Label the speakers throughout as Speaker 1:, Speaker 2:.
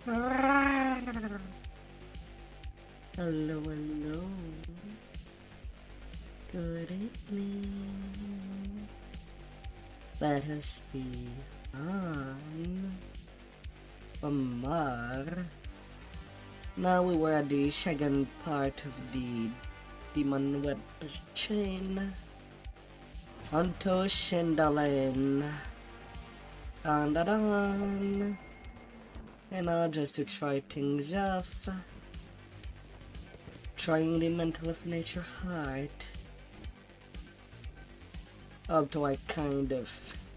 Speaker 1: Hello, hello. Good evening. Let us be on Pamar. Now we were at the second part of the Demon Web chain. Onto Shindalin. And now just to try things off. Trying the Mental of Nature heart. Although I kind of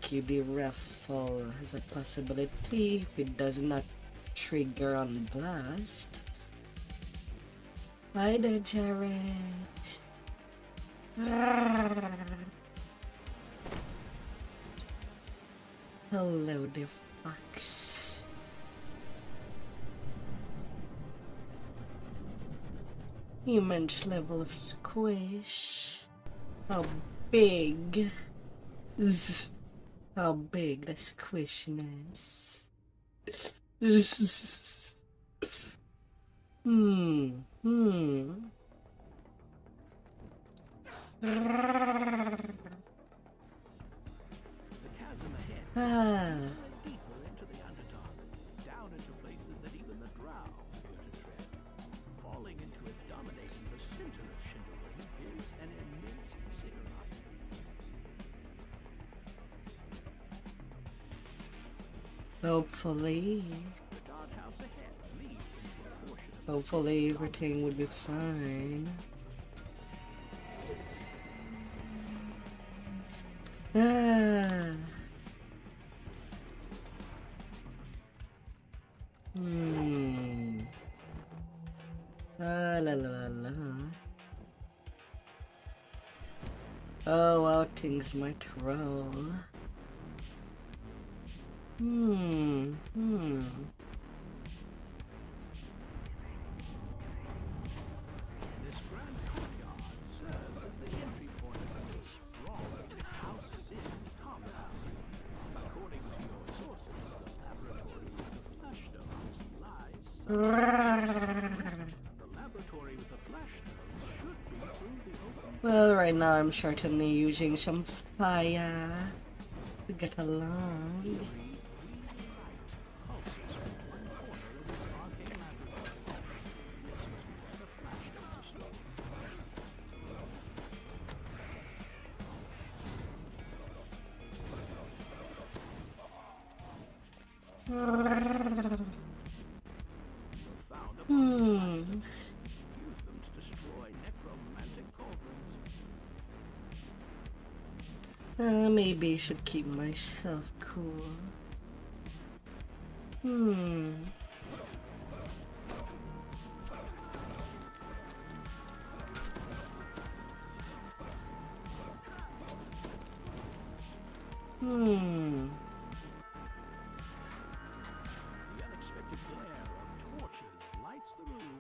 Speaker 1: keep the raffle as a possibility if it does not trigger on blast. Hi there, Jared. Hello there, Fox. Immense level of squish. How big is how big the squishiness. Ah.
Speaker 2: Deeper into the underdark, down into places that even the drow fear to tread. Falling into it, dominating the center of Shindalin, is an immense ziggurat.
Speaker 1: Hopefully.
Speaker 2: The guardhouse ahead leads into a portion of
Speaker 1: Hopefully everything would be fine. Ah. La la la. Oh, how things might roll.
Speaker 2: this grand courtyard serves as the entry point of the sprawling House Sin compound. According to your sources, the laboratory with the flash stones lies the laboratory with the flash stones should be through the open.
Speaker 1: Well, right now I'm certainly using some fire to get along.
Speaker 2: Use them to destroy necromantic cauldrons.
Speaker 1: Maybe I should keep myself cool.
Speaker 2: The unexpected glare of torches lights the room.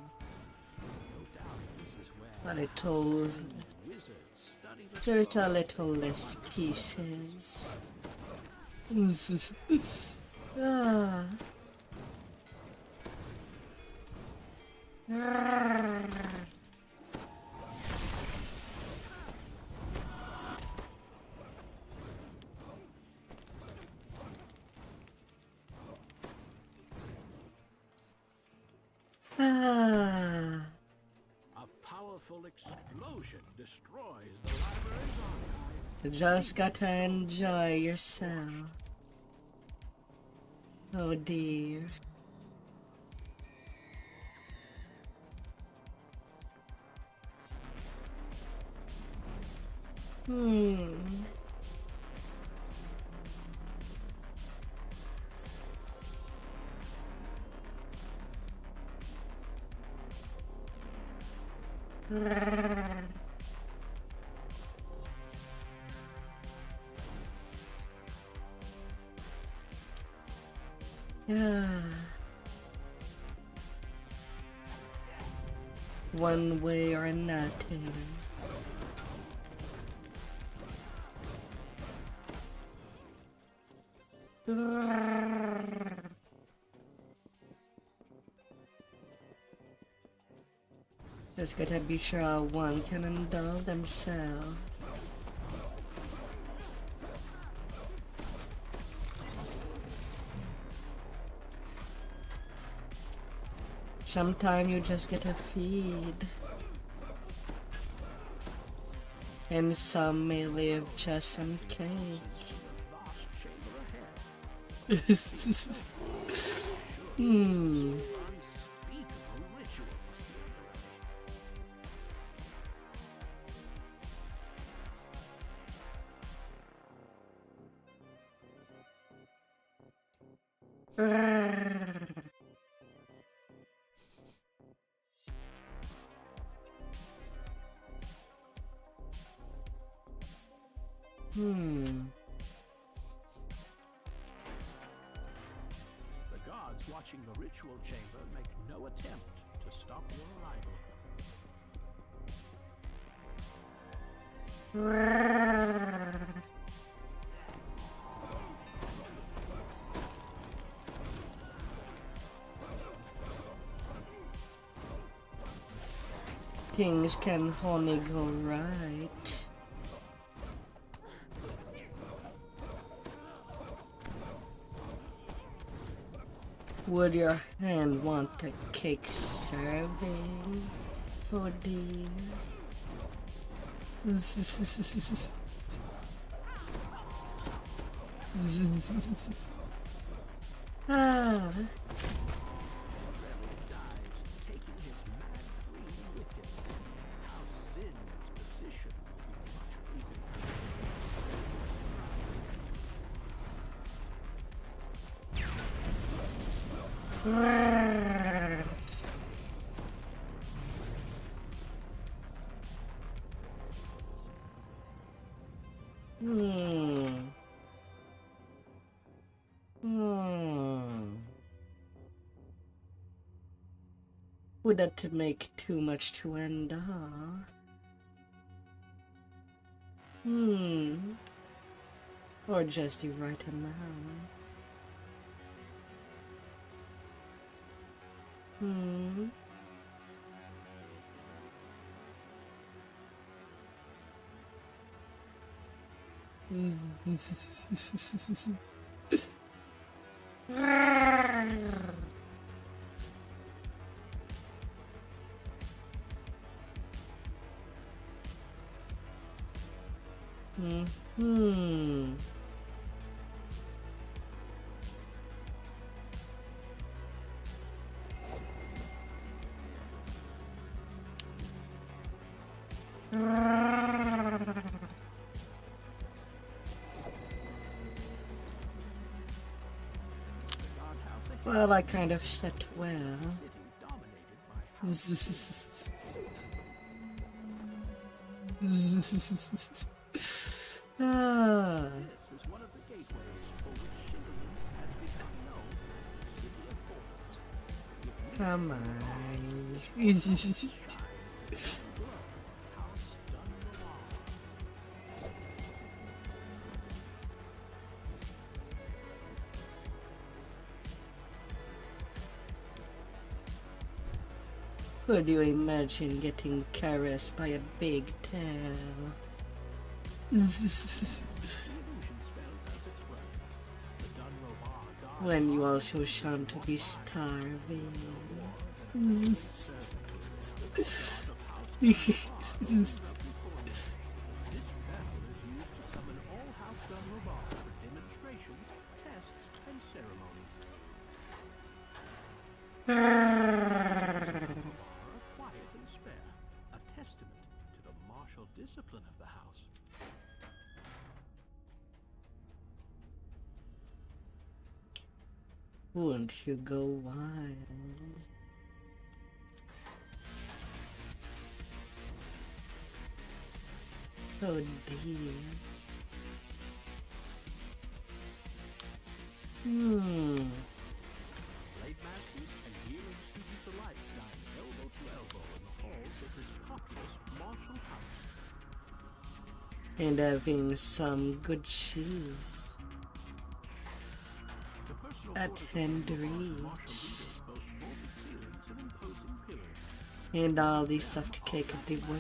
Speaker 2: No doubt this is where
Speaker 1: A little,
Speaker 2: wizards study the
Speaker 1: just a little less pieces. Ah. Ah.
Speaker 2: A powerful explosion destroys the library's archive.
Speaker 1: You just gotta enjoy yourself. Oh dear. Yeah. One way or another. Just gotta be sure one can handle themselves. Sometimes you just gotta feed. And some may live just on cake. Hmm.
Speaker 2: The guards watching the ritual chamber make no attempt to stop your arrival.
Speaker 1: Things can only go right. Would your hand want a cake serving? Oh dear. Ah. Would that make too much to endure? Or just the right amount? Well, I kind of set well. Ah. Come on. Could you imagine getting caressed by a big tail? When you also shunned to be starving.
Speaker 2: Discipline of the house.
Speaker 1: Won't you go wild? Oh dear.
Speaker 2: Blade masters and healing students alike dine elbow to elbow in the halls of this populous martial house.
Speaker 1: And having some good cheese. A tender each. And all the soft cake of the world.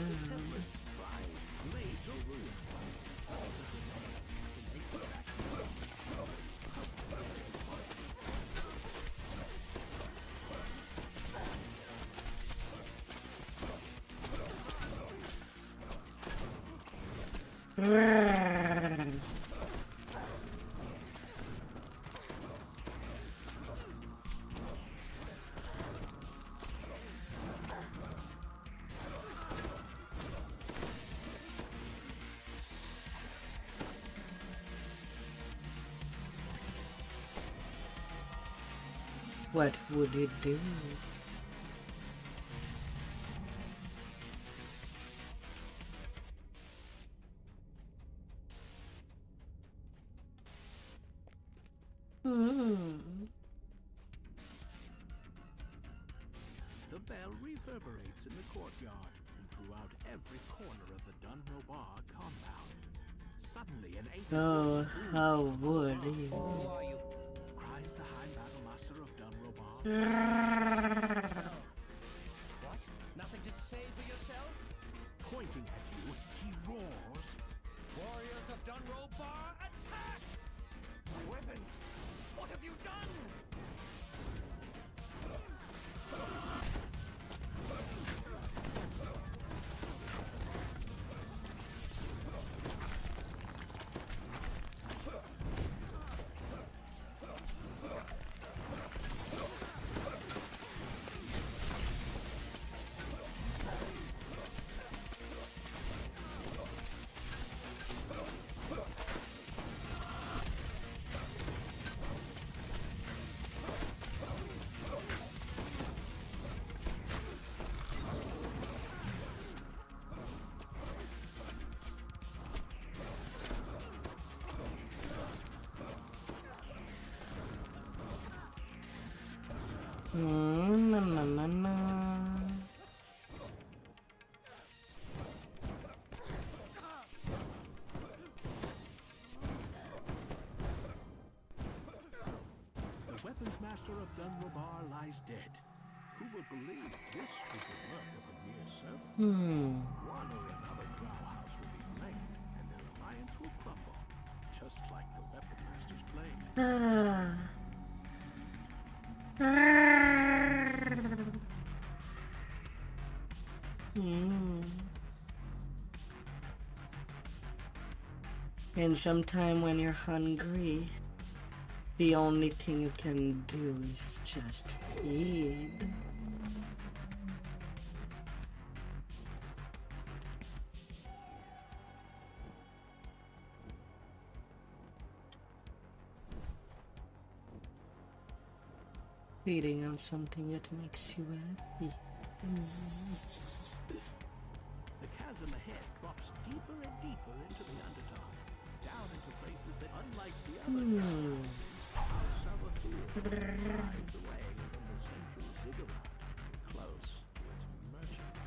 Speaker 1: What would it do?
Speaker 2: The bell reverberates in the courtyard and throughout every corner of the Dunrobar compound. Suddenly, an ancient
Speaker 1: Oh, how would he?
Speaker 2: Who are you? Cries the High Battle Master of Dunrobar. What? Nothing to say for yourself? Pointing at you, he roars. Warriors of Dunrobar, attack! Weapons! What have you done?
Speaker 1: Na, na, na, na.
Speaker 2: The weapons master of Dunrobar lies dead. Who would believe this was the work of a mere servant? One or another drow house will be blamed, and their alliance will crumble, just like the weapon master's blade.
Speaker 1: And sometime when you're hungry, the only thing you can do is just feed. Feeding on something that makes you happy.
Speaker 2: The chasm ahead drops deeper and deeper into the Underdark, down into places that, unlike the other drowns, House of a Fool rides away from the central ziggurat, close to its merchandise.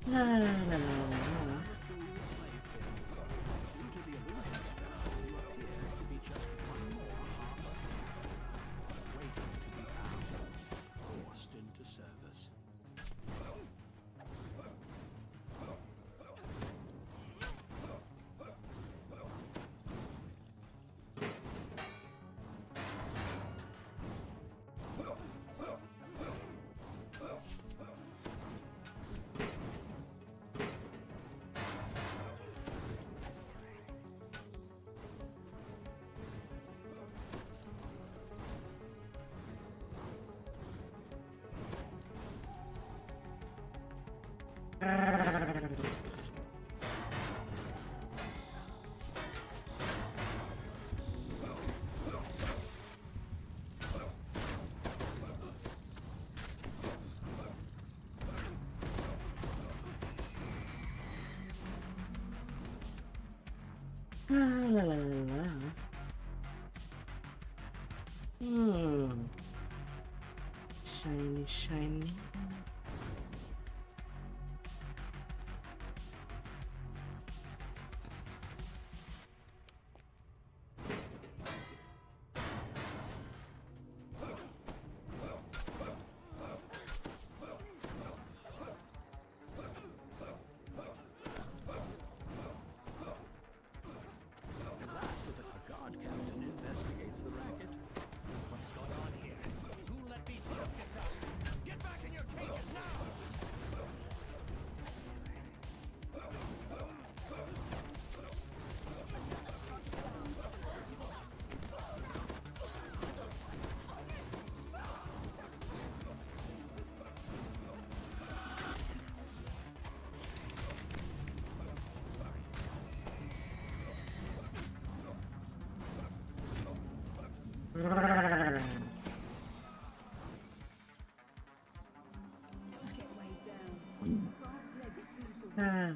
Speaker 1: La, la, la, la, la.
Speaker 2: Into the illusion spell, you appear to be just one more harmless waiting to be bound, forced into service.
Speaker 1: La la la la. Shiny, shiny.
Speaker 2: A guard captain investigates the racket. What's going on here? Who let these crickets out? Get back in your cages now!
Speaker 1: Ah,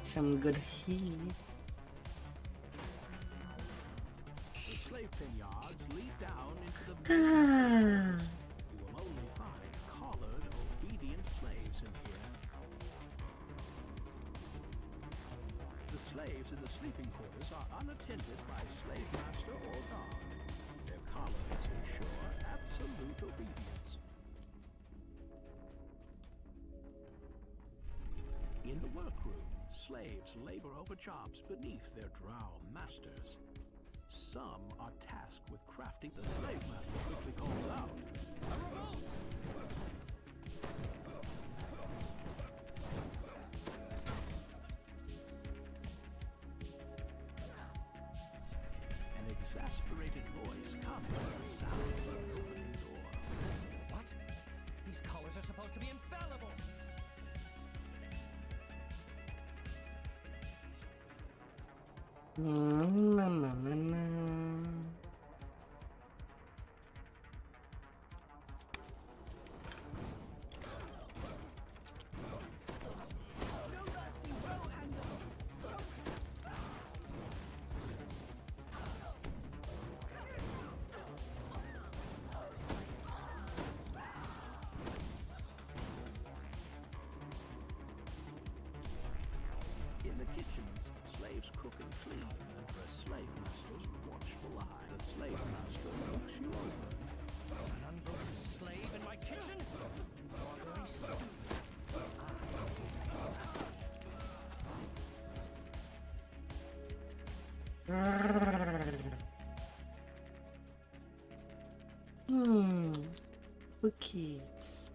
Speaker 1: some good heat.
Speaker 2: The slave piniards lead down into the
Speaker 1: Ah,
Speaker 2: You will only find collared, obedient slaves in here. The slaves in the sleeping quarters are unattended by slave master or guard. Their collars ensure absolute obedience. In the workroom, slaves labor over jobs beneath their drow masters. Some are tasked with crafting. The slave master quickly calls out, "A revolt!" An exasperated voice comes from the sound of an opening door.
Speaker 3: What? These collars are supposed to be infallible!
Speaker 1: na na na na.
Speaker 2: In the kitchens, slaves cook and clean under a slave master's watchful eye. The slave master looks you over.
Speaker 3: An unbroken slave in my kitchen? You're very stupid.
Speaker 1: Cookies.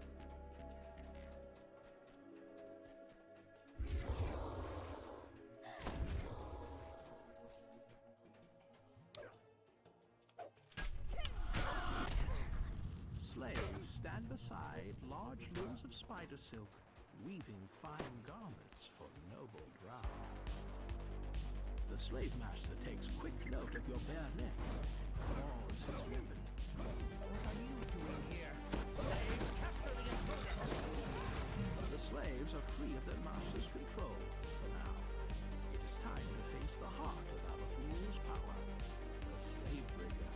Speaker 2: Slaves stand beside large looms of spider silk, weaving fine garments for noble drow. The slave master takes quick note of your bare neck, draws his weapon.
Speaker 3: What are you doing here? Slaves, capture the intruder!
Speaker 2: The slaves are free of their master's control for now. It is time to face the heart of Abathur's power, the slave breaker.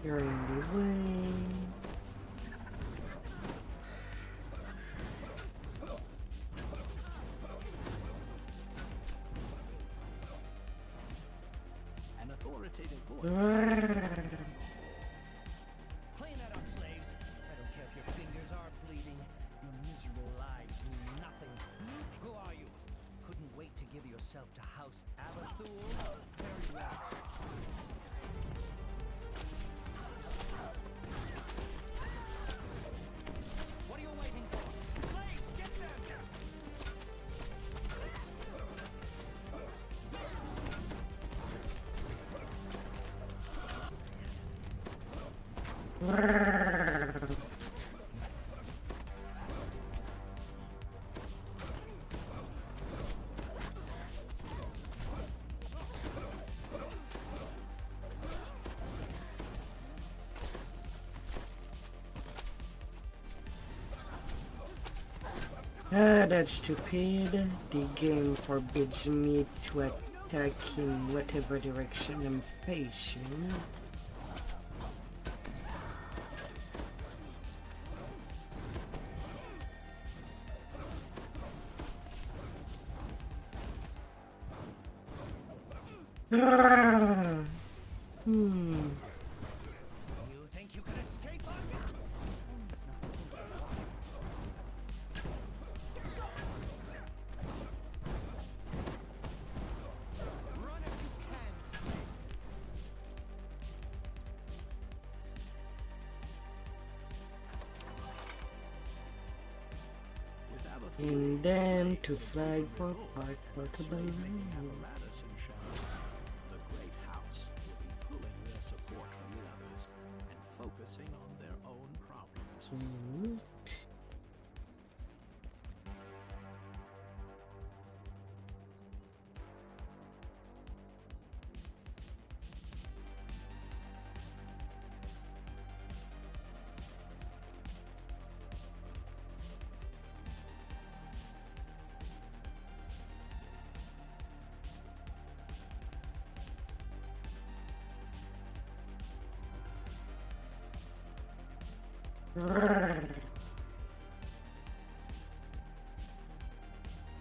Speaker 1: You're in the way.
Speaker 2: An authoritative voice.
Speaker 3: Clean that up, slaves. I don't care if your fingers are bleeding. Your miserable lives mean nothing. Who are you? Couldn't wait to give yourself to House Abathur? Very well. What are you waiting for? Slaves, get them!
Speaker 1: Ah, that's stupid. The game forbids me to attack in whatever direction I'm facing. Ah, hmm.
Speaker 3: You think you can escape us? It's not simple. Run if you can, slave.
Speaker 2: With Abathur,
Speaker 1: And then to
Speaker 2: slaves
Speaker 1: flag
Speaker 2: including
Speaker 1: for
Speaker 2: revolt
Speaker 1: part
Speaker 2: and
Speaker 1: portable
Speaker 2: enslaving
Speaker 1: land.
Speaker 2: apparatus and shells, the Great House will be pulling their support from the others and focusing on their own problems.
Speaker 1: Hmm.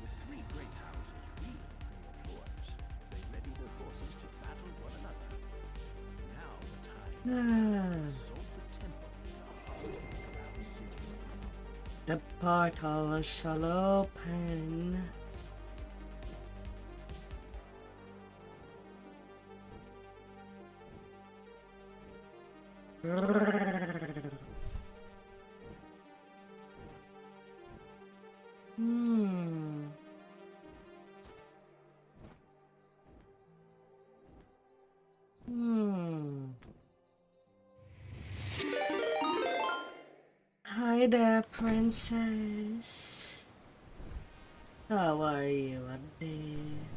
Speaker 2: With three great houses reeling from your toys, they ready their forces to battle one another. Now the time
Speaker 1: Ah,
Speaker 2: to assault the temple in the heart of City.
Speaker 1: the portal shall open. Hmm. Hmm. Hi there, princess. How are you, Ade?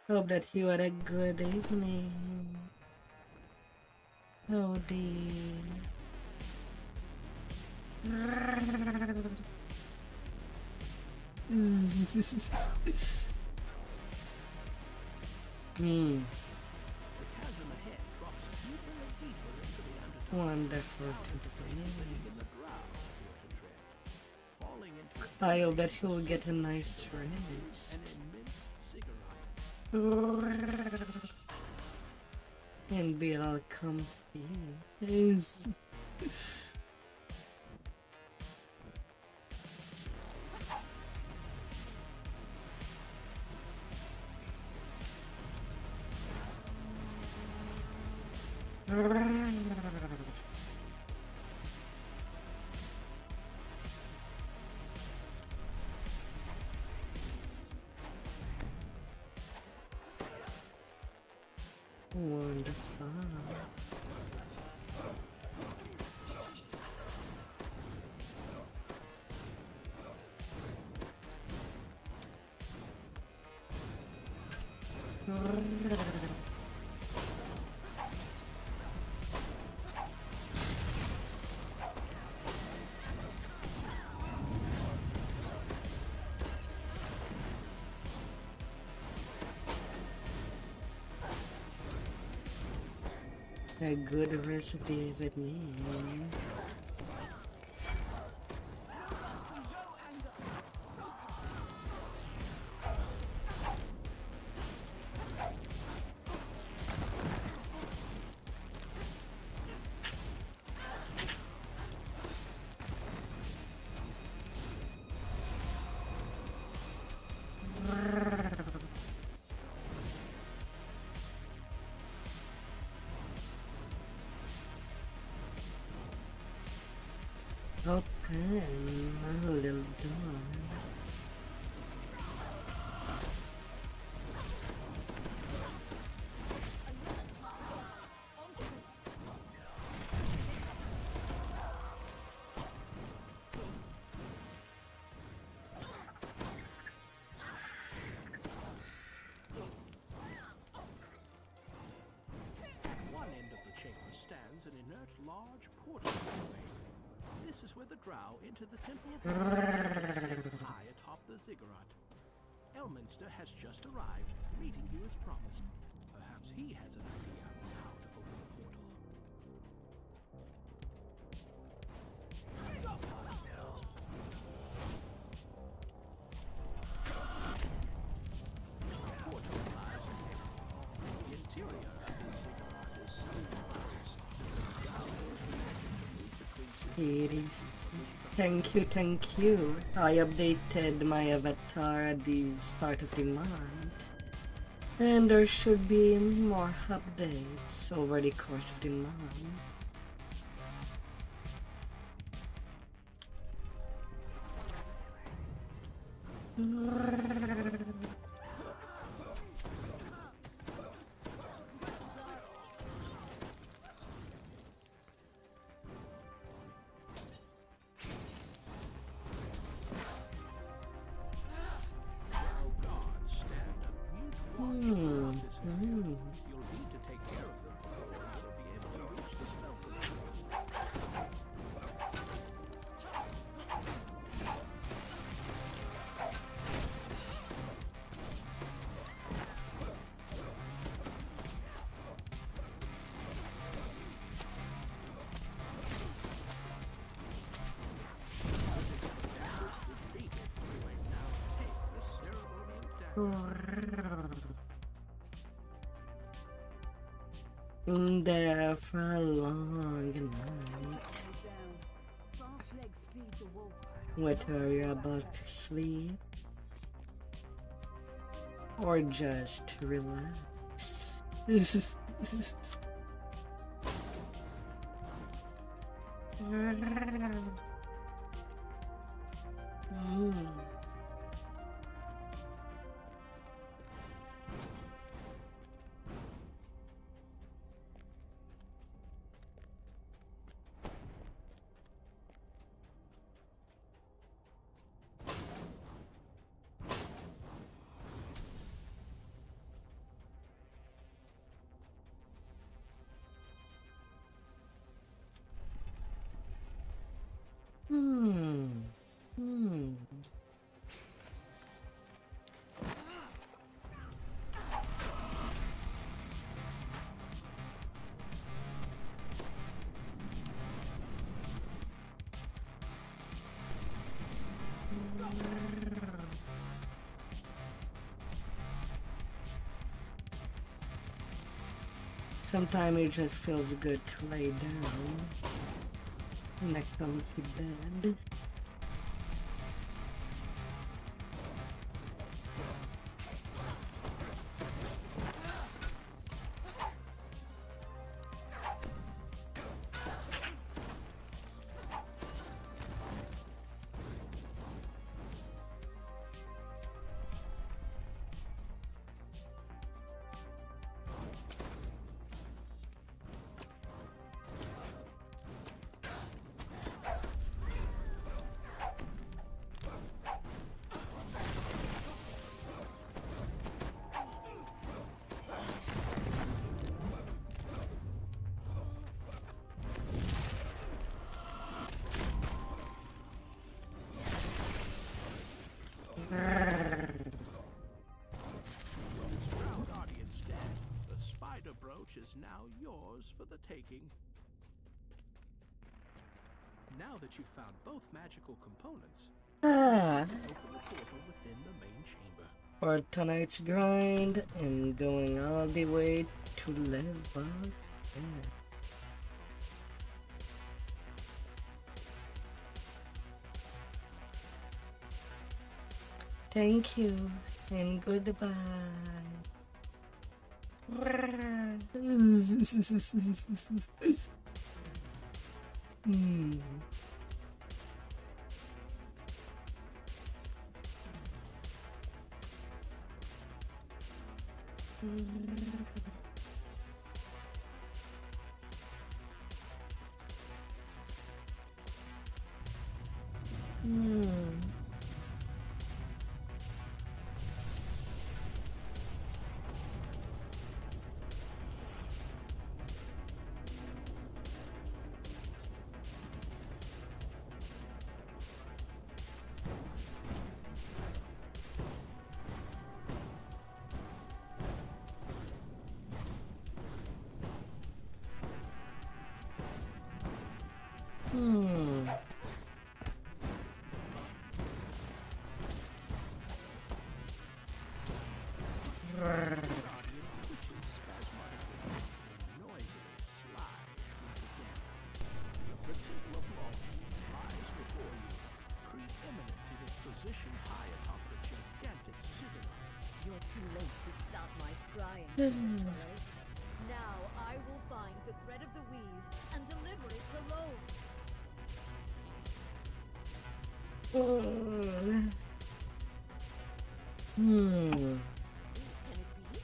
Speaker 1: Hope that you had a good evening. Oh dear. Hmm.
Speaker 2: The chasm ahead drops deeper and deeper into the undertow.
Speaker 1: Wonderful to
Speaker 2: Sitting
Speaker 1: be.
Speaker 2: in the drow you're to tread, falling into
Speaker 1: I hope that you will get a nice rest.
Speaker 2: an immense cigarette.
Speaker 1: And be all comfy. Yes. Wonderful. A good recipe of it mean. Open a little door.
Speaker 2: One end of the chamber stands is an inert large portal doorway. This is where the drow enter the Temple of that sits high atop the ziggurat. Elminster has just arrived, meeting you as promised. Perhaps he has an idea on how to open the portal. Portal lies ahead. The interior of the ziggurat is so vast that the drow use magic to move between
Speaker 1: Speedy. Thank you. I updated my avatar at the start of the month. And there should be more updates over the course of the month.
Speaker 2: You'll need to take care of them before you'll be able to reach the spell pool. Defeated, you may now take the ceremonial dagger.
Speaker 1: In there for a long night. Whether you're about to sleep or just relax. Sometimes it just feels good to lay down in a comfy bed.
Speaker 2: Is now yours for the taking. Now that you've found both magical components, open the portal within the main chamber.
Speaker 1: For tonight's grind and going all the way to level. Thank you and goodbye. Hmm.
Speaker 2: Guardian twitches spasmodically and noisily slides into death. The temple of Love lies before you, preeminent in its position high atop the gigantic ziggurat.
Speaker 4: You're too late to stop my scrying, surface dwellers. Now I will find the thread of the weave and deliver it to Loth.
Speaker 1: Hmm.
Speaker 4: Can it be?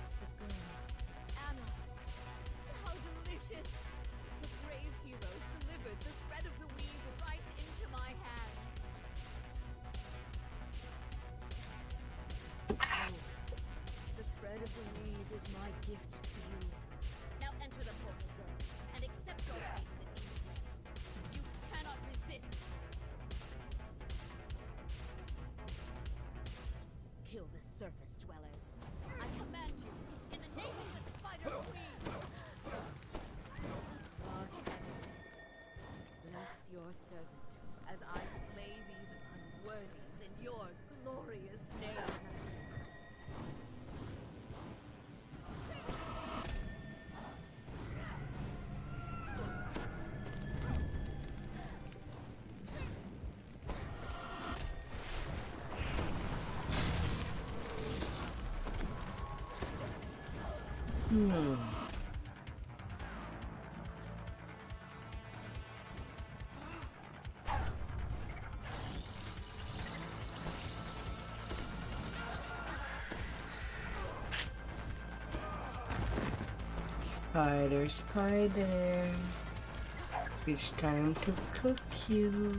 Speaker 4: It's the girl, Anna. How delicious! The brave heroes delivered the thread of the weave right into my hands. Oh, the thread of the weave is my gift to you. Now enter the portal, girl, and accept your fate in the demons. You cannot resist. Kill the surface dwellers. I command you, in the name of the spider queen. Dark heavens, bless your servant as I slay these unworthies in your glorious name.
Speaker 1: Hmm. Spider, spider. It's time to cook you.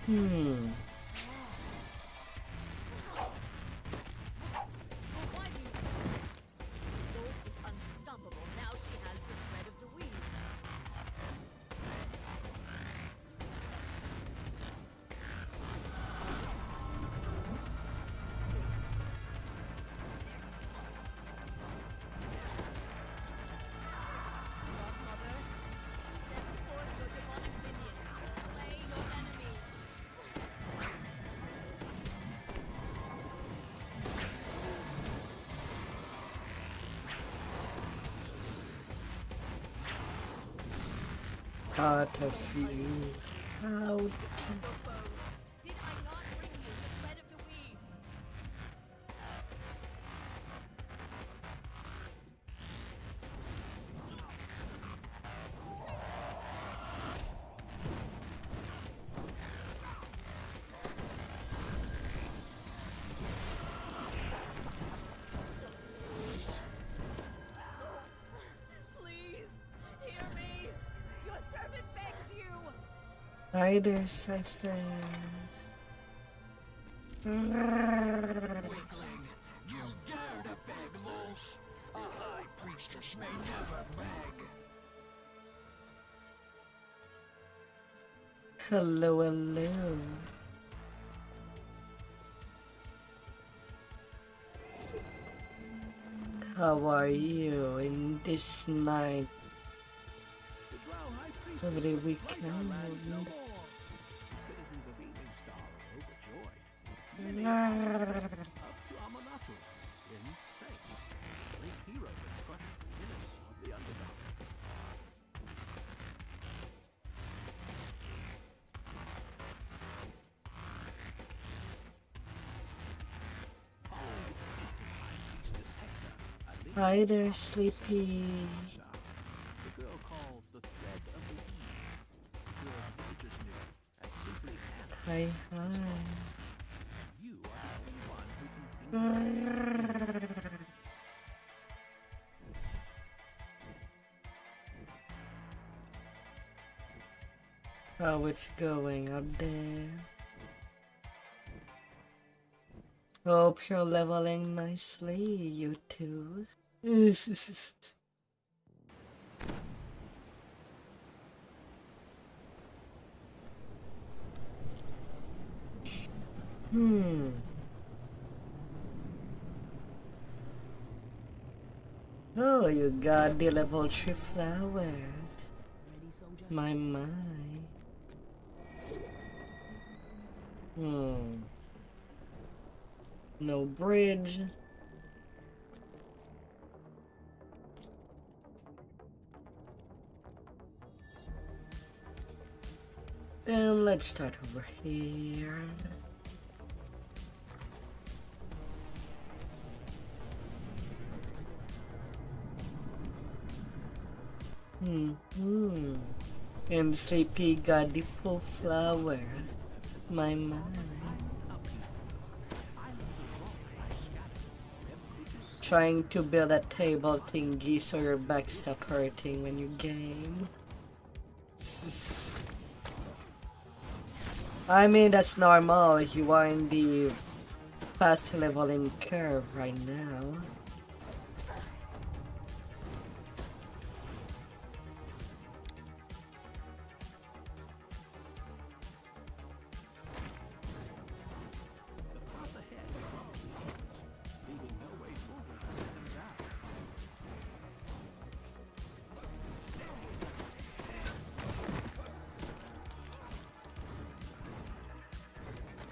Speaker 1: Hmm.
Speaker 4: Why do you persist? Loth is unstoppable now she has the thread of the weave. Dark Mother, send forth your demonic minions to slay your enemies.
Speaker 1: Out of you. Out.
Speaker 4: Your foes. Did I not bring you the thread of the weave? Please, hear me. Your servant begs you.
Speaker 1: Spider siphon.
Speaker 5: Weakling, you dare to beg, Lolth? A high priestess may never beg.
Speaker 1: Hello, hello. How are you in this night
Speaker 2: The Drow High Priest
Speaker 1: of the
Speaker 2: our lands no
Speaker 1: weekend?
Speaker 2: more. The citizens of Evening Star are overjoyed. Many up to Amanatu in thanks. Great hero that crushed the menace of the underdog. Following the defeat of High Priestess Hector, a leader
Speaker 1: Hi there,
Speaker 2: of
Speaker 1: Sleepy.
Speaker 2: the girl called the Thread of the Eve. Your villagers knew as simply Anna.
Speaker 1: Hi, hi.
Speaker 2: You are the only one who can bring the
Speaker 1: How it's going up there? Hope you're leveling nicely, you two. Hmm. Oh, you got the level 3 flower. My. No bridge. And let's start over here. And Sleepy got the full flower. My. Trying to build a table thingy so your back stop hurting when you game. I mean, that's normal. You are in the fast leveling curve right now.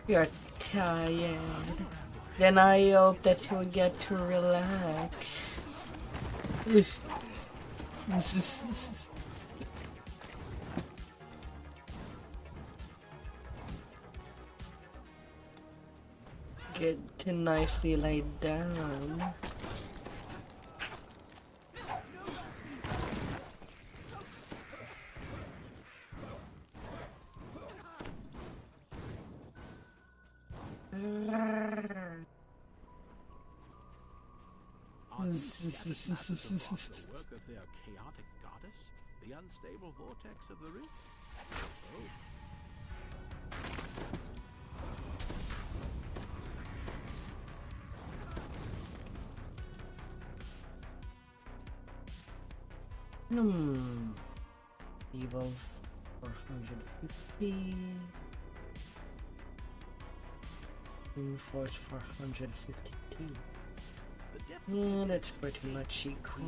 Speaker 1: You're tired. Then I hope that you'll get to relax. Get to nicely lie down.
Speaker 2: The work of their chaotic goddess, the unstable vortex of the rift.
Speaker 1: Evil 450. Force 452. Yeah, that's pretty much equal.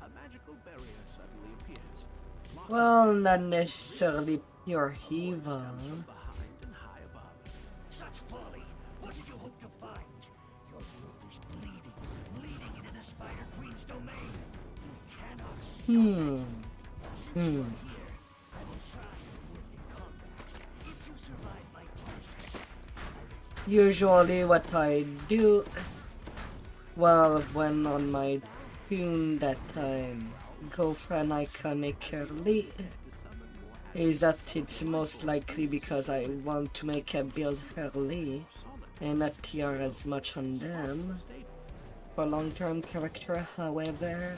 Speaker 2: A magical barrier suddenly appears.
Speaker 1: Well, not necessarily pure evil.
Speaker 2: Behind and high above.
Speaker 3: Such folly! What did you hope to find? Your world is bleeding into the Spider Queen's domain. You cannot stop it. Since you're here, I will try your work in combat. If you survive my tests,
Speaker 1: Usually what I do, well, when on my tune that time, go for an iconic early, is that it's most likely because I want to make a build early and not TR as much on them. For long-term character, however,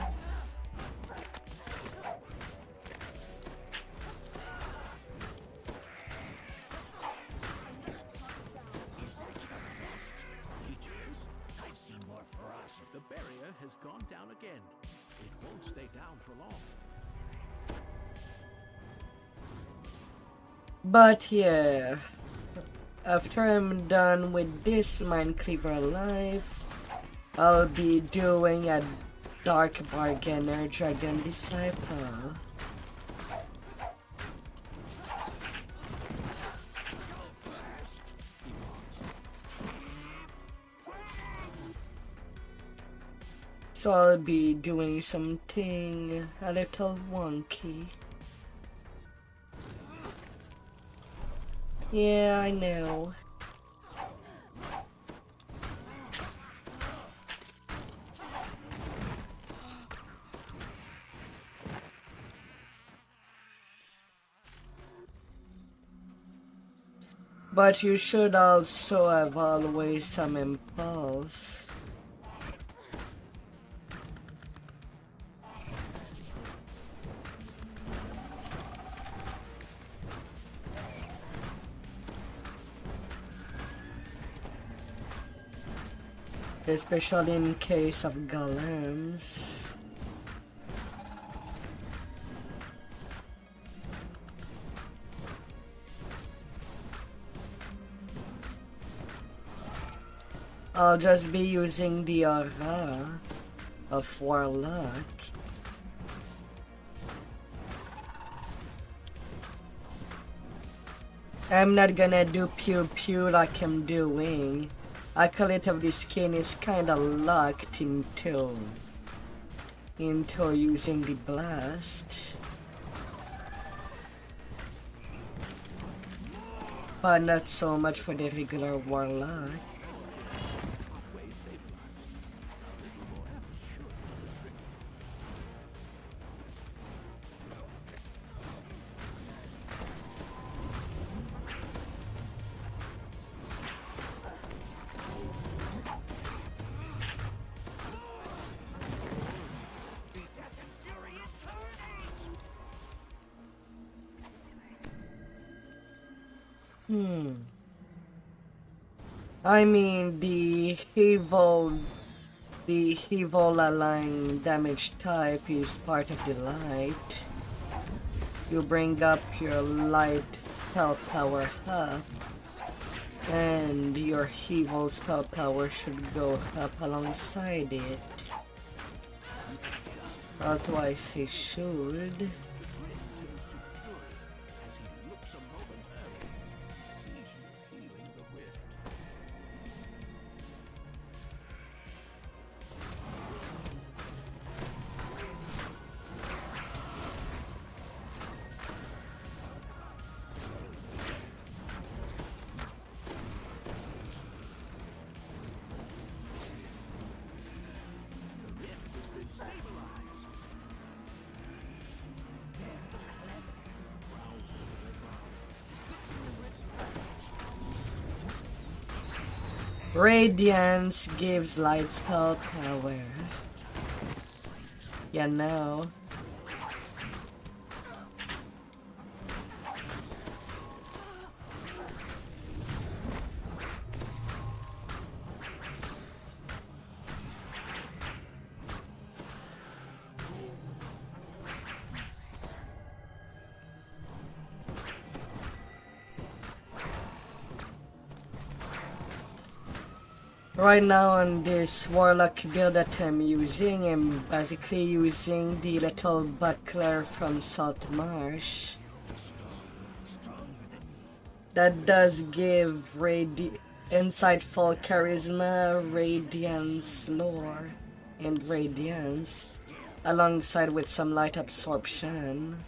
Speaker 2: The barrier has gone down again. It won't stay down for long.
Speaker 1: but yeah, after I'm done with this Mindcleaver life, I'll be doing a Dark Bargainer Dragon Disciple. So I'll be doing something a little wonky. Yeah, I know. But you should also have always some impulse. especially in case of golems. I'll just be using the aura of Warlock. I'm not gonna do pew pew like I'm doing. Acolyte of the Skin is kinda locked into using the blast. But not so much for the regular Warlock. I mean, the evil align damage type is part of the light. You bring up your light spell power up, and your evil spell power should go up alongside it. Although I say should. Radiance gives light spell power. Yeah, no. Right now on this Warlock build that I'm basically using the little buckler from Salt Marsh. That does give insightful charisma, radiance lore, and radiance, alongside with some light absorption.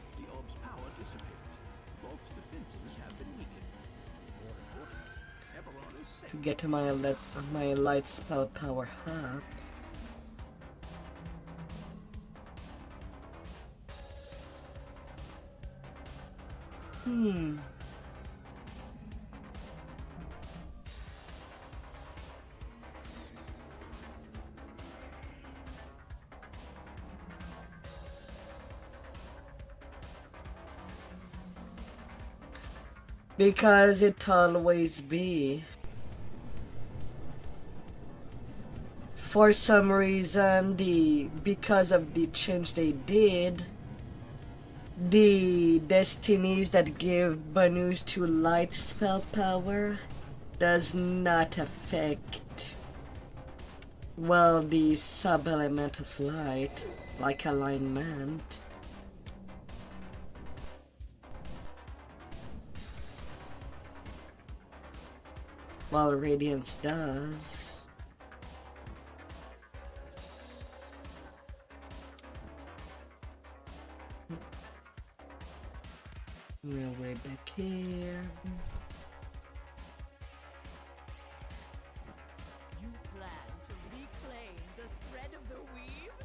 Speaker 1: To get my light spell power up. Because it always be. For some reason, because of the change they did, the destinies that give bonus to light spell power does not affect, well, the sub-element of light, like alignment. While Radiance does. We're way back here.
Speaker 4: You plan to reclaim the thread of the weave?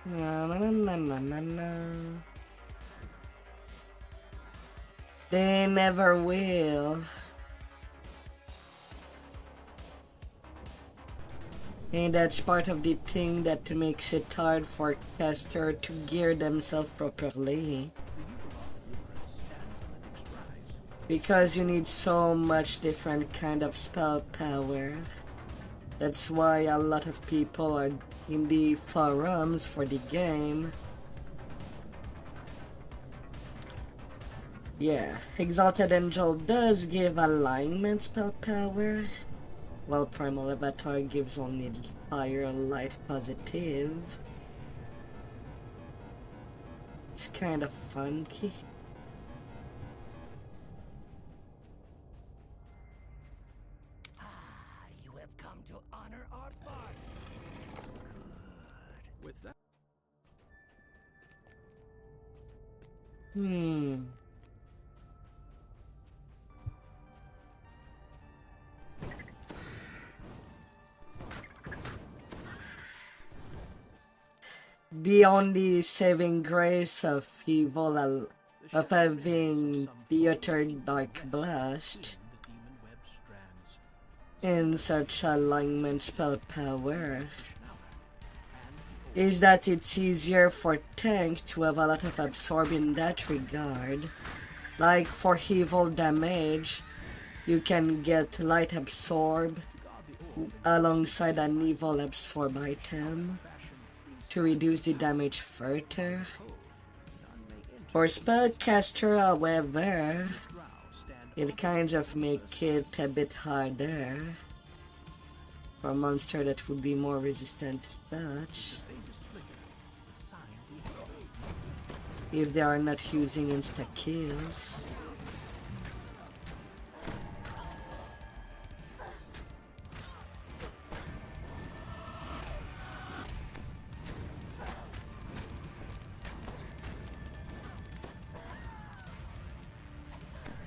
Speaker 1: Na na na na na na. They never will. And that's part of the thing that makes it hard for caster to gear themselves properly. Because you need so much different kind of spell power. That's why a lot of people are in the forums for the game. Yeah, Exalted Angel does give alignment spell power, while Primal Avatar gives only fire, light, positive. It's kind of funky.
Speaker 3: You have come to honor our party. Good.
Speaker 2: With that,
Speaker 1: The only saving grace of evil of having the utter dark blast
Speaker 2: the demon web strands.
Speaker 1: in such alignment spell power
Speaker 2: And
Speaker 1: is that it's easier for tank to have a lot of absorb in that regard. Like for evil damage, you can get light absorb alongside an evil absorb item to reduce the damage further. For spellcaster, however, it kind of make it a bit harder for a monster that would be more resistant to such if they are not using insta kills.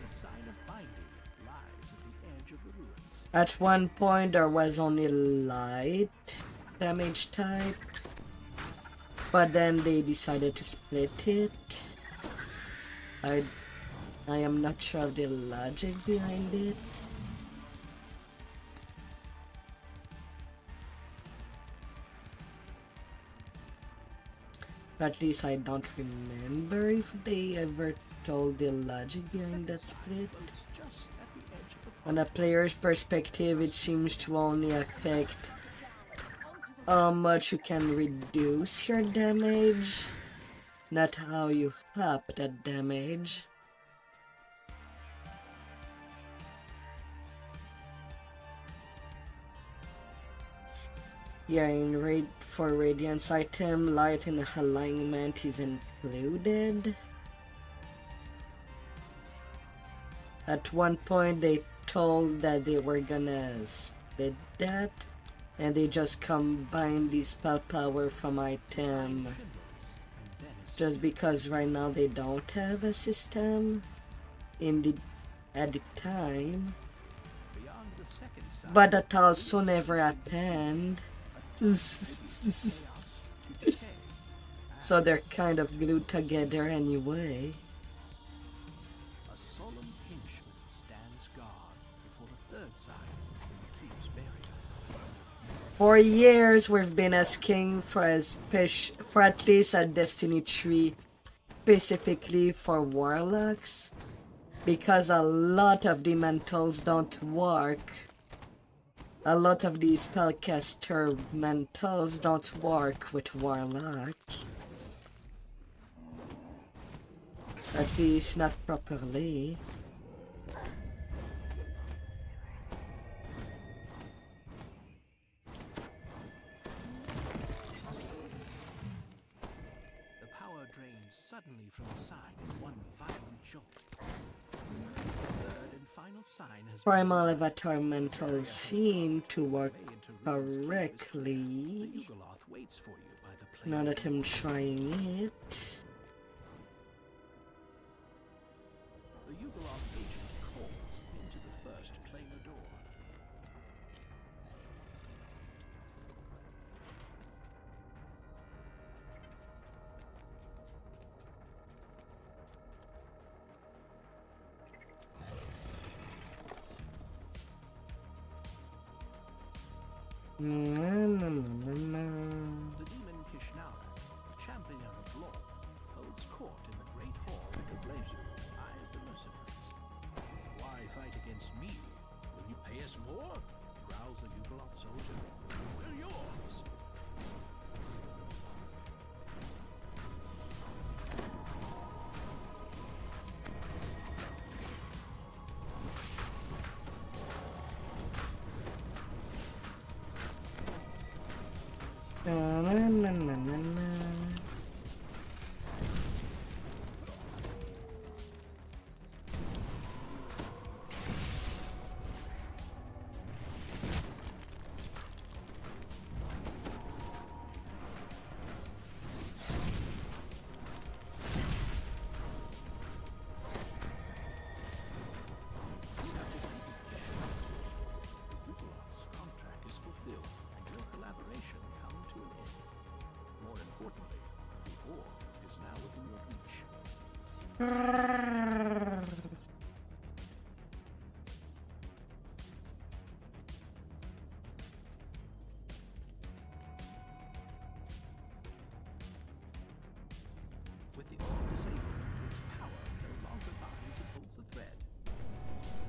Speaker 2: the sign of binding lies at the edge of the ruins.
Speaker 1: At one point there was only light damage type, but then they decided to split it. I am not sure of the logic behind it. At least I don't remember if they ever told the logic behind that split.
Speaker 2: Just at the edge of the
Speaker 1: On a player's perspective, it seems to only affect how much you can reduce your damage, not how you up that damage. Yeah, for Radiance item, light and alignment is included. At one point they told that they were gonna split that, and they just combined the spell power from item just because right now they don't have a system at the time.
Speaker 2: beyond the second sign
Speaker 1: But that also never happened. So they're kind of glued together anyway.
Speaker 2: a solemn henchman stands guard before the third sign in the keep's barrier.
Speaker 1: For years we've been asking for at least a Destiny tree specifically for warlocks, because a lot of the mentals don't work. A lot of these spellcaster mentals don't work with warlock. At least not properly.
Speaker 2: The power drains suddenly from the sign in one violent jolt. The third and final sign has
Speaker 1: Primal Avatar mentals seem to work
Speaker 2: The
Speaker 1: correctly.
Speaker 2: Yugoloth waits for you by the plain.
Speaker 1: Now that I'm trying it.
Speaker 2: The Yugoloth agent calls into the first planar door.
Speaker 1: No.
Speaker 2: slaves you, I as the mercenaries. Why fight against me when you pay us more? Growls the Yugoloth soldier. We're yours.
Speaker 1: Na, na, na, na, na, na.
Speaker 2: Yugoloth's contract is fulfilled, and your collaboration come to an end. More importantly, the orb is now within your reach. With the orb disabled, its power no longer binds and holds the thread.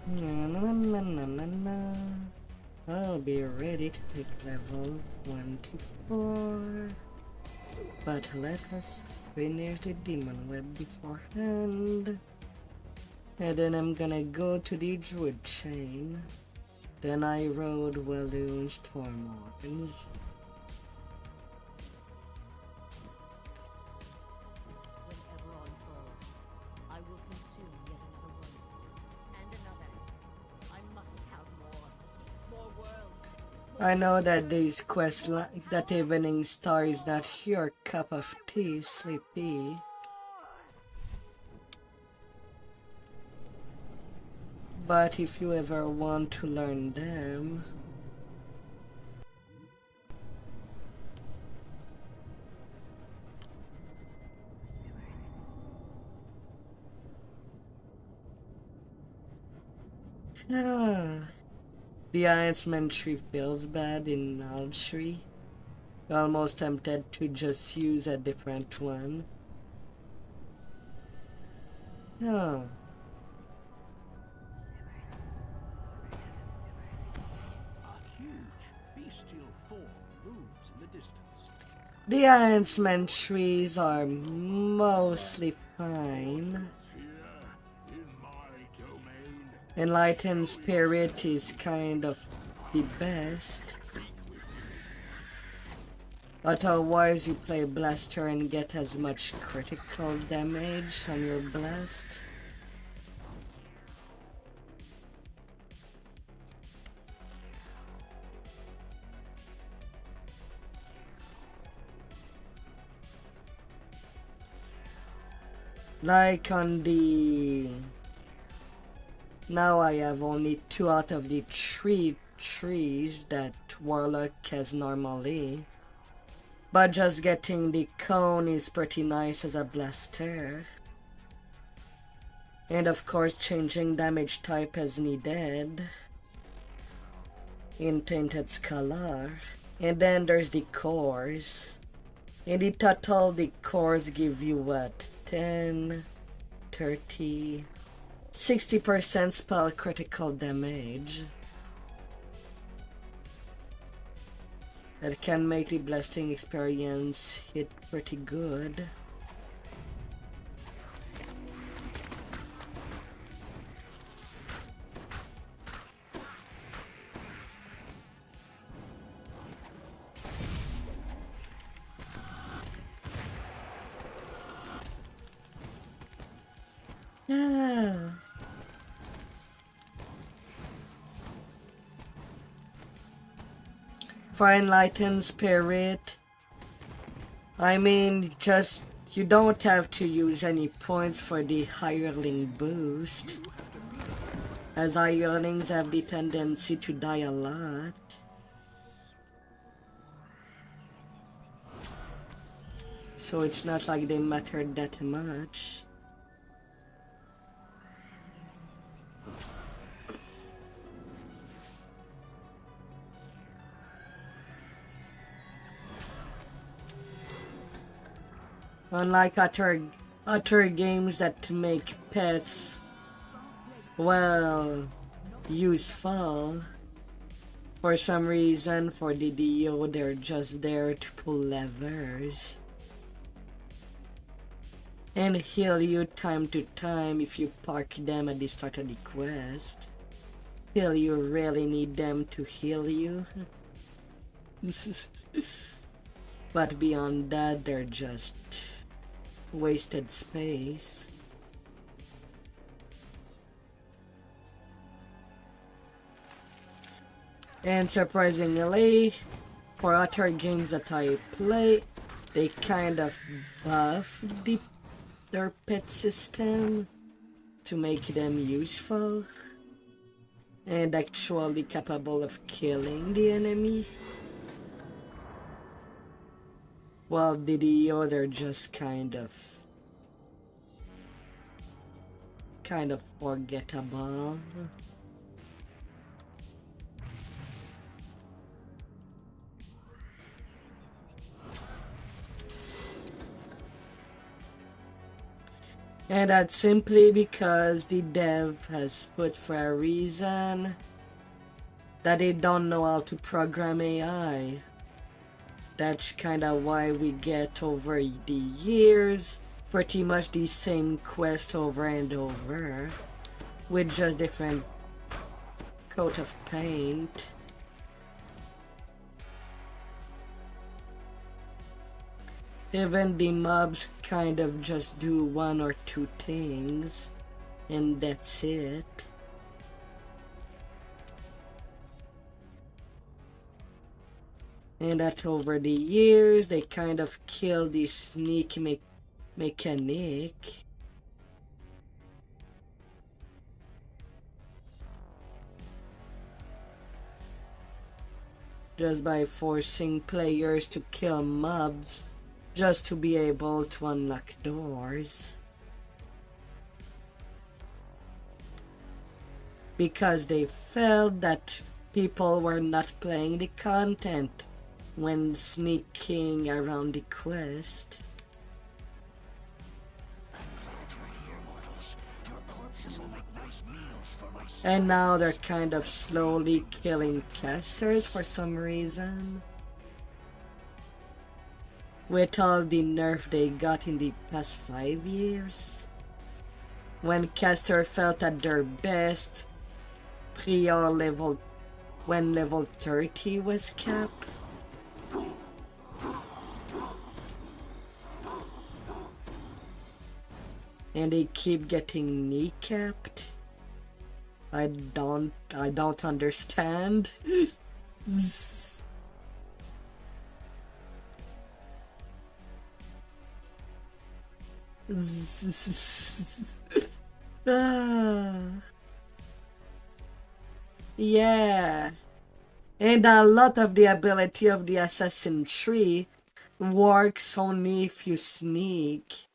Speaker 1: Na, na, na, na, na, na. I'll be ready to take level 1 to 4. But let us finish the demon web beforehand. And then I'm gonna go to the druid chain. Then I rode Walloon Stormwardens.
Speaker 4: When Eberron falls, I will consume yet another world. And another. I must have more. More worlds.
Speaker 1: I know that these quests, that Evening Star is not your cup of tea, Sleepy. But if you ever want to learn them, the Iceman tree feels bad in Altree. Almost tempted to just use a different one. Oh.
Speaker 2: A huge bestial form looms in the distance.
Speaker 1: The Iceman trees are mostly fine.
Speaker 5: Here, in my domain,
Speaker 1: Enlightened Spirit is kind of the best. Otherwise you play Blaster and get as much critical damage on your blast. Like on the... Now I have only 2 out of the 3 trees that Warlock has normally. But just getting the cone is pretty nice as a blaster. And of course changing damage type as needed in Tainted Scholar. And then there's the cores. In the total, the cores give you what? 10, 30, 60% spell critical damage. That can make the blasting experience hit pretty good. Yeah. For Enlightened Spirit, I mean, just you don't have to use any points for the hireling boost, as hirelings have the tendency to die a lot. So it's not like they matter that much. Unlike other games that make pets, well, useful. For some reason, for DDO, they're just there to pull levers and heal you time to time if you park them at the start of the quest. Till you really need them to heal you. But beyond that, they're just wasted space. And surprisingly, for other games that I play, they kind of buff their pet system to make them useful and actually capable of killing the enemy. While DDO, they're just kind of forgettable. And that's simply because the dev has put for a reason that they don't know how to program AI. That's kinda why we get over the years pretty much the same quest over and over with just different coat of paint. Even the mobs kind of just do one or two things, and that's it. And that over the years, they kind of kill the sneak mechanic. Just by forcing players to kill mobs just to be able to unlock doors. Because they felt that people were not playing the content when sneaking around the quest. And now they're kind of slowly killing casters for some reason. With all the nerf they got in the past 5 years. When caster felt at their best, when level 30 was capped. And they keep getting kneecapped. I don't understand. Yeah. And a lot of the ability of the assassin tree works only if you sneak.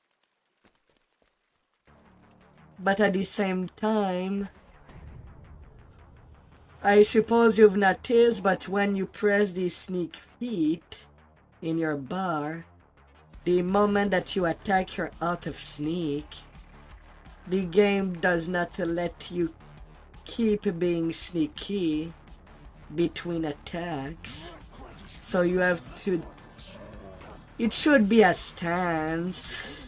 Speaker 1: But at the same time, I suppose you've noticed, but when you press the sneak feat in your bar, the moment that you attack, you're out of sneak. The game does not let you keep being sneaky between attacks. So you have to... It should be a stance.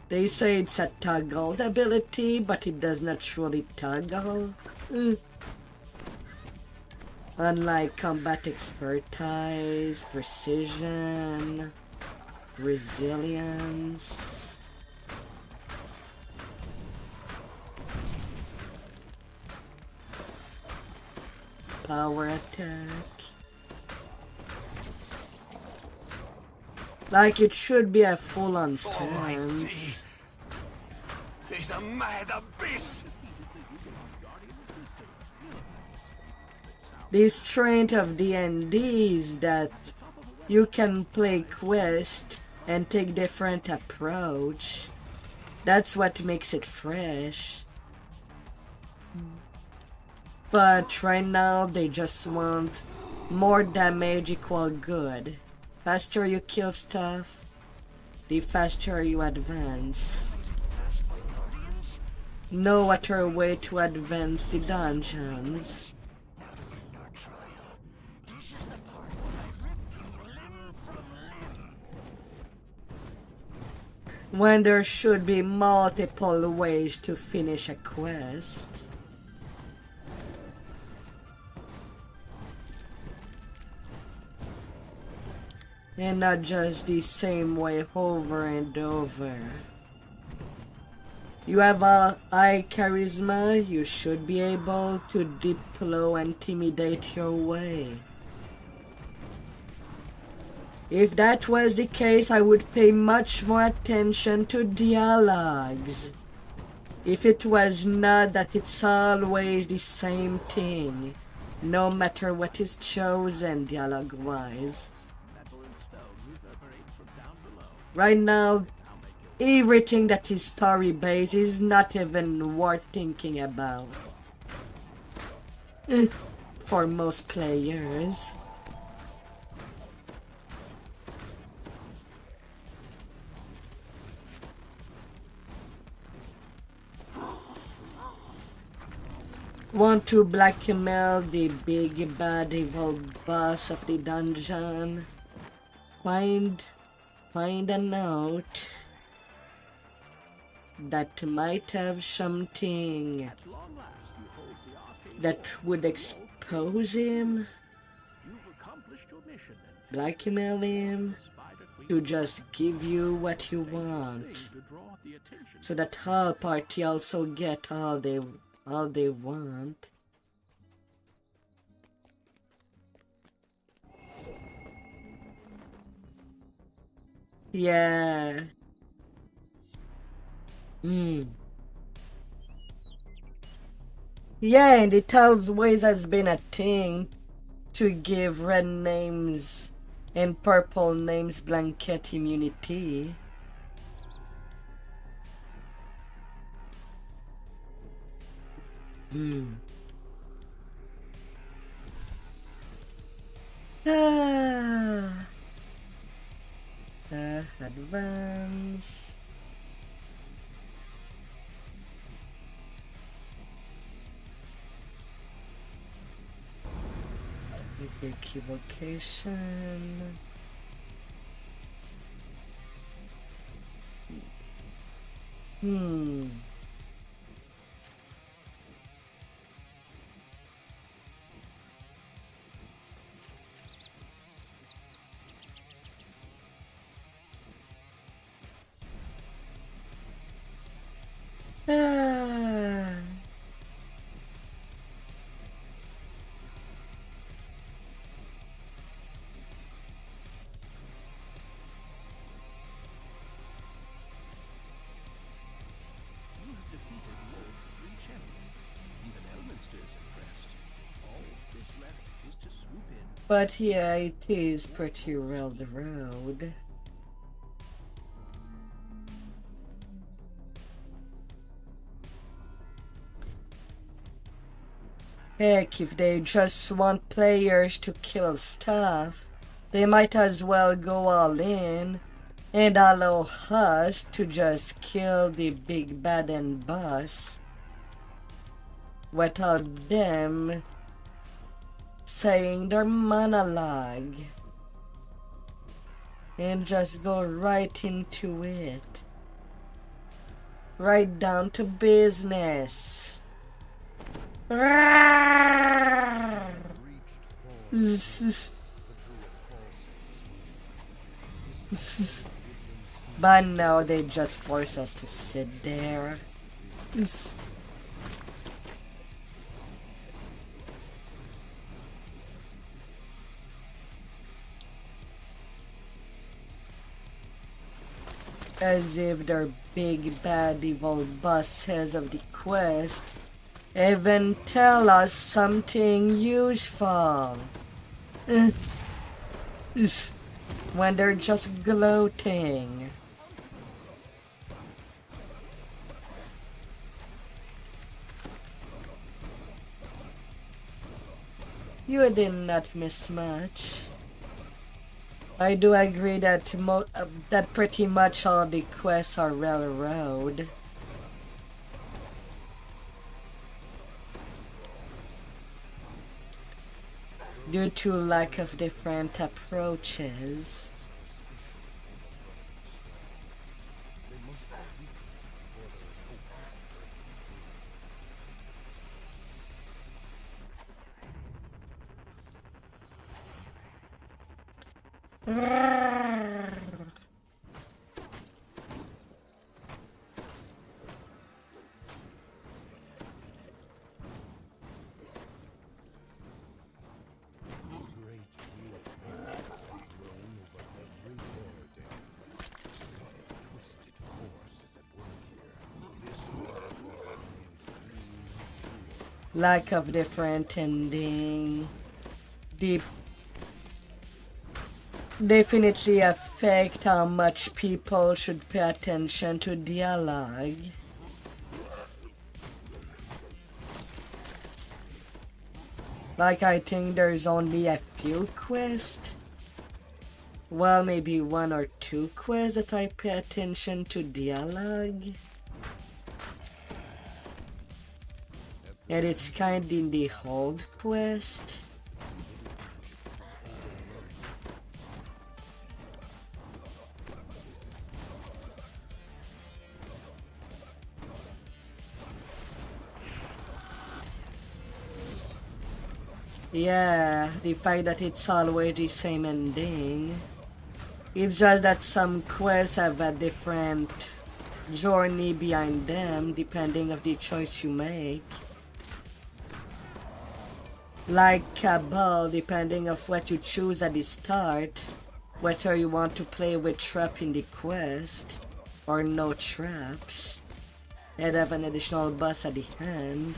Speaker 1: They say it's a toggle ability, but it does not truly toggle. Unlike combat expertise, precision, resilience. Power attack. Like it should be a full-on stance.
Speaker 5: It's a mad abyss!
Speaker 1: The strength of D&D is that you can play quest and take different approach. That's what makes it fresh. But right now they just want more damage equal good. faster you kill stuff, the faster you advance. No other way to advance the dungeons. When there should be multiple ways to finish a quest. And not just the same way over and over. You have a high charisma, you should be able to deploy and intimidate your way. If that was the case, I would pay much more attention to dialogues. If it was not that it's always the same thing, no matter what is chosen dialogue-wise. Right now, everything that is story-based is not even worth thinking about. For most players. Want to blackmail the big bad evil boss of the dungeon? Find a note that might have something that would expose him, blackmail him, to just give you what you want, so that all party also get all they want. Yeah. Yeah, and it always has been a thing to give red names and purple names blanket immunity. Advance. Equivocation. But yeah, it is pretty railed road. Heck, if they just want players to kill stuff, they might as well go all in and allow us to just kill the big bad and boss without them saying their monologue and just go right into it. Right down to business. But now they just force us to sit there. As if their big bad evil bosses of the quest even tell us something useful. When they're just gloating. You did not miss much. I do agree that that pretty much all the quests are railroad. Due to lack of different approaches. Lack of different ending. Deep definitely affect how much people should pay attention to dialogue. Like, I think there's only a few quests. Well, maybe one or two quests that I pay attention to dialogue. And it's kind in the hold quest. Yeah, the fact that it's always the same ending. It's just that some quests have a different journey behind them depending of the choice you make. Like Cabal, depending of what you choose at the start, whether you want to play with trap in the quest or no traps, and have an additional boss at the end.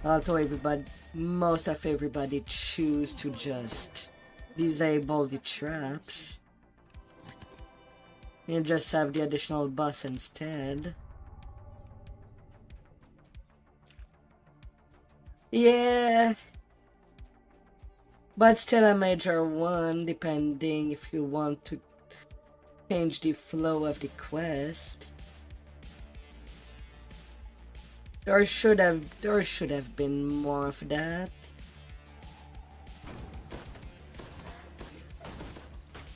Speaker 1: Although most of everybody choose to just disable the traps and just have the additional boss instead. Yeah, but still a major one, depending if you want to change the flow of the quest. There should have been more of that.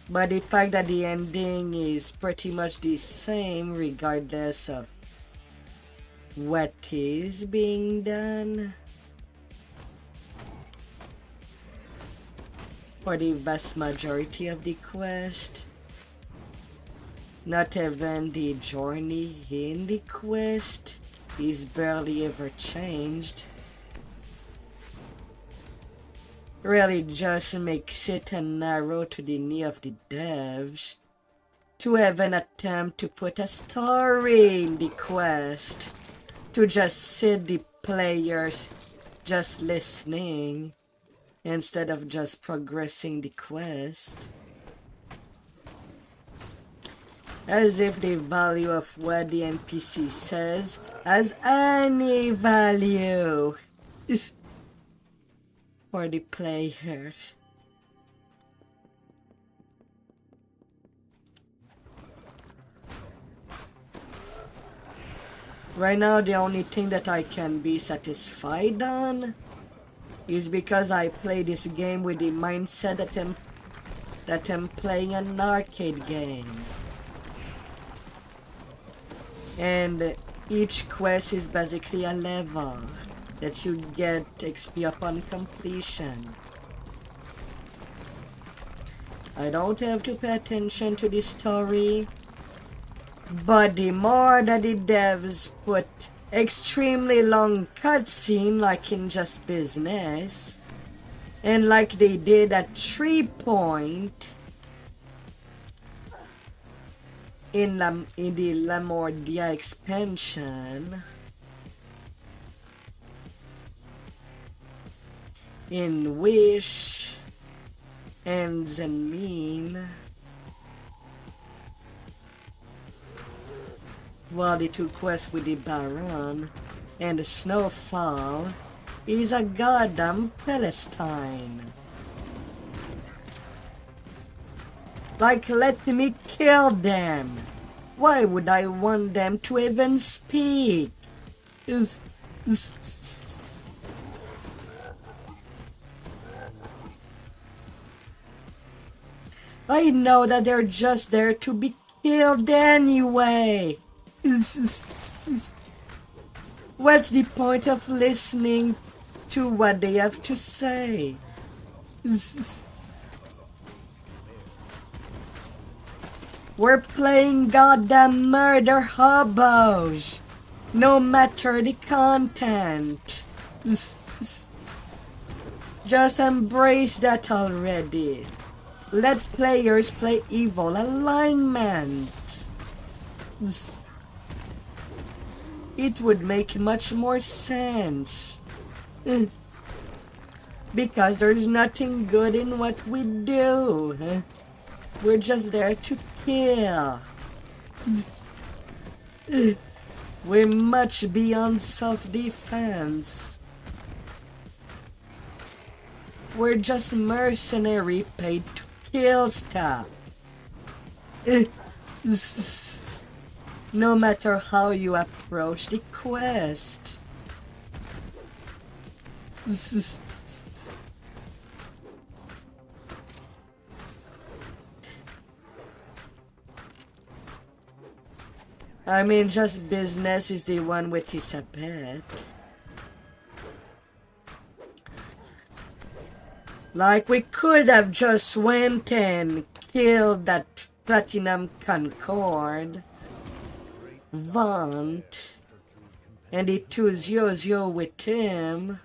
Speaker 1: But the fact that the ending is pretty much the same regardless of what is being done. For the vast majority of the quest. Not even the journey in the quest is barely ever changed. Really just makes it a narrow to the knee of the devs to even attempt to put a story in the quest, to just sit the players just listening instead of just progressing the quest. As if the value of what the NPC says has any value for the player. Right now, the only thing that I can be satisfied on is because I play this game with the mindset that I'm playing an arcade game. And each quest is basically a level that you get XP upon completion. I don't have to pay attention to the story, but the more that the devs put extremely long cutscene like in Just Business, and like they did at 3 Point in the Lamordia expansion, in Wish and Zenmine, while the two quests with the Baron and the Snowfall is a goddamn Palestine. Like, let me kill them. Why would I want them to even speak? I know that they're just there to be killed anyway. What's the point of listening to what they have to say? We're playing goddamn murder hobos, no matter the content. Just embrace that already. Let players play evil alignment. It would make much more sense. Because there's nothing good in what we do. We're just there to kill. We're much beyond self-defense. We're just mercenary paid to kill stuff. No matter how you approach the quest. I mean, just business is the one with his a bit. Like, we could have just went and killed that Platinum Concord, Vaunt, and the two Zio with him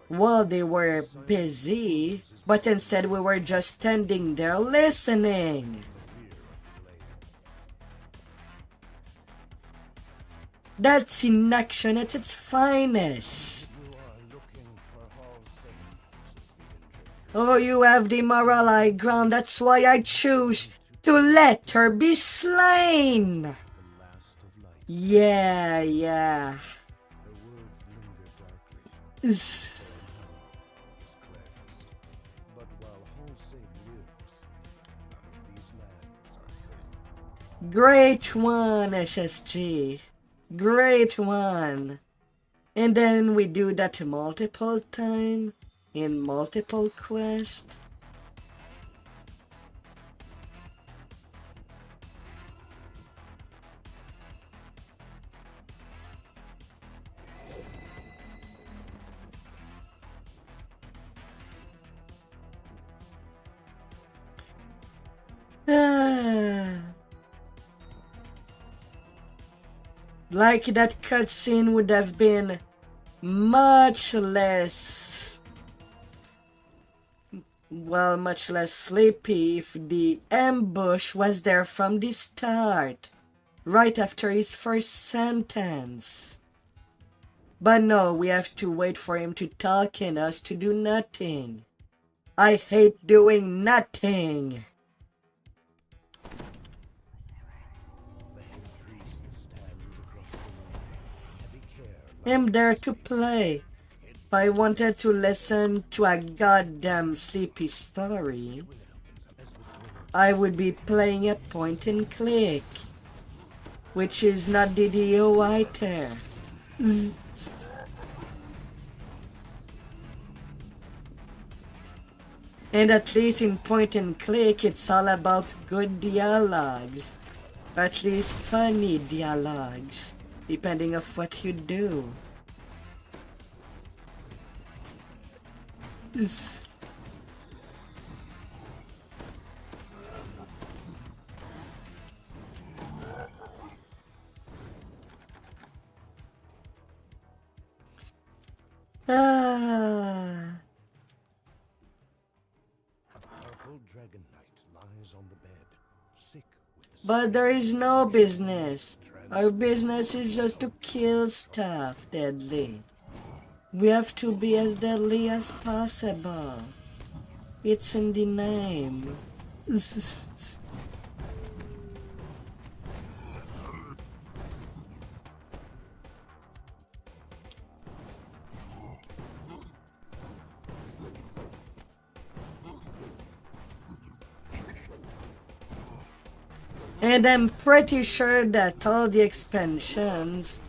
Speaker 1: while they were busy, but instead we were just standing there listening. That's inaction at its finest. Oh, you have the moral high ground, that's why I choose to let her be slain. Yeah. Great one, SSG. Great one. And then we do that multiple times in multiple quests. Like that cutscene would have been much less sleepy if the ambush was there from the start, right after his first sentence. But no, we have to wait for him to talk and us to do nothing. I hate doing nothing. I'm there to play. If I wanted to listen to a goddamn sleepy story, I would be playing a point and click, which is not the deal either. And at least in point and click, it's all about good dialogues. Or at least funny dialogues, depending on what you do. But there is no business. Our business is just to kill stuff deadly. We have to be as deadly as possible. It's in the name. And I'm pretty sure that all the expansions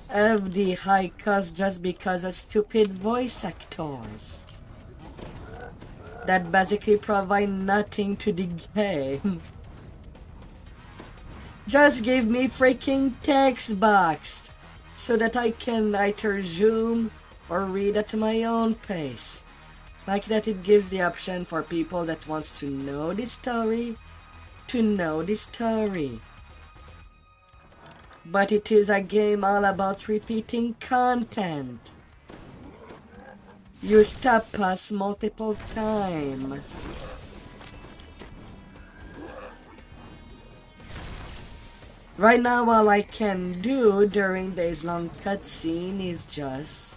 Speaker 1: have the high cost just because of stupid voice actors that basically provide nothing to the game. Just give me freaking text box so that I can either zoom or read at my own pace. Like that, it gives the option for people that wants to know the story to know the story. But it is a game all about repeating content. You stop us multiple times. Right now, all I can do during this long cutscene is just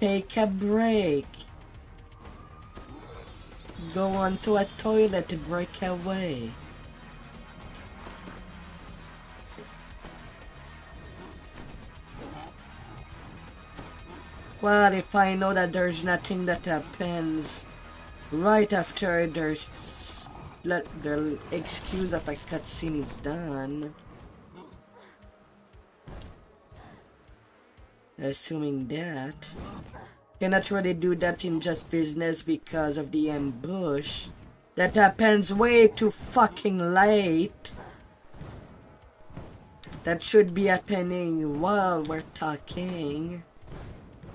Speaker 1: take a break. Go onto a toilet to break away. Well, if I know that there's nothing that happens right after the excuse of a cutscene is done, assuming that, cannot really do that in just business because of the ambush that happens way too fucking late. That should be happening while we're talking.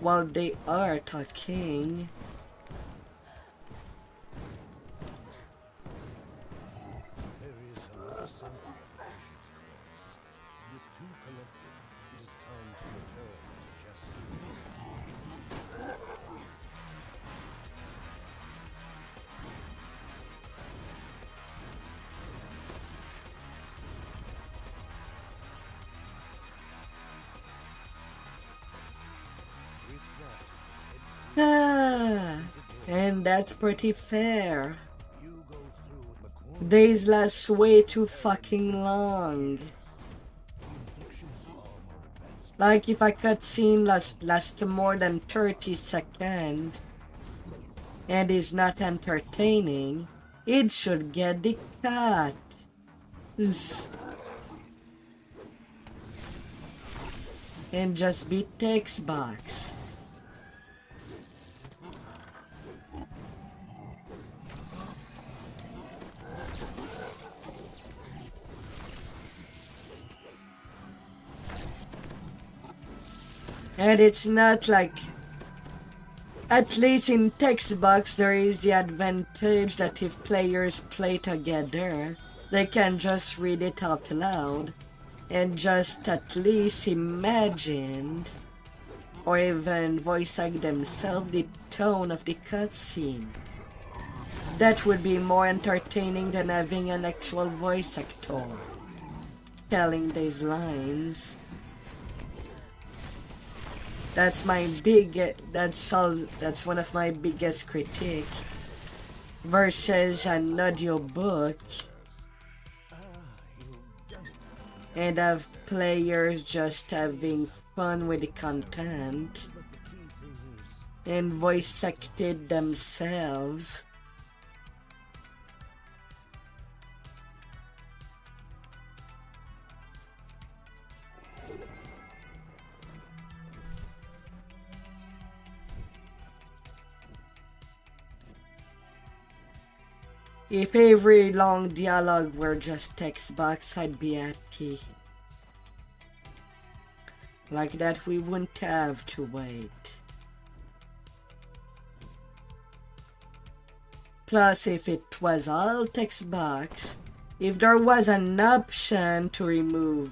Speaker 1: While they are talking.
Speaker 3: There is another something I should notice. With two collected, it is time to return to just
Speaker 1: And that's pretty fair. Days last way too fucking long. Like if a cutscene lasts more than 30 seconds and is not entertaining, it should get the cut. And just be text box. And it's not like, at least in text box there is the advantage that if players play together, they can just read it out loud and just at least imagine or even voice act themselves the tone of the cutscene. That would be more entertaining than having an actual voice actor telling these lines. That's my that's one of my biggest critique versus an audio book and of players just having fun with the content and voice acted themselves. If every long dialogue were just text box, I'd be happy. Like that, we wouldn't have to wait. Plus, if it was all text box, if there was an option to remove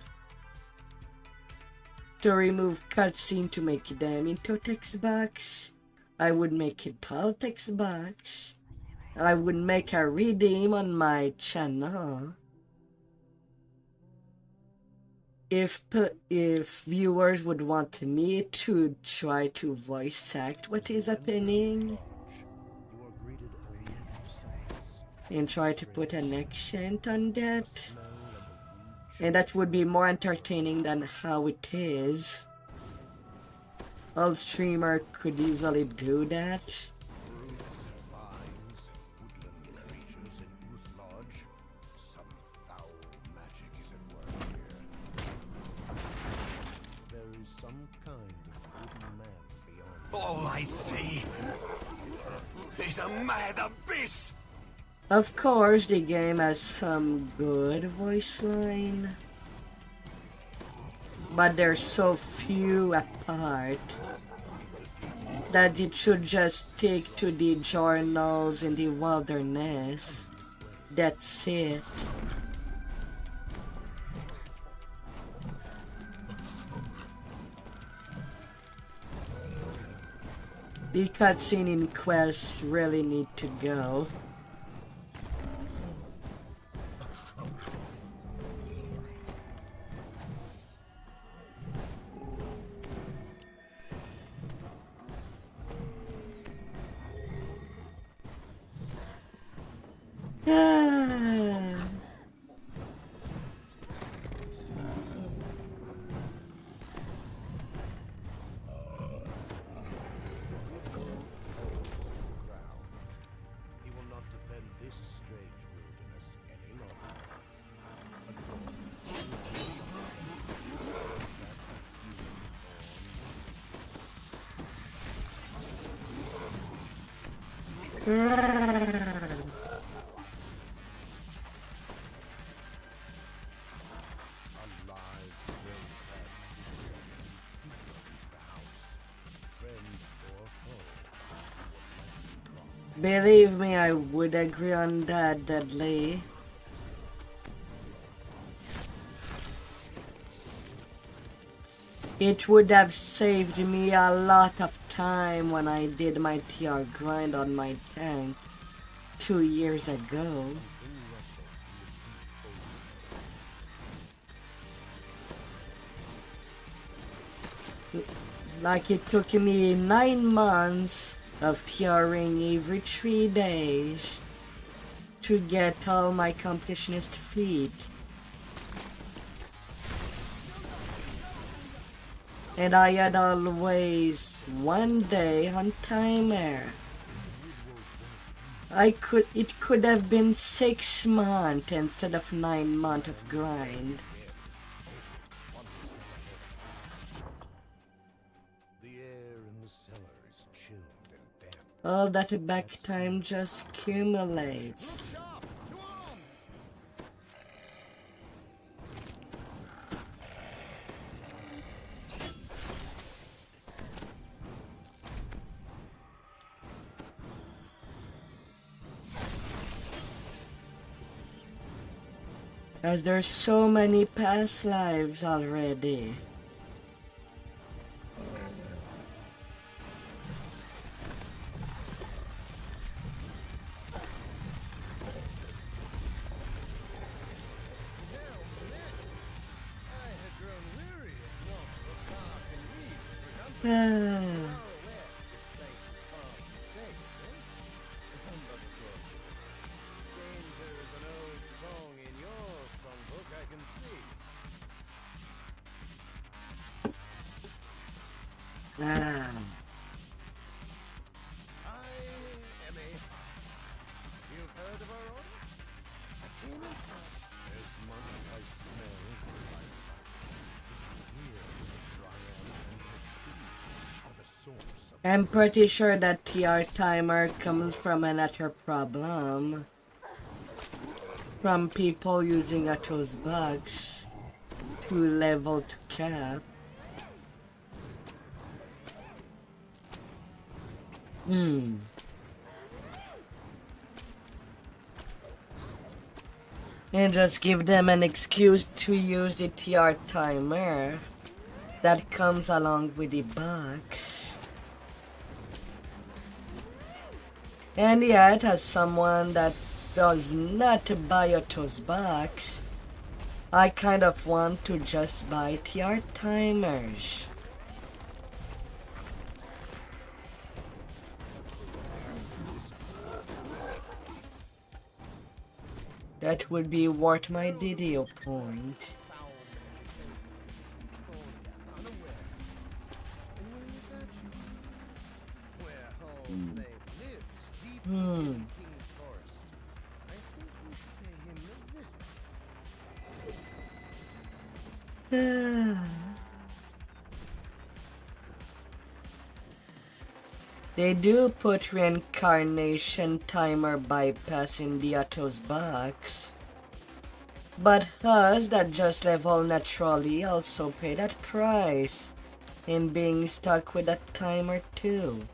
Speaker 1: cutscene to make them into text box, I would make it all text box. I would make a redeem on my channel. If viewers would want me to try to voice act what is happening and try to put an accent on that, and that would be more entertaining than how it is. All streamer could easily do that.
Speaker 5: All I see is a mad abyss!
Speaker 1: Of course, the game has some good voice line, but they're so few apart that it should just stick to the journals in the wilderness. That's it. The cutscene in quests really need to go.
Speaker 2: He will not defend this strange wilderness any longer. Alive, friend or foe.
Speaker 1: Believe me, I would agree on that, Dudley. It would have saved me a lot of time when I did my TR grind on my tank 2 years ago. Like it took me 9 months of TRing every 3 days to get all my completionist feet. And I had always 1 day on timer. It could have been 6 months instead of 9 months of grind.
Speaker 2: The air in the cellar is chilled and damp.
Speaker 1: All that back time just accumulates. As there's so many past lives already. Ah. Ah. I'm pretty sure that TR timer comes from another problem. From people using Atto's bugs to level to cap. And just give them an excuse to use the TR timer that comes along with the bugs. And yet, as someone that does not buy Atto's bugs, I kind of want to just buy TR timers. That would be worth my DDO point. They do put reincarnation timer bypass in the Otto's box. But us that just level naturally also pay that price in being stuck with that timer too.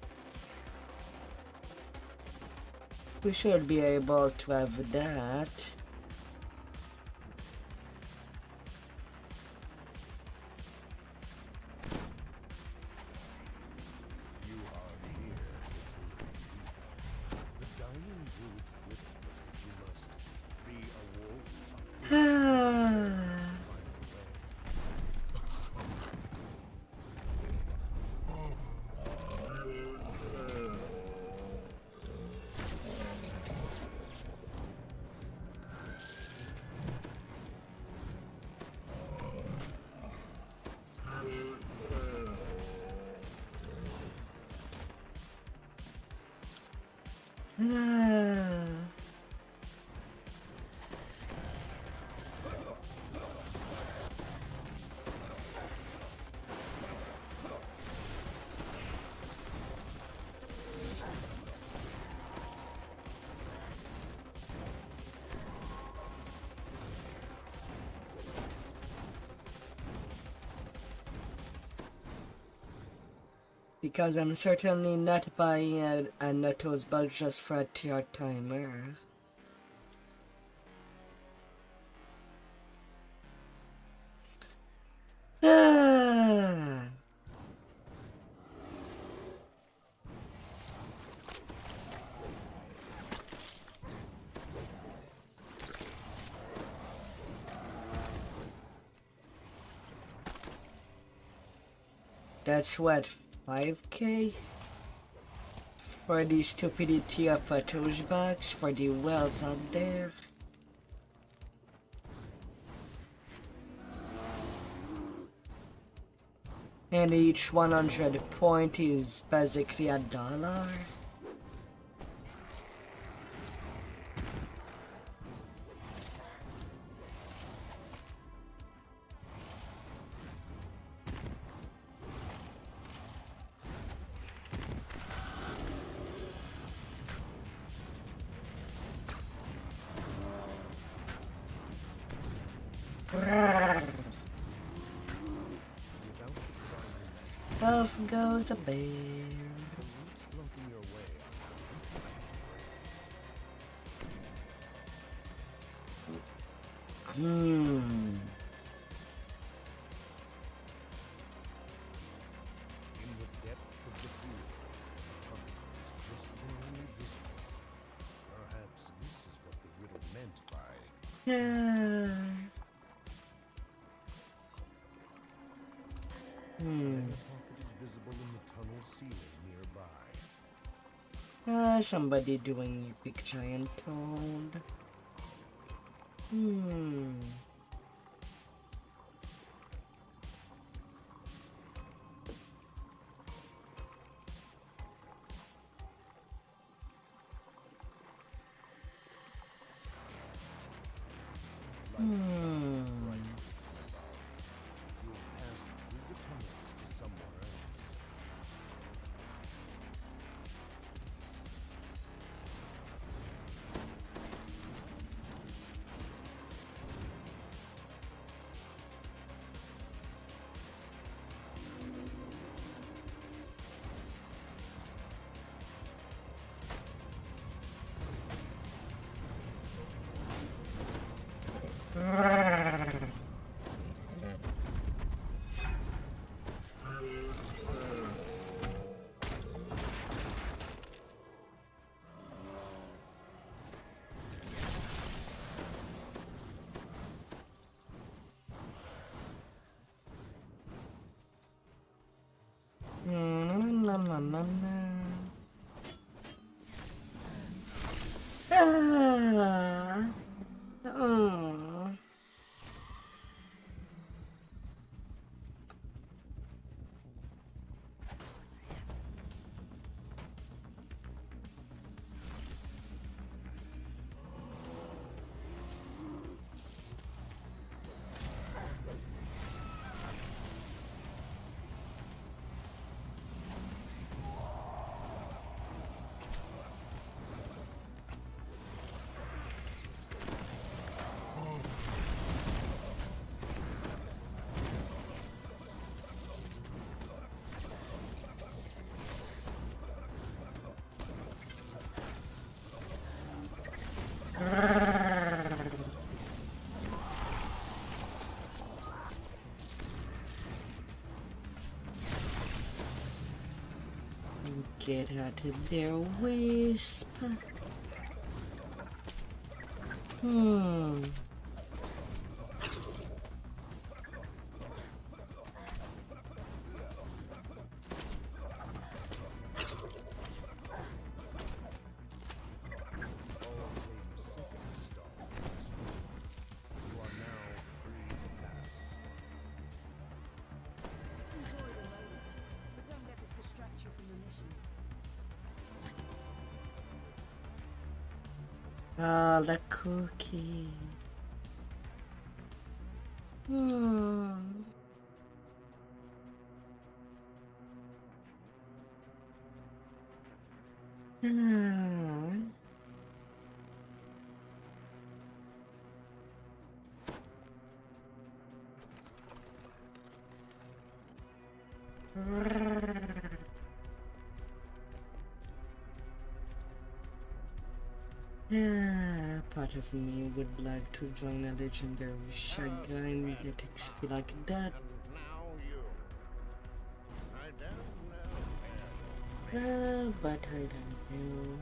Speaker 1: We should be able to have that.
Speaker 2: You are here. The dying druid's whip was that you must be a wolf, a fish,
Speaker 1: Because I'm certainly not buying a Nutto's bug just for a tier timer. Ah. That's what, 5k? For the stupidity of a touch box for the wells out there. And each 100 point is basically $1. Off goes the bear.
Speaker 2: blocking your way. In the depths of the field, the tunnel is just barely visible. Perhaps this is what the riddle meant by a pocket is visible in the tunnel ceiling nearby.
Speaker 1: Somebody doing big giant toad.
Speaker 2: You'll pass through the tunnels to somewhere else.
Speaker 1: Get out of there, Wisp. Hmm.
Speaker 6: Enjoy the moment, but don't let this distract you from the mission.
Speaker 1: Ah, the cookie. Hmm. Hmm. Part of me would like to join a legendary shotgun and get XP like that.
Speaker 2: Now you. I don't know.
Speaker 1: But I don't know.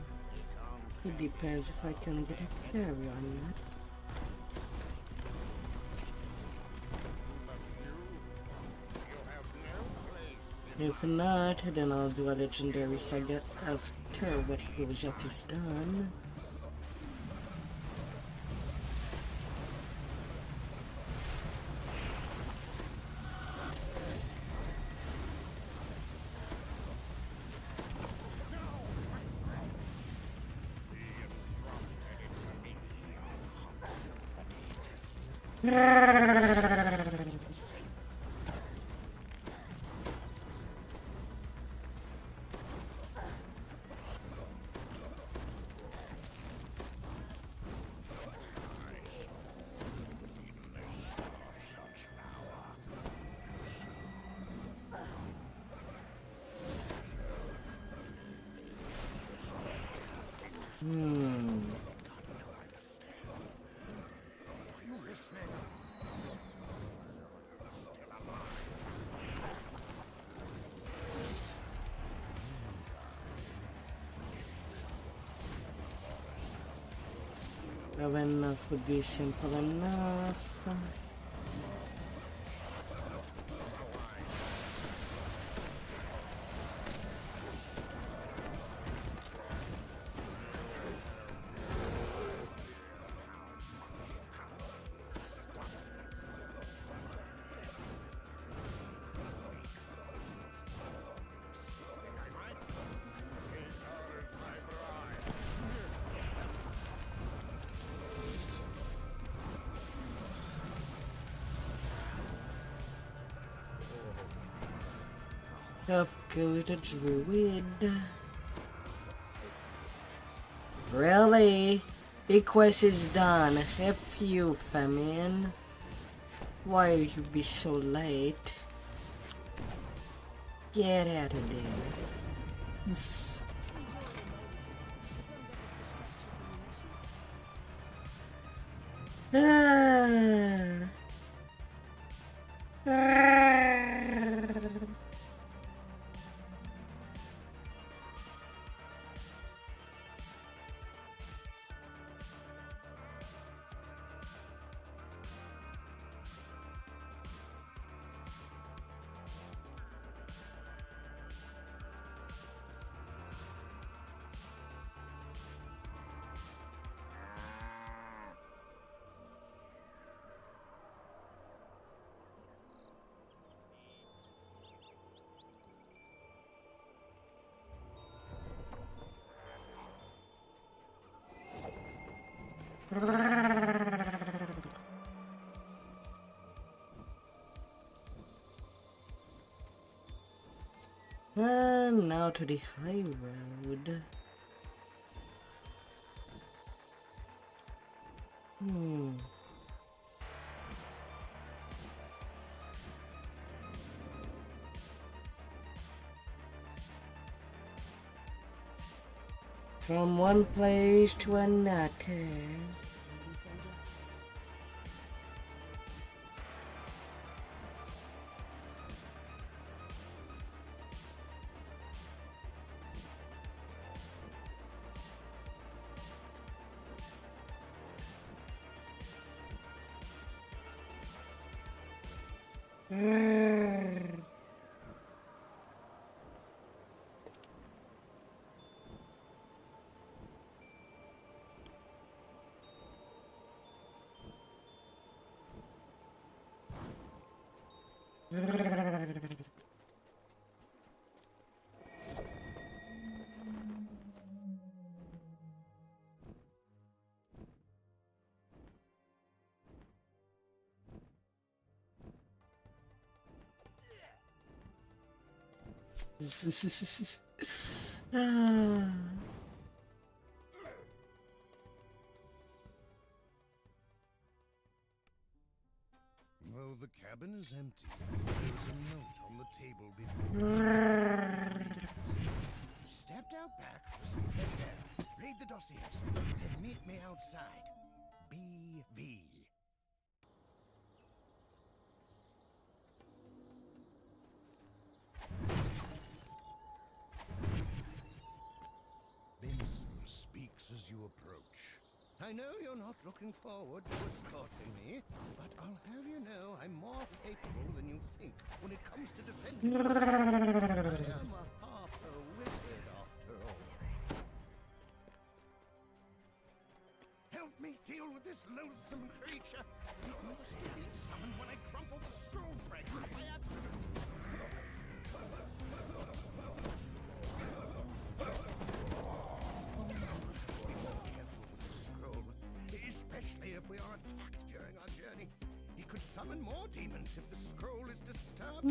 Speaker 1: It depends if I can get a carry or not. If not, then I'll do a legendary saga after what goes up is done. Enough would be simple enough. Up goes the druid. Really? The quest is done. F you, famine. Why you be so late? Get out of there. And now to the high road. From one place to another. Ah.
Speaker 7: Though the cabin is empty, there's a note on the table before. Stepped out back for some fresh air. Read the dossiers. Then meet me outside. BV. Benson speaks as you approach. I know you're not looking forward to escorting me, but I'll have you know I'm more capable than you think when it comes to defending myself. I am a half-a wizard after all. Help me deal with this loathsome creature. It must have been summoned when I crumpled the scroll fragment by accident. Especially if we are attacked during our journey. He could summon more demons if the scroll is disturbed.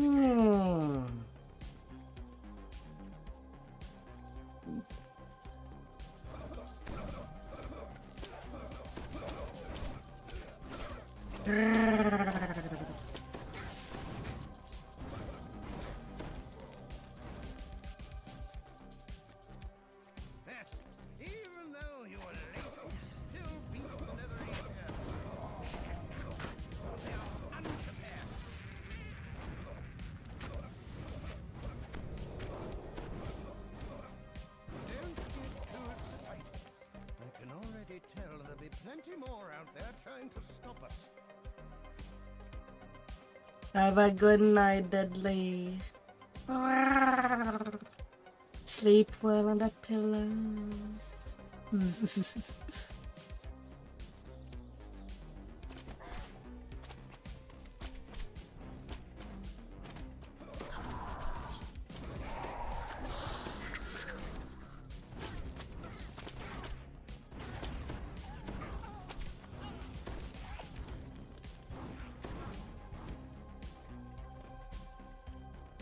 Speaker 7: Even though you are late, you still beat the Netherese here. They are unprepared. Don't get too excited. I can already tell there'll be plenty more out there trying to stop us.
Speaker 1: Have a good night, Dudley. Sleep well on the pillows.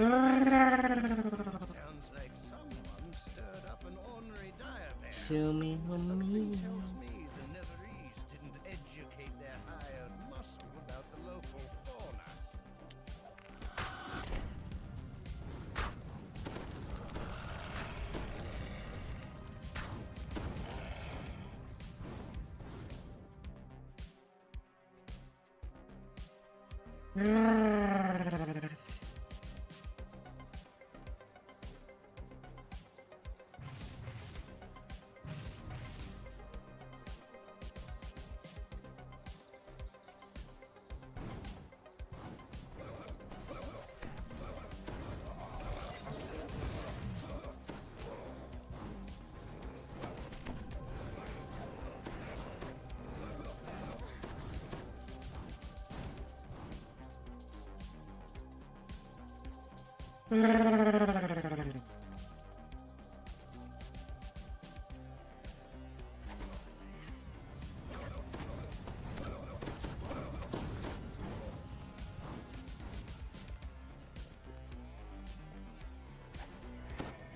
Speaker 7: Sounds like someone stirred up an ornery diabetic.
Speaker 1: Sue me,
Speaker 7: Something tells me the Netherese didn't educate their hired muscle about the local fauna.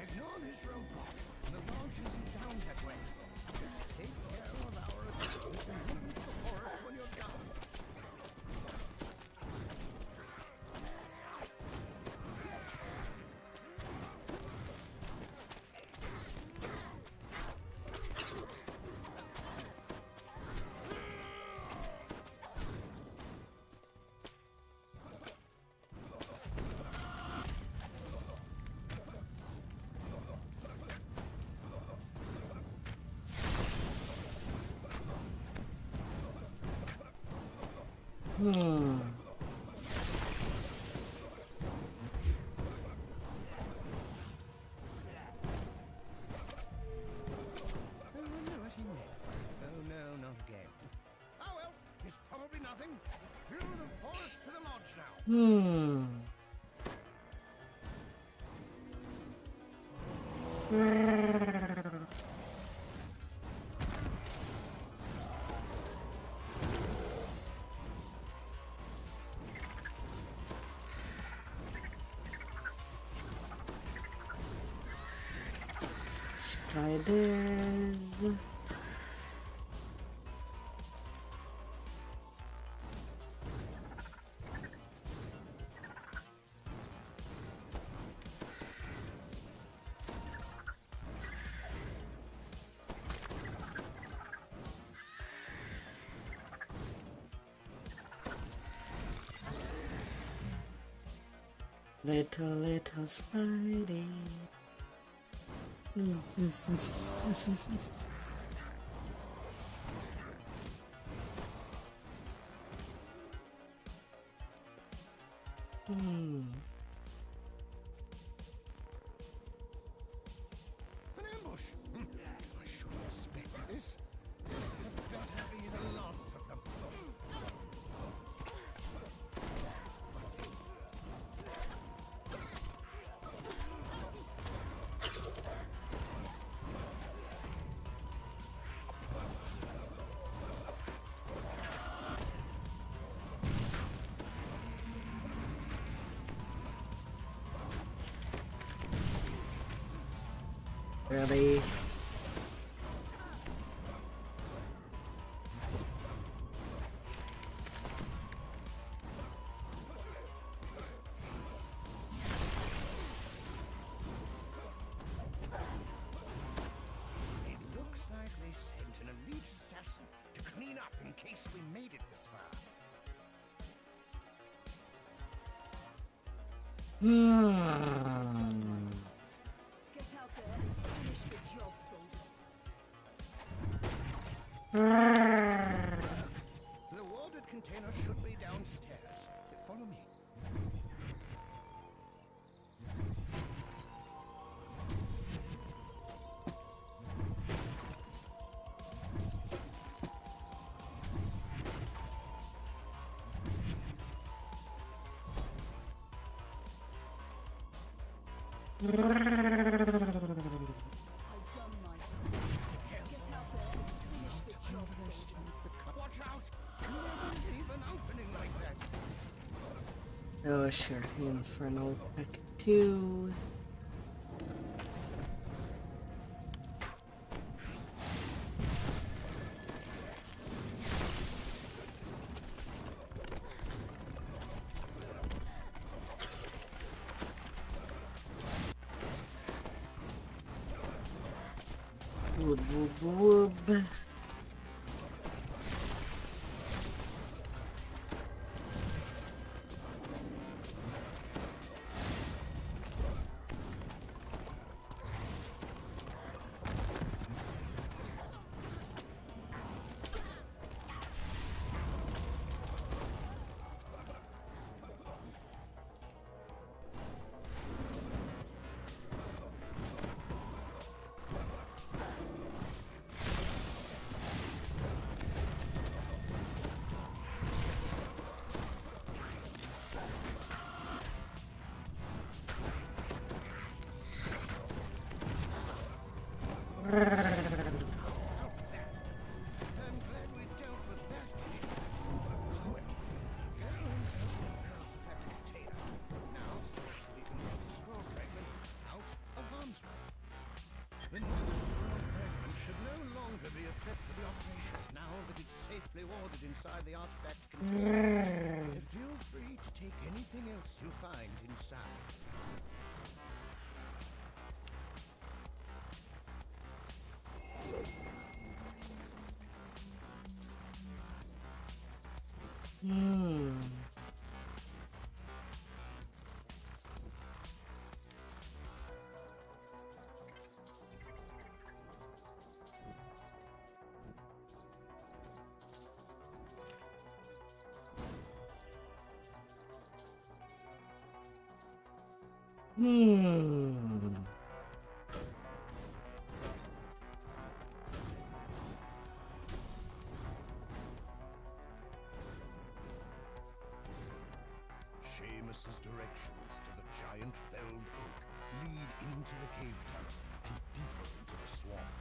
Speaker 7: Ignore this roadblock. The launch isn't down that way. Just take care of our equipment and move to the forest when you're done.
Speaker 1: Hmm. Spiders. Little Spidey. Hmm.
Speaker 7: An ambush! I should have expected this. This had better be the last of them.
Speaker 1: Really?
Speaker 7: It looks like they sent an elite assassin to clean up in case we made it this far.
Speaker 1: Hmm.
Speaker 6: Get out there and finish the job, soldier.
Speaker 7: The warded container should be downstairs. Follow me.
Speaker 6: I've done my part. Get out there and finish the job, soldier.
Speaker 7: Watch out! Never leave an opening like that.
Speaker 1: Oh, sure. Infernal Pack 2. Woob woob woob.
Speaker 7: I'm glad we dealt with that issue. Well, go and open the artifact container. Now, so we can get the scroll fragment out of harm's way. The new scroll fragment should no longer be a threat to the operation now that it's safely warded inside the artifact container. Feel free to take anything else you find inside.
Speaker 1: Hmm. Hmm.
Speaker 7: Medusa's directions to the giant felled oak lead into the cave tunnel and deeper into the swamp.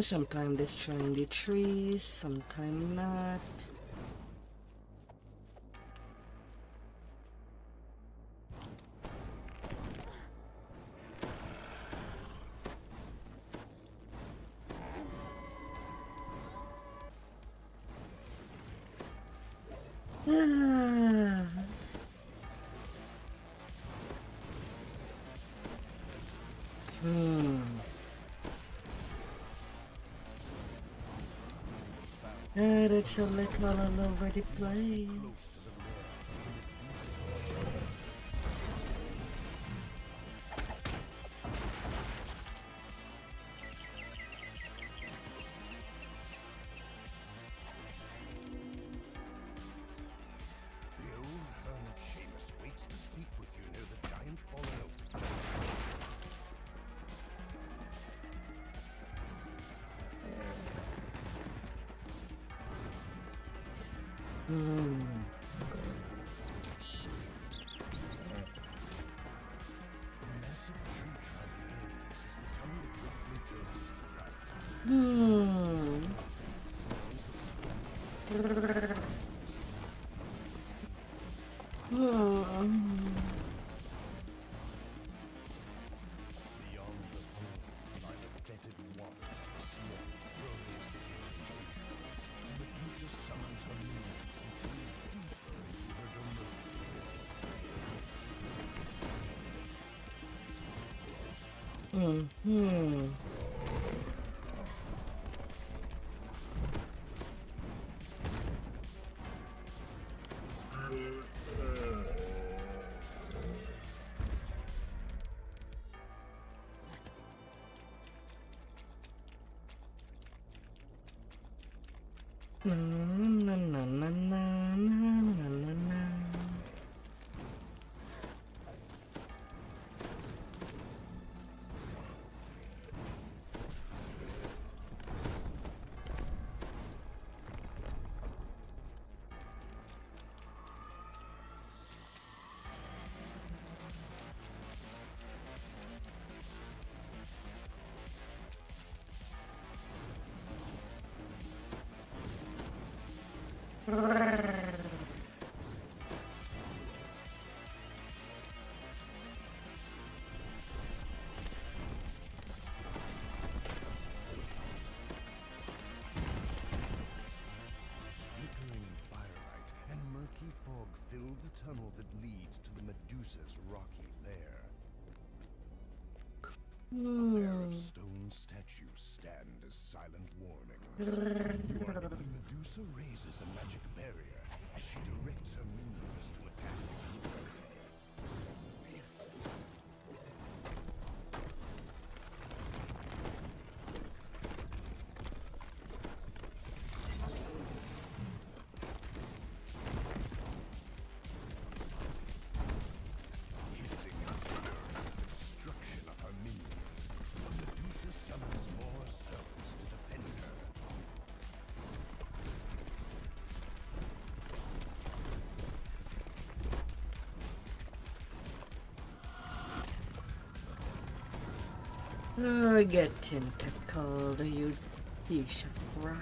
Speaker 1: Sometimes destroying the trees, sometimes not. It's a little all over the place.
Speaker 7: The old hermit Seamus waits to speak with you near the giant fallen oak. Fill the tunnel that leads to the Medusa's rocky lair. A pair of stone statues stand as silent warnings. The Medusa raises a magic barrier as she directs her minions to attack.
Speaker 1: Oh, get tentacled, you piece of rot.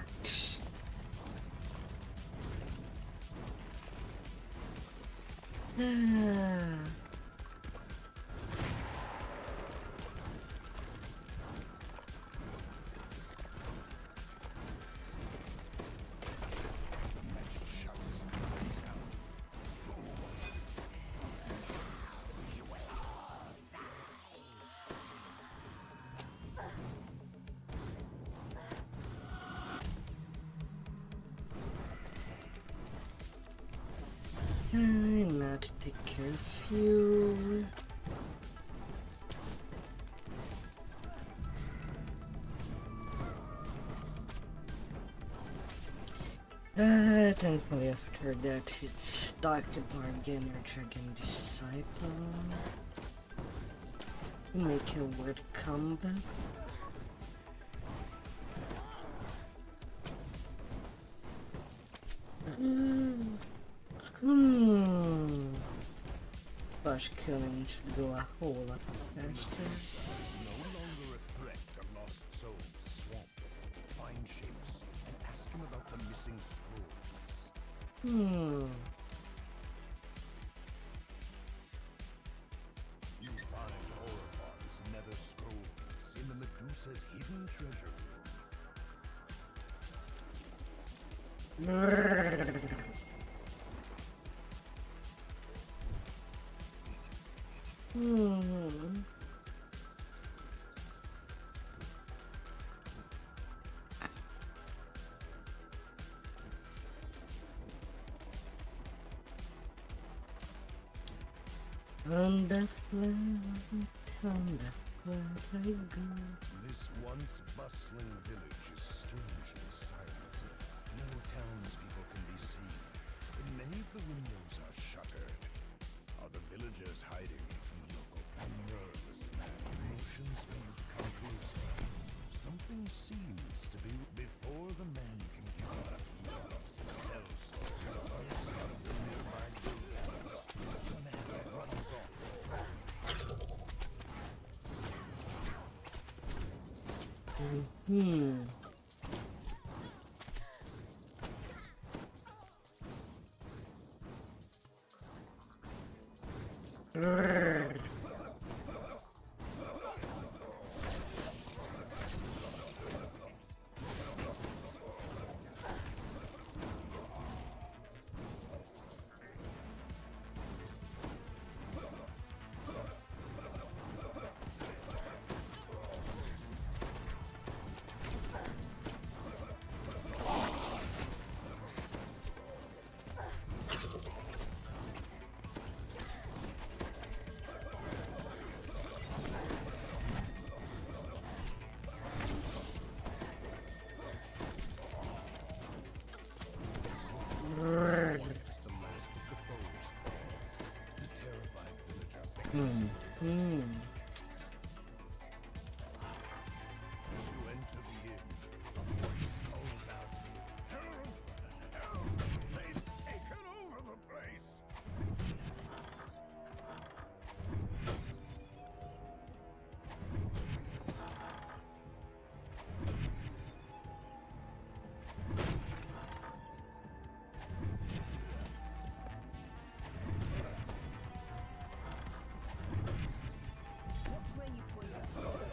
Speaker 1: Now to take care of you. Thankfully after that it's Dark Bargain or Dragon Disciple. Make a word combat. Flash killing should go a whole lot faster.
Speaker 2: No longer a threat to lost souls swamp. Find Seamus and ask him about the missing scrolls. You find Orphan's nether scrolls in the Medusa's hidden treasure room.
Speaker 1: On the flood I go.
Speaker 2: This once bustling village is strangely silent. No townspeople can be seen, and many of the windows are shuttered. Are the villagers hiding from the local? A nervous man. Motions for you to come closer. Something seems to be before the man can give up. Sellsword bursts out of the nearby buildings. The man runs off. As you enter the inn, a voice calls out, "Help! Help! They've taken over the place!"
Speaker 6: Watch where you point your sword.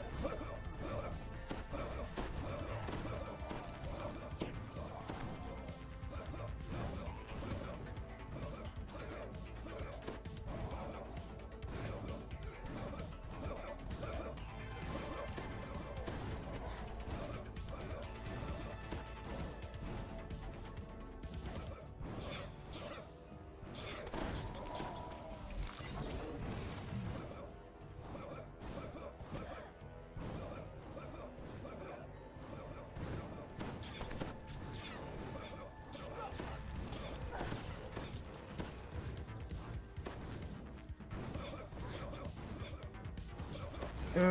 Speaker 2: The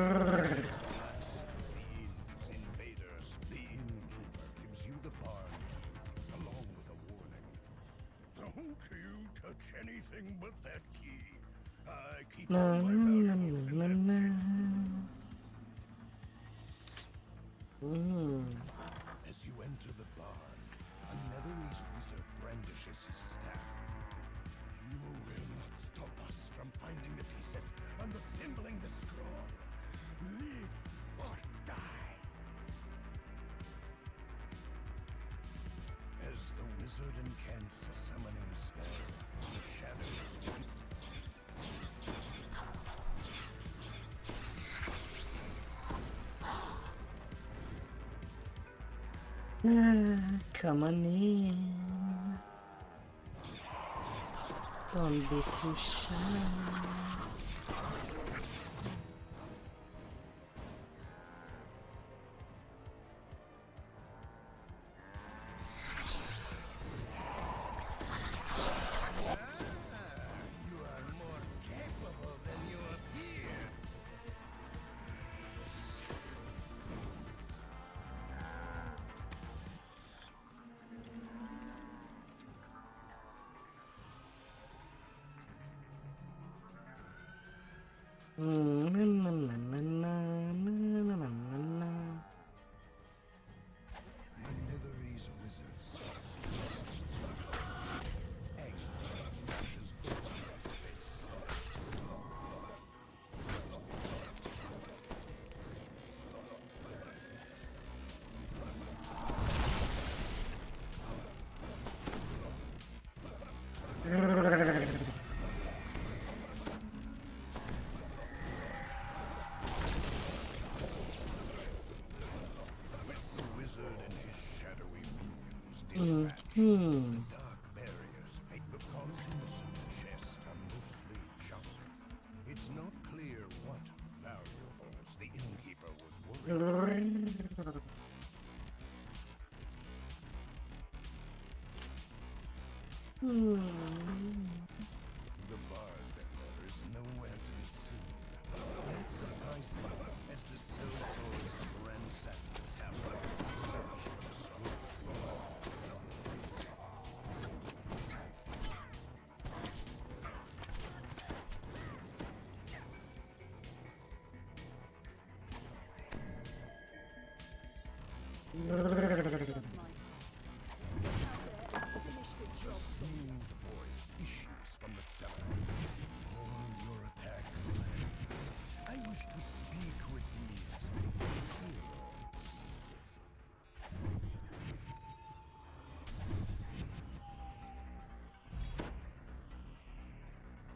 Speaker 2: invaders, the innkeeper gives you the bar key, along with a warning. Don't you touch anything but that key. I keep all my valuables in that safe. As you enter the barn, a Netherese wizard brandishes his staff. You will not stop us from finding the pieces and assembling the scroll. Live or die. As the wizard incants a summoning spell, the shadows deep.
Speaker 1: Come on in. Don't be too shy.
Speaker 7: You are more capable than you appear.
Speaker 1: Na, na, na, na, na, na, na, na, na.
Speaker 7: Netherese wizard stops his customers. Anger rushes over his face. The wizard and his shadowy minions dispatched.
Speaker 1: Hmm.
Speaker 7: The dark barriers make the contents of the chest are mostly junk. It's not clear what valuables the innkeeper was worried about. The bartender is nowhere to be seen. Not surprising, as the sellswords have ransacked the tavern in search of the scroll.
Speaker 6: Finish the job.
Speaker 7: Smooth voice issues from the cellar. All your attacks land. I wish to speak with these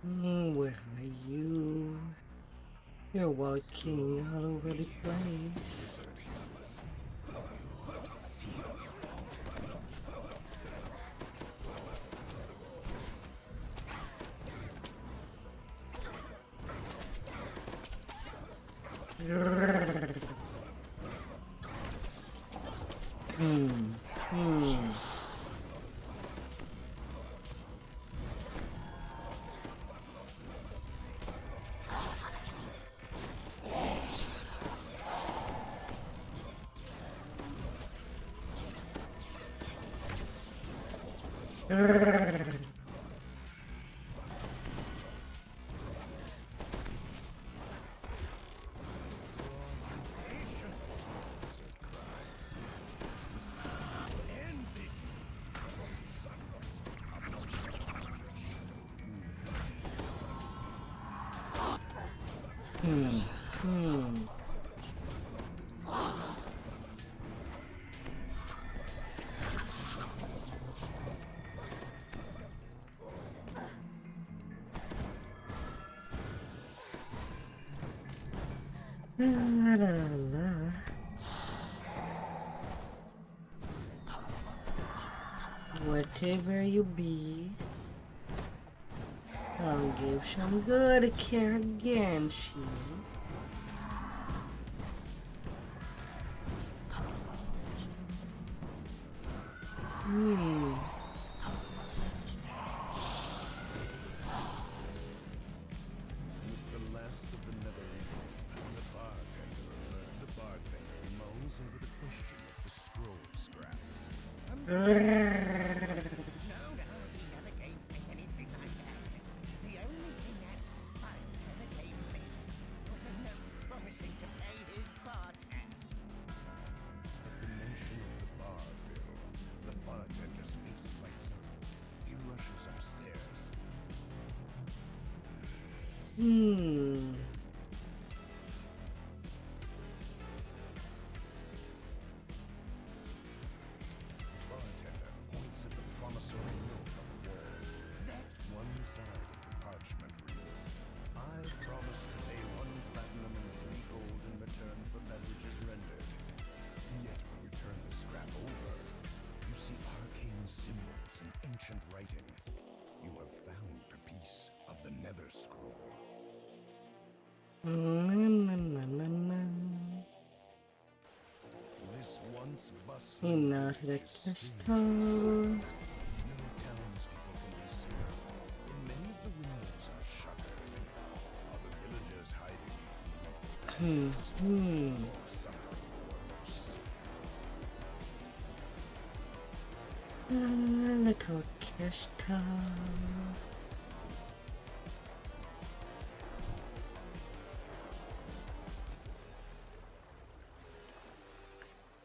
Speaker 7: heroes.
Speaker 1: Where are you? You're walking all over the place. La, la, la. Whatever you be, I'll give some good care against you.
Speaker 7: With the last of the Netherese and the bartender moans over the question of the scroll scrap.
Speaker 8: No, he never gave me anything like that. The only thing that Sponge ever gave me was a note promising to pay his bar tax.
Speaker 7: At the mention of the bar bill, the bartender's face lights up. He rushes upstairs. Bartender points at the promissory note on the wall. That one side of the parchment reads, I promise to pay 1 platinum and 3 gold in return for beverages rendered. Yet when you turn the scrap over, you see arcane symbols and ancient writing. You have found a piece This once bustling
Speaker 1: Inner
Speaker 7: village is still
Speaker 1: crystal.
Speaker 7: silent. No townspeople can be seen, and many of the windows are shuttered. Are the villagers hiding from the or something worse?
Speaker 1: A little crystal.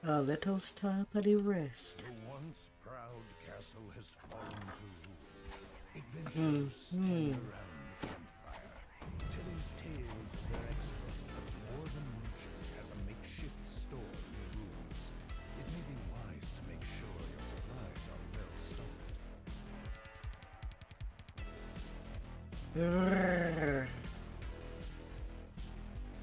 Speaker 1: A little stop at the rest.
Speaker 7: The once proud castle has fallen to ruin. Adventurers stand around the campfire, telling tales of their exploits. A dwarven merchant has a makeshift store in the ruins. It may be wise to make sure your supplies are well stocked.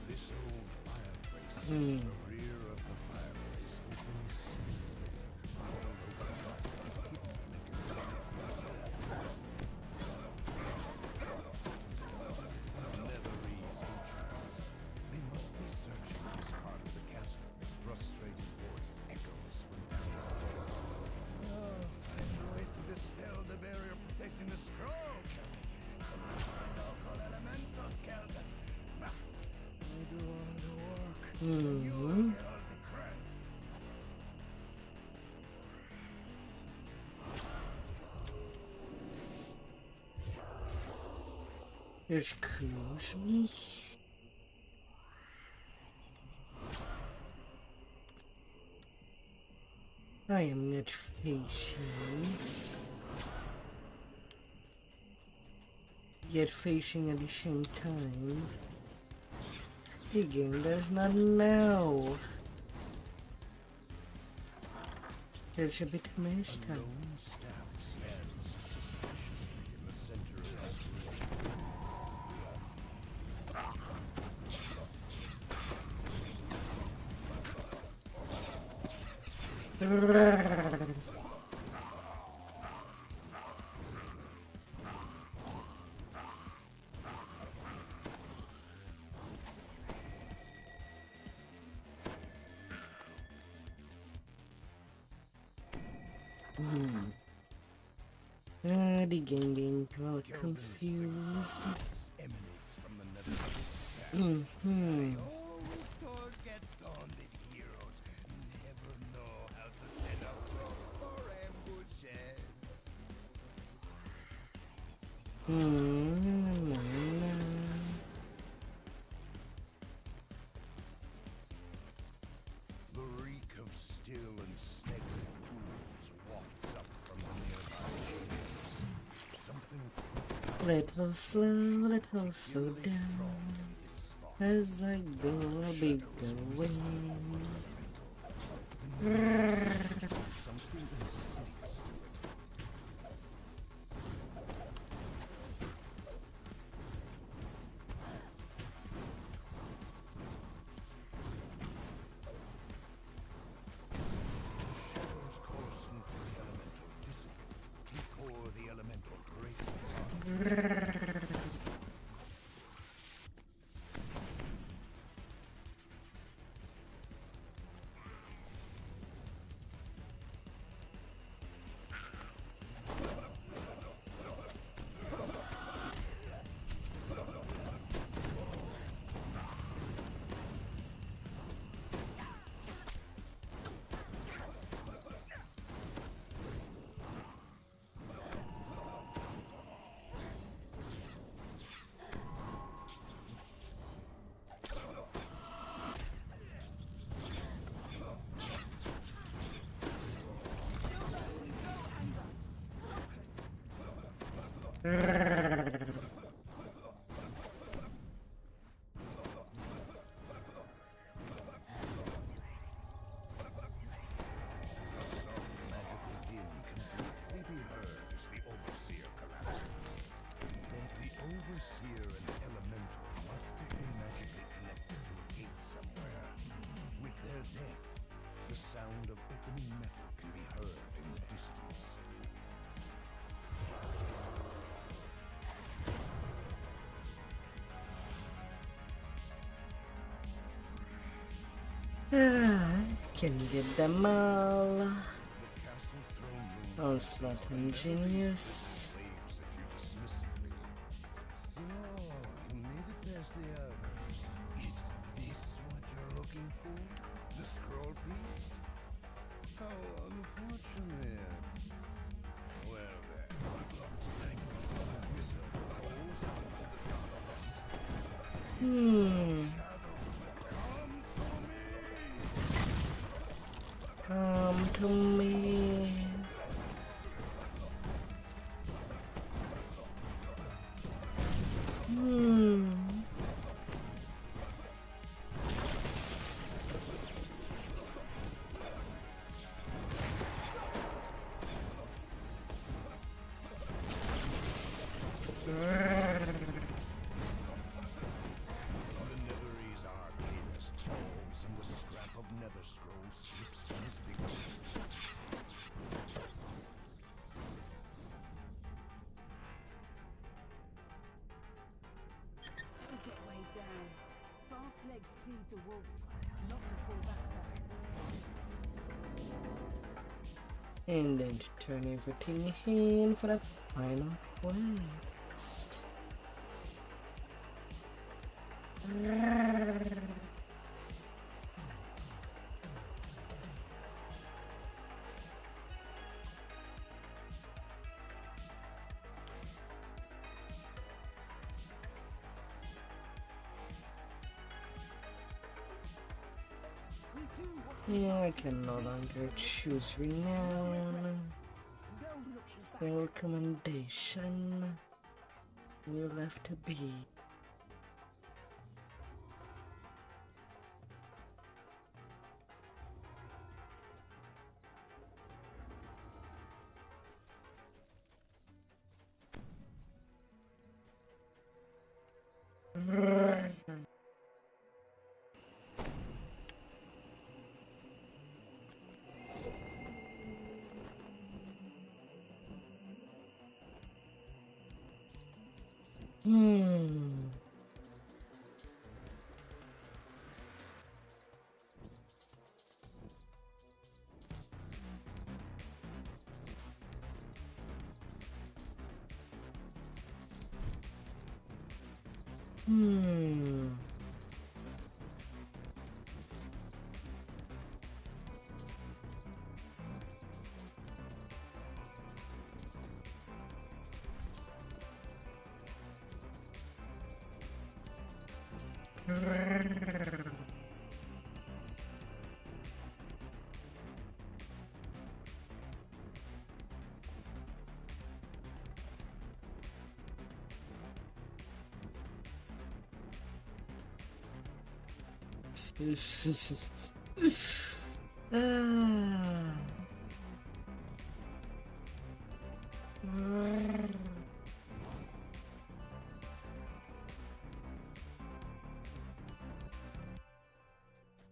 Speaker 7: This old fireplace is the rear of the fireplace opens smoothly. All open glass are hidden never ease entrance. They must be searching this part of the castle. Frustrated voice echoes from down below. Oh, find a way to dispel the barrier protecting the scroll, Kelvin. The local elementals, Kelvin. Bah! I do all the work. And you get all the credit.
Speaker 1: Excuse me. I am not facing. Yet facing at the same time. The game does not know. There's a bit messed up.
Speaker 7: Lone staff stands suspiciously in the center of this room.
Speaker 1: The game being all confused.
Speaker 7: Emanates from the nether. I always told Gaston that heroes never know how to set up or ambushes. The reek of still and stagnant pools wafts up from the nearby chambers. Something
Speaker 1: Little slow down. As I go, I'll be going.
Speaker 7: something insidious to it. Shadows coursing through the elemental dissipate before the elemental breaks apart. Overseer and Elemental must have been magically connected to a gate somewhere. With their death, the sound of opening metal can be heard in the distance.
Speaker 1: Can get them all.
Speaker 7: The castle throne room
Speaker 1: Onslaught Ingenious.
Speaker 7: slaves at you dismissively. So, you made it past the hours. Is this what you're looking for? The scroll piece? How unfortunate. Well then, let's take the wizard calls out to the darkness.
Speaker 1: Come to me.
Speaker 7: The Netherese arcanist falls, and the scrap of nether scroll slips from his fingers.
Speaker 6: Get way down. Fast legs feed the wolf. Not a full backpack.
Speaker 1: And then to turn everything in for the final quest.
Speaker 6: We do what we
Speaker 1: Yeah, I
Speaker 6: must.
Speaker 1: can no longer choose renown.
Speaker 6: No looking back.
Speaker 1: The recommendation will have to be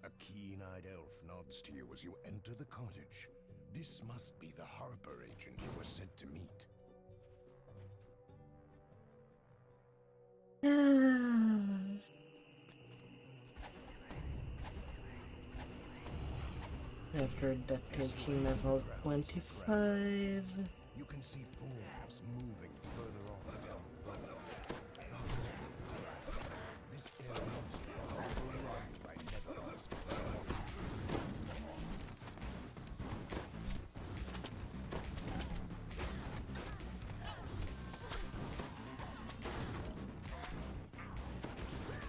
Speaker 7: A keen-eyed elf nods to you as you enter the cottage. This must be the harbor agent you were sent to meet.
Speaker 1: After that taking level 25.
Speaker 7: You can see forms moving further on down the road. This area must be overrun by netherese.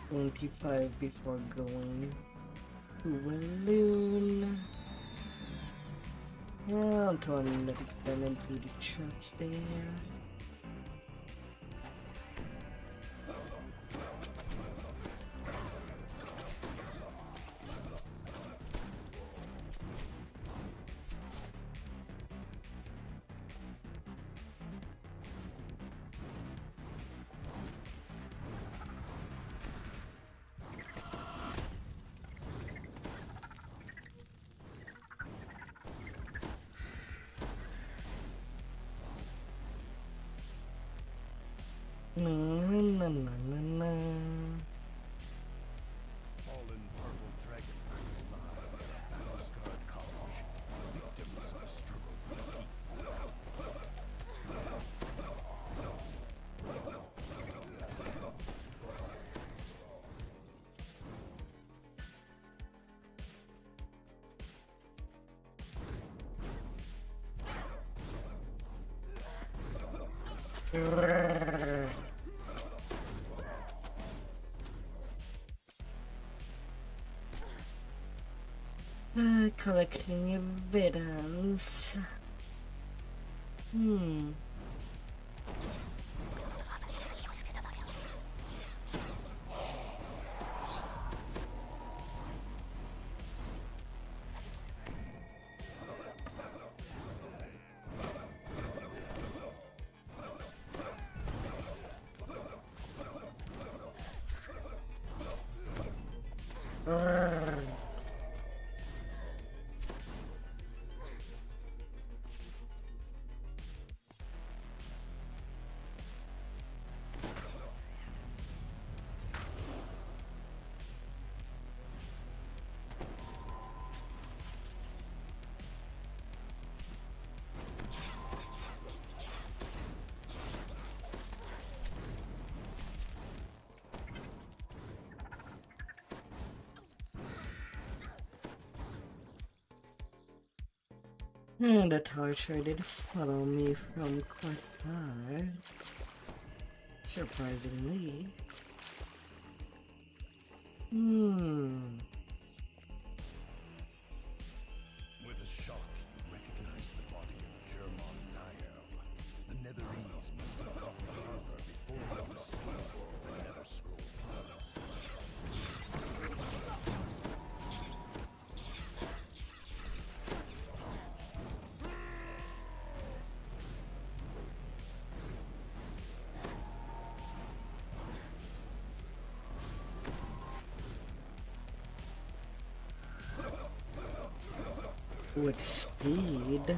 Speaker 1: 25 before going to Walloon. Yeah, I'll try and let it run into the trucks there. Na na na na na.
Speaker 7: Fallen purple dragon smile.
Speaker 1: Collecting evidence. And the torture did follow me from quite far. Surprisingly.
Speaker 7: With a shock, you recognize the body of German Diel. The Netherese must have got the harbor before it was seen with the Nether Scroll pieces.
Speaker 1: With speed.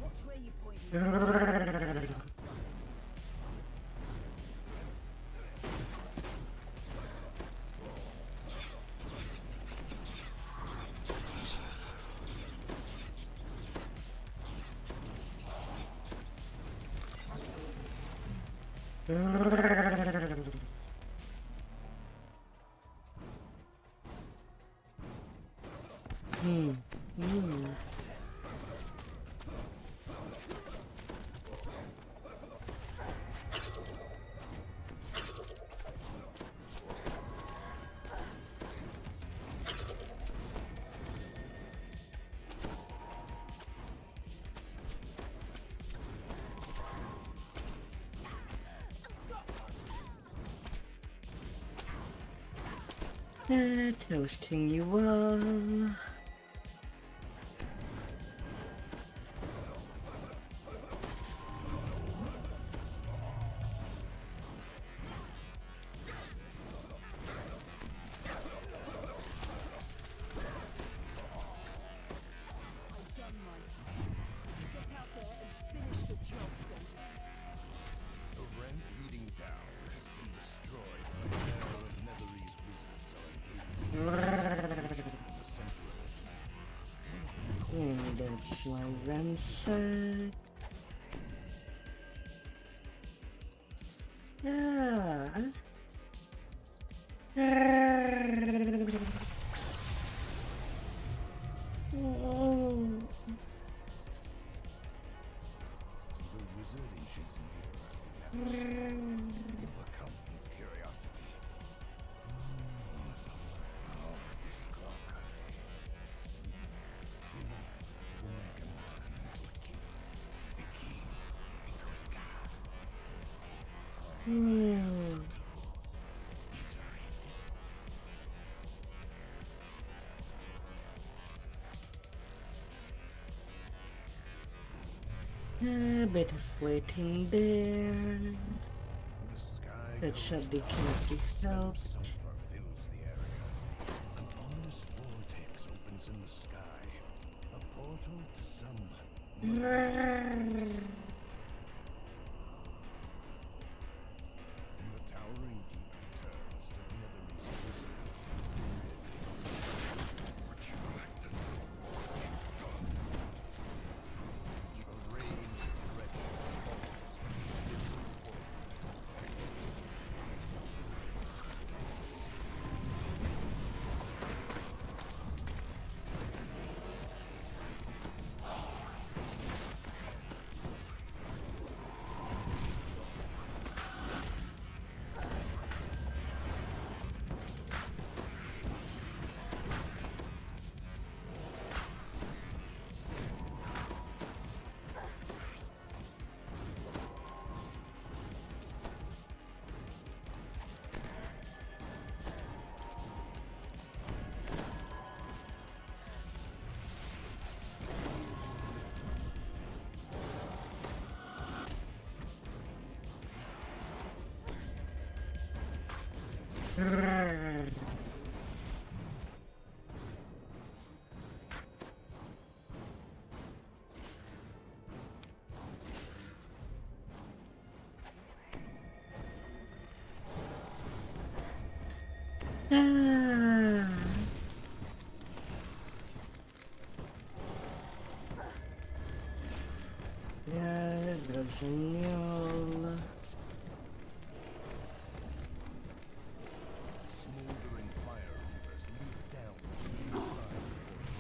Speaker 6: Watch where you point.
Speaker 1: Toasting you all.
Speaker 6: I've done my part. Get out there and finish the job, soldier.
Speaker 7: The ramp leading down has been destroyed. A pair of Netherese wizards are engaged in the center of it.
Speaker 1: And that's my ransack. Yeah.
Speaker 7: The wizard inches nearer, overcome with curiosity. How this clock contains enough to make a man into a king into a god.
Speaker 1: A bit of waiting there.
Speaker 7: The sky
Speaker 1: That sadly cannot be helped.
Speaker 7: sulfur fills the area. An ominous vortex opens in the sky. A portal to some place. And the towering deep returns to the Netherese prison. Would you like to know what you've done?
Speaker 1: Ah. Guerra Espanhola.
Speaker 2: Smoldering fire embers leap down from the side of the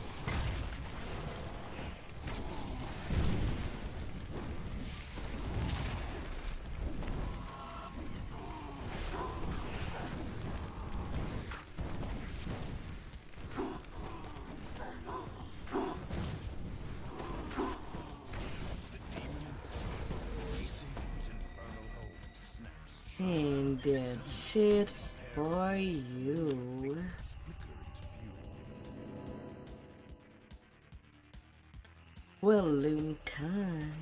Speaker 1: And that's it for you. Balloon time.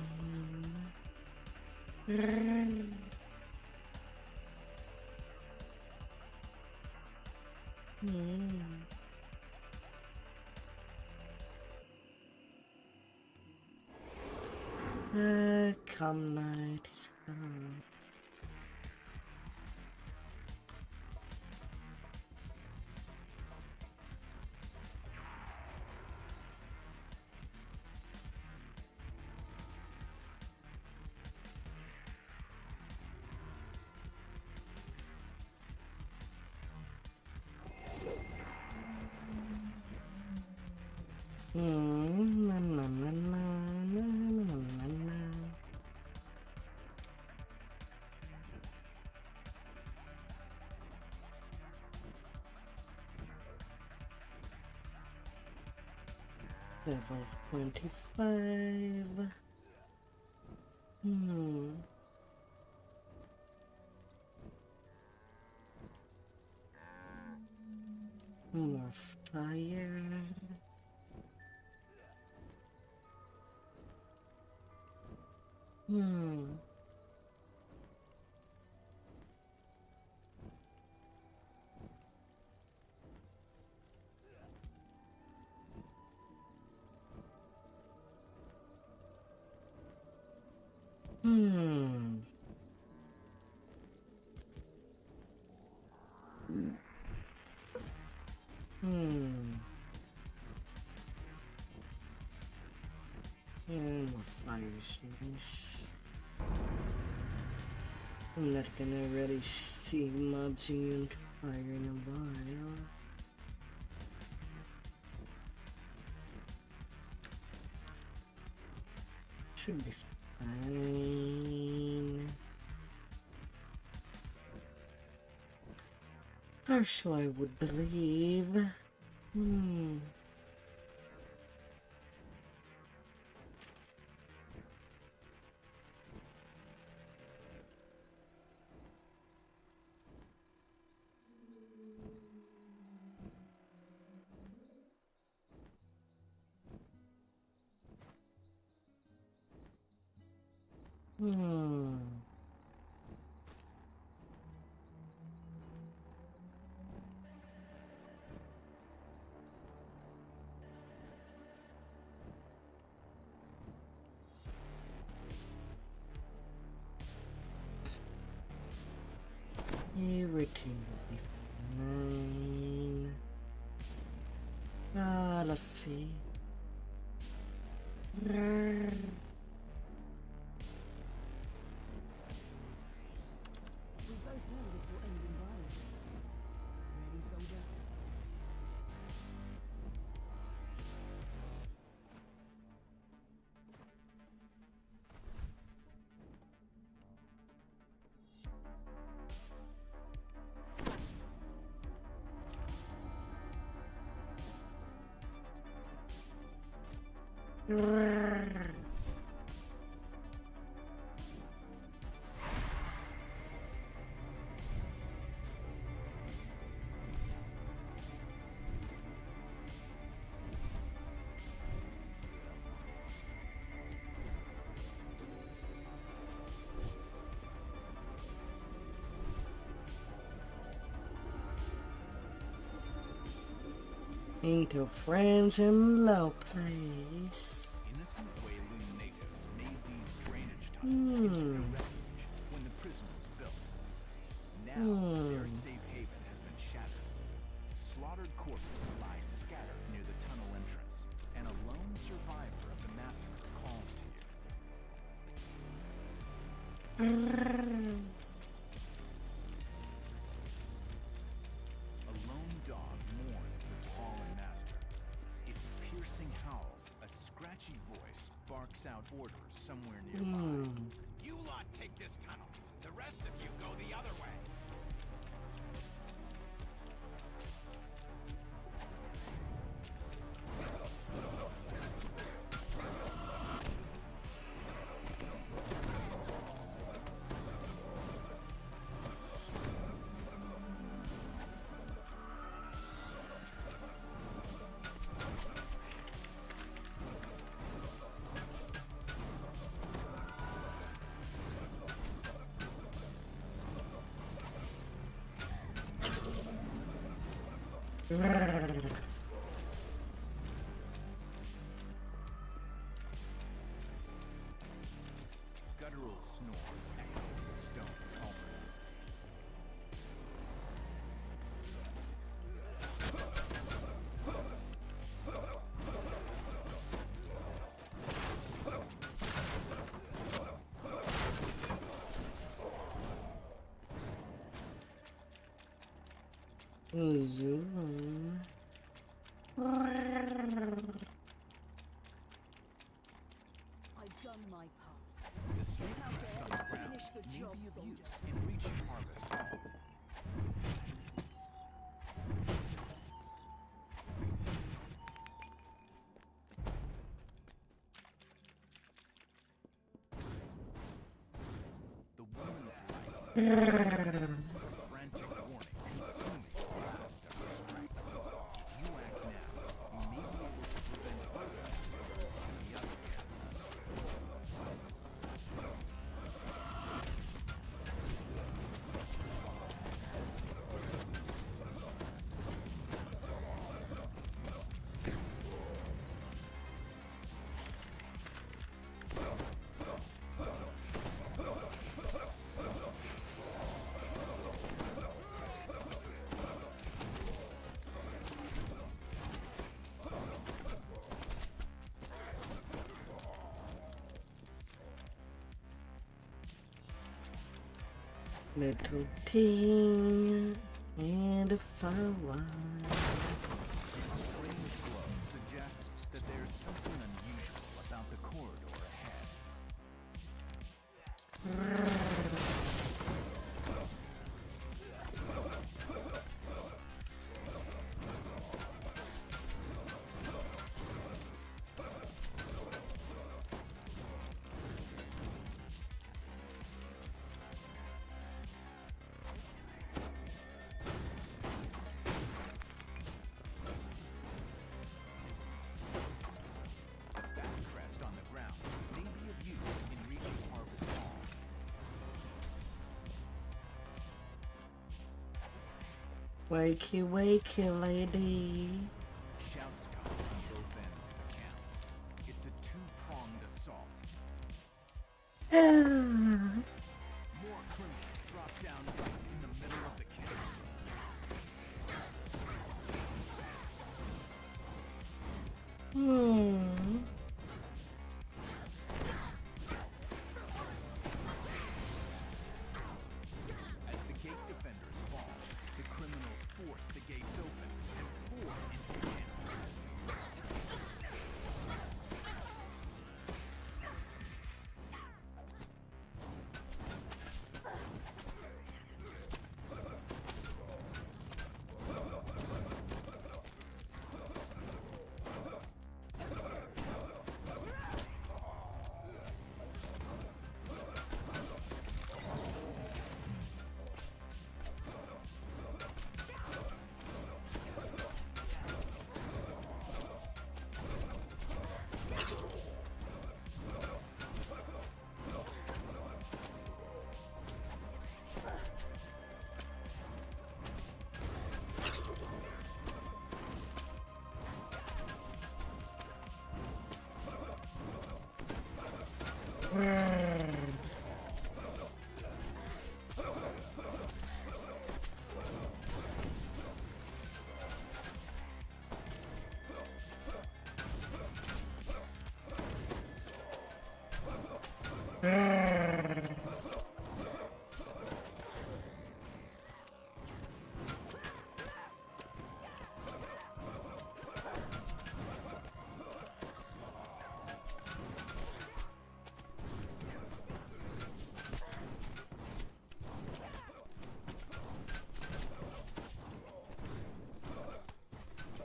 Speaker 1: Come night is come. Na, na, na, na, na, na, na, na. Level 25. More fire. More fire is nice. I'm not gonna really see mobs immune to fire in a while. Should be fine. Or so I would believe. Everything will be fine. Ah, la fée.
Speaker 6: We both know this will end in violence. Ready, soldier?
Speaker 1: Into friends in low place.
Speaker 2: Innocent Wayland natives made these drainage tunnels into their refuge when the prison was built. Now, their safe haven has been shattered. Slaughtered corpses lie scattered near the tunnel entrance, and a lone survivor of the massacre calls to you. A lone dog mourns its fallen master. Its piercing howls, a scratchy voice barks out orders somewhere nearby.
Speaker 5: You lot take this tunnel. The rest of you go the other way.
Speaker 2: Guttural snores echo the stone culvert.
Speaker 1: Zoom.
Speaker 6: I've done my part.
Speaker 2: The safe
Speaker 6: out
Speaker 2: nest
Speaker 6: there
Speaker 2: on the
Speaker 6: and
Speaker 2: ground
Speaker 6: finish the
Speaker 2: may
Speaker 6: job,
Speaker 2: be of
Speaker 6: soldier.
Speaker 2: use in reaching Harvest Hall. The woman's life, frantic warning, consuming the last of her strength. If you act now, you may be able to prevent other massacres in the other camps.
Speaker 1: Little ting and a far wide.
Speaker 2: Strange glow suggests that there's something unusual about the corridor ahead. That crest on the ground may be of use in reaching Harvest Hall.
Speaker 1: Wakey, wakey, lady.
Speaker 2: Shouts come from both ends of the camp. It's a two-pronged assault. More criminals drop down right in the middle of the camp. As the gate defenders fall, the criminals force the gates open and pour into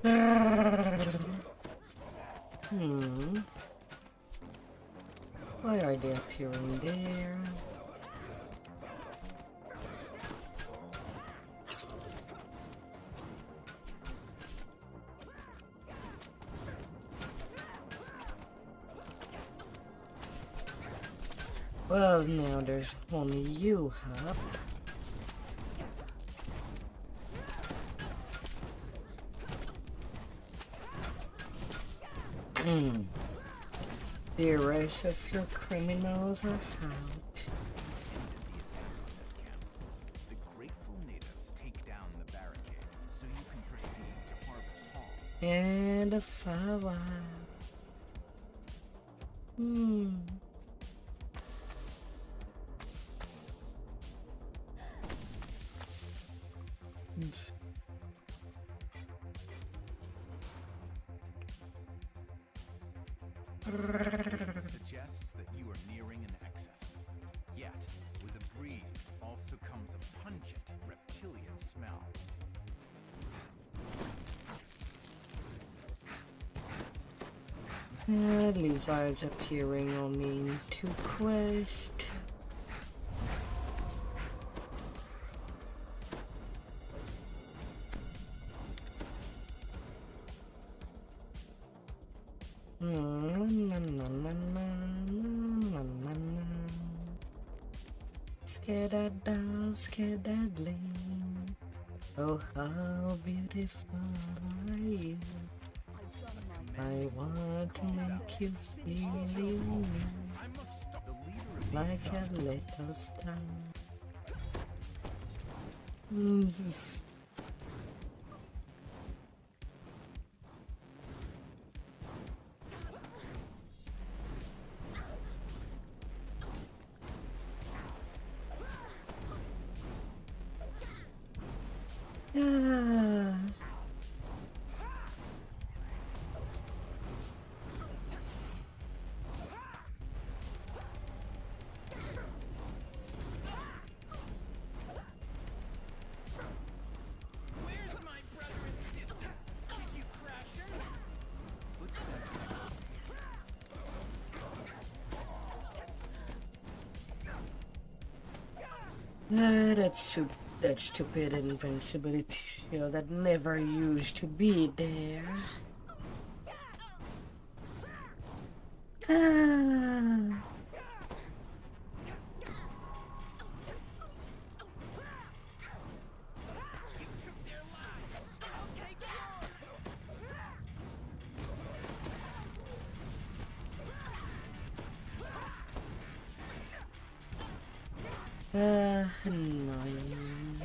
Speaker 1: Why are they appearing there? Well, now there's only you, Hub. The rest of your criminals are out.
Speaker 2: The grateful natives take down the barricade so you can proceed to Harvest Hall.
Speaker 1: And a flower.
Speaker 2: Suggests that you are nearing an excess. Yet, with the breeze also comes a pungent reptilian smell.
Speaker 1: Lizards appearing only in 2 quests. Skedaddle. Oh, how beautiful are you? I want to make you feel like a little star. That stupid invincibility shield that never used to be there. Annoying.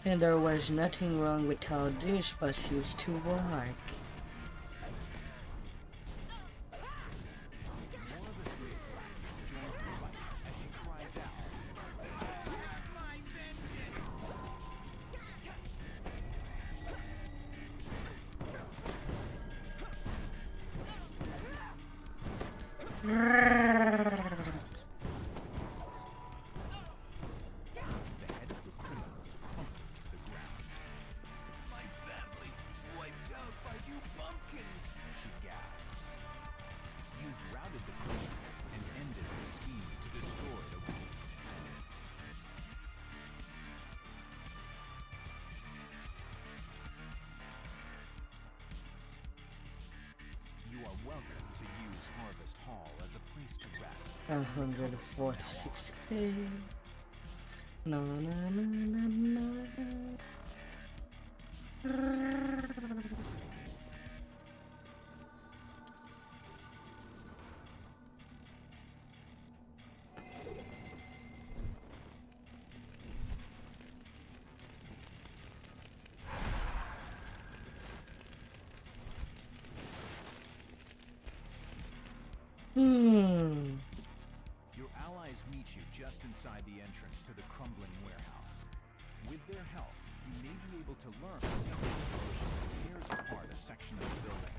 Speaker 1: And there was nothing wrong with how this bus used to work.
Speaker 2: Welcome to use Harvest Hall as a place to rest.
Speaker 1: 146k. No, no, no, no, no.
Speaker 2: Your allies meet you just inside the entrance to the crumbling warehouse. With their help, you may be able to learn a simple explosion that tears apart a section of the building.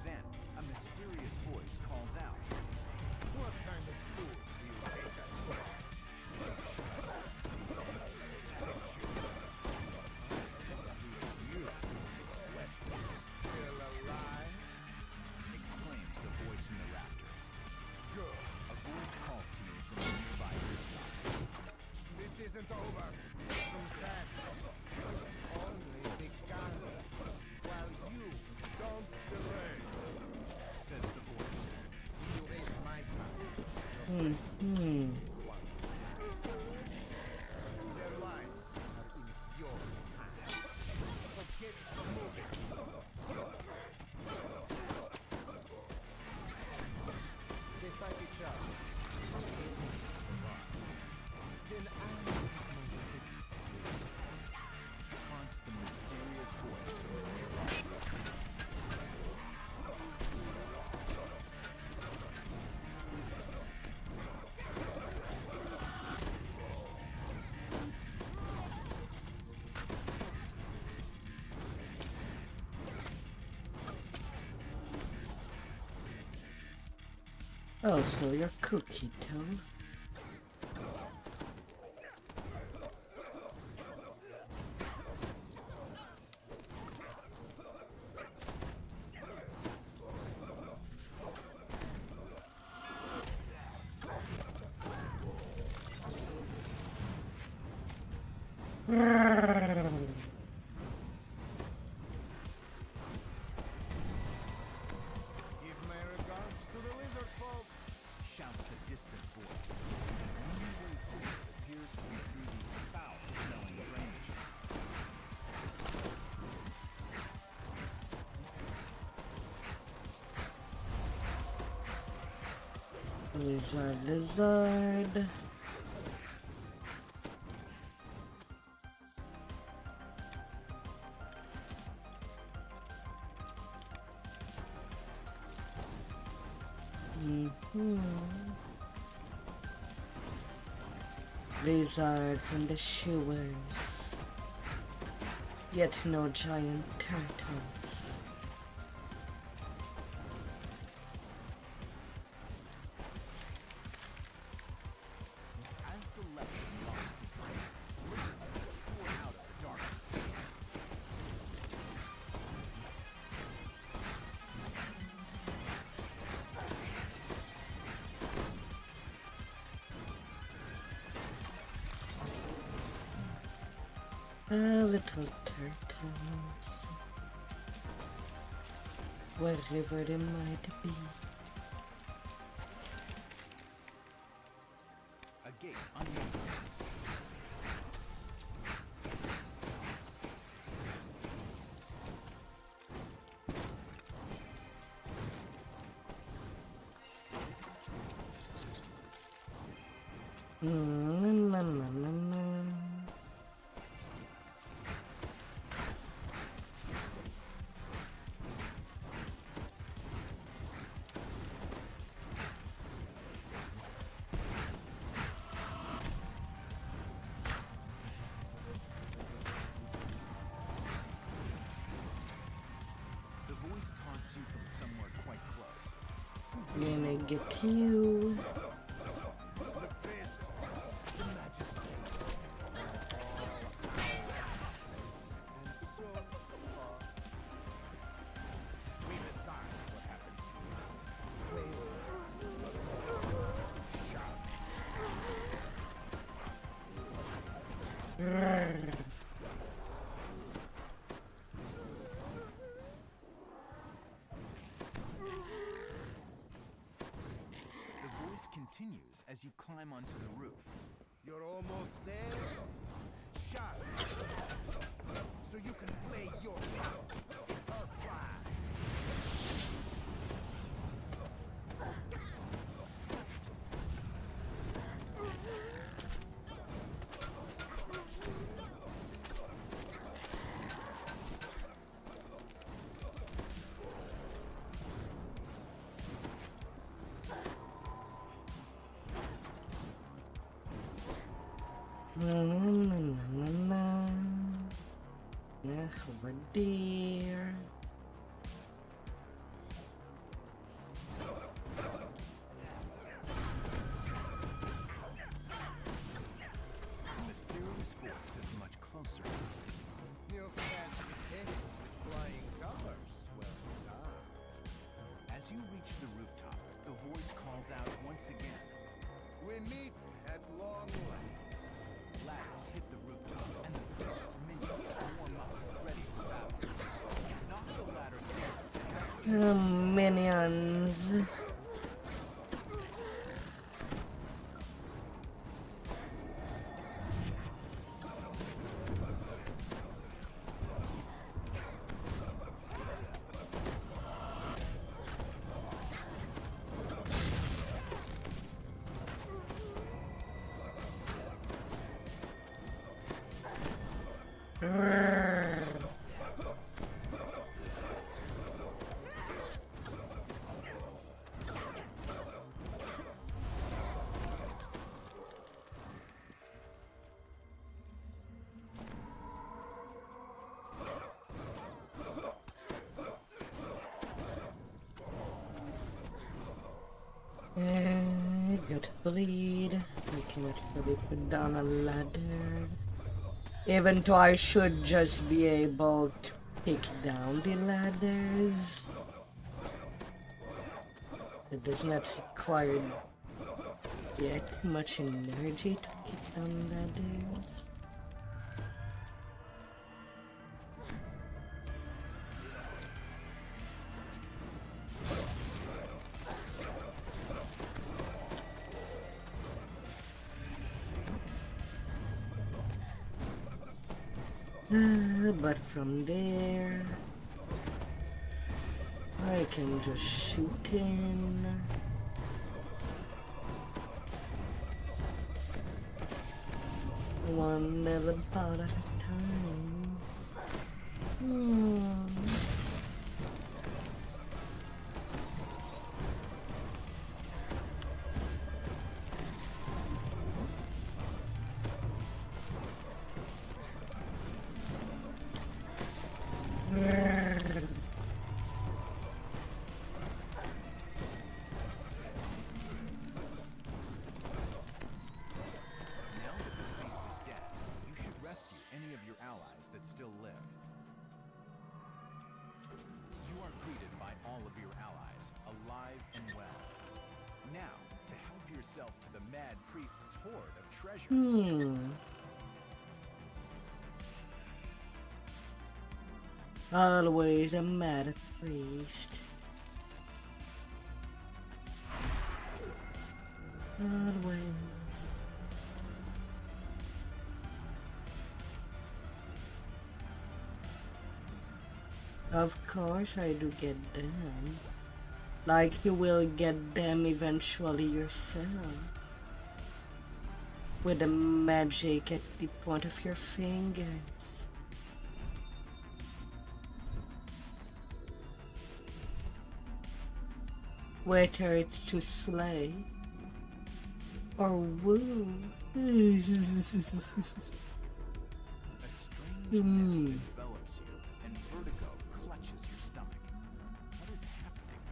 Speaker 2: Then, a mysterious voice calls out. What kind of fools do you take us for?
Speaker 7: isn't over. Confess. Only begun. While you don't delay, says the voice. You waste my time. Their lives are in your hands. So get moving. They fight each other. Then I
Speaker 2: Taunts the mysterious voice from the nearby.
Speaker 1: Oh, so you're cookie dough.
Speaker 7: give my regards to the lizard folk.
Speaker 2: Shouts a distant voice. The only way forward appears to be through these foul-smelling drainage.
Speaker 1: Lizard. Lizard from the sewers. Yet no giant turtles.
Speaker 2: As the leper knocks the drain, lizard pour out of the darkness.
Speaker 1: Little turtles. Wherever they might be.
Speaker 2: A gate unlocked. The voice taunts you from somewhere quite close.
Speaker 1: Gonna get you.
Speaker 2: We decide what happens The voice continues as you climb onto the roof.
Speaker 7: You're almost there. Shot. So you can play your part in her pride.
Speaker 1: Over there.
Speaker 2: The mysterious voice is much closer.
Speaker 7: You fancy taste with flying colors. Well done.
Speaker 2: As you reach the rooftop, the voice calls out once again.
Speaker 7: We meet at long last.
Speaker 2: ladders hit the rooftop, and the priest's minions swarm up, ready for battle. Knock the ladders down to have
Speaker 1: Minions. Got bleed. I cannot really put down a ladder. Even though I should just be able to pick down the ladders. It does not require yet much energy to kick down ladders. But from there, I can just shoot in. One little part at a time.
Speaker 2: Now that the priest is dead, you should rescue any of your allies that still live. You are greeted by all of your allies, alive and well. Now, to help yourself to the mad priest's hoard of treasure.
Speaker 1: Always a mad priest. Always. Of course I do get them. Like you will get them eventually yourself. With the magic at the point of your fingers. Whether it's to slay or woo.
Speaker 2: A strange mist envelops you, and vertigo clutches your stomach. What is happening?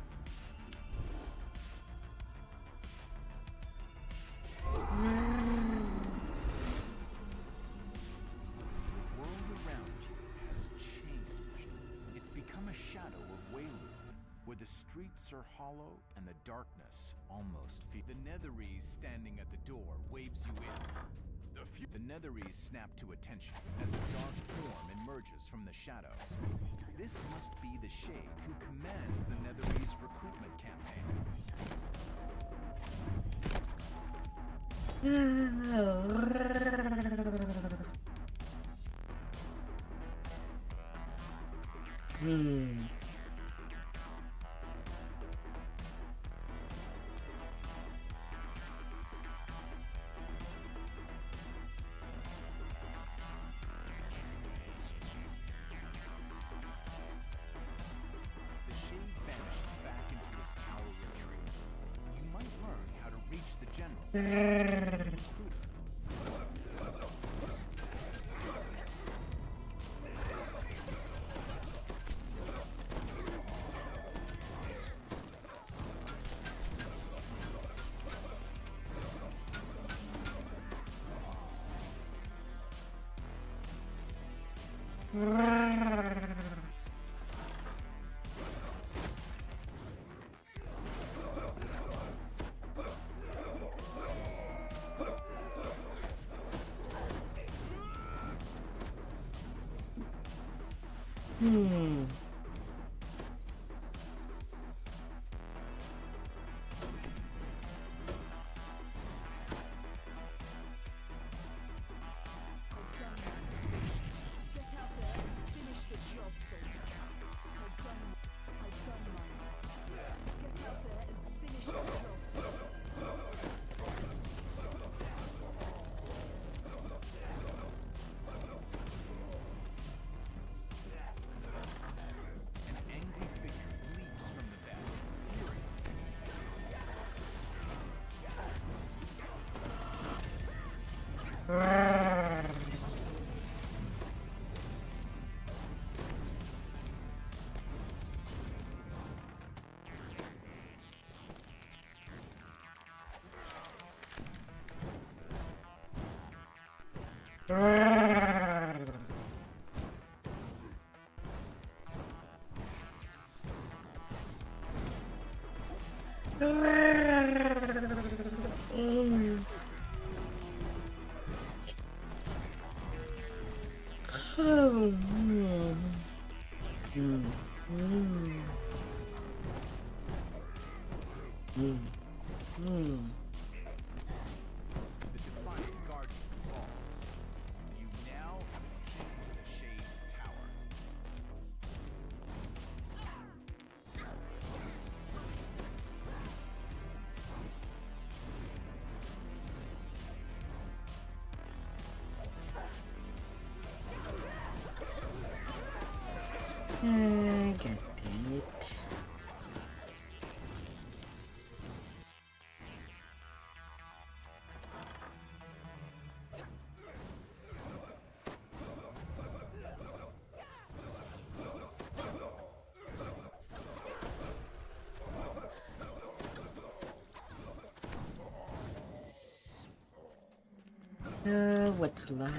Speaker 2: The world around you has changed. It's become a shadow of Wayland, where the streets are hollow and the darkness almost the Netherese standing at the door waves you in. The Netherese snap to attention as a dark form emerges from the shadows. This must be the Shade who commands the Netherese recruitment campaign.
Speaker 1: Hmm.
Speaker 6: Get out there and finish the job, soldier. I've done my part. Get out there and finish the job, soldier.
Speaker 2: An angry figure leaps from the bed, furious. The defiant guardian falls. You now have the key to the Shade's tower.
Speaker 1: Get it. What luck.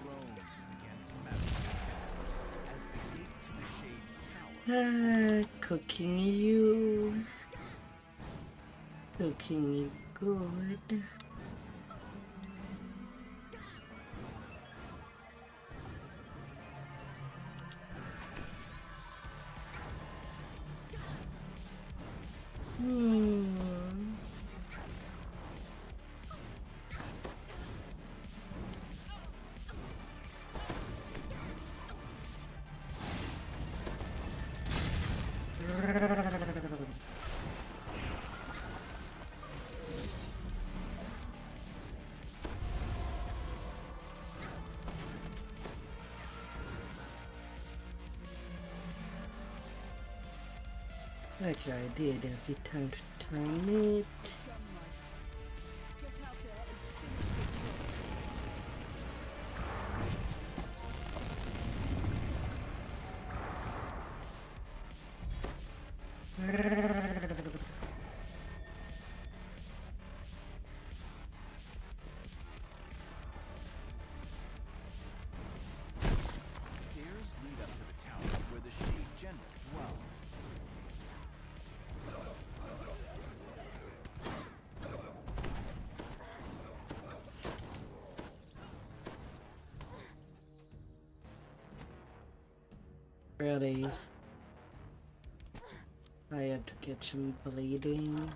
Speaker 2: Groans against magical distance as the gate to the Shade's tower.
Speaker 1: Cooking you. Cooking you good. Actually, I did every time to turn it.
Speaker 6: Done my part. Get out there and finish the job, soldier.
Speaker 2: Stairs lead up to the tower where the Shade General dwells.
Speaker 1: Really? I had to get some bleeding.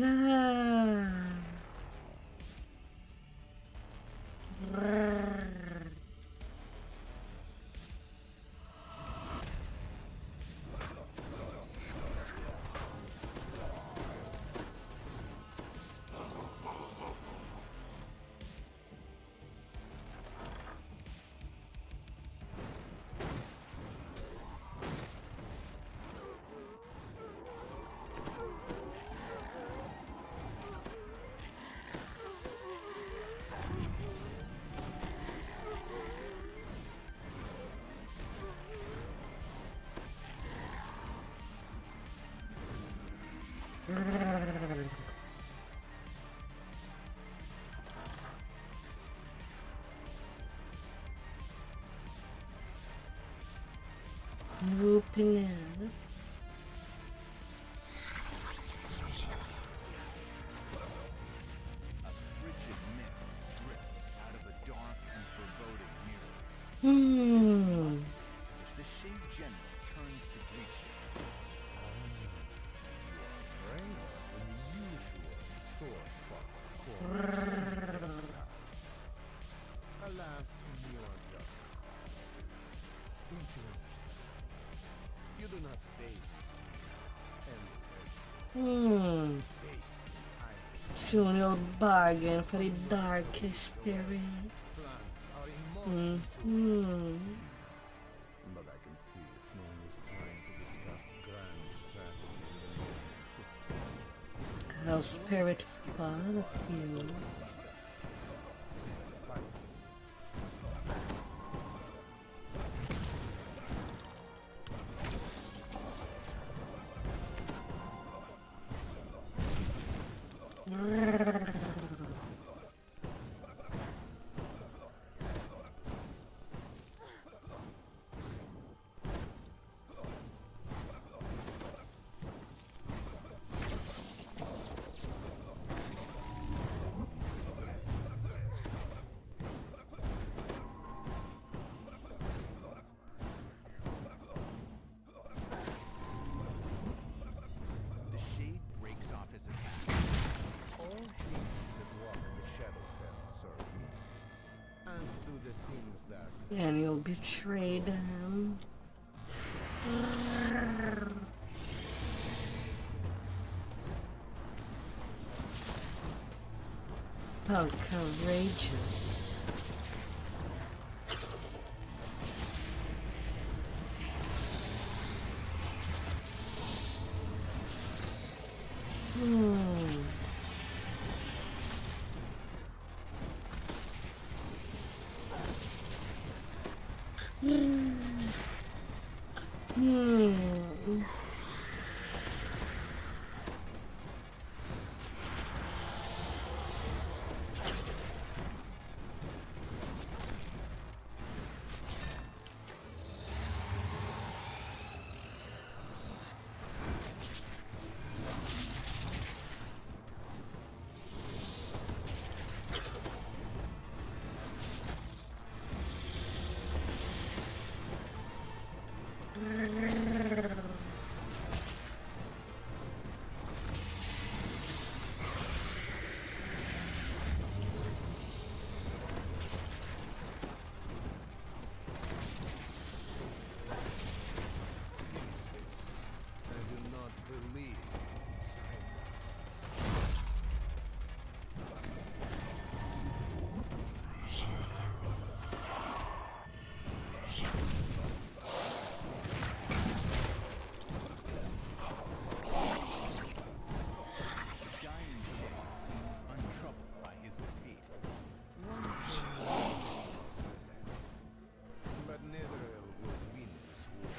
Speaker 1: Ah. Open up.
Speaker 2: A frigid mist drifts out of a dark and foreboding mirror. The Shade General turns to greet you.
Speaker 7: Alas, you are just. Don't you understand? You do not face any face
Speaker 1: Soon you'll bargain for the darkest spirit.
Speaker 7: plans are immortal. But I can see it's no use trying to discuss grand strategy with a
Speaker 1: I'll spirit fond of you.
Speaker 2: The Shade breaks off his attack.
Speaker 7: all things that walk the Shadowfell serve me, as do the things that
Speaker 1: And you'll betray them. How courageous.
Speaker 7: I do not believe in surrender.
Speaker 2: The Dying Shade seems untroubled by his defeat.
Speaker 7: But Netheril will win this war.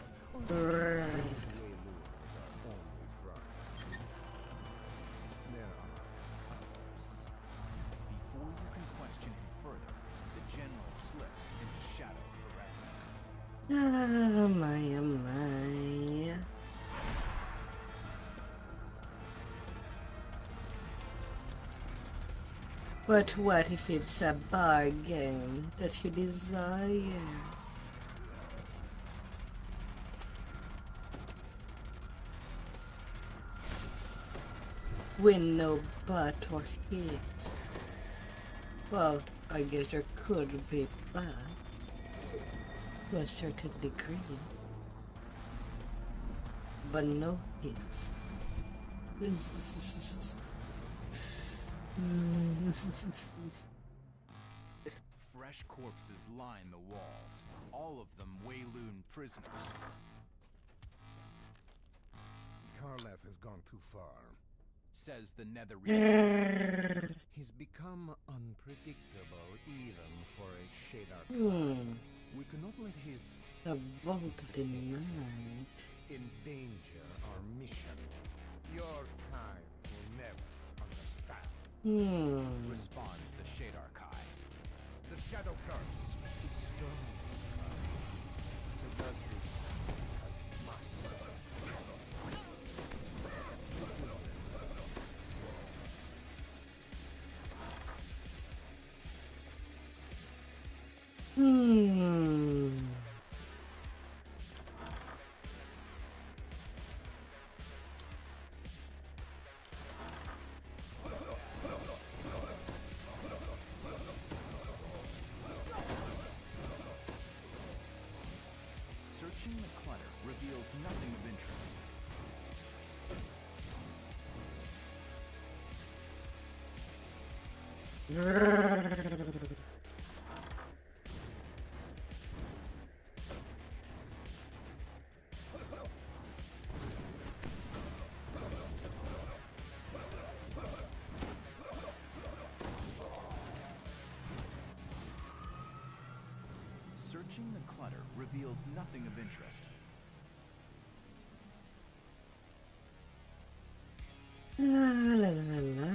Speaker 7: Waylures are only front. There are others.
Speaker 2: Before you can question him further, the general slips into shadow forever.
Speaker 1: Oh my, oh my. But what if it's a bargain that you desire? Win no butt or hit. Well, I guess there could be but to a certain degree. But no hit.
Speaker 2: Fresh corpses line the walls, all of them Wayloon prisoners.
Speaker 7: Karlath has gone too far.
Speaker 2: Says the Nether Regions.
Speaker 7: He's become unpredictable even for a Shadar. We cannot let his
Speaker 1: The Vault of the Night.
Speaker 7: endanger our mission. Your kind will never understand.
Speaker 2: Responds the Shade Archive.
Speaker 7: The Shadow Curse is strong. He does this because he must.
Speaker 1: Hmm.
Speaker 2: Searching the clutter reveals nothing of interest. Searching the clutter reveals nothing of interest.
Speaker 1: La, la, la.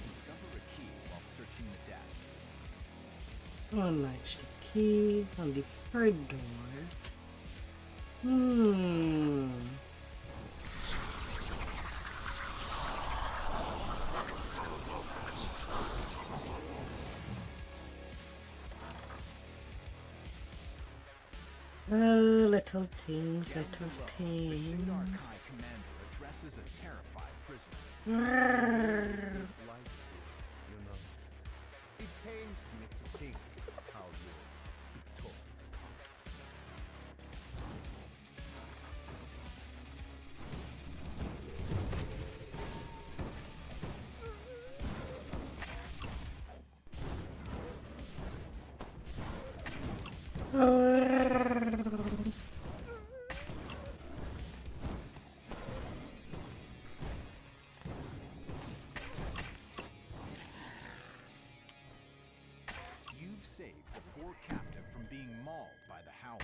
Speaker 2: Discover a key while searching the desk.
Speaker 1: Unlatch the key on the third door. Hmm. Oh, little things, little
Speaker 2: The Shade Archive
Speaker 1: things.
Speaker 2: commander addresses a terrified prisoner.
Speaker 1: Grrr.
Speaker 7: Like, you know, it pains me to think how you be taught.
Speaker 2: You've saved the poor captive from being mauled by the Howl.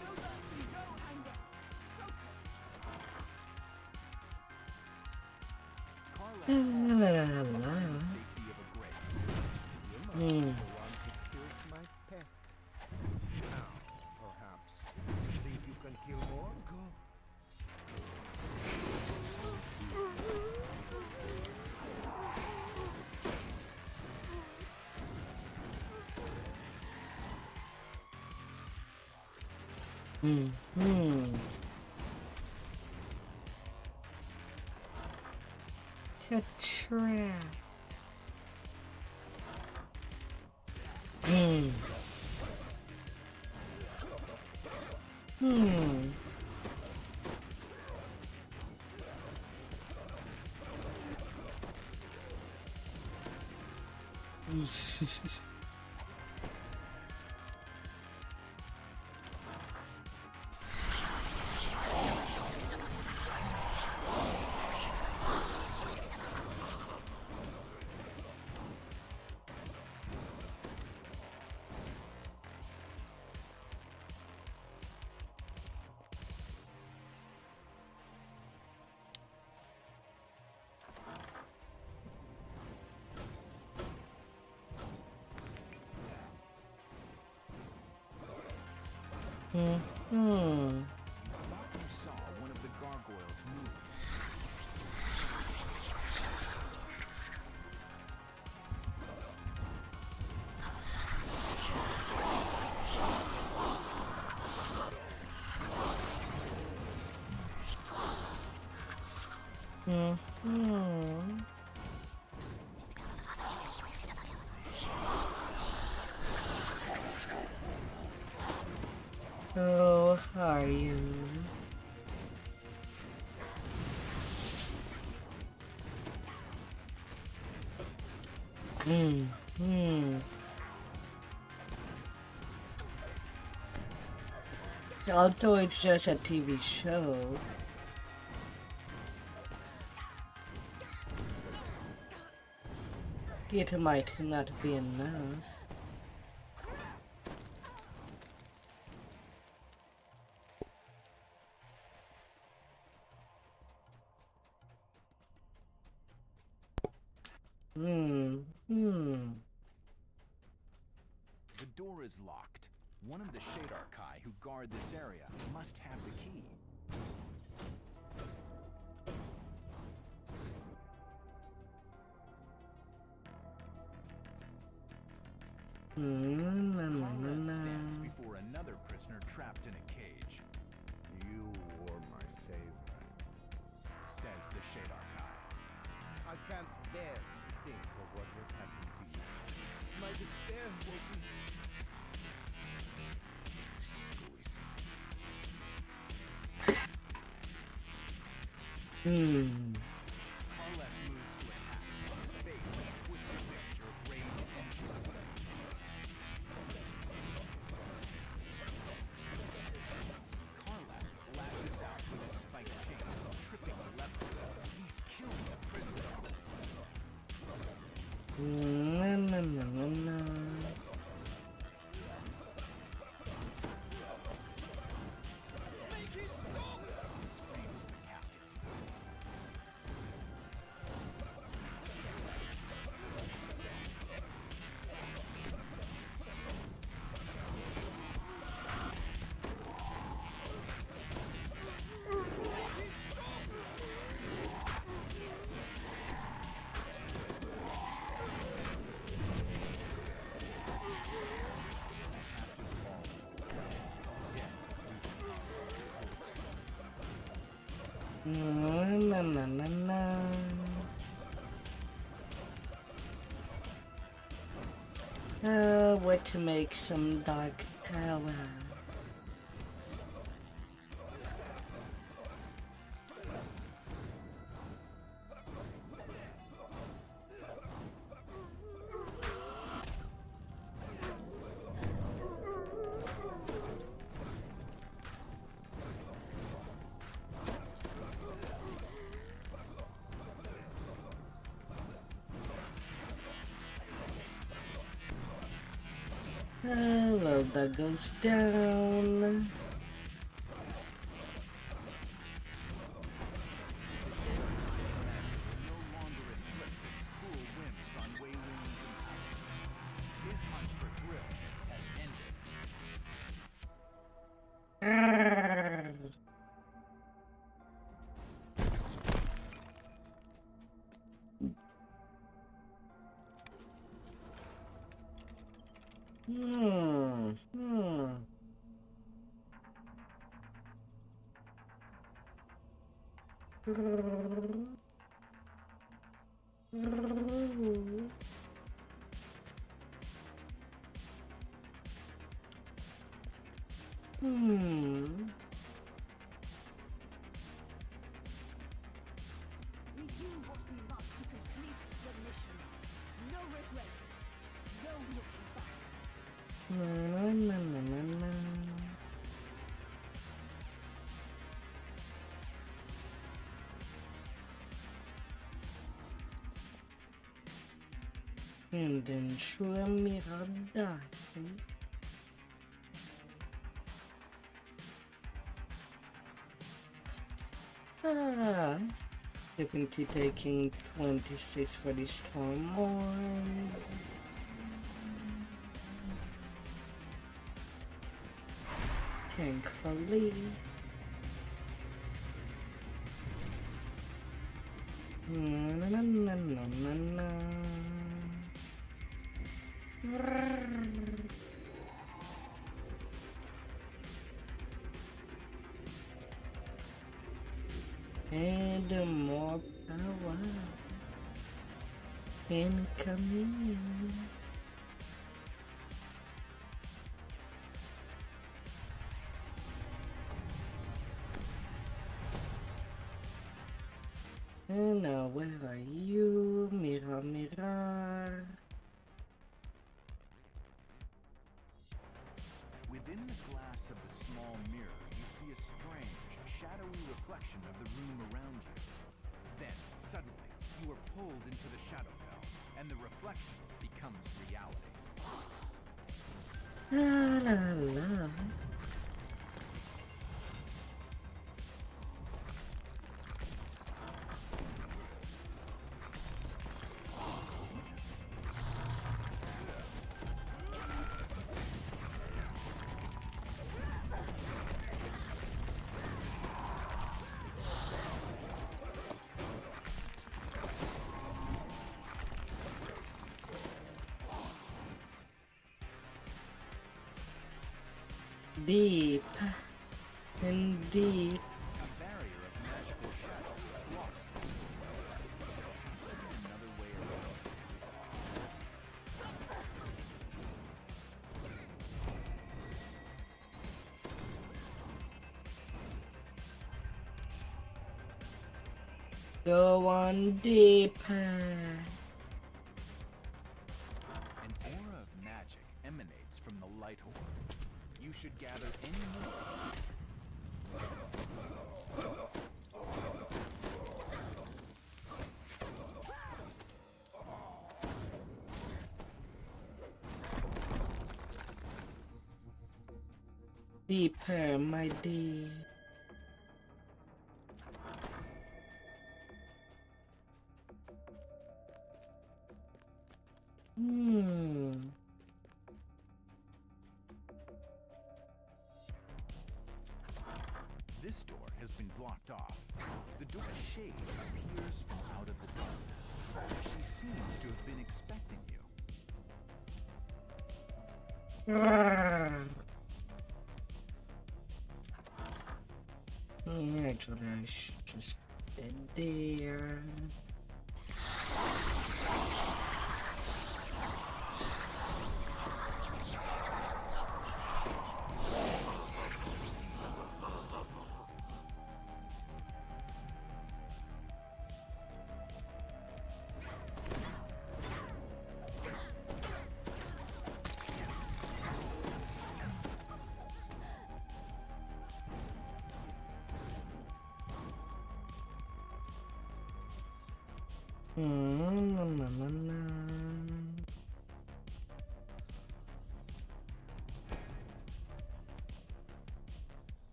Speaker 6: No mercy, no anger. Focus.
Speaker 2: Carl
Speaker 1: La, la, la,
Speaker 2: the
Speaker 1: la.
Speaker 2: safety of a grate.
Speaker 7: You must
Speaker 1: Hmm.
Speaker 7: be the one who killed my pet. Now, perhaps, think you can kill more? Go.
Speaker 1: Hmm. A trap. Hmm. Hmm. Hmm.
Speaker 2: You thought you saw one of the gargoyles move.
Speaker 1: Hmm. Oh, how are you? Hmm. Although it's just a TV show, it might not be enough.
Speaker 2: The door is locked. One of the Shadarkai who guard this area must have the key. Karleth stands before another prisoner trapped in a cage,
Speaker 7: You were my favorite.
Speaker 2: says the Shadarkai.
Speaker 7: I can't bear to think of what would happen to you. My despair will be
Speaker 2: Karleth moves to attack, his face a twisted mixture of rage and joy. Karleth lashes out with his spiked chain, tripping the lever. He's killing the prisoner. Screams the captive.
Speaker 1: What to make some dark power? Hello, that goes down.
Speaker 2: The Shadarkai commander will no longer inflict his cruel whims on waylings and outlaws. His hunt for thrills has ended.
Speaker 6: We do what we must to complete the mission. No regrets. No looking back.
Speaker 1: And then show me radar. Definitely taking 26 for the Storm Wars. Thankfully. And more power incoming. And now where are you? Mirror, mirror.
Speaker 2: Within the glass of the small mirror, you see a strange, shadowy reflection of the room around you. Then, suddenly, you are pulled into the Shadowfell, and the reflection becomes reality.
Speaker 1: La la la. Deep. Indeed.
Speaker 2: A barrier of magical shadows blocks this doorway. There must be another way around.
Speaker 1: Go on deeper.
Speaker 2: An aura of magic emanates from the light orb. You should gather any more.
Speaker 1: Deeper, my dear.
Speaker 2: This door has been blocked off. The door's shade appears from out of the darkness. She seems to have been expecting you.
Speaker 1: Actually, I should just be there.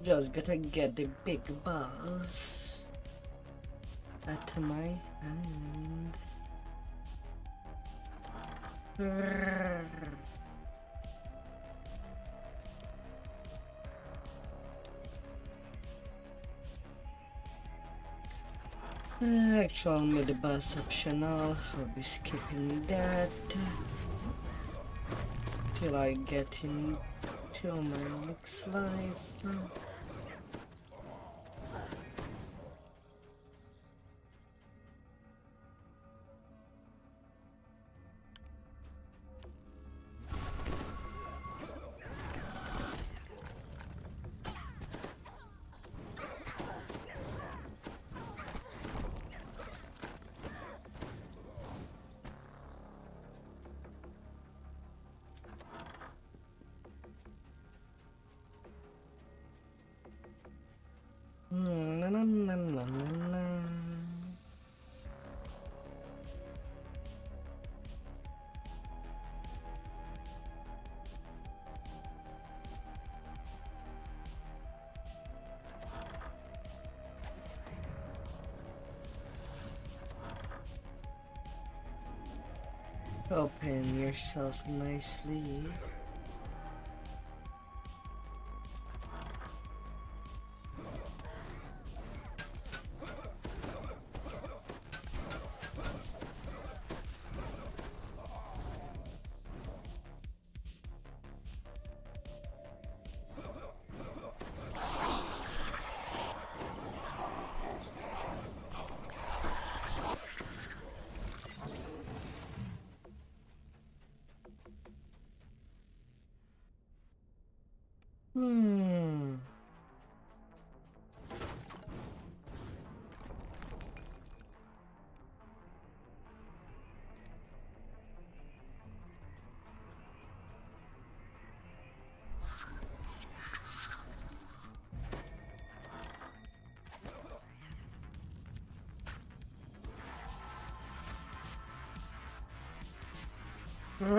Speaker 1: Just gotta get the big balls at my hand. Actual mid-boss optional, I'll be skipping that till I get into my next life. Na, na, na, na, na, na. Open yourself nicely.
Speaker 2: Now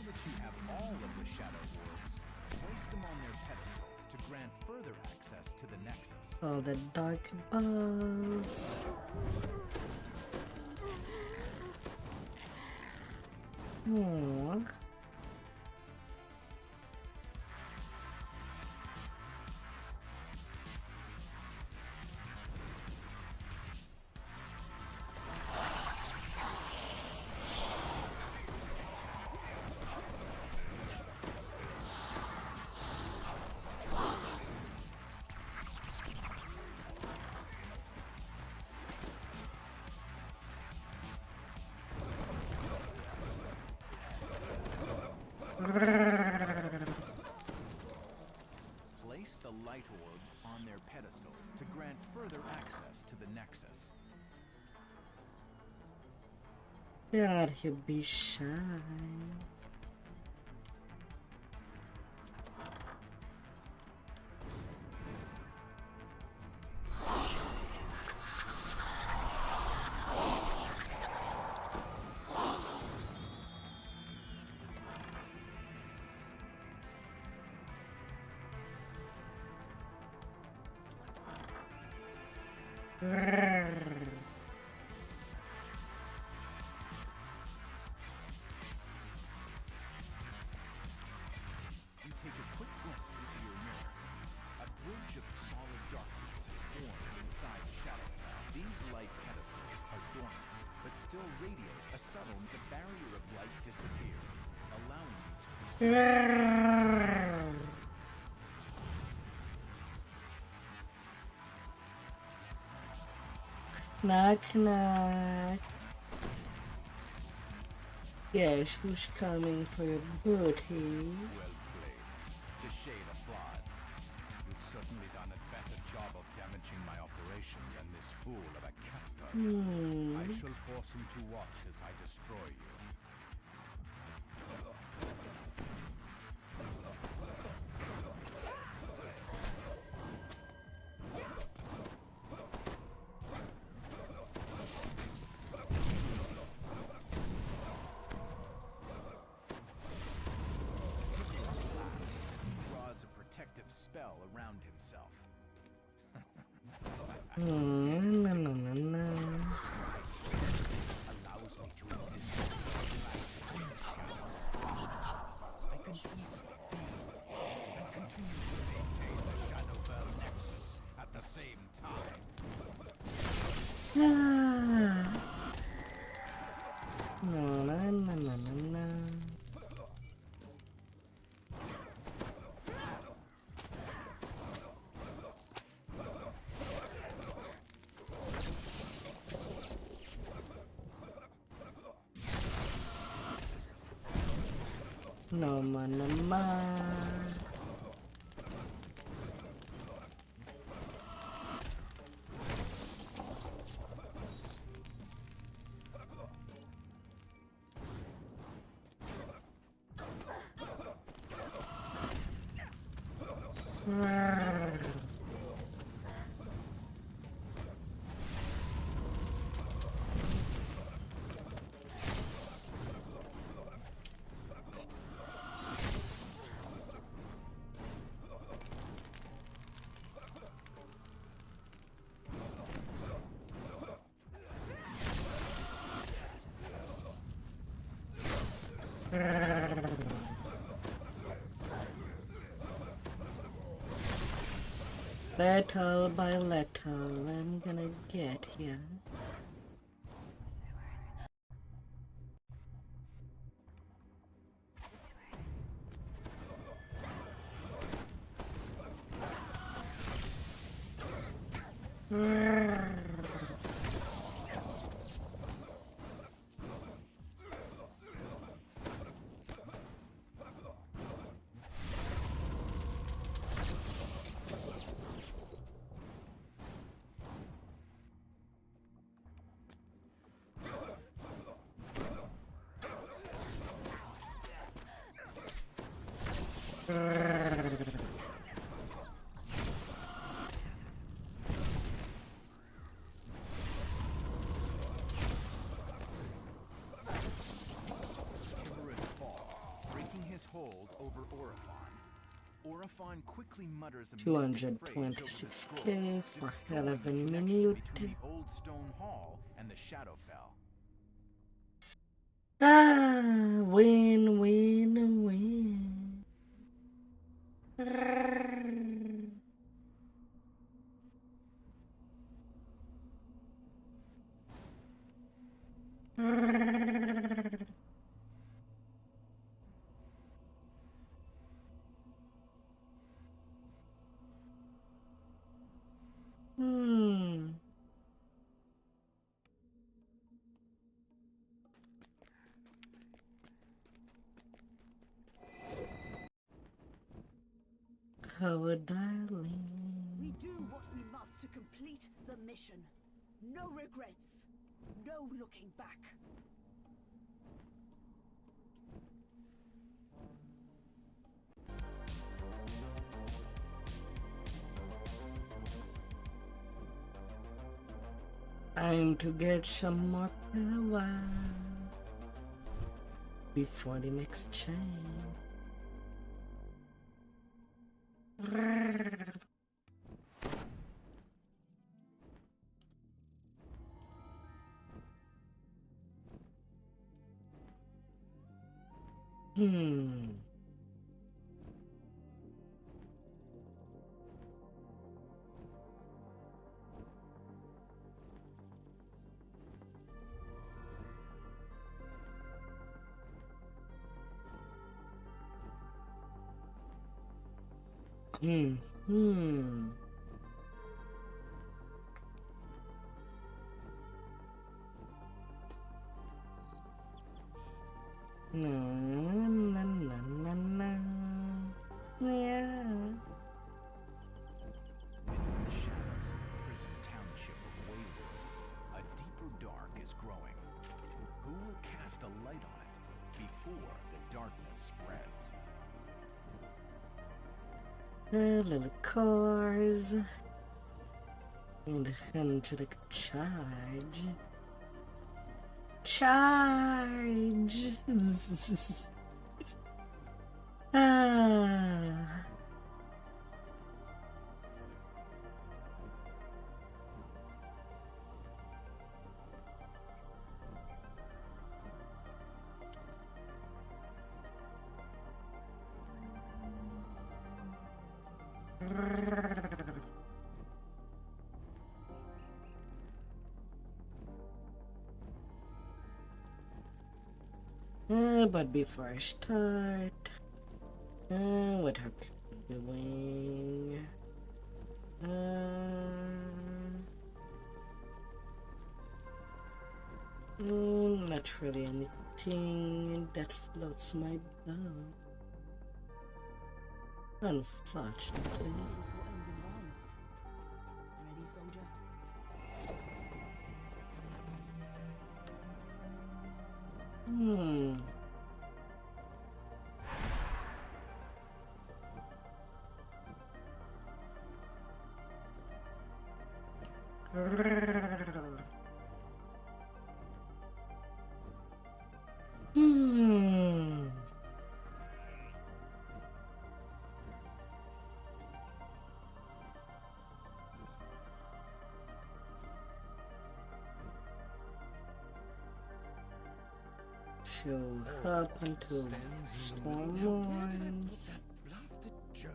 Speaker 2: that you have all of the shadow orbs, place them on their pedestals to grant further access to the Nexus.
Speaker 1: Oh, the dark balls. Oh.
Speaker 2: Place the light orbs on their pedestals to grant further access to the Nexus.
Speaker 1: God, you be shy.
Speaker 2: You take a quick glimpse into your mirror. A bridge of solid darkness is formed inside the Shadowfell. These light pedestals are dormant, but still radiate a subtle. The barrier of light disappears, allowing you to perceive.
Speaker 1: Knock, knock. Yes, who's coming for your booty?
Speaker 2: Well played. The Shade applauds. You've certainly done a better job of damaging my operation than this fool of a catbird. I shall force him to watch as I destroy you. Spell around himself.
Speaker 1: No.
Speaker 2: Allows me to exist in the shadow. I can easily deal and continue to maintain the Shadowfell Nexus at the same time.
Speaker 1: No. No man. Little by little, I'm gonna get here.
Speaker 2: Orifon quickly mutters a mystic phrase over the scroll,
Speaker 1: 226k for
Speaker 2: destroying the
Speaker 1: 11
Speaker 2: connection
Speaker 1: minutes.
Speaker 2: between the old stone hall and the Shadowfell.
Speaker 1: Ah, win, win, win. Hmm. Oh, darling.
Speaker 6: We do what we must to complete the mission. No regrets. No looking back.
Speaker 1: Time to get some more power before the next chain. Hmm. Hmm. No, na, na, na, na. Yeah.
Speaker 2: Within the shadows of the prison township of Wayward, a deeper dark is growing. Who will cast a light on it before the darkness spreads?
Speaker 1: The little cars. And into the charge. Charge! Ah. But before I start, what are people doing? Not really anything that floats my boat. Unfortunately.
Speaker 6: This will end in violence. Ready, soldier?
Speaker 1: Hmm. Hmm. Show up until storm warns.
Speaker 7: Blasted journal.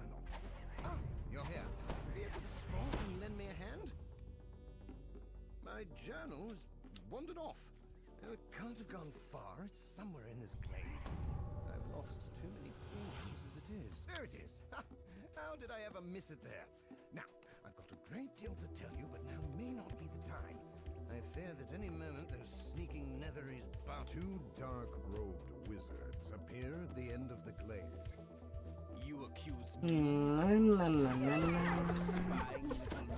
Speaker 7: Ah, you're here. Be able to spot and lend me a hand? My journal has wandered off. It can't have gone far. It's somewhere in this glade. I've lost too many pages as it is. There it is. Ha! How did I ever miss it there? Now, I've got a great deal to tell you, but now may not be the time. I fear that any moment those sneaking Netherese two dark-robed wizards appear at the end of the glade.
Speaker 2: You accuse me
Speaker 1: La, la, la, la.
Speaker 2: spying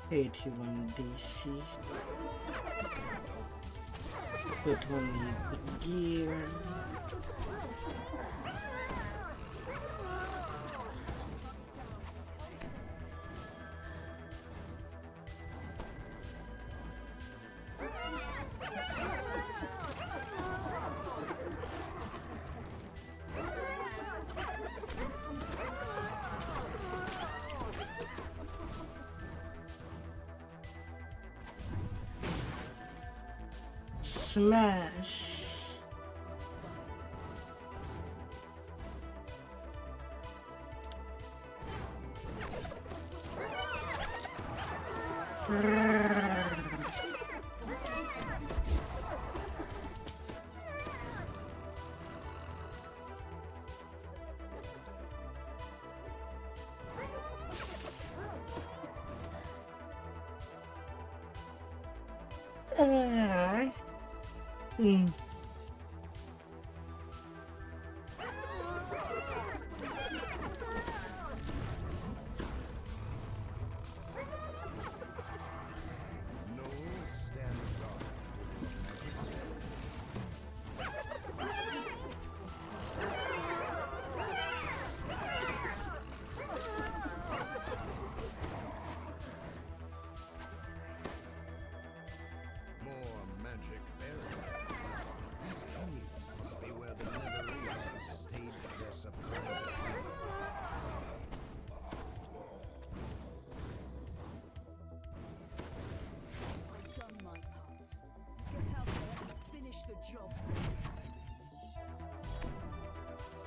Speaker 1: Hate you on DC. Put only good gear. smash. Hmm.
Speaker 7: No stand guard. More magic barriers. These caves must be where the Netherese staged their surprise attack.
Speaker 6: I've done my part. Get out there and finish the job.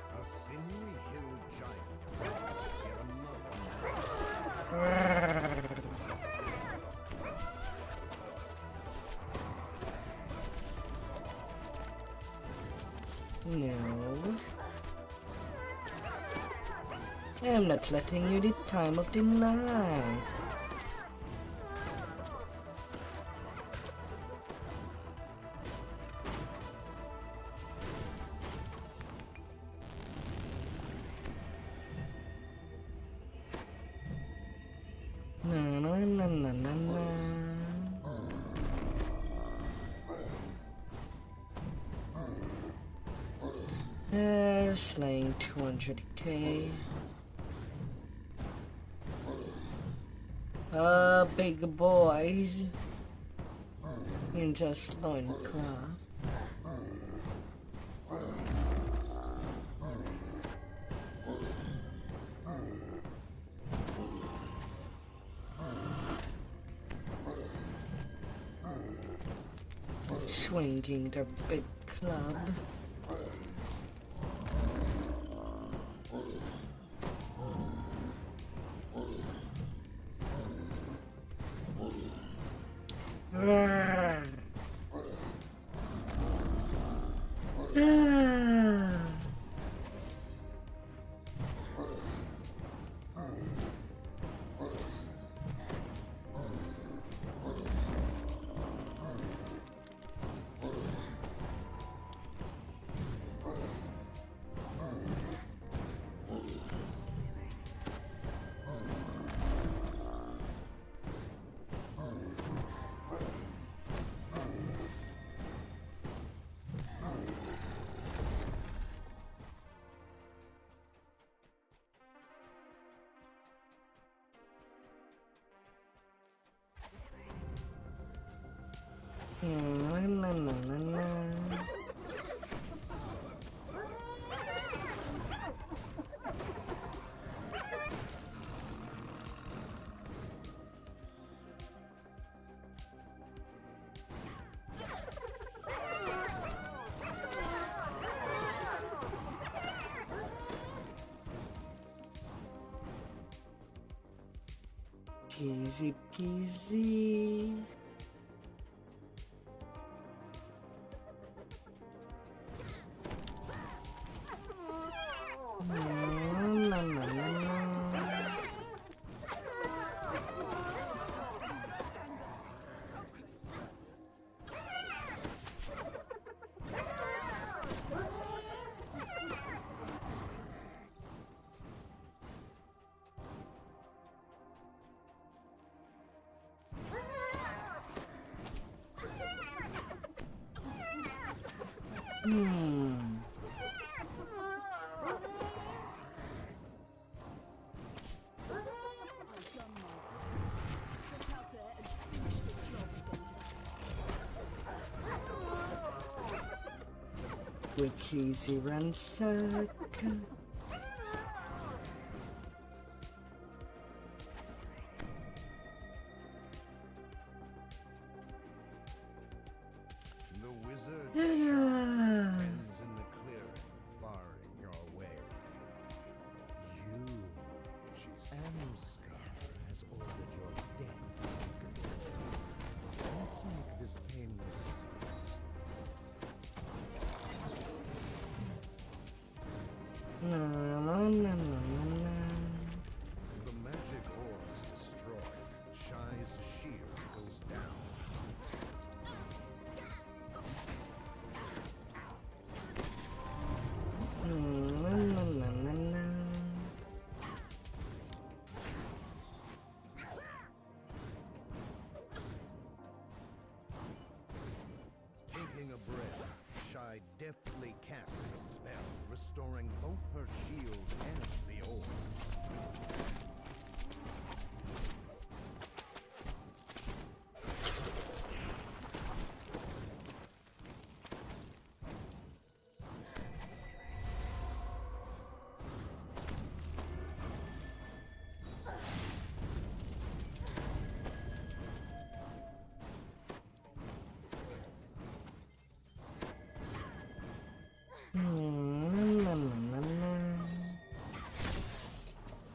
Speaker 7: A sinewy hill giant. Hear another man.
Speaker 1: No. I'm not letting you the time of the night. Na na na na na na. Slaying 200k. Big boys. In just loincloth. Swinging their big club. Na na na na na. Easy peasy. Na, na, na, na.
Speaker 6: I've done my part. Get out there and finish the job, soldier.
Speaker 1: Quick, easy ransack.
Speaker 7: The wizard
Speaker 1: Ah.
Speaker 7: stands in the clearing, barring your way. She's Amscar has ordered your death. Let's make this painless.
Speaker 1: No, no, no, no, no.
Speaker 7: The magic orb is destroyed. Shy's shield goes down.
Speaker 1: No, no, no, no, no.
Speaker 7: Taking a breath, Shy deftly casts a spell, restoring both her shield and the orbs.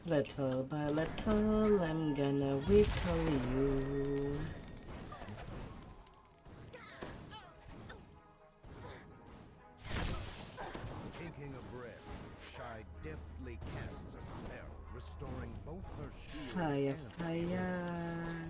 Speaker 1: Little by little, I'm gonna whittle you.
Speaker 7: Taking a breath, Shy deftly casts a spell, restoring both her shield
Speaker 1: Fire,
Speaker 7: and
Speaker 1: fire.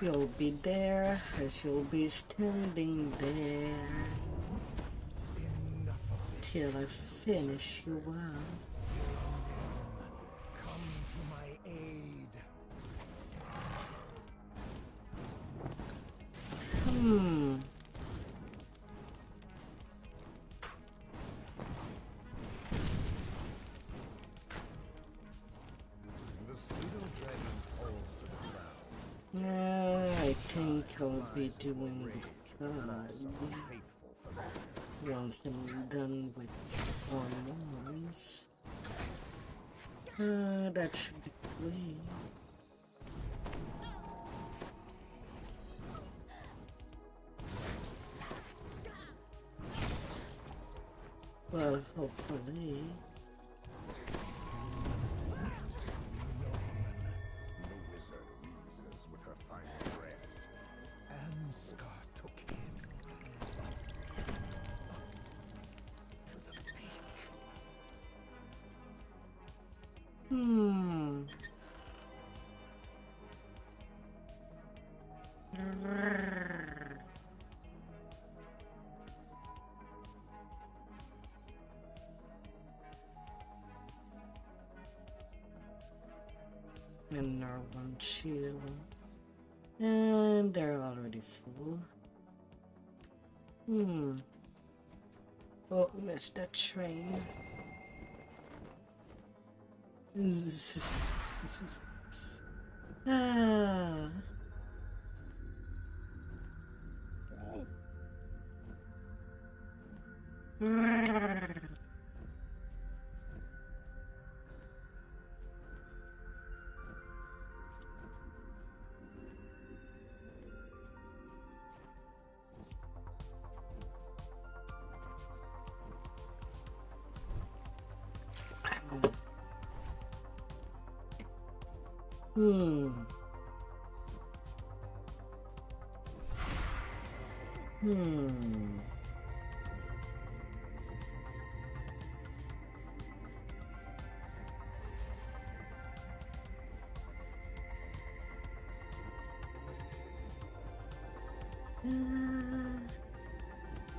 Speaker 1: You'll be there as you'll be standing there till I finish you off.
Speaker 7: come to my aid. The pseudo-dragon falls to the ground.
Speaker 1: I think I'll be doing
Speaker 7: Rage,
Speaker 1: the
Speaker 7: faithful for me.
Speaker 1: once I'm done with hormones. That should be clean. Well, hopefully.
Speaker 7: The wizard wheezes with her final breath. Amscar took him to the peak.
Speaker 1: And our one shield. And they're already full. Oh, missed that train. Ah.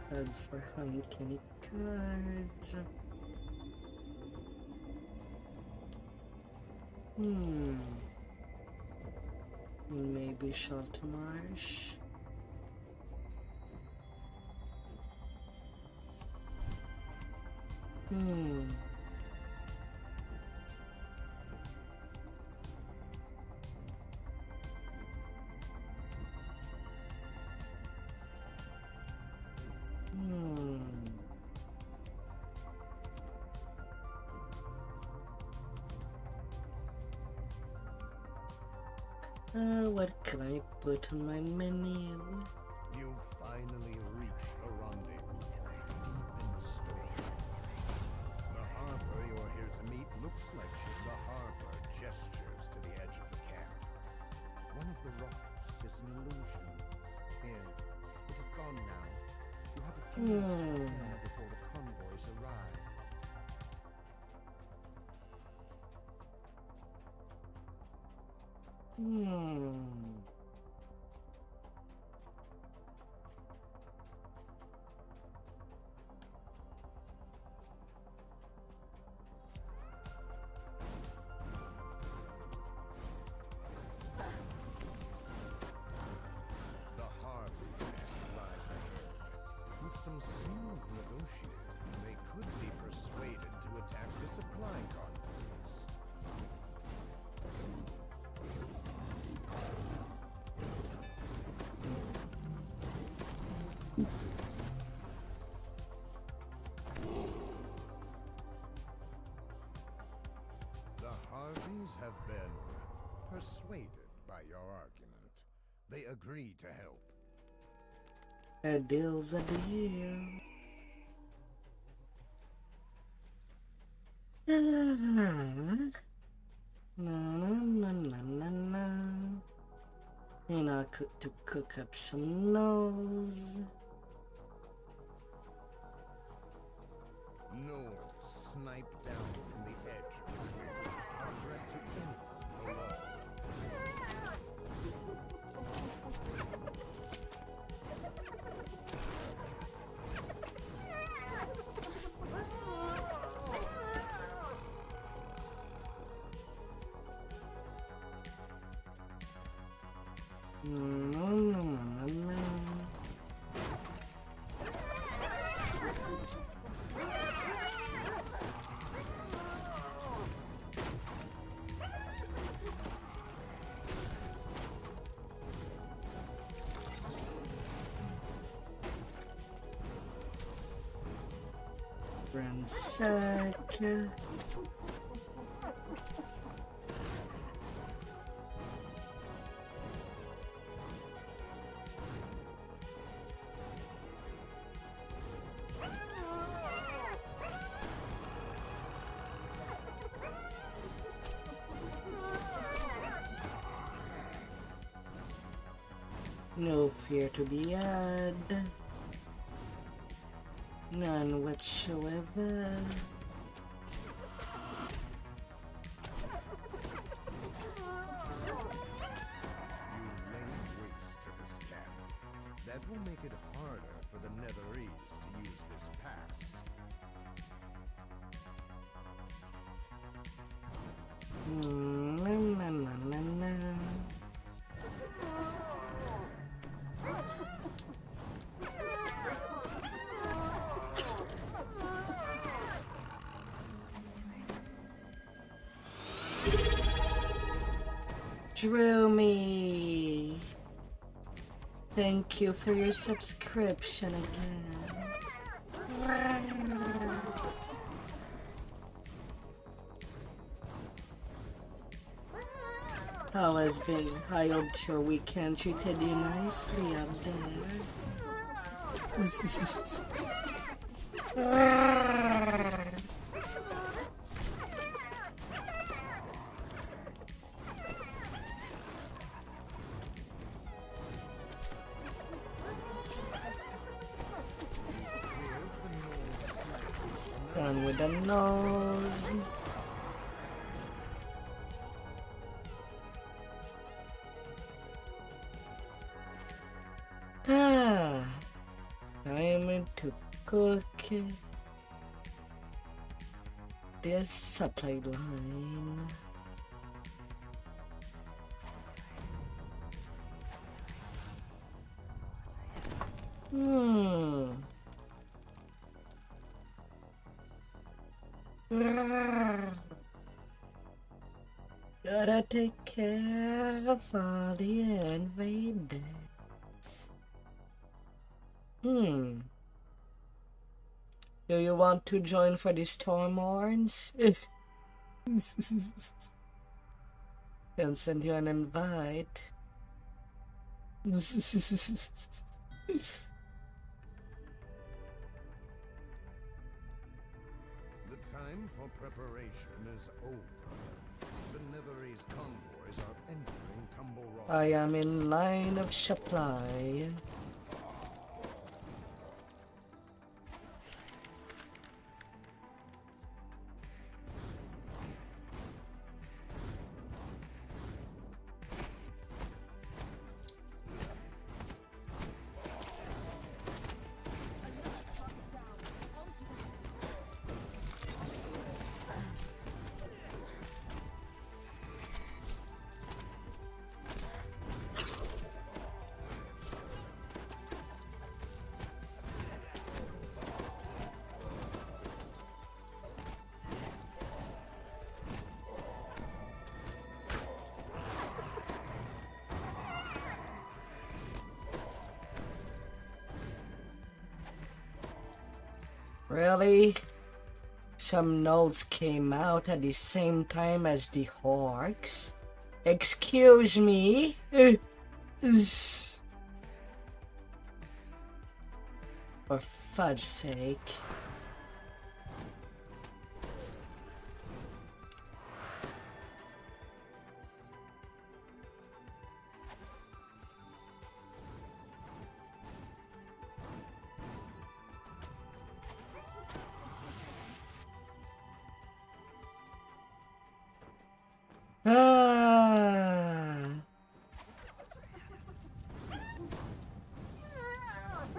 Speaker 1: Cards for uncanny cards. Hmm. Maybe Shelter Marsh. Hmm. Hmm. What can I put on my menu?
Speaker 7: You've finally reached the rendezvous point deep in the storm. The harbor you're here to meet looks like shit. The harbor gestures to the edge of the camp. One of the rocks is an illusion. Here, it is gone now. You have a few minutes to prepare before the convoys arrive. The harbor nest lies ahead. With some smooth negotiating, they could be persuaded to attack the supply convoys. The Harveys have been persuaded by your argument. They agree to help.
Speaker 1: A deal's a deal. Na. And I to cook up some nose.
Speaker 7: Knolls snipe down from the edge of the river, a threat to anyone below.
Speaker 1: Ransack. No fear to be had. None whatsoever.
Speaker 7: You lay waste to this camp. That will make it harder for the Netherese to use this pass.
Speaker 1: Na. Drew me. Thank you for your subscription again. How has been? I hope your weekend treated you nicely up there. Done with the nose. Time to cook this supply line. Hmm. Gotta take care of all the invaders. Hmm. Do you want to join for the Stormhorns? Can send you an invite.
Speaker 7: The time for preparation is over. The Netherese convoys are entering Tumble Rock.
Speaker 1: I am in line of supply. Really? Some gnolls came out at the same time as the orcs? Excuse me? For fudge's sake.
Speaker 7: You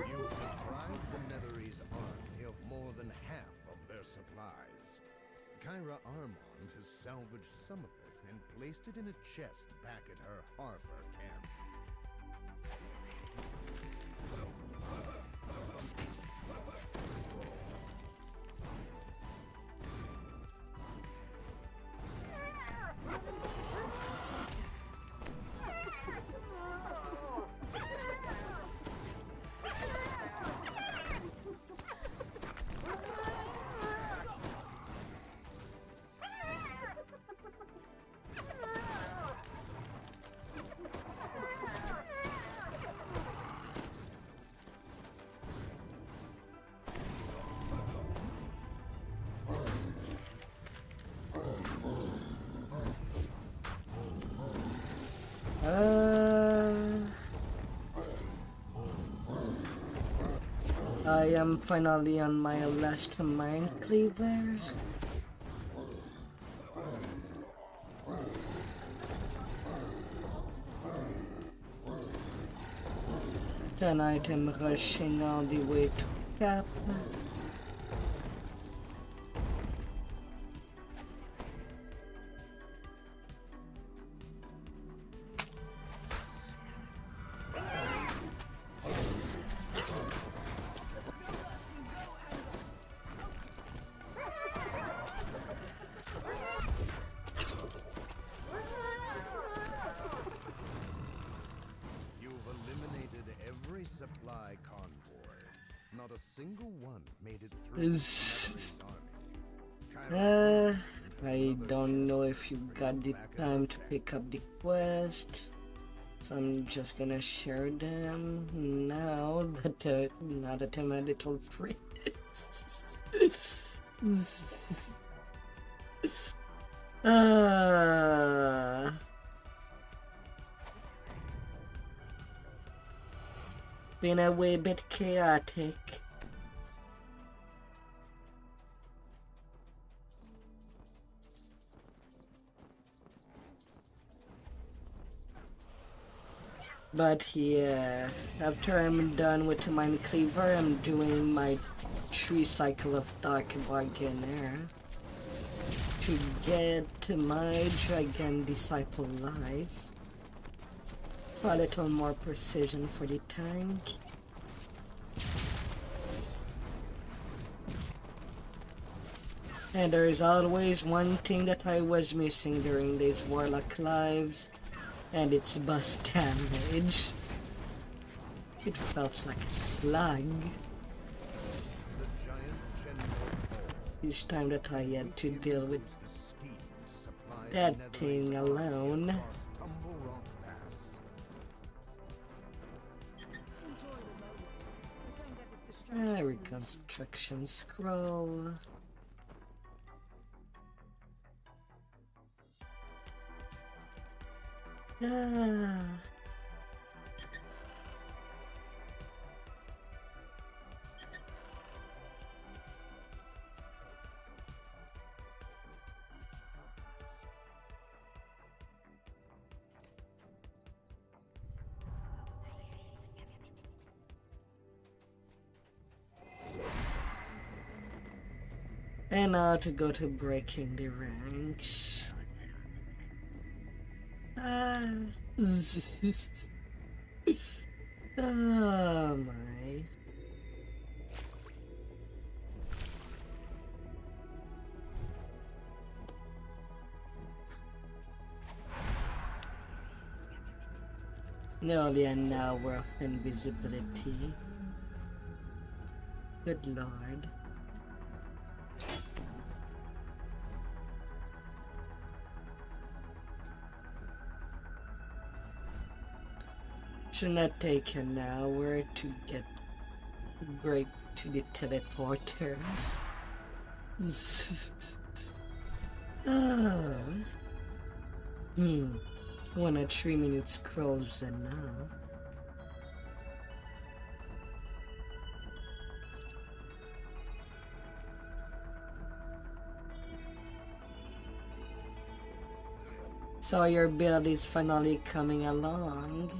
Speaker 7: deprived the Netherese army of more than half of their supplies. Kyra Armand has salvaged some of it and placed it in a chest back at her harbor camp.
Speaker 1: I am finally on my last Mindcleaver. Tonight I'm rushing all the way to Cap.
Speaker 7: Supply convoy. Not a single one made it through the Netherese army.
Speaker 1: I don't know if you got the time to pick up the quest, so I'm just gonna share them now that I'm a little free. Been a wee bit chaotic. But yeah, after I'm done with the Mindcleaver, I'm doing my 3 cycle of Dark Bargainer to get my Dragon Disciple life. For a little more precision for the tank. And there is always one thing that I was missing during these Warlock lives, and it's bus damage. It felt like a slug
Speaker 7: The giant general
Speaker 1: each time that I had to deal with
Speaker 7: the steam to supply the
Speaker 1: that
Speaker 7: Netherese
Speaker 1: thing
Speaker 7: army
Speaker 1: alone.
Speaker 7: across Tumble Rock Pass.
Speaker 6: Enjoy the moment, but don't let this distract you from the mission.
Speaker 1: Reconstruction scroll. Ah. And now to go to breaking the ranks. Ah. Oh my. Nearly an hour of invisibility. Good lord. Should not take an hour to get right to the teleporter. Oh. 1 or 3 minute scrolls enough. So your build is finally coming along.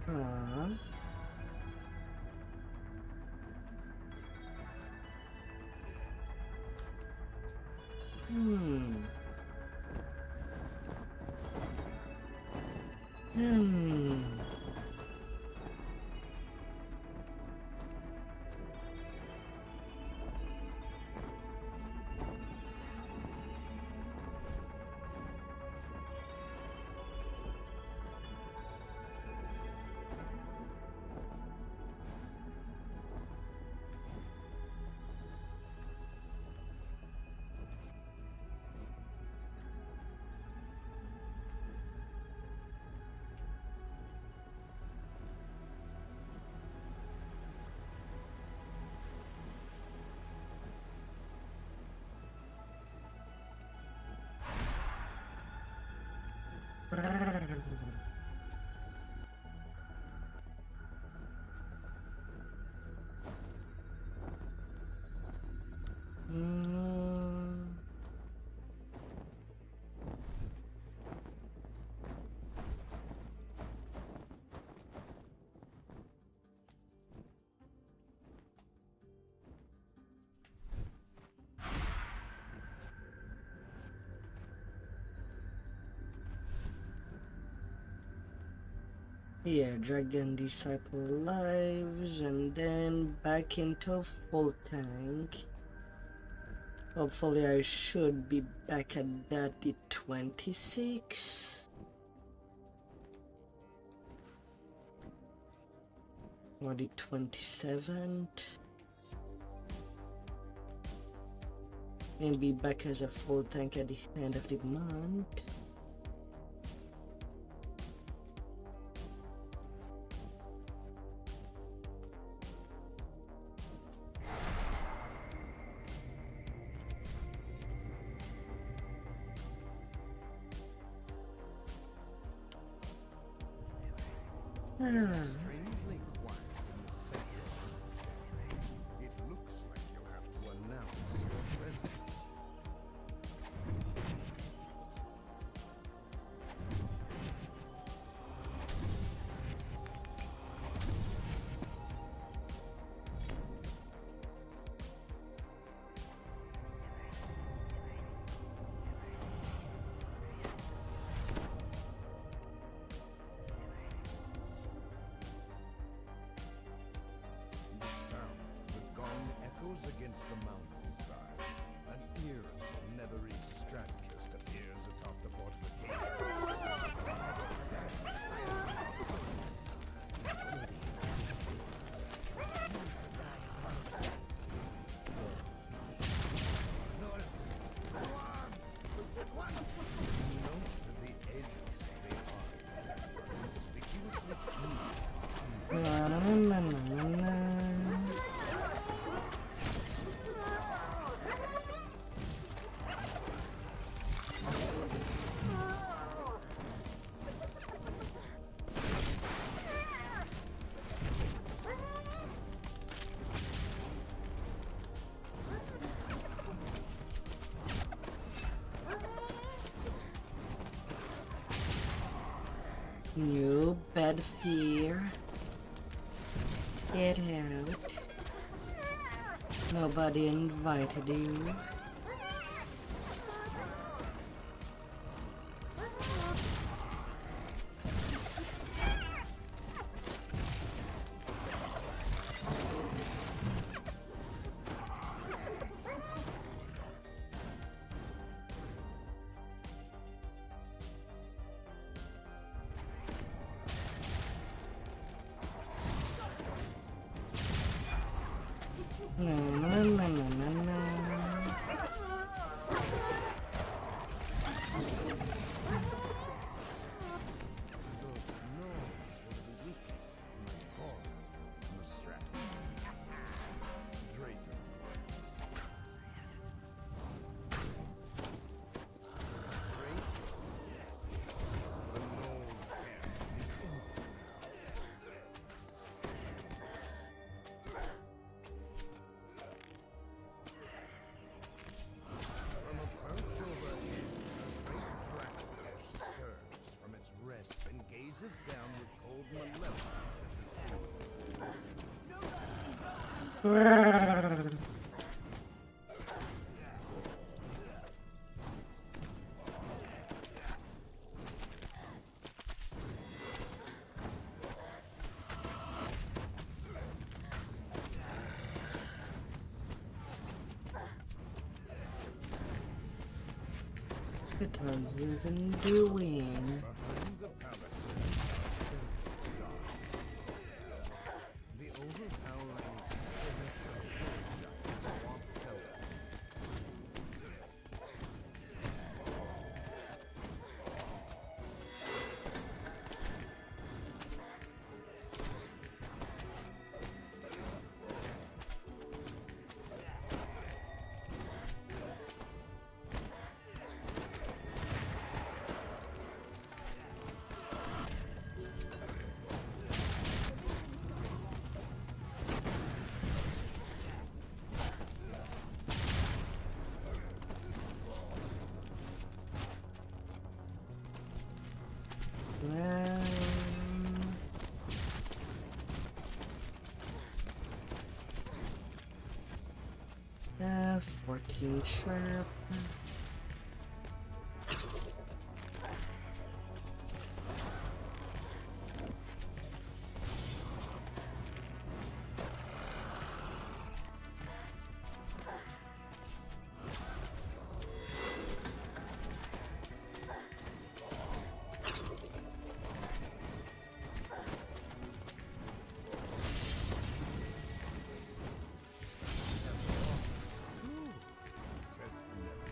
Speaker 1: Aw. Hmm. Yeah, Dragon Disciple lives and then back into full tank. Hopefully I should be back at that the 26 or the 27th and be back as a full tank at the end of the month.
Speaker 7: Strangely quiet in the central. It looks like your against the mountainside. An eerie, never-ending strategist appears atop the fortifications. Note the edges of the arm, conspicuously keen.
Speaker 1: Na, na, na, na, na, na. You bad fear. Get out. Nobody invited you. No, no, no, no, no, no.
Speaker 7: Those gnomes were the weakest in the core and the strategy. Drayton works. Great. The gnome's camp is empty From a perch overhead, a great dragonfish stirs from its rest and gazes down with cold malevolence at the sea.
Speaker 1: What are you even doing?
Speaker 7: Behind the palisade, dark. The overpowering stench of is wafts out.
Speaker 1: Um, 14 sharp.
Speaker 7: Says the never.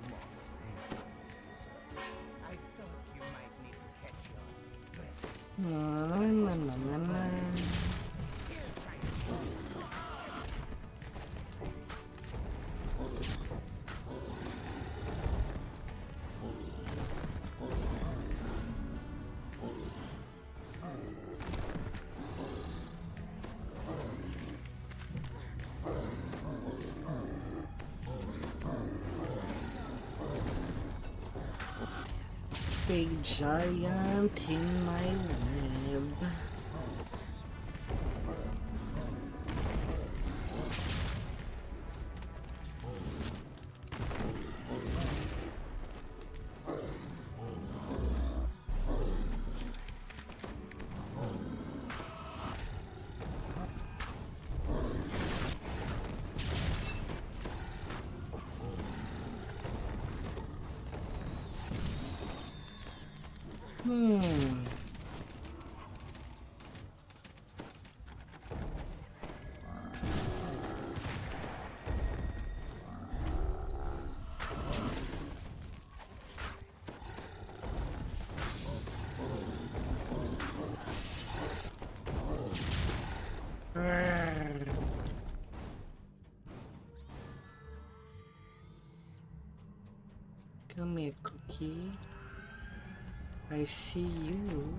Speaker 7: Moths and
Speaker 8: I thought you might need to catch your breath.
Speaker 1: Na, na, na, na, na.
Speaker 8: Here, try it.
Speaker 1: Big giant in my web. Hmm. Come here, Cookie. I see you.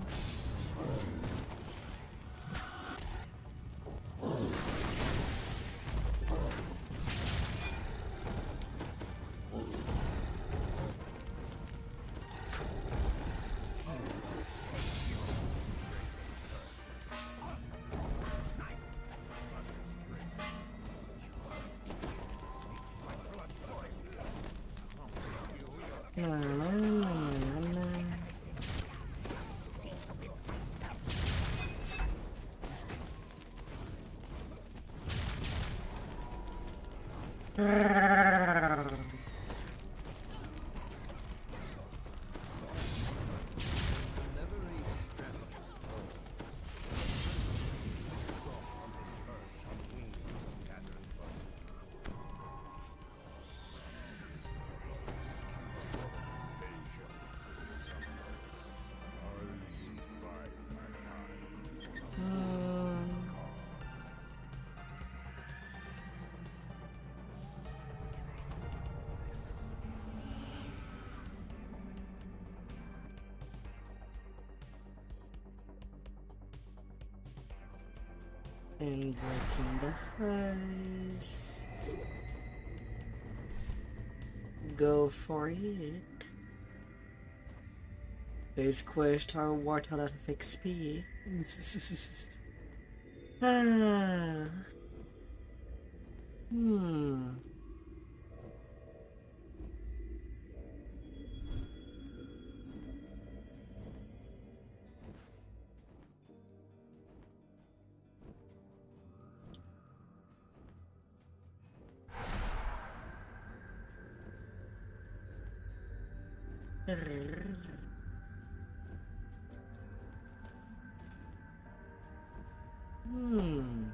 Speaker 1: Na, na, na, na, na.
Speaker 7: Never a strategist falls. Saw on his perch on wings of tattered bone.
Speaker 1: And breaking the heist. Go for it. These quests are worth a lot of XP. Ah. Hmm. Hmm.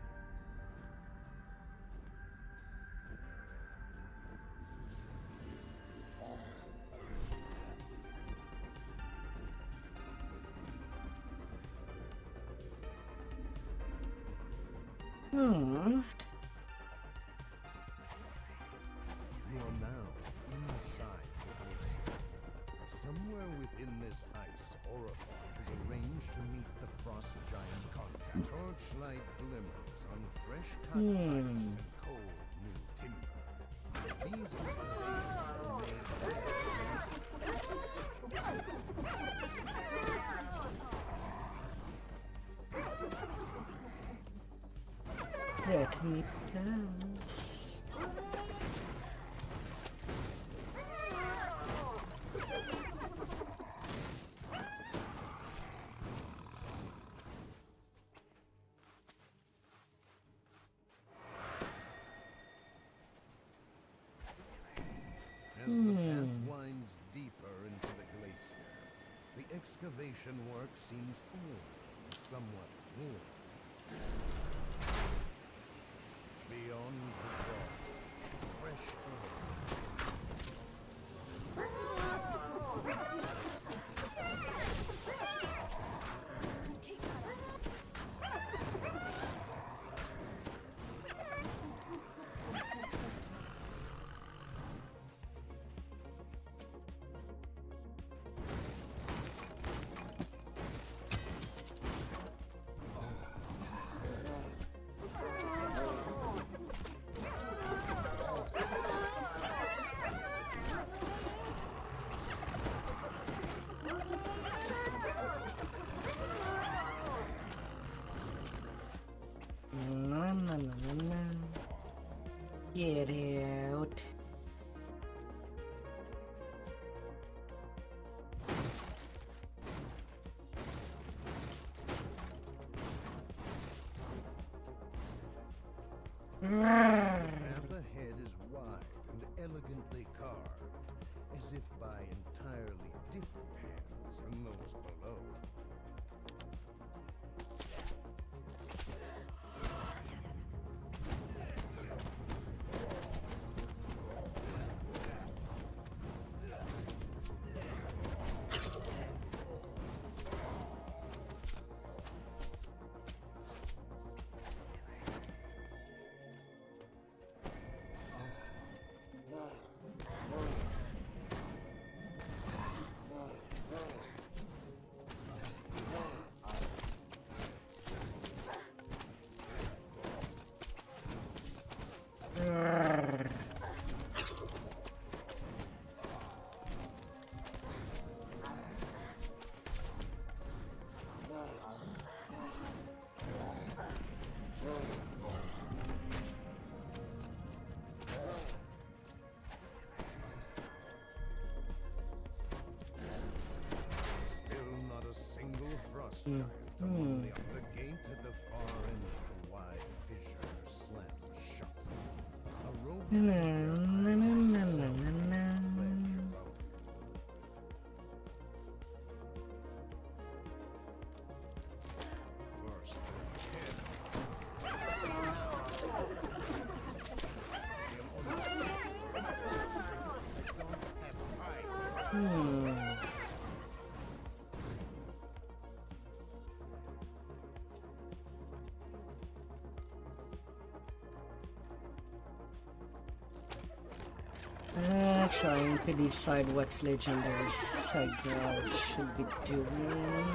Speaker 1: Hmm.
Speaker 7: You are now inside the glacier. Somewhere within this ice, Orifar has arranged to meet the frost giant contact. Torchlight glimmers on fresh-cut ice and cold new timber. These excavations were made
Speaker 1: Let me pass.
Speaker 7: As the path winds deeper into the glacier, the excavation work seems old and somewhat worn. Beyond the gorge, fresh earth.
Speaker 1: Na, na, na, na, na. Get out.
Speaker 7: The path ahead is wide and elegantly carved, as if by entirely different hands than those below. Giant among the gate at the far end of the wide fissure slammed shut. A robot first
Speaker 1: Trying to decide what legendary saga I should be doing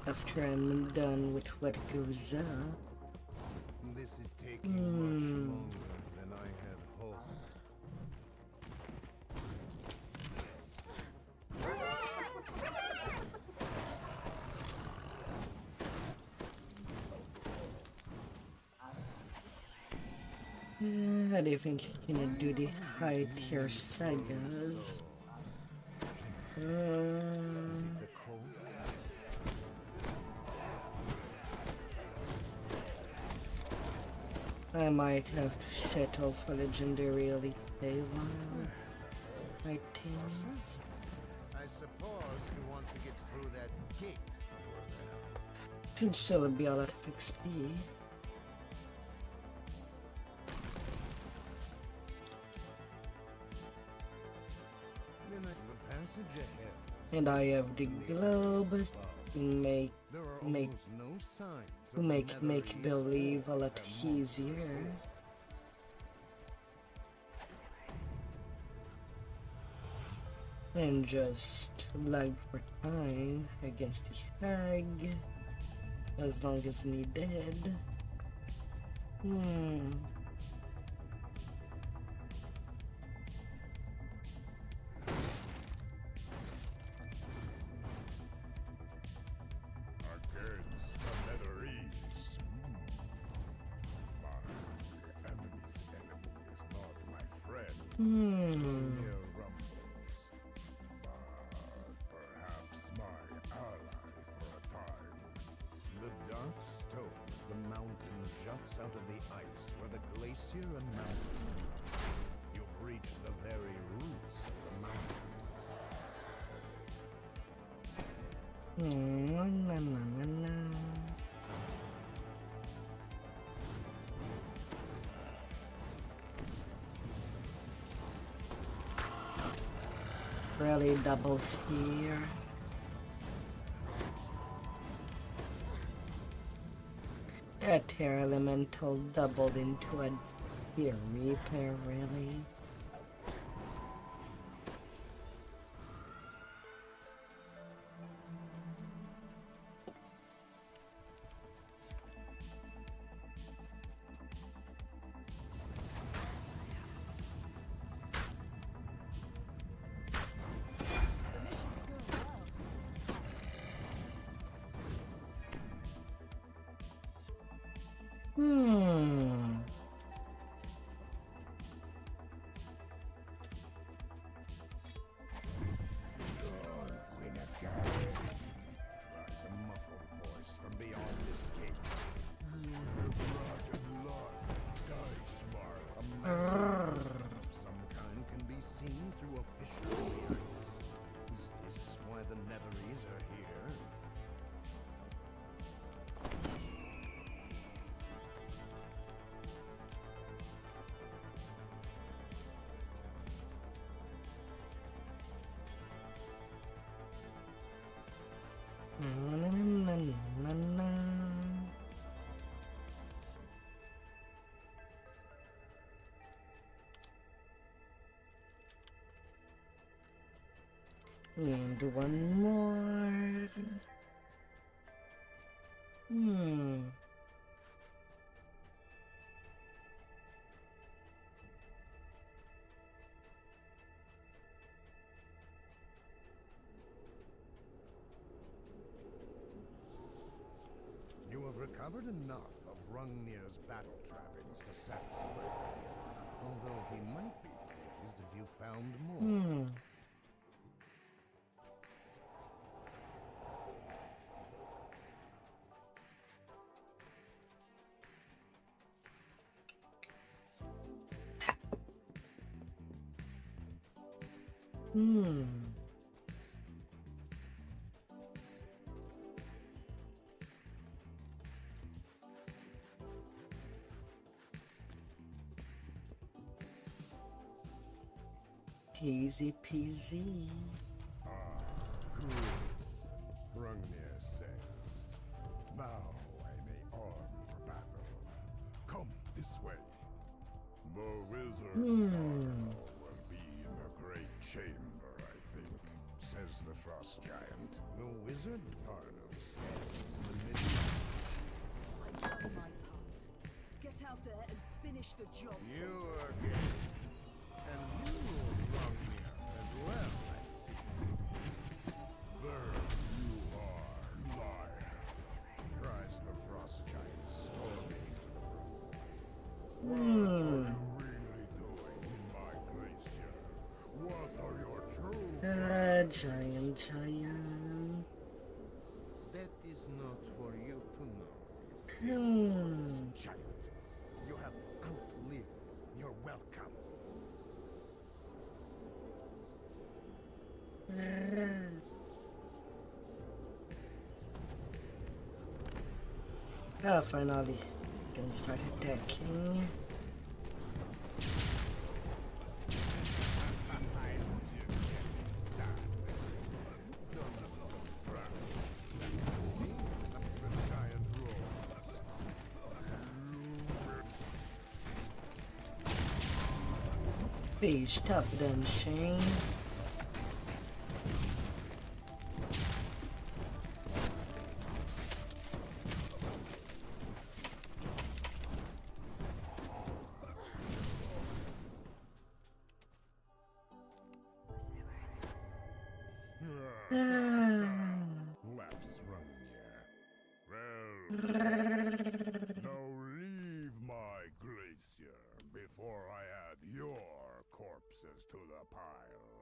Speaker 1: after I'm done with what goes up.
Speaker 7: This is taking much longer than I had hoped.
Speaker 1: I definitely cannot do the high tier sagas. I might have to settle for legendary elite paywall, I think.
Speaker 7: I suppose you want to get through that gate.
Speaker 1: Should still be a lot of XP. And I have the globe to make believe a lot easier. And just lag for time against the hag as long as needed.
Speaker 7: Perhaps my ally for a time. The dark stone of the mountain juts out of the ice where the glacier and mountain. You've reached the very roots of the mountains.
Speaker 1: Really double here. A tear elemental doubled into a tear repair, really. And one more.
Speaker 7: You have recovered enough of Rungnir's battle trappings to satisfy me. Although he might be pleased if you found more.
Speaker 1: Easy peasy.
Speaker 7: Good. Rungnir says, now I may arm for battle. Come this way. The wizard will be in the great chamber, I think, says the frost giant. The wizard Tharnos says the midnight.
Speaker 6: I've done my part. Get out there and finish the job.
Speaker 7: You are game. And you will wrong me as well, I see. There you are, liar, cries the frost giant, storming into the room. What are you really doing in my glacier? What are your true
Speaker 1: Giant.
Speaker 7: That is not for you to know. Giant, you have outlived your welcome.
Speaker 1: Ah, finally. Can start attacking. Page tap dancing.
Speaker 7: Laughs Rungnir. Well, now leave my glacier before I add your corpses to the pile.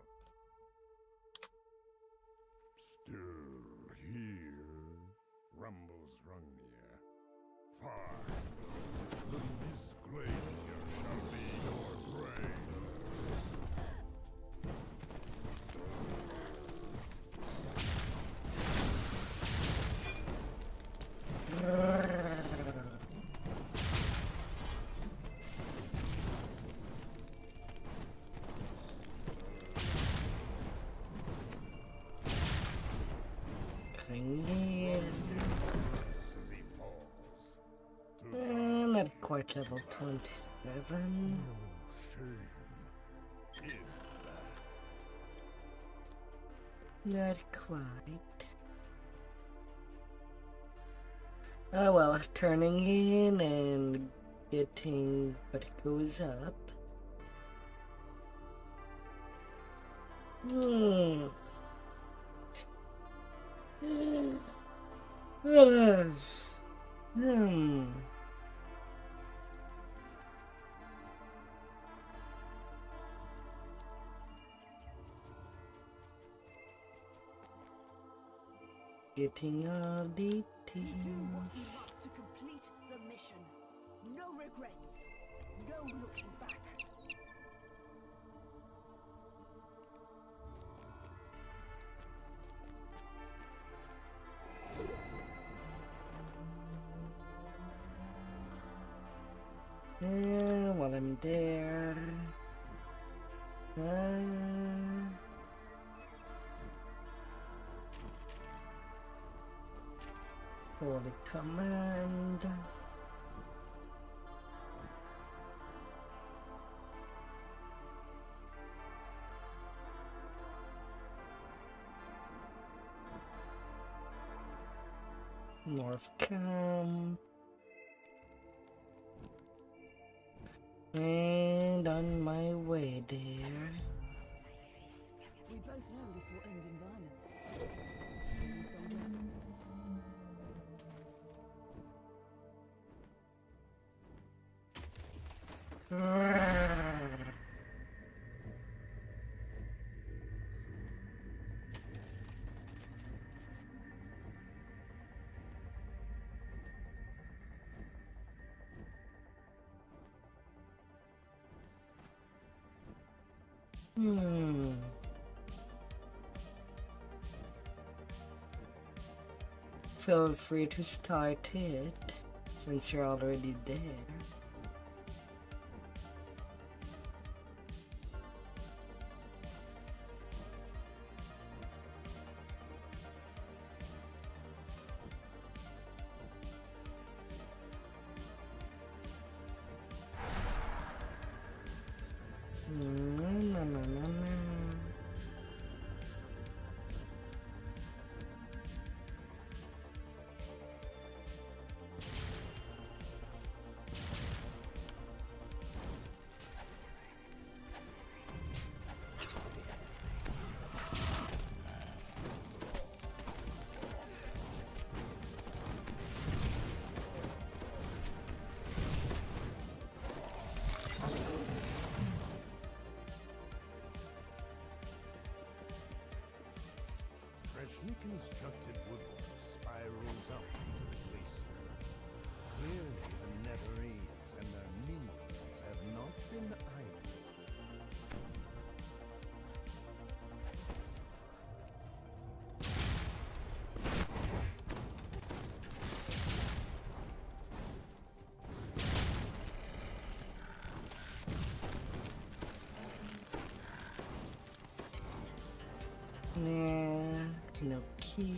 Speaker 7: Still here, rumbles Rungnir. Fine. Then this glacier shall be your grave.
Speaker 2: As he falls.
Speaker 1: Not quite level 27.
Speaker 7: Shame. If that
Speaker 1: Not quite. Oh well, turning in and getting what goes up. Getting all the
Speaker 6: Do what we
Speaker 1: things.
Speaker 6: must to complete the mission. No regrets. No looking back.
Speaker 1: While I'm there. Holy command. North Camp. And on my way there.
Speaker 6: We both know this will end in violence. You, soldier.
Speaker 1: Feel free to start it, since you're already there. Na, na, na, na.
Speaker 7: Freshly constructed woodwork spirals up into the glacier. Clearly the Netherese and their minions have not been idle.
Speaker 1: Nah, no key.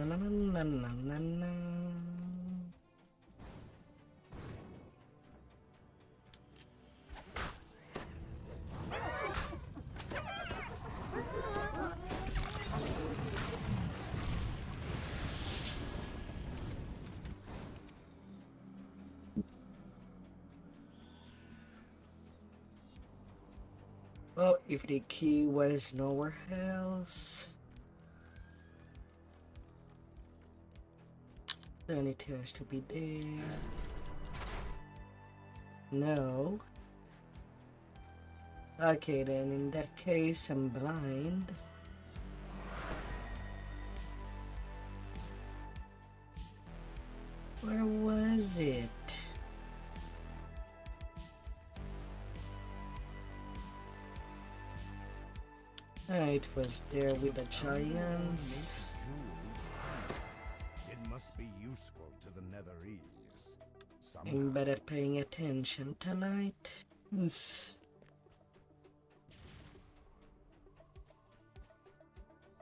Speaker 1: Na, na, na, na, na. Well, if the key was nowhere else, then it has to be there. No. Okay, then in that case, I'm blind. Where was it? It was there with the giants.
Speaker 7: It must be useful to the Netherese.
Speaker 1: I'm better paying attention tonight.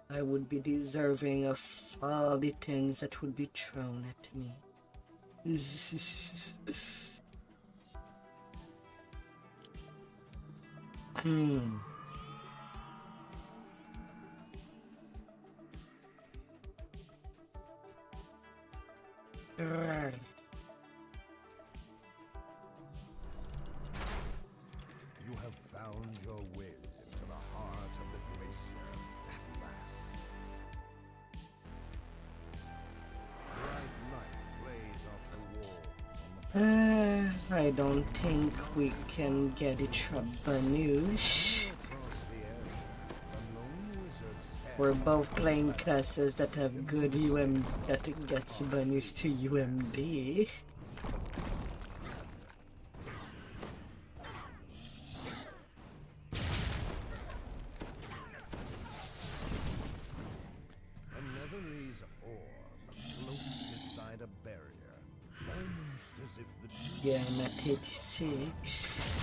Speaker 1: I would be deserving of all the things that would be thrown at me. I don't think we can get it from Banush.
Speaker 7: Across the area, a lone wizard stands
Speaker 1: We're both playing classes that have good that it gets Banush to UMD.
Speaker 7: a Netherese orb floats beside a barrier, almost as if the two
Speaker 1: Yeah, I'm at 86.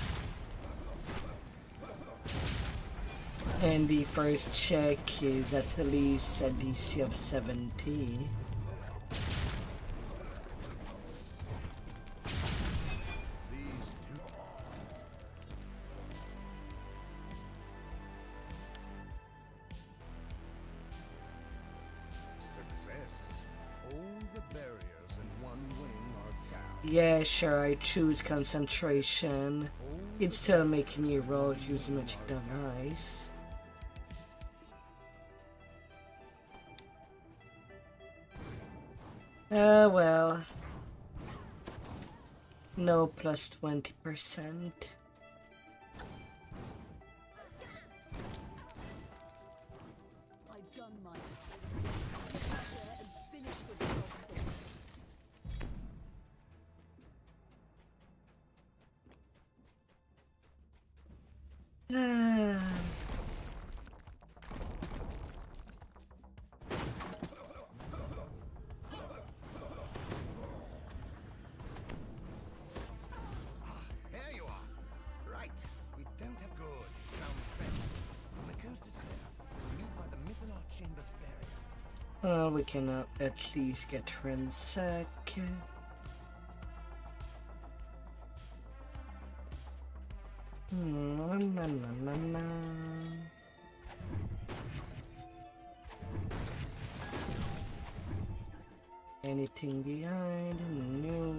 Speaker 1: And the first check is at least a DC of 70.
Speaker 7: these two success. All the barriers in one wing are down.
Speaker 1: Yeah, sure, I choose concentration. It's still making me roll use magic device. Well. No plus 20%.
Speaker 6: I've done my bit. Get there and finish this nonsense.
Speaker 7: There you are. Right. We don't have good. Found friends. The coast is clear. Meet by the Mythonar Chambers barrier.
Speaker 1: Well, we can at least get Rensack. Na, na, na, na, na. Anything behind? No.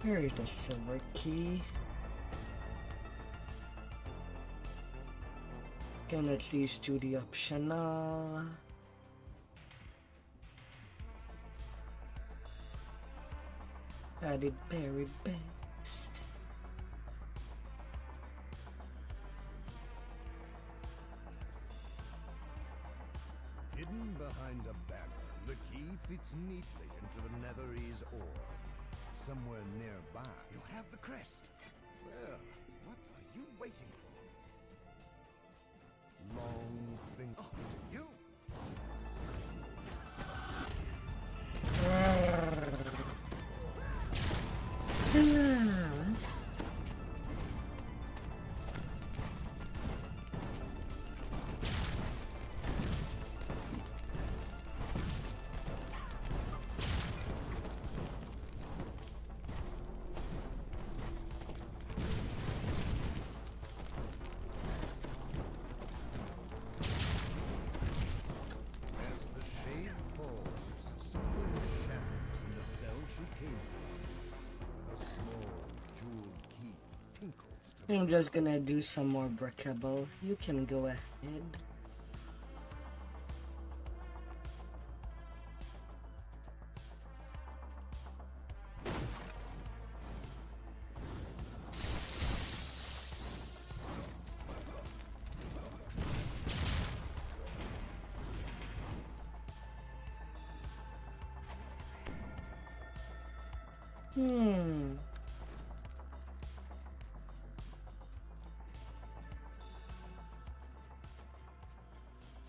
Speaker 1: Here's the silver key. Can at least do the optional. Added very best.
Speaker 7: Hidden behind a banner, the key fits neatly into the Netherese orb. Somewhere nearby, you have the crest. Well, what are you waiting for? Long finger. Oh, you! As the shade falls, something shatters in the cell she came from. A small jeweled key tinkles to
Speaker 1: I'm just gonna do some more breakable. You can go ahead.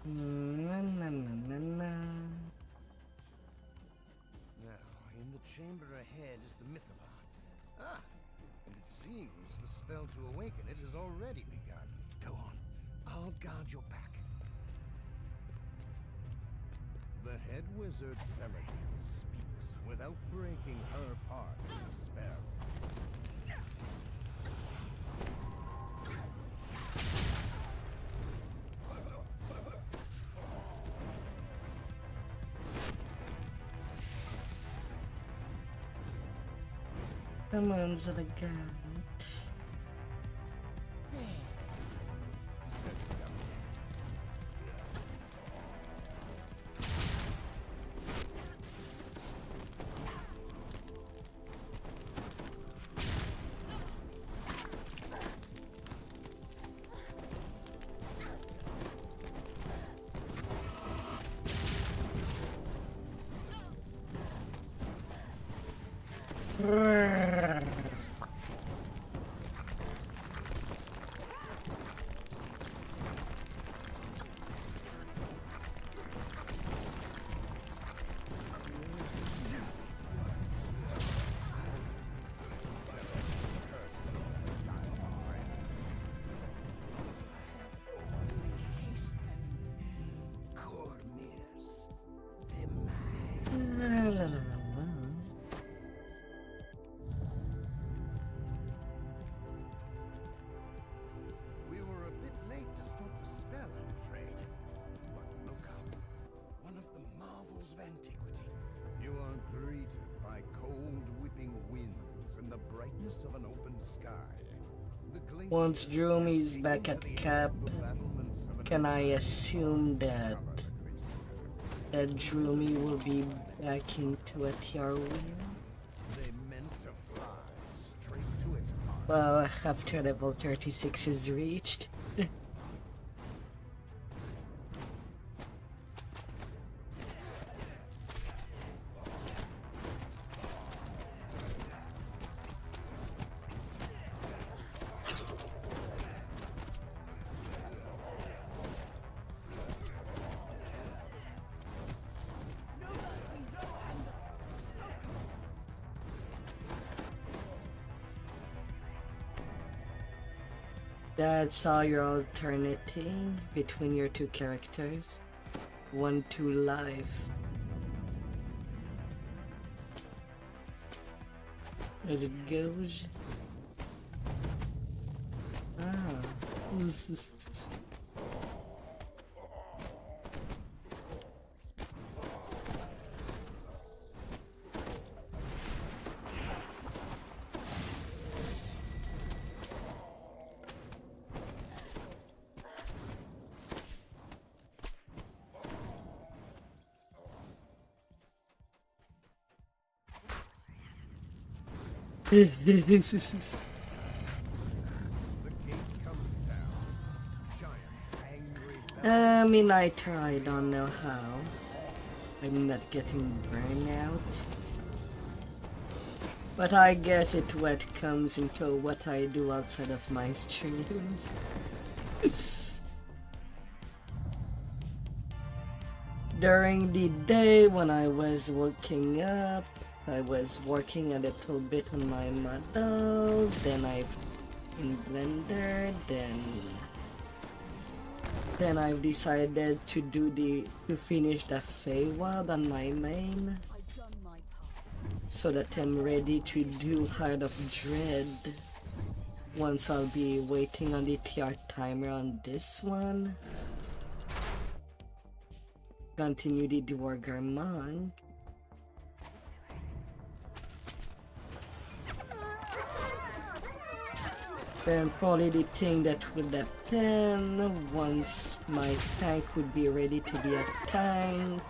Speaker 1: Na, na, na, na, na.
Speaker 7: Now, in the chamber ahead is the Mythonar. Ah, and it seems the spell to awaken it has already begun. Go on, I'll guard your back. The head wizard Celadine speaks without breaking her part in the spell.
Speaker 1: Come on, Zilligan.
Speaker 7: We were a bit late to stop the spell, I'm afraid. But look up. One of the marvels of antiquity. You are greeted by cold whipping winds and the brightness of an open sky. The glacier
Speaker 1: Once Jeremy's
Speaker 7: has
Speaker 1: back at
Speaker 7: taken
Speaker 1: cap,
Speaker 7: the battlements of an
Speaker 1: can I
Speaker 7: entire
Speaker 1: assume that
Speaker 7: covered
Speaker 1: Jeremy will be back into a TR wheel?
Speaker 7: They meant to fly straight to its heart.
Speaker 1: Well, after level 36 is reached. That's how you're alternating between your two characters. 1-2 life. There it goes. Ah.
Speaker 7: The gate comes down. Giants angry.
Speaker 1: I mean, I try, don't know how. I'm not getting burned out. But I guess it what comes into what I do outside of my streams. During the day when I was waking up, I was working a little bit on my model, then I've in Blender, then I've decided to finish the Feywild on my main,
Speaker 6: I've done my part.
Speaker 1: so that I'm ready to do Heart of Dread. Once I'll be waiting on the TR timer on this one. Continue the Dwargar Monk. Then probably the thing that would happen once my tank would be ready to be a tank,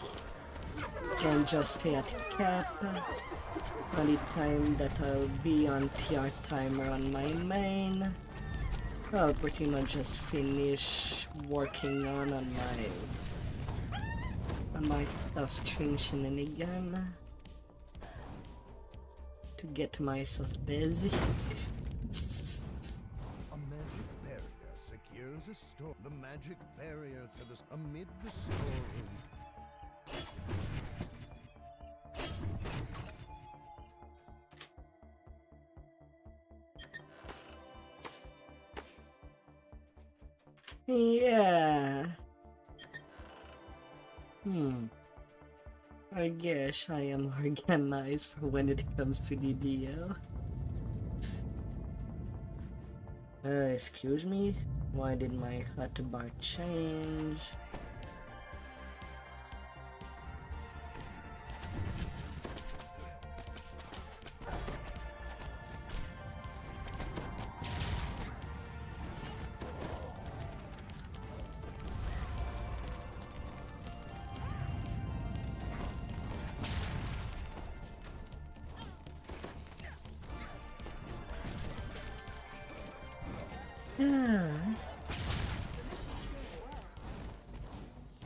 Speaker 1: can just stay at cap. On the time that I'll be on TR timer on my main, I'll pretty much just finish working on my string shenanigan to get myself busy.
Speaker 7: A magic barrier secures a store. The magic barrier to the amid the storeroom.
Speaker 1: Yeah. I guess I am organized for when it comes to DDO. Excuse me? Why did my hotbar change?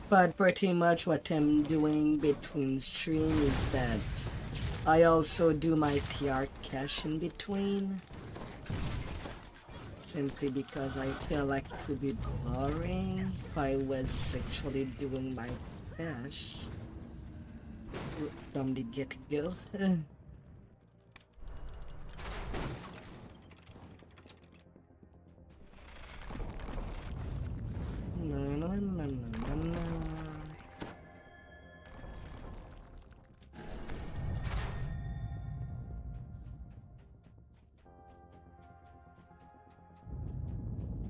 Speaker 1: But pretty much what I'm doing between stream is that I also do my TR cache in between. Simply because I feel like it would be boring if I was actually doing my cache from the get-go. Na, na, na, na, na.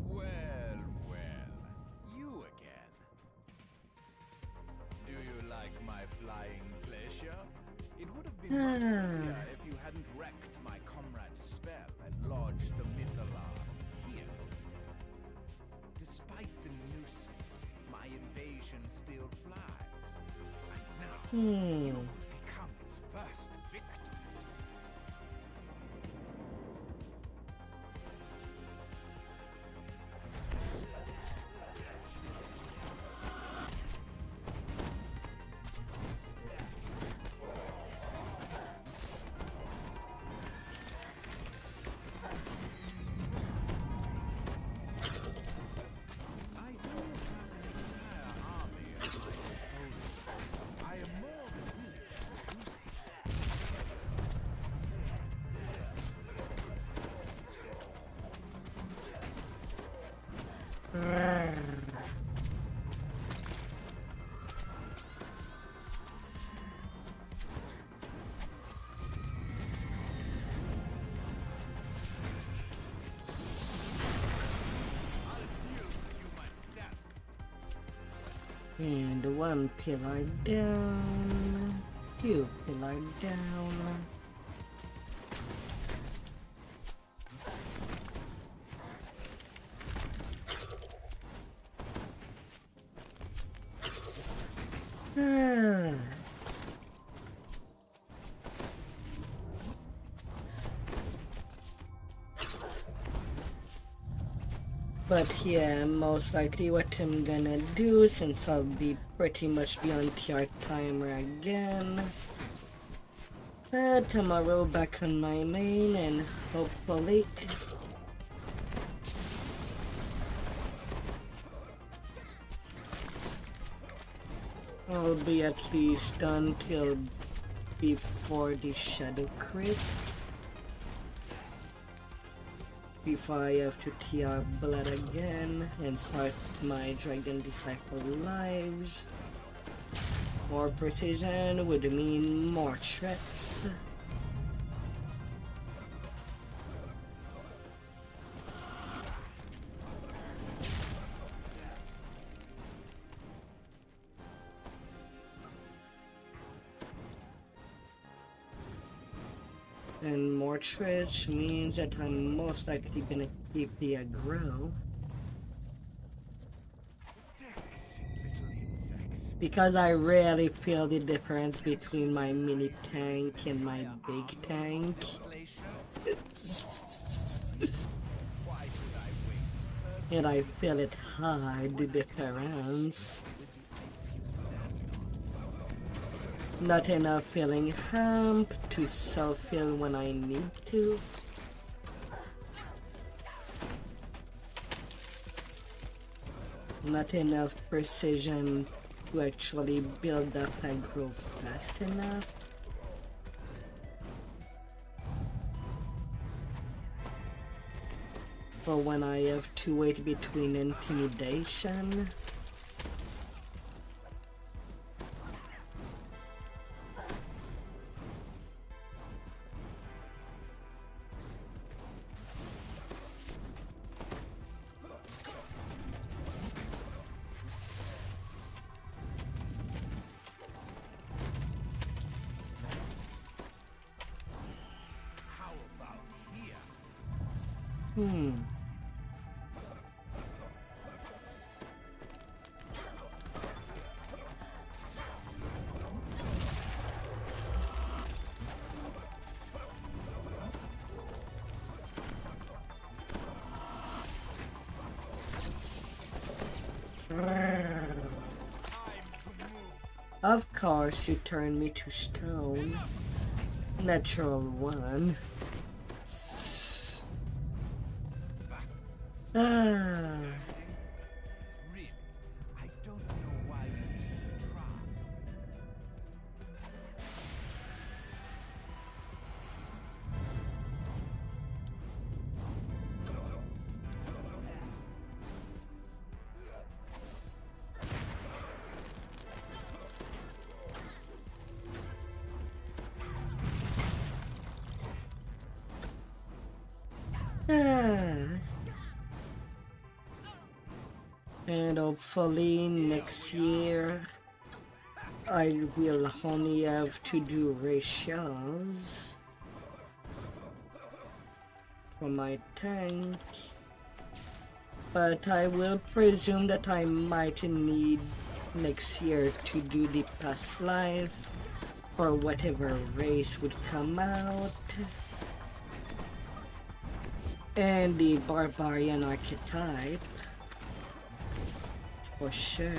Speaker 2: Well, well, you again. Do you like my flying pleasure? It would have been much prettier if you hadn't wrecked my comrade's spell and lodged the Mythala here. Despite the nuisance, my invasion still flies. And now, you will become its first victims. I don't have an entire army at my disposal. I am more than willing to use it. I'll deal with you myself.
Speaker 1: And one pillar down, two pillar down. But yeah, most likely what I'm gonna do, since I'll be pretty much beyond TR timer again. Tomorrow back on my main and hopefully I'll be at least done till before the shadow crit. Before I have to TR blood again and start my Dragon Disciple lives. More precision would mean more threats. And more threats means that I'm most likely gonna keep the aggro.
Speaker 2: Vexing little insects.
Speaker 1: Because I rarely feel the difference between my mini tank and my big tank.
Speaker 2: Why should I waste
Speaker 1: And I feel it hard, the difference. Not enough feeling hamp to self-fill when I need to. Not enough precision to actually build up and grow fast enough. But when I have to wait between intimidation,
Speaker 2: How about here?
Speaker 1: Of course you turn me to stone. natural one. Ah.
Speaker 2: Really, I don't know why you even try.
Speaker 1: And hopefully next year I will only have to do ratios for my tank, but I will presume that I might need next year to do the past life or whatever race would come out, and the barbarian archetype for sure.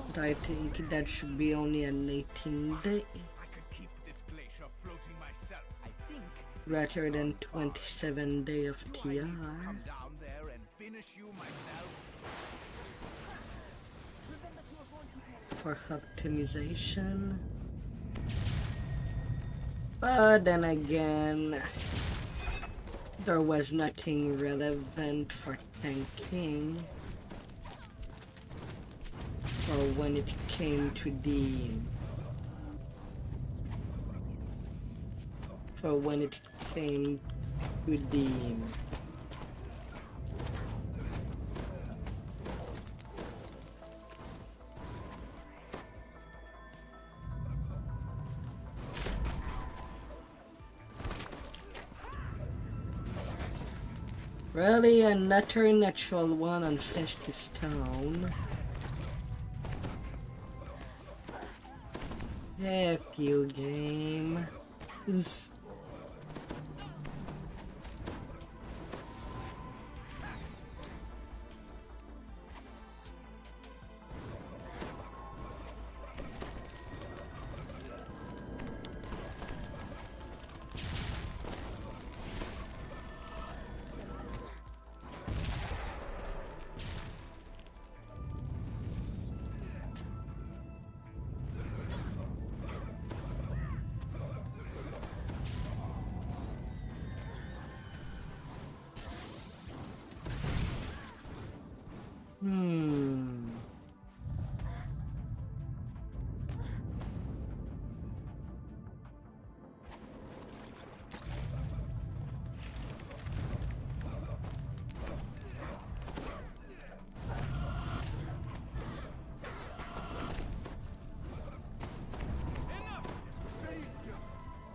Speaker 1: But I think that should be only an 18-day
Speaker 2: I could keep this glacier floating myself. I think
Speaker 1: rather than 27-day of
Speaker 2: do I need to
Speaker 1: TR
Speaker 2: come down there and finish you myself.
Speaker 1: for optimization. But then again, there was nothing relevant for tanking or when it came to the really another natural one on Flesh to Stone. F you, game.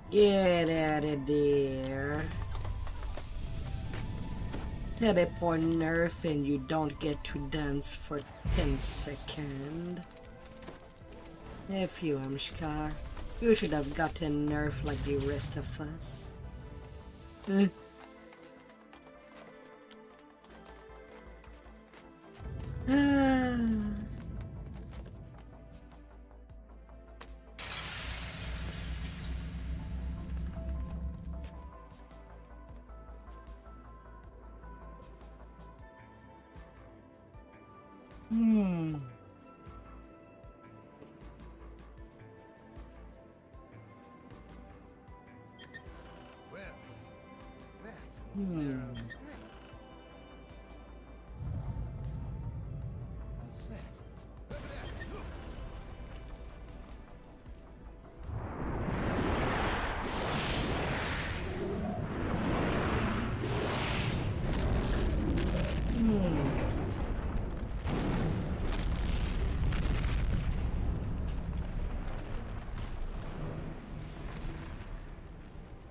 Speaker 1: Get out of there. Teleport nerf and you don't get to dance for 10 seconds. F you, Amshkar. You should have gotten nerf like the rest of us.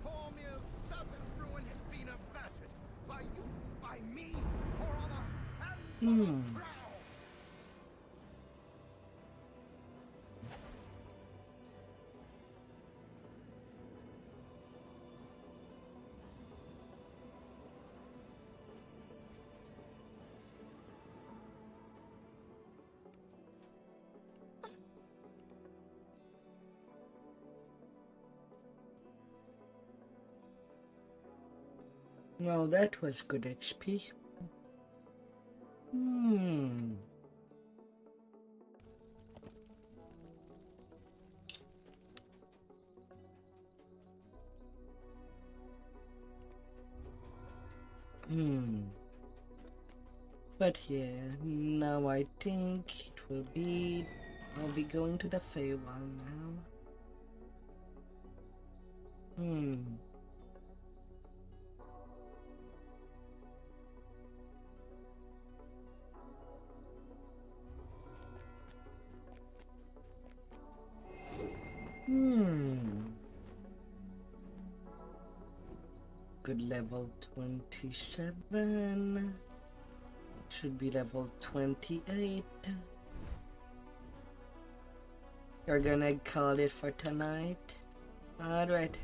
Speaker 7: Cormiel's certain ruin has been averted by you, by me, for honor and for the crown.
Speaker 1: Well, that was good XP. Hmm. But yeah, now I think I'll be going to the Feywild now. Good, level 27. Should be level 28. You're gonna call it for tonight? Alright.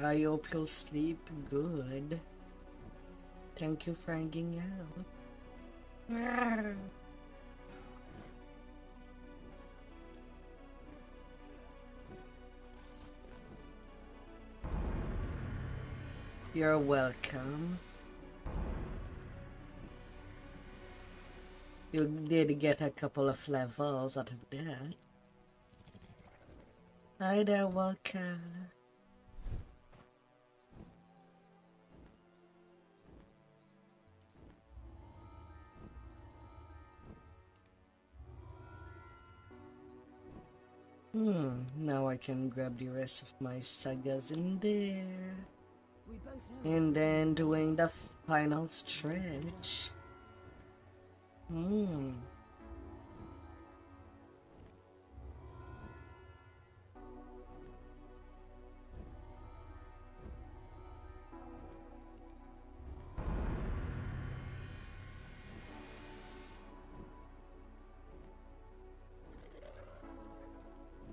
Speaker 1: I hope you'll sleep good. Thank you for hanging out. You're welcome. You did get a couple of levels out of that. Hi there, welcome. Now I can grab the rest of my sagas in there.
Speaker 6: We both know
Speaker 1: And then doing the final stretch.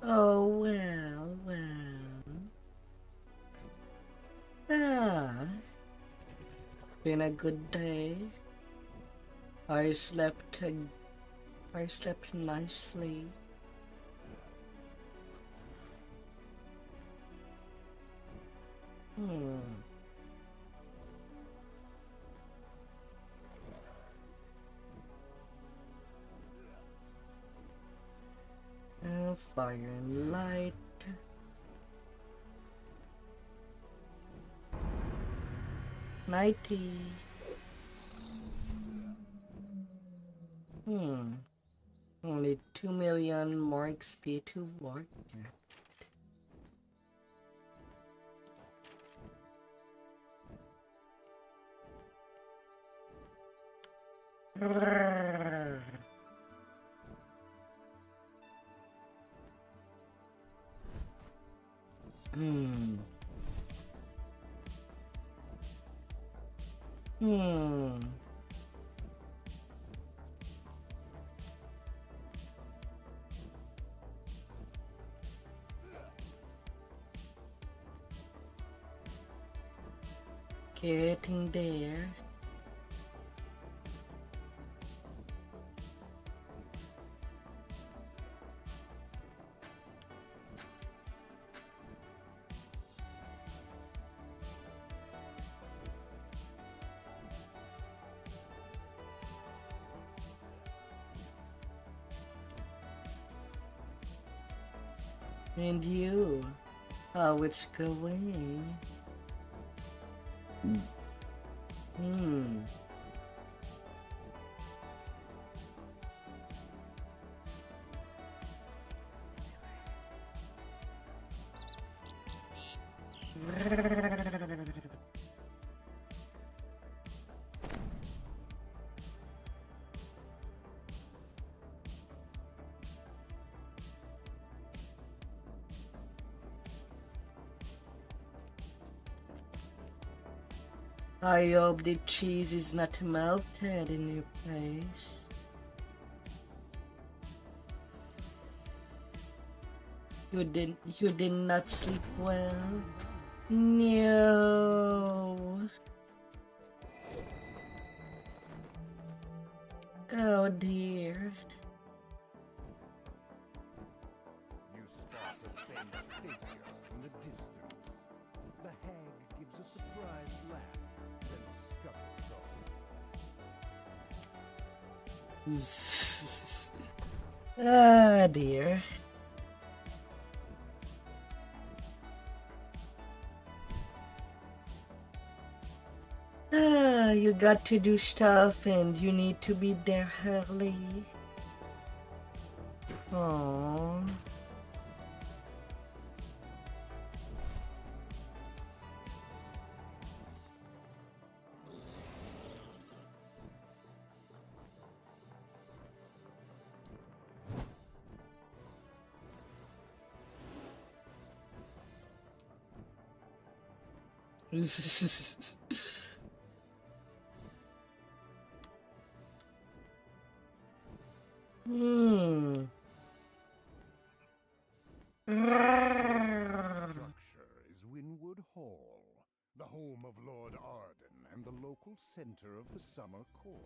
Speaker 1: Oh, well. Been a good day. I slept nicely. Fire and light. Nighty. Only 2 million more XP to work. Getting there. And you, how it's going? I hope the cheese is not melted in your place. You did not sleep well? No. Oh dear.
Speaker 2: You spot a faint figure in the distance. The hag
Speaker 1: Ah, dear. Ah, you got to do stuff and you need to be there early. Aww. Hmm.
Speaker 7: Structure is Winwood Hall, the home of Lord Arden and the local center of the summer court.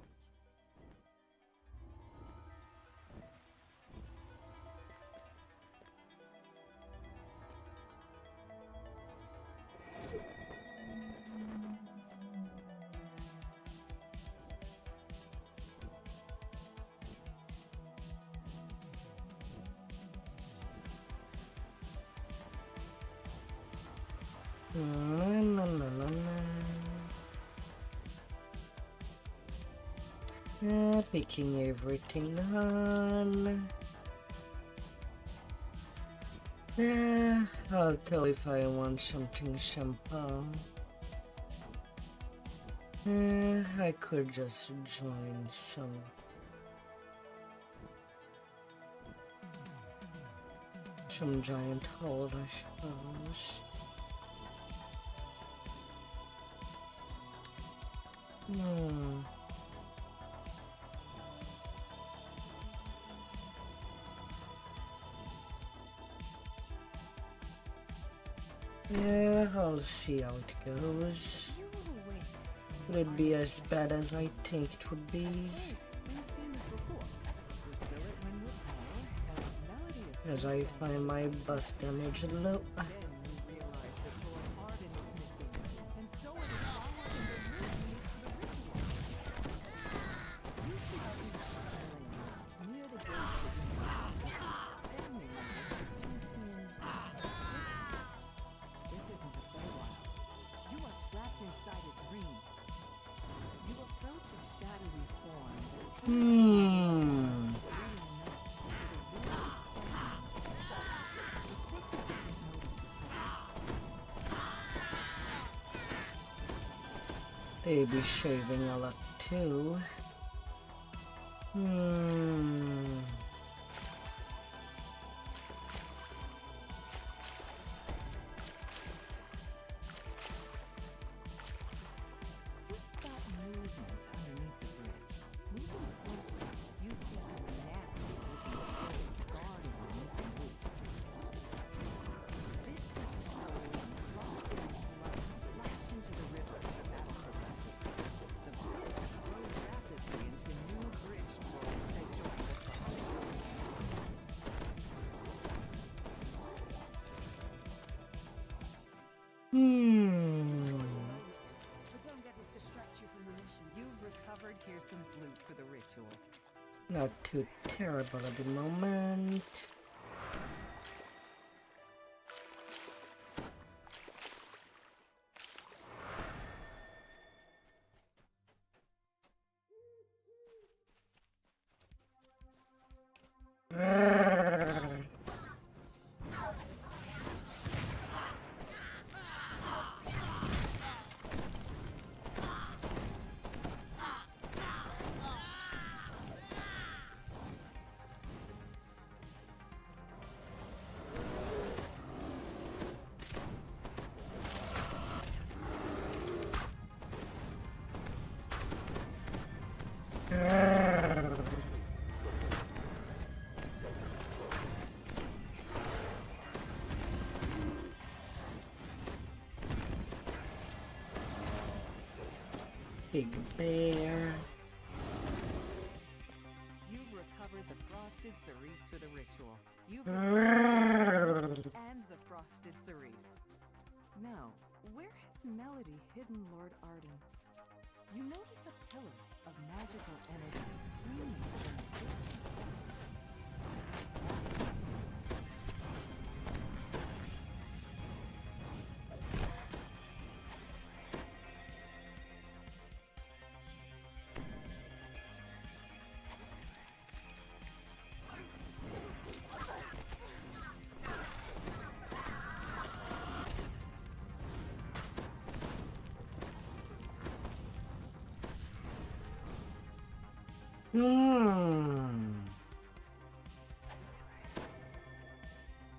Speaker 1: La, la, la, la. Picking everything on. I'll tell if I want something simple. I could just join some giant hole, I suppose. Yeah, I'll see how it goes. Will it be as bad as I think it would be? As I find my bus damage low. They be shaving a lot too. Not too terrible at the moment. Big bear.
Speaker 9: You've recovered the frosted cerise for the ritual. You've recovered and the frosted cerise. Now, where has Melody hidden Lord Arden? You notice a pillar of magical energy streaming within the system.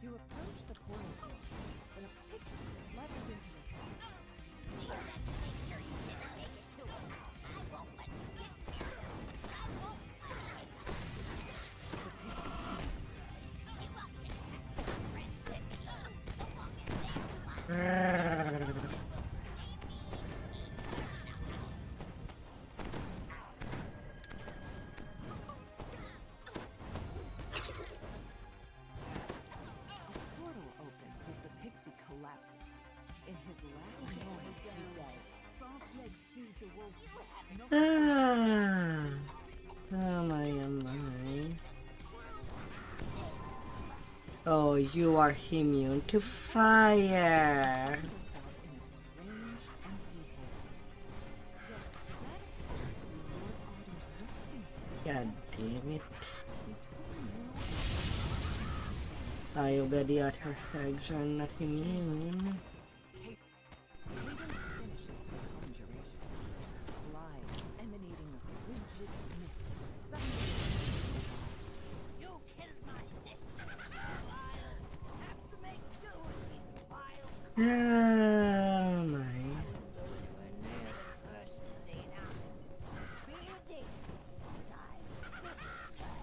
Speaker 9: You approach the portal door, but a pixie flutters into your path. A portal opens as the pixie collapses. In his last moments, he says,
Speaker 6: Fast legs feed the wolf.
Speaker 1: Oh my. Oh, you are immune to fire.
Speaker 9: yourself in a strange, empty void. Yet that appears to be Lord Arden's resting place.
Speaker 1: God damn it.
Speaker 9: Between you
Speaker 1: I already at her legs are not immune.
Speaker 9: Cadence finishes her conjuration. Slides emanating a frigid mist suddenly.
Speaker 8: You killed my sister, I'll have to make do with these wild
Speaker 1: Oh my.
Speaker 8: were near them personally enough. Be a dick, and I finished her.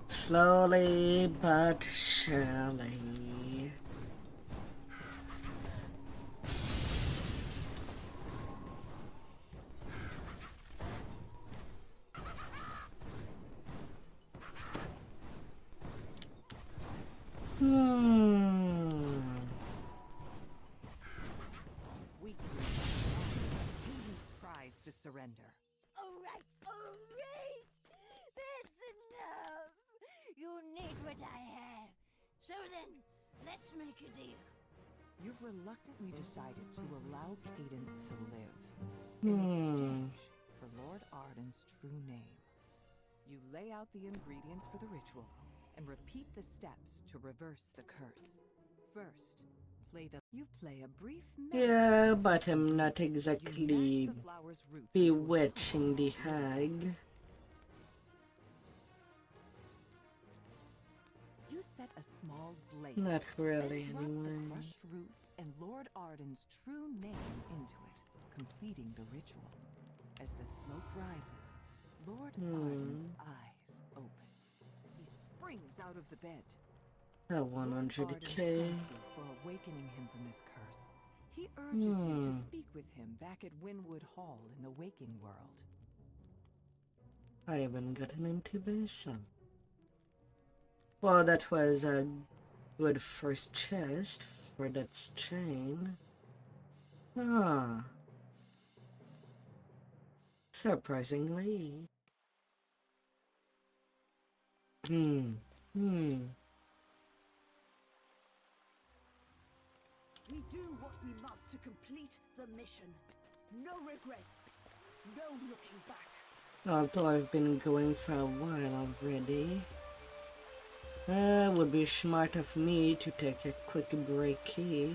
Speaker 1: Slowly but surely.
Speaker 9: Weakly, Cadence tries to surrender.
Speaker 8: Alright. That's enough. You need what I have. So then, let's make a deal.
Speaker 9: You've reluctantly decided to allow Cadence to live in exchange for Lord Arden's true name. You lay out the ingredients for the ritual and repeat the steps to reverse the curse. First, you play a brief melody.
Speaker 1: Yeah, but I'm not
Speaker 9: You
Speaker 1: exactly
Speaker 9: mash the flower's roots into a
Speaker 1: bewitching the hag.
Speaker 9: You set a small blaze.
Speaker 1: Not really,
Speaker 9: then drop
Speaker 1: anyway.
Speaker 9: the crushed roots and Lord Arden's true name into it, completing the ritual. As the smoke rises, Lord Arden's eyes open. He springs out of the bed.
Speaker 1: That
Speaker 9: Lord Arden
Speaker 1: 100k.
Speaker 9: thanks you for awakening him from his curse. He urges you to speak with him back at Winwood Hall in the waking world.
Speaker 1: I haven't gotten into this. Well, that was a good first chest for that chain. Ah. Surprisingly.
Speaker 6: We do what we must to complete the mission. No regrets. No looking back.
Speaker 1: Although I've been going for a while already. Would be smart of me to take a quick breaky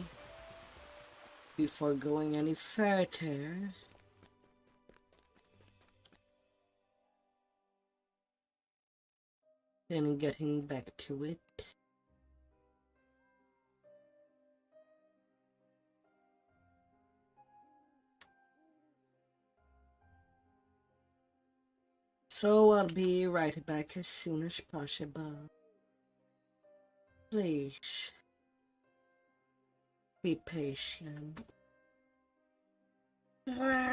Speaker 1: before going any further. Then getting back to it. So I'll be right back as soon as possible. Please Be patient. Ah.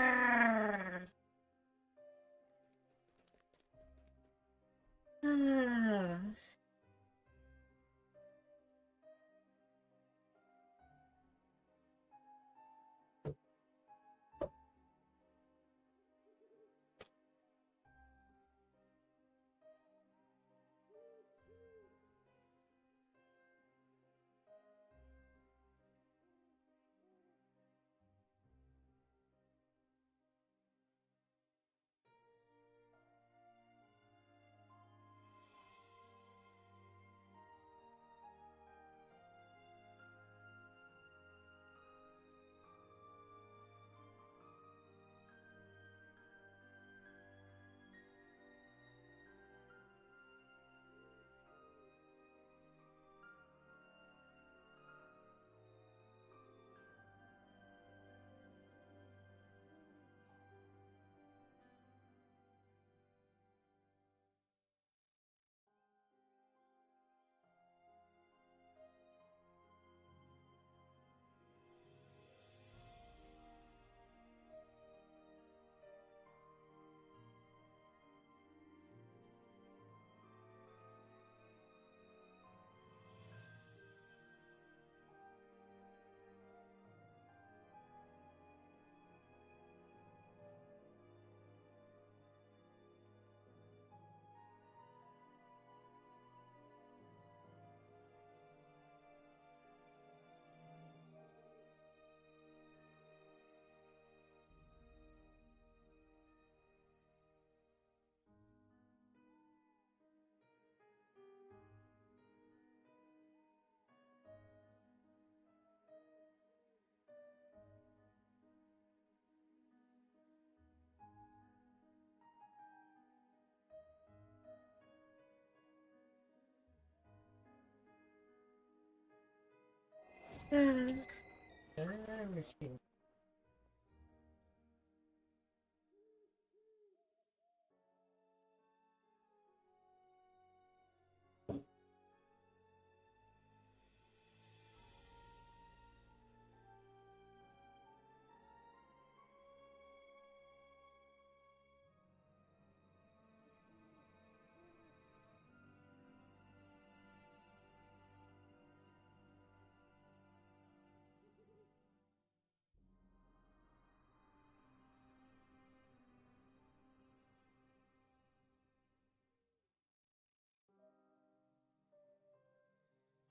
Speaker 1: Everything.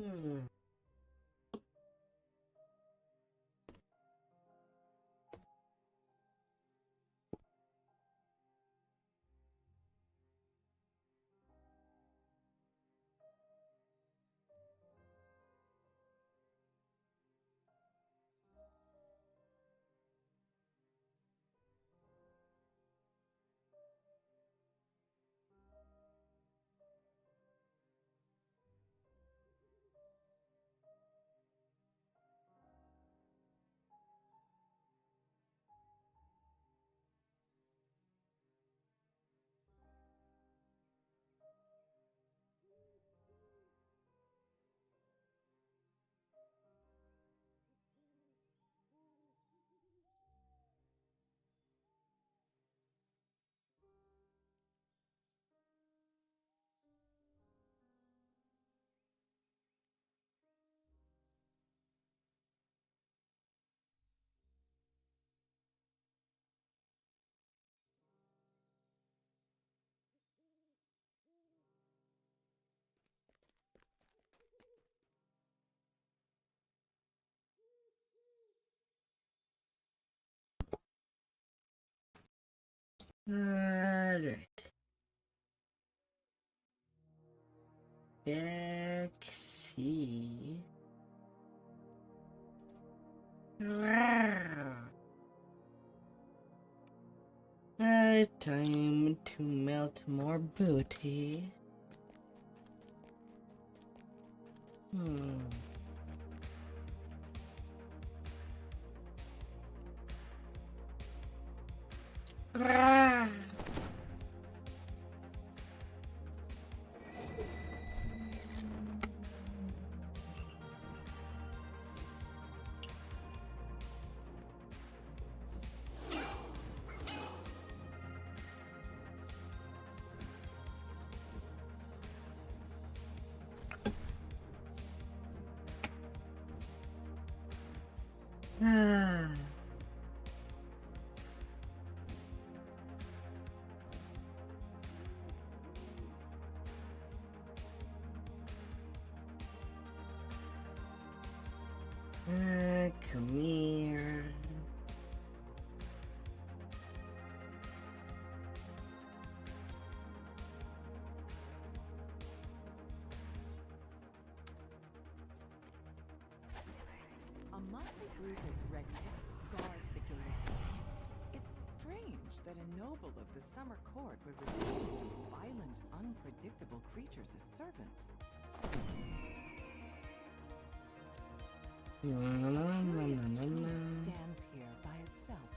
Speaker 1: Hmm. Alright. Backseat. Time to melt more booty. Hmm. Come here.
Speaker 9: A motley group of redcaps guards the gate ahead. It's strange that a noble of the summer court would retain those violent, unpredictable creatures as servants. Curious tree stands here by itself.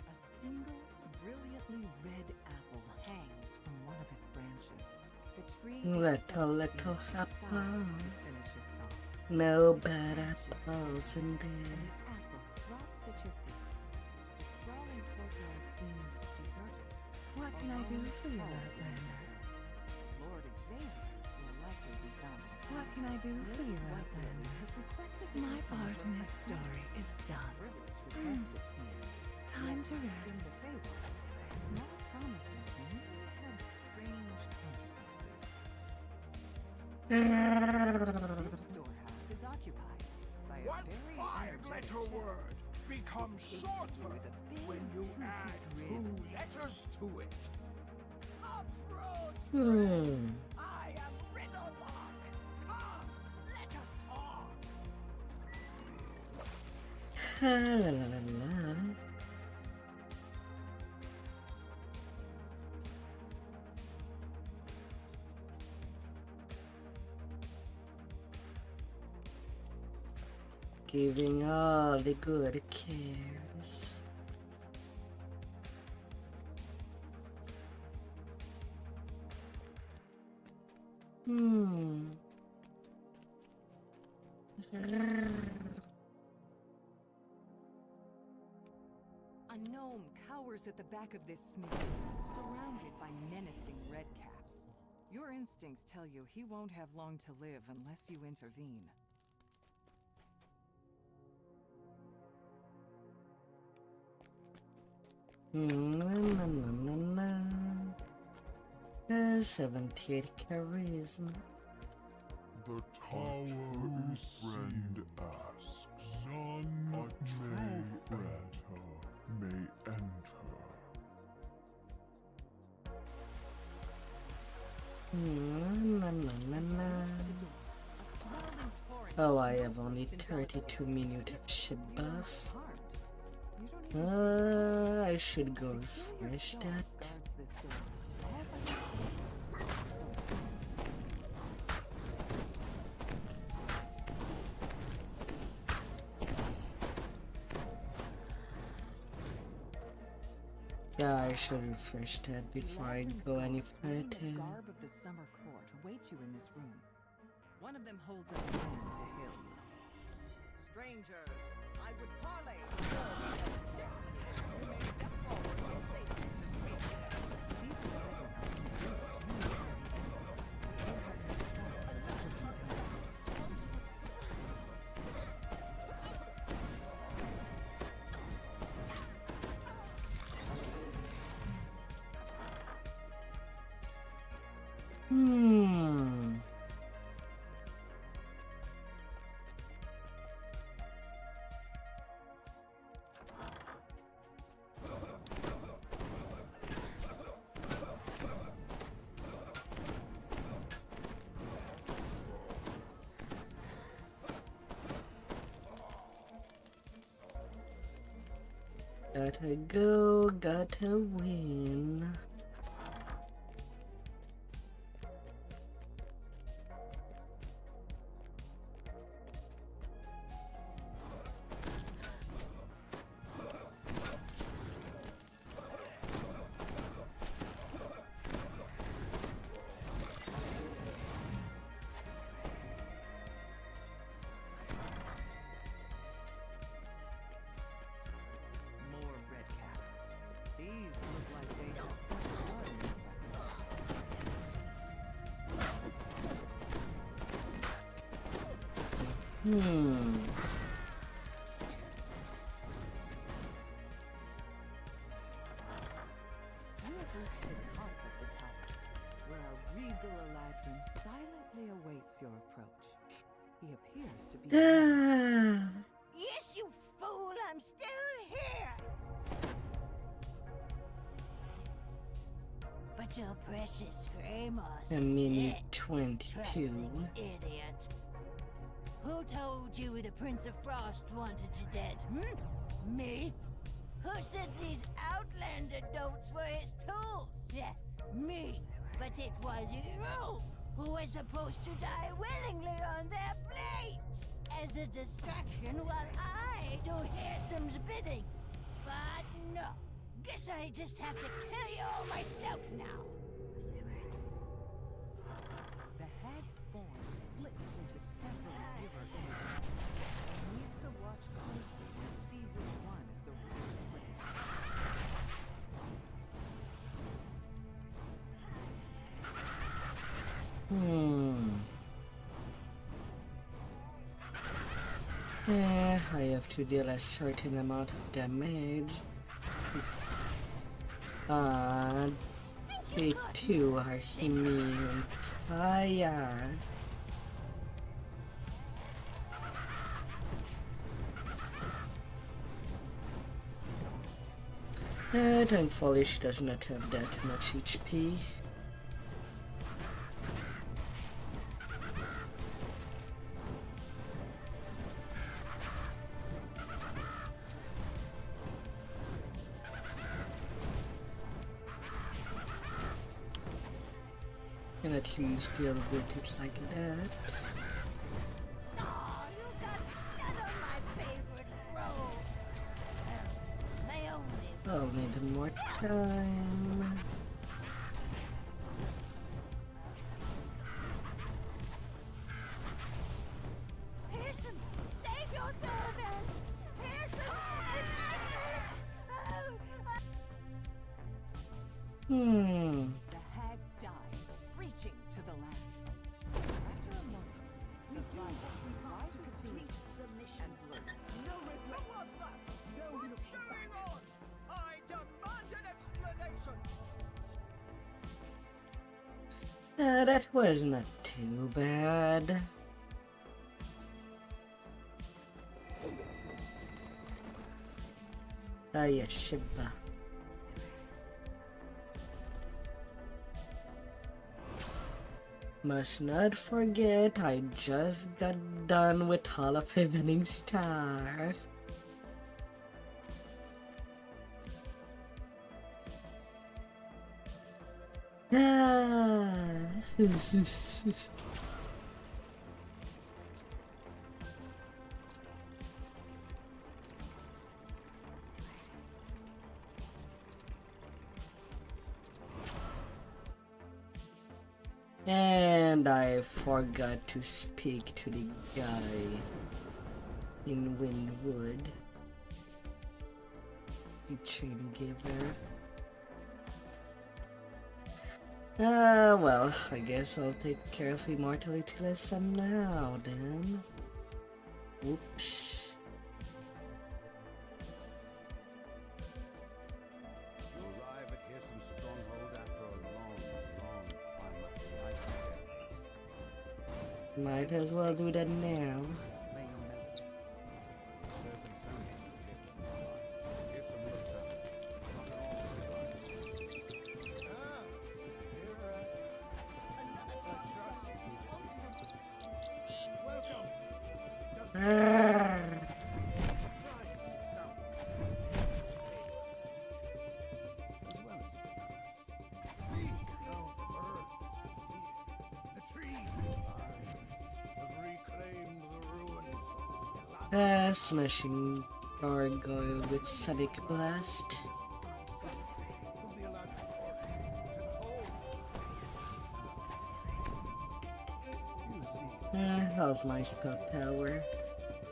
Speaker 9: A single, brilliantly red apple hangs from one of its branches. The tree
Speaker 1: Little
Speaker 9: itself seems to
Speaker 1: apple.
Speaker 9: sigh as it finishes off.
Speaker 1: No bad apples in
Speaker 9: And
Speaker 1: there.
Speaker 9: the apple drops at your feet. The sprawling courtyard seems deserted.
Speaker 10: What can I do for you, Outlander?
Speaker 9: Lord Xavier will likely be found inside.
Speaker 10: What can I do for you, Outlander?
Speaker 9: Has requested
Speaker 10: My part in this story is done.
Speaker 9: frivolous request, it seems.
Speaker 10: Time to
Speaker 9: In the
Speaker 10: rest.
Speaker 9: fable, small promises may have strange consequences. This storehouse is occupied by a
Speaker 5: What
Speaker 9: very
Speaker 5: five-letter
Speaker 9: energetic
Speaker 5: word becomes shorter when you add two letters to it? Approach! I am Riddlemark. Come, let us talk.
Speaker 1: La la la la. Giving all the good cares.
Speaker 9: A gnome cowers at the back of this smithy, surrounded by menacing redcaps. Your instincts tell you he won't have long to live unless you intervene.
Speaker 1: Na, na, na, na. 78 charisma.
Speaker 11: The tower friend asks, none may enter.
Speaker 1: Na, na, na, na. Oh, I have only 32 minutes of ship buff. I should go refresh that. Yeah, I should refresh that before I go any further.
Speaker 9: The garb of the summer court await you in this room. One of them holds up a hand to hail you. Strangers, I would parley with all the steps. You may step forward in safety to speak. These are the legends.
Speaker 1: Gotta go, gotta win.
Speaker 9: More redcaps. These look like they have fought hard in the battle. You have reached the top of the tower, where a regal Eladrin silently awaits your approach. He appears to be
Speaker 8: I'm still here. But your precious Gramos
Speaker 1: A
Speaker 8: is
Speaker 1: mini
Speaker 8: dead.
Speaker 1: 22.
Speaker 8: Trusting idiot. Who told you the Prince of Frost wanted you dead? Me? Who said these Outlander notes were his tools? Yeah, me. But it was you who was supposed to die willingly on their blades as a distraction while I do Harrison's bidding. But no, guess I just have to kill you all myself now.
Speaker 9: The hag's form splits into several mirror images. You need to watch closely to see which one is the real critic.
Speaker 1: I have to deal a certain amount of damage. They too are immune. Fire. Thankfully she does not have that much HP. Can at least deal with it like that.
Speaker 8: Oh, you got none of my favorite roll. Naomi.
Speaker 1: I'll need more time.
Speaker 8: Pearson, save your servant! Pearson,
Speaker 9: The hag dies, screeching to the last. After a moment, the violet rises to its
Speaker 6: the mission.
Speaker 9: and blurts.
Speaker 6: No regrets. No
Speaker 3: What's going on? I demand an explanation.
Speaker 1: That was not too bad. Yes, Shiba. Must not forget, I just got done with Hall of Evening Star. And I forgot to speak to the guy in Windwood. The chain giver. Well, I guess I'll take care of Immortality Lesson now then. Oops.
Speaker 2: You arrive at Hirsum's stronghold after a long climb up the ice.
Speaker 1: Might as well do that now. Smashing gargoyle with Sonic Blast. How's my spell power?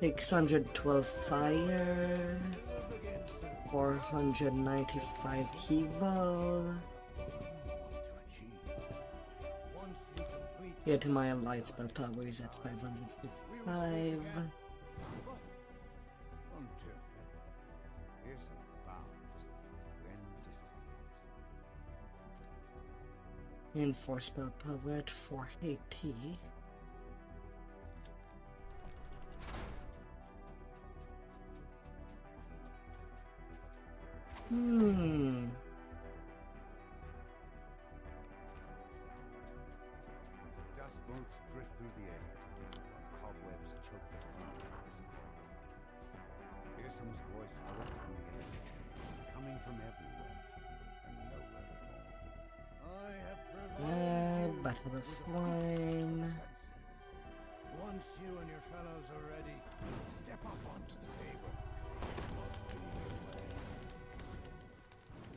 Speaker 1: 612 fire, 495 evil. Yet my light spell power is at 555. And for spell power at 480.
Speaker 12: Dust motes drift through the air. Cobwebs choke the calm of this corridor. Fearsome's voice floats in the air, coming from everywhere and nowhere at all. I have provided
Speaker 1: Battle is fine.
Speaker 2: Once you and your fellows are ready, step up onto the table.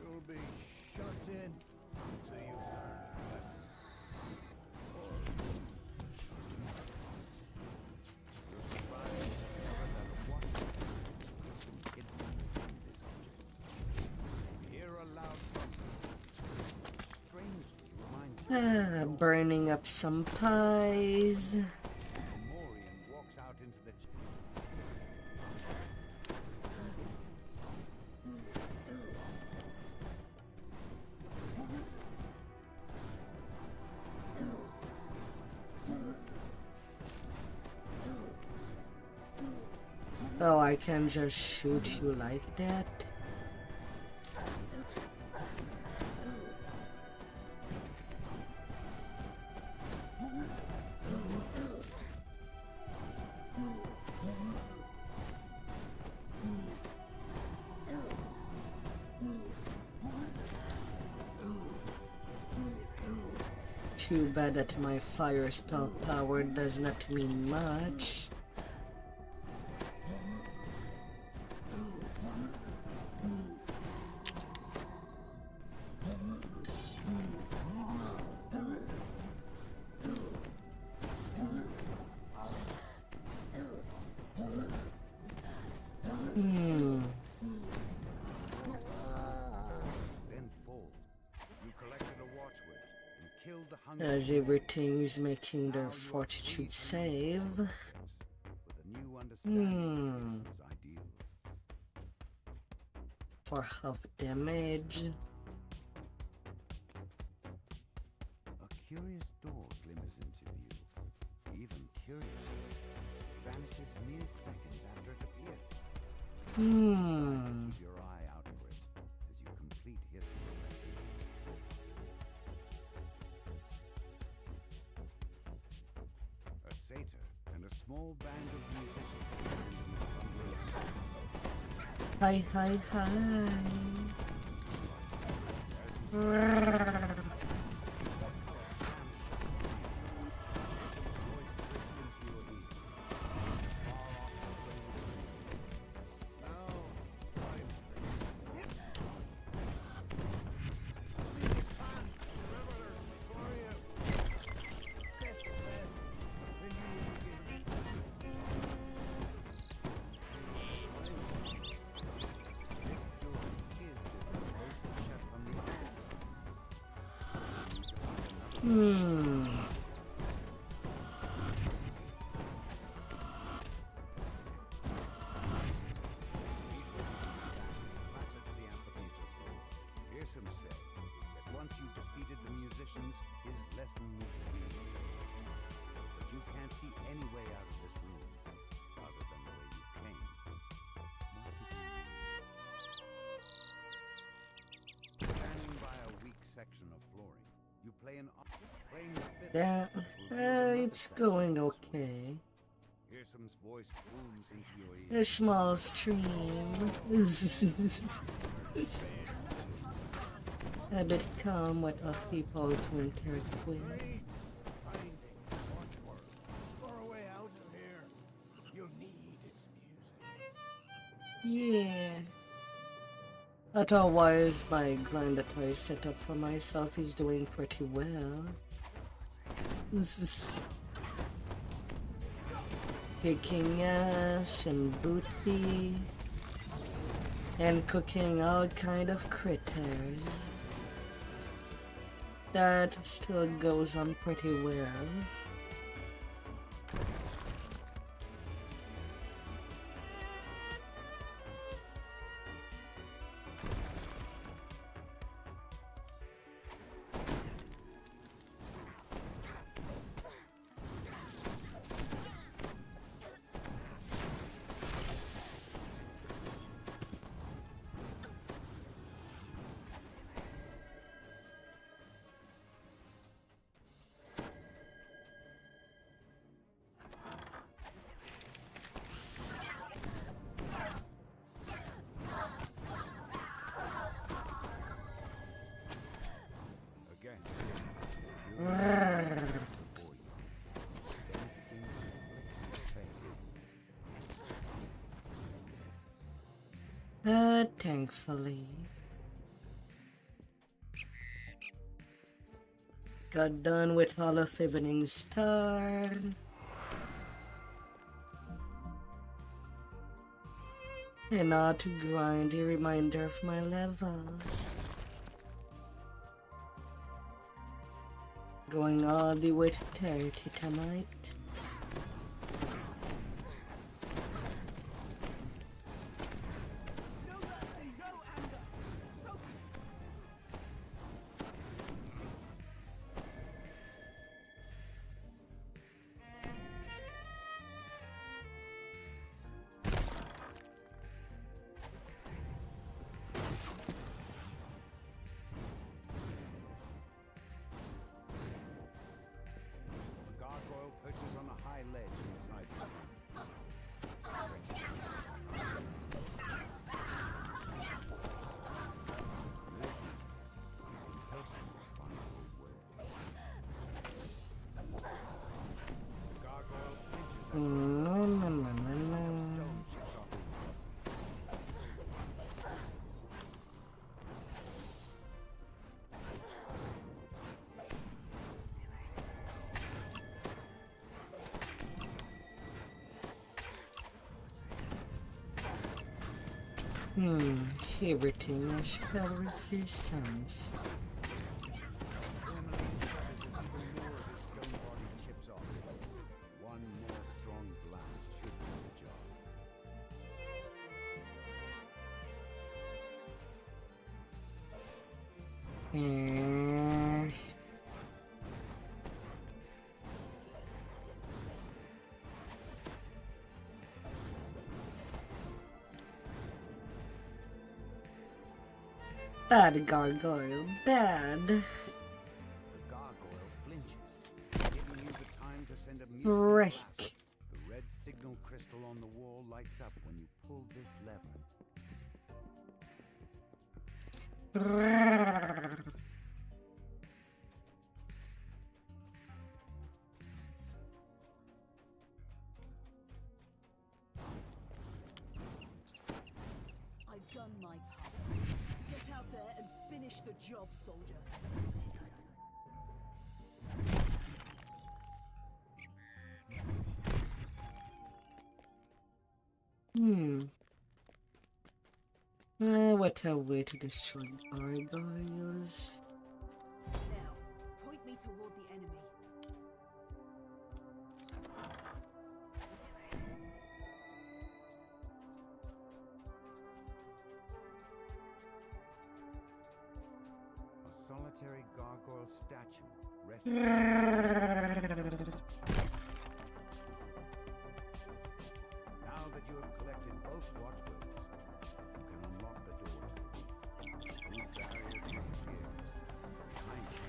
Speaker 2: You'll be shut in until you learn a lesson. Or you'll survive to discover that a watch is hidden in this object. Hear a loud thunder. Strangely reminds you.
Speaker 1: Burning up some pies.
Speaker 12: Morian walks out into the
Speaker 1: Oh, I can just shoot you like that? Too bad that my fire spell power does not mean much.
Speaker 12: then fall. You collected a watchword and killed the hunger.
Speaker 1: As everything is making their fortitude save.
Speaker 12: With a new understanding of Fearsom's ideals.
Speaker 1: For half damage.
Speaker 12: A curious door glimmers into view. Even curious, vanishes mere seconds after it appeared. Keep your eye out for it as you complete Fearsom's lesson. A satyr and a small band of musicians stand in the thunder.
Speaker 1: Hi, hi, hi.
Speaker 12: Fearsome said that once you defeated the musicians, his lesson would be over. But you can't see any way out of this room, other than the way you came. What did you mean? Standing by a weak section of flooring, you play an playing the fiddle.
Speaker 1: Yeah, it's going okay.
Speaker 12: Fearsome's voice booms into your ear.
Speaker 1: A small stream. A bit calm with of people to interact with.
Speaker 2: Far away out of here. You'll need its music.
Speaker 1: Yeah. Otherwise, my grinder toy setup for myself is doing pretty well. Kicking ass and booty. And cooking all kind of critters. That still goes on pretty well. But thankfully, got done with all of Evening Star. And now to grind a reminder of my levels. Going all the way to 30 tonight.
Speaker 6: No mercy, no anger. Focus.
Speaker 12: The gargoyle perches on a high ledge inside the room. The gargoyle flinches at stone chips off his
Speaker 1: Everything has spell resistance.
Speaker 12: Tourmaline treasures even more of his stone body chips off. One more strong blast should do the job.
Speaker 1: Bad gargoyle, bad.
Speaker 12: The gargoyle flinches, giving you the time to send a musical
Speaker 1: Break.
Speaker 12: blast. The red signal crystal on the wall lights up when you pull this lever.
Speaker 6: I've done my part. Get out there and finish the job, soldier.
Speaker 1: What a way to destroy gargoyles.
Speaker 6: Now, point me toward the enemy.
Speaker 12: A solitary gargoyle statue rests. Now that you have collected both watchwords, you can unlock the door to the roof. The roof barrier disappears. Behind it,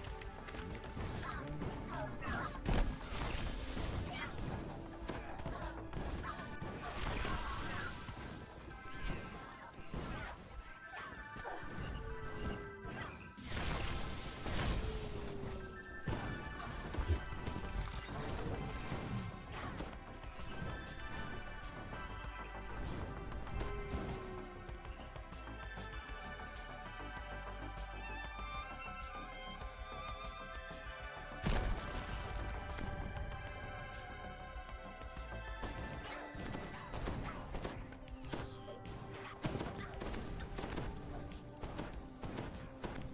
Speaker 12: looks a strange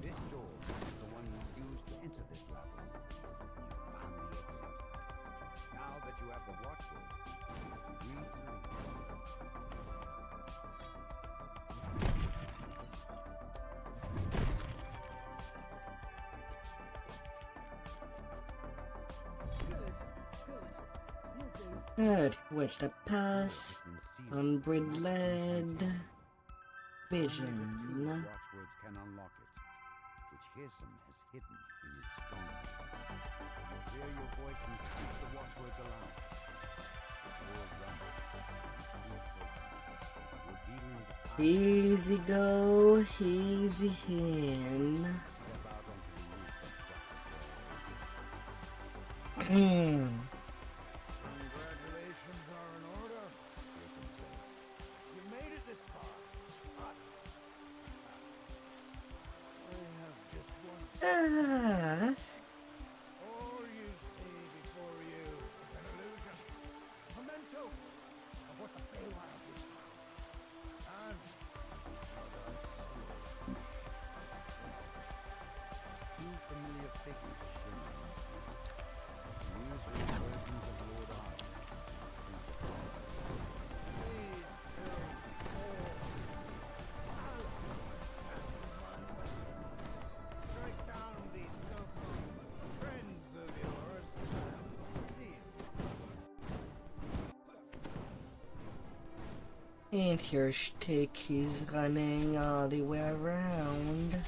Speaker 12: This door is the one you used to enter this labyrinth. You found the exit. Now that you have the watchword, you are free to leave.
Speaker 6: Good, good. You'll do.
Speaker 1: Good. Where's the pass?
Speaker 12: It's been sealed.
Speaker 1: Unbridled lead.
Speaker 12: Only the
Speaker 1: Vision.
Speaker 12: two watchwords can unlock it, which Hearsome has hidden in its stronghold. You hear your voice and speak the watchwords aloud. The door rumbles, creaks open, revealing the power.
Speaker 1: Easy go, easy in.
Speaker 12: Step out onto the roof and cross it. Congratulations are in order, Hearsome says. You made it this far, but
Speaker 1: Yes.
Speaker 2: All you see before you is an illusion. Mementos of what the Feywild is now. And what our soul
Speaker 12: Two familiar figures shimmering. These were versions of Lord Arden, Prince of
Speaker 2: Please tell all. Strike down these so-called friends of yours. Please.
Speaker 1: And your shtick, he's running all the way around.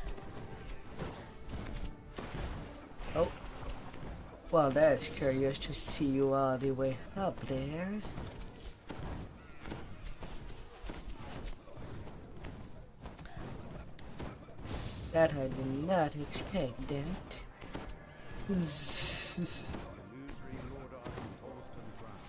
Speaker 1: Oh. Well, that's curious to see you all the way up there. That I did not expect that. Zzz.
Speaker 12: illusory Lord Arden falls to the ground.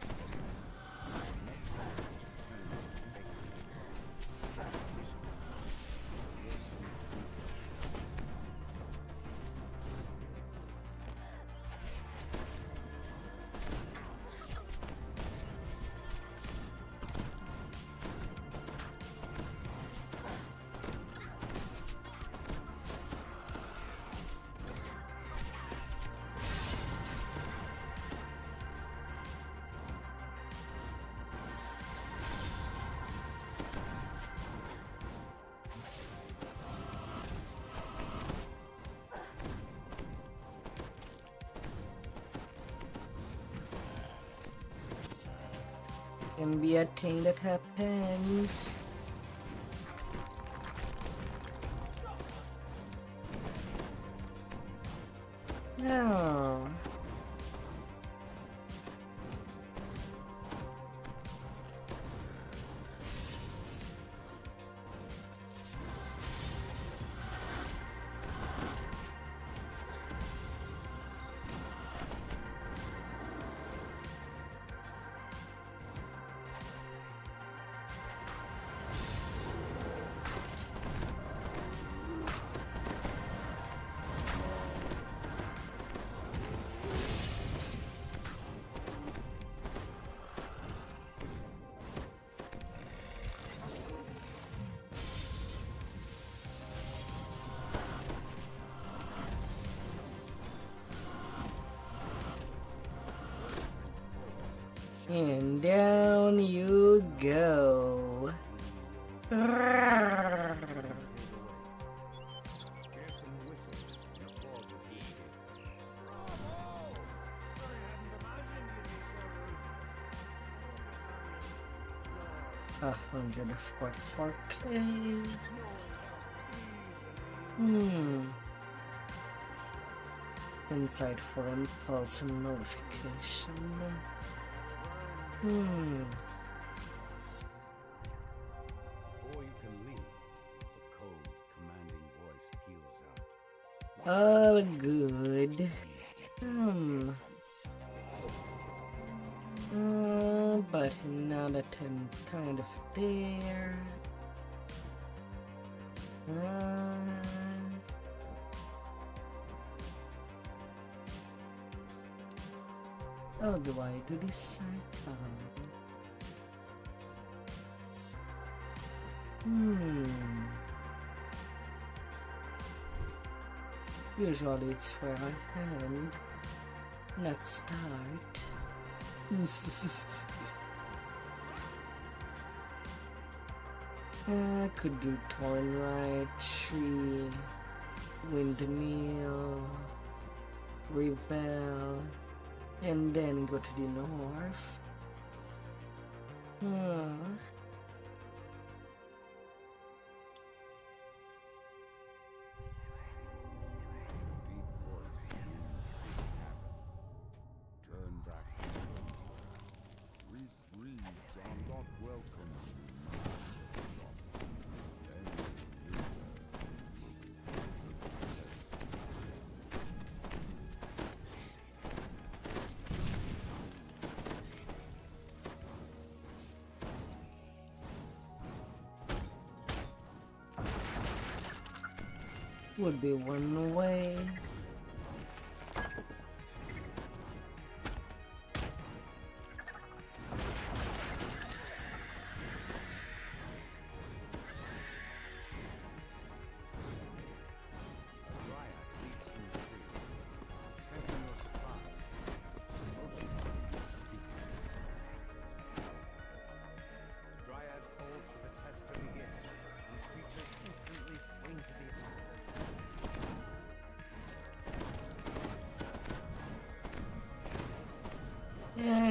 Speaker 1: Can be a thing that happens. No. And down you go. A 144K. Insightful impulse and notification.
Speaker 12: Before you can leave, a cold, commanding voice peals out.
Speaker 1: Oh, good. But now that I'm kind of there. How do I do this cycle? Usually it's where I end, not start. I could do Torn Right, Tree, Windmill, Revel, and then go to the north.
Speaker 12: Deep voice turn back. Weak breeds are not welcome to
Speaker 1: would be one way.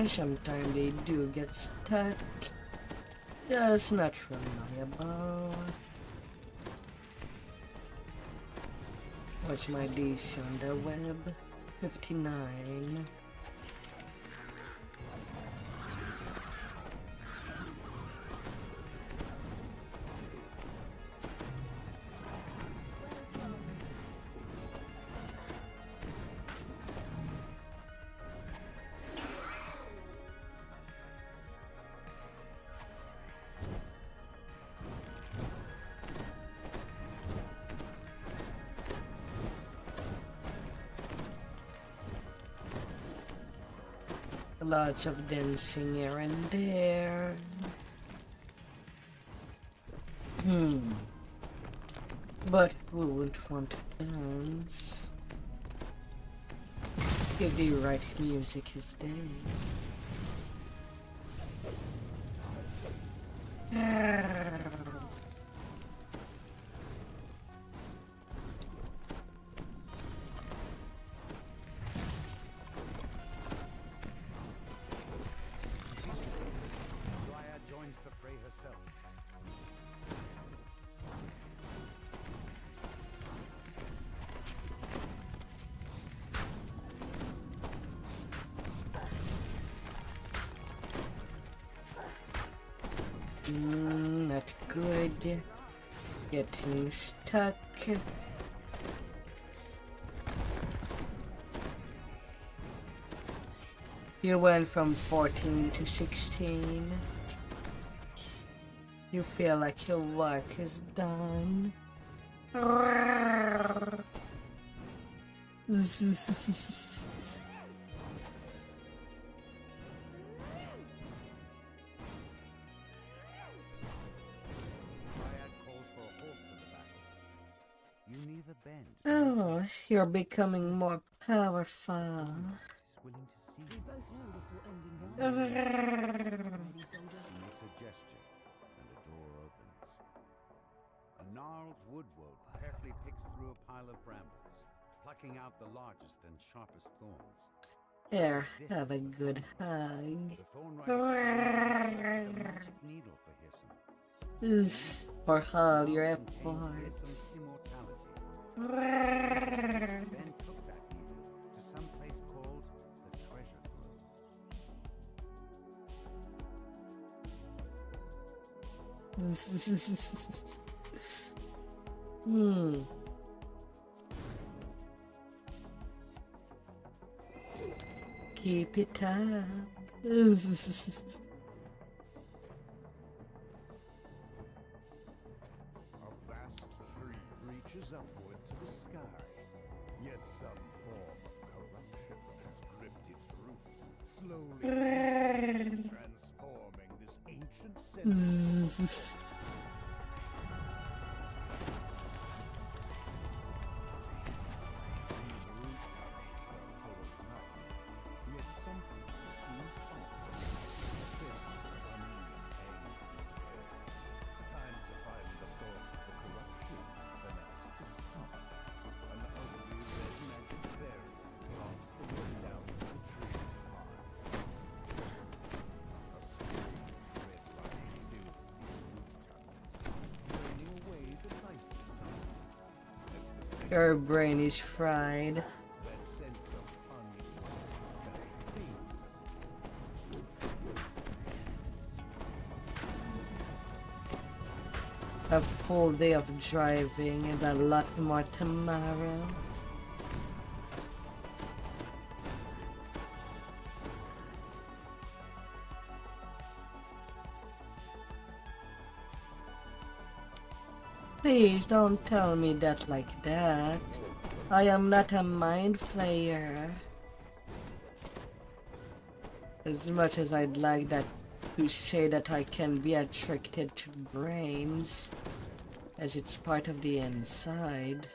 Speaker 1: Sometimes they do get stuck. Just not reliable. What's my DC on the web? 59. Lots of dancing here and there. But who wouldn't want to dance if the right music is there? Not good. Getting stuck. You went from 14 to 16. You feel like your work is done. Oh, you're becoming more powerful.
Speaker 12: We both know this will end in violence. Ready, soldier? He makes a gesture, and a door opens. A gnarled woodwort carefully picks through a pile of brambles, plucking out the largest and sharpest thorns.
Speaker 1: Here, have a good hug.
Speaker 12: The thorn rider the magic needle for Hissam.
Speaker 1: For all your efforts.
Speaker 12: Then took that needle to some place called the Treasure
Speaker 1: Grove. Keep it up.
Speaker 7: Reaches upward to the sky, yet some form of corruption has gripped its roots, slowly transforming this ancient center.
Speaker 1: Your brain is fried. A full day of driving and a lot more tomorrow. Please don't tell me that like that. I am not a mind flayer. As much as I'd like that to say that I can be attracted to brains, as it's part of the inside,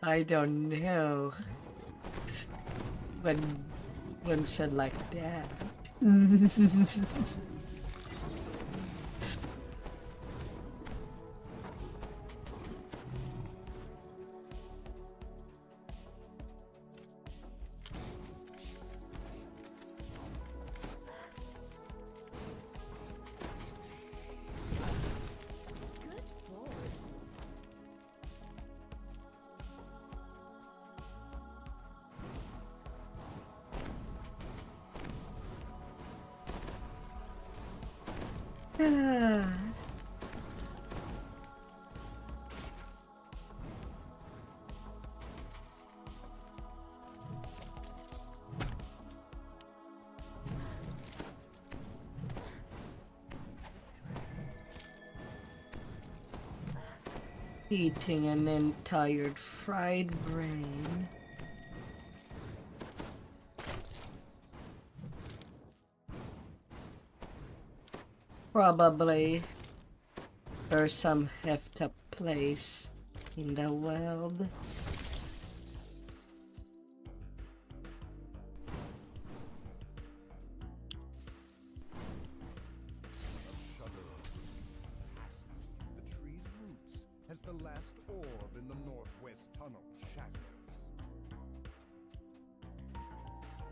Speaker 1: I don't know. When said like that. Ah. Eating an entire fried brain. Probably there's some effed up place in the world.
Speaker 12: The tree's roots as the last orb in the northwest tunnel shatters.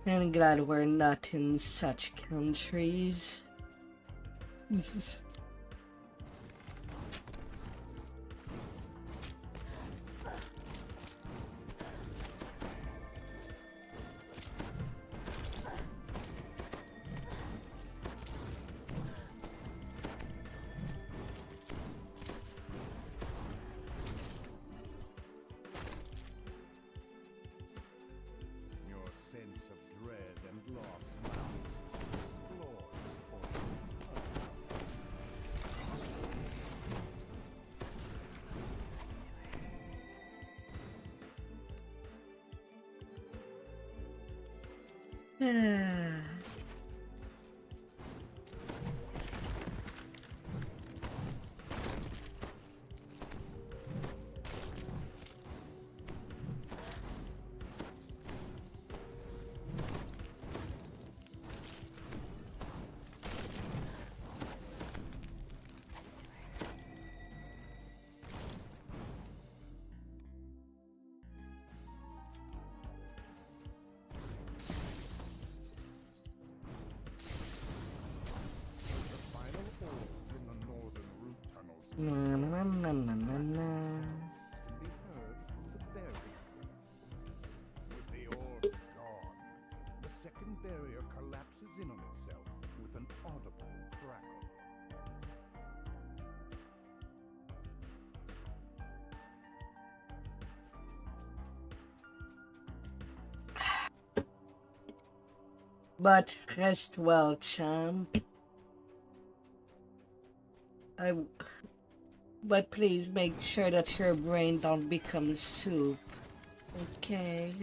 Speaker 1: And glad we're not in such countries.
Speaker 12: Your sense of dread and loss mounts to explore this portion of
Speaker 1: Ah. Na, na, na, na, na, na.
Speaker 12: can be heard from the barrier. With the orbs gone, the second barrier collapses in on itself with an audible crackle.
Speaker 1: But rest well, champ. But please make sure that your brain don't become soup. Okay.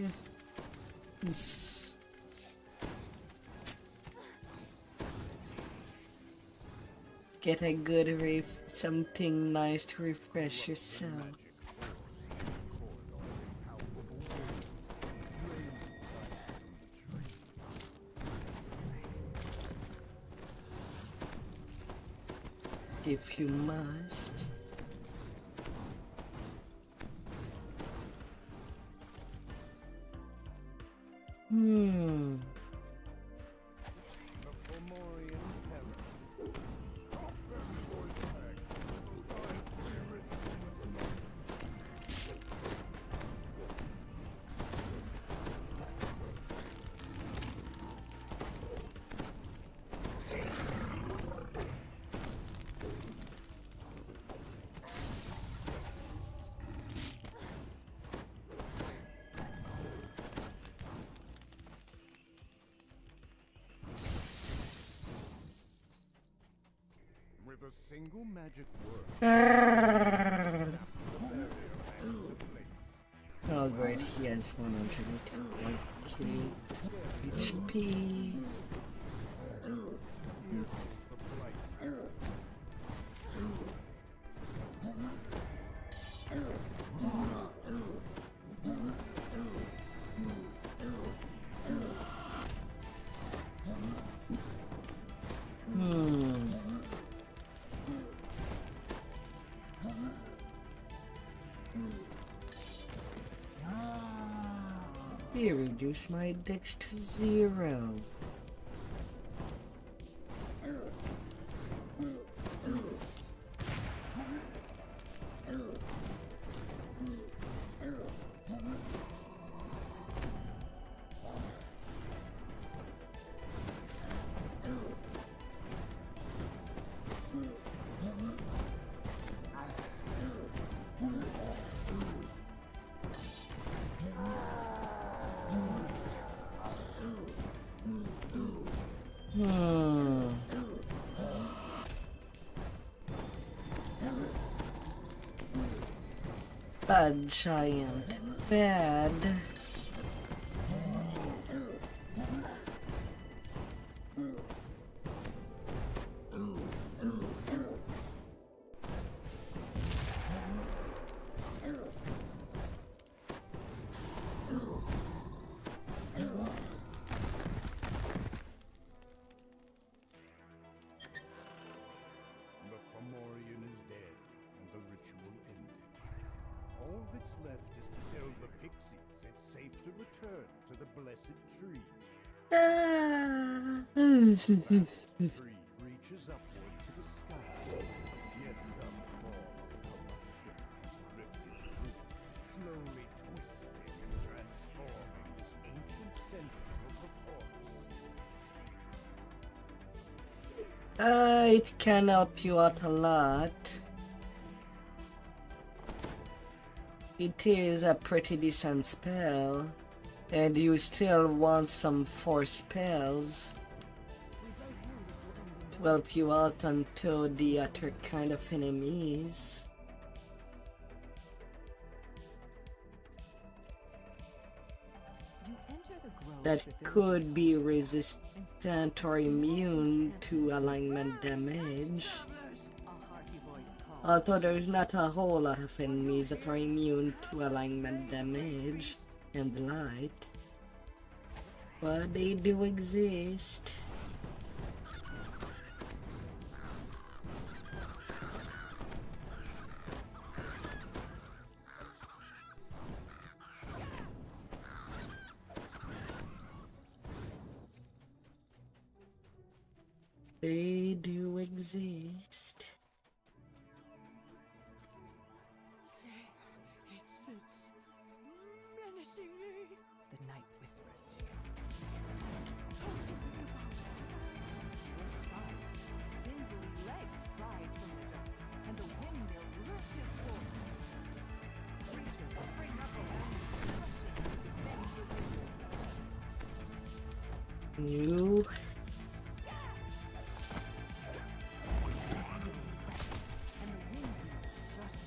Speaker 1: Get a good something nice to refresh yourself. If you must.
Speaker 12: With a single magic word.
Speaker 1: Oh great, he has 110 HP. He reduced my dex to 0. Hmm. Bad giant. Bad.
Speaker 2: The Fomorian is dead, and the ritual ended. All that's left is to tell the pixies it's safe to return to the blessed tree. That tree reaches upward to the sky, yet some form of corruption has gripped its roots, slowly twisting and transforming this ancient center of the forest.
Speaker 1: It can help you out a lot. It is a pretty decent spell, and you still want some force spells to help you out onto the other kind of enemies.
Speaker 9: You enter the grove
Speaker 1: That
Speaker 9: with the
Speaker 1: could be resistant or immune to alignment damage.
Speaker 9: A hearty voice calls.
Speaker 1: Although there's not a whole lot of enemies that are immune to alignment damage and light. But they do exist. They do exist.
Speaker 5: It sits menacingly.
Speaker 9: The night whispers to you. To your surprise, spindly legs rise from the dirt, and the windmill lurches forward. Creatures spring up around you, crouching to defend the ritual.
Speaker 1: You.
Speaker 9: And the windmill shudders.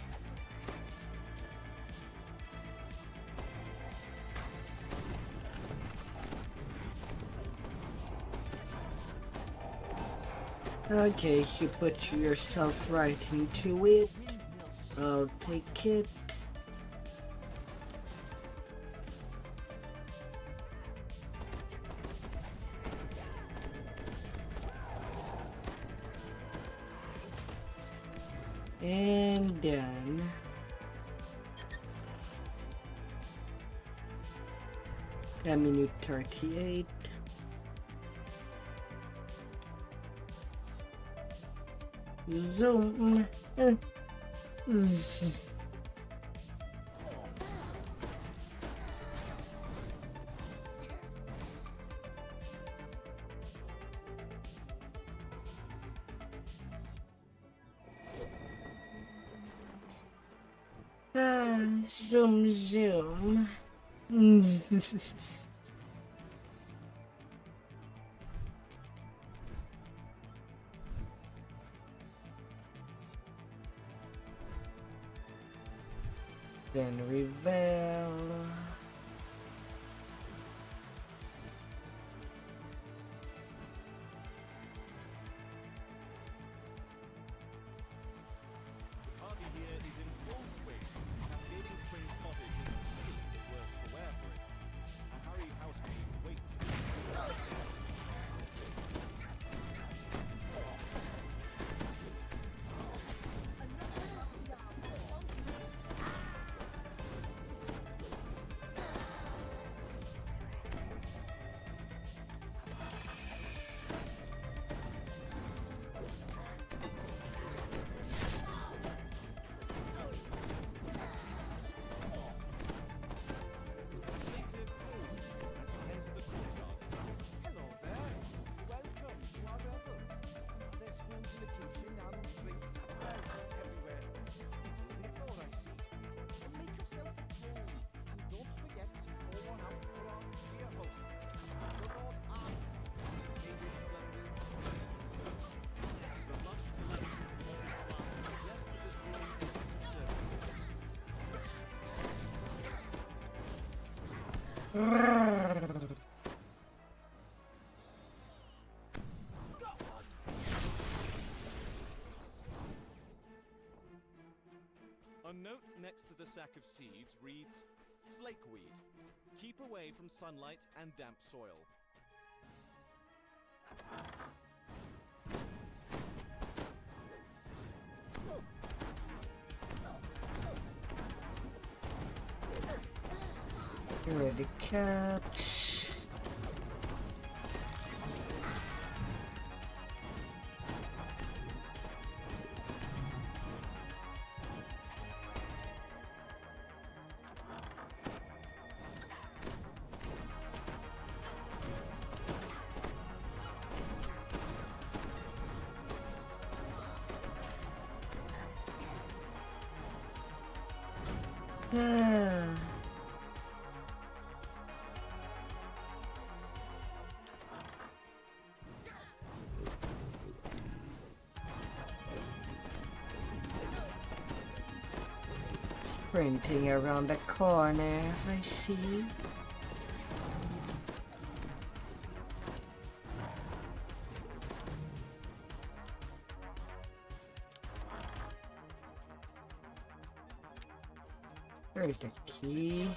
Speaker 1: Okay, you put yourself right into it. I'll take it. And then a minute 38. Zoom. Zzz. Zoom, zoom. Then reveal.
Speaker 2: The party here is in full swing. Cascading Springs Cottage is feeling the worse for wear for it. A hurried housemaid waits. A note next to the sack of seeds reads, Slakeweed. Keep away from sunlight and damp soil.
Speaker 1: Ready catch. Yeah. Sprinting around the corner, I see. There's the key.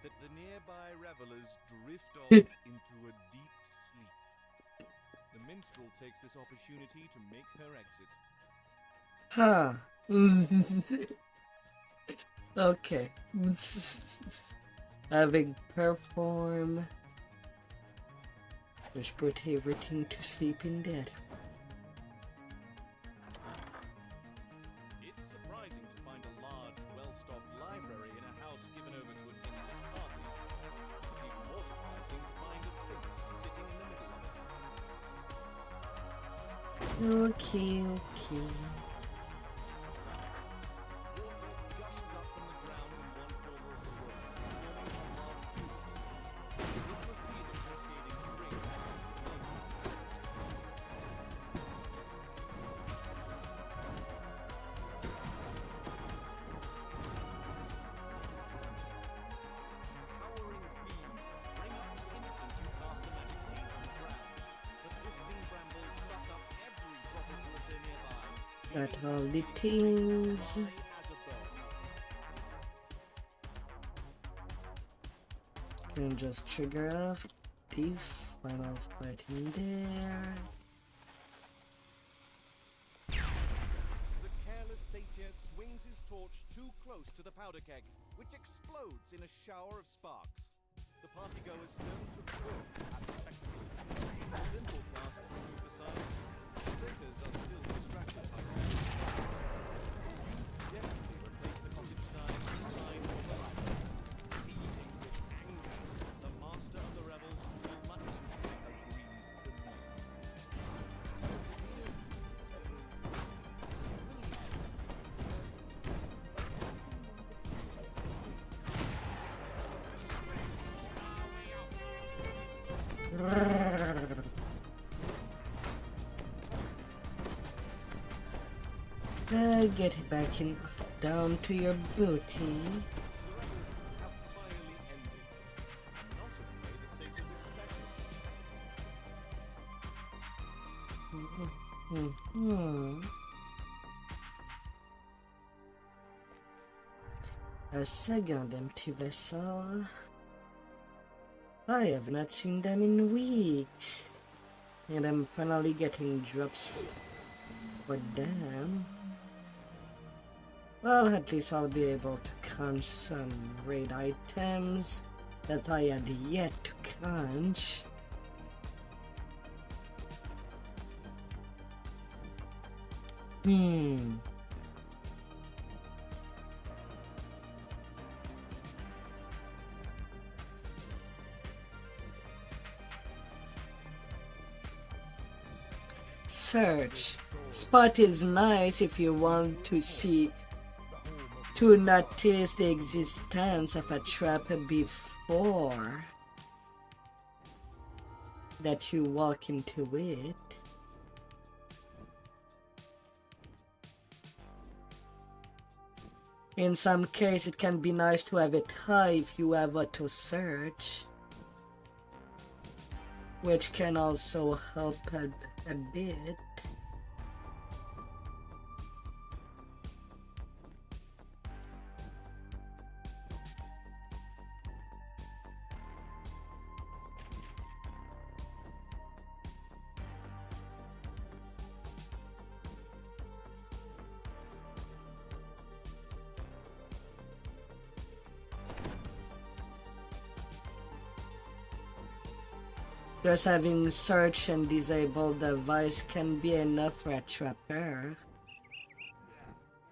Speaker 2: That the nearby revelers drift off into a deep sleep. The minstrel takes this opportunity to make her exit.
Speaker 1: Huh. Okay. Having perform. Just put everything to sleep in dead.
Speaker 2: It's surprising to find a large, well-stocked library in a house given over to a thinkless party. It's even more surprising to find a sphinx sitting in the middle of it.
Speaker 1: Okay, okay.
Speaker 2: Water gushes up from the ground in one corner of the room, forming a large pool. This must be the cascading spring that gives its name. Towering weeds spring up the instant you cast a magic seed on the ground. The twisting brambles suck up every drop of water nearby.
Speaker 1: Got all the things.
Speaker 2: As a bow.
Speaker 1: Can just trigger off the final fight in there.
Speaker 2: The careless satyr swings his torch too close to the powder keg, which explodes in a shower of sparks. The partygoers turn to grin at the spectacle. Simple tasks removed aside, the satyrs are still distracted by the deftly replace the cottage sign with a sign for the light. Seething with anger, the master of the revels, reluctantly agrees to leave.
Speaker 1: Get back in, down to your booty.
Speaker 2: The rebels have finally ended. Not in the way the satyrs expected.
Speaker 1: A second empty vessel. I have not seen them in weeks. And I'm finally getting drops for them. Well, at least I'll be able to crunch some raid items that I had yet to crunch. search. Spot is nice if you want to notice the existence of a trap before that you walk into it. In some case, it can be nice to have it high if you have auto search, which can also help a bit. Just having search and disable device can be enough for a trapper.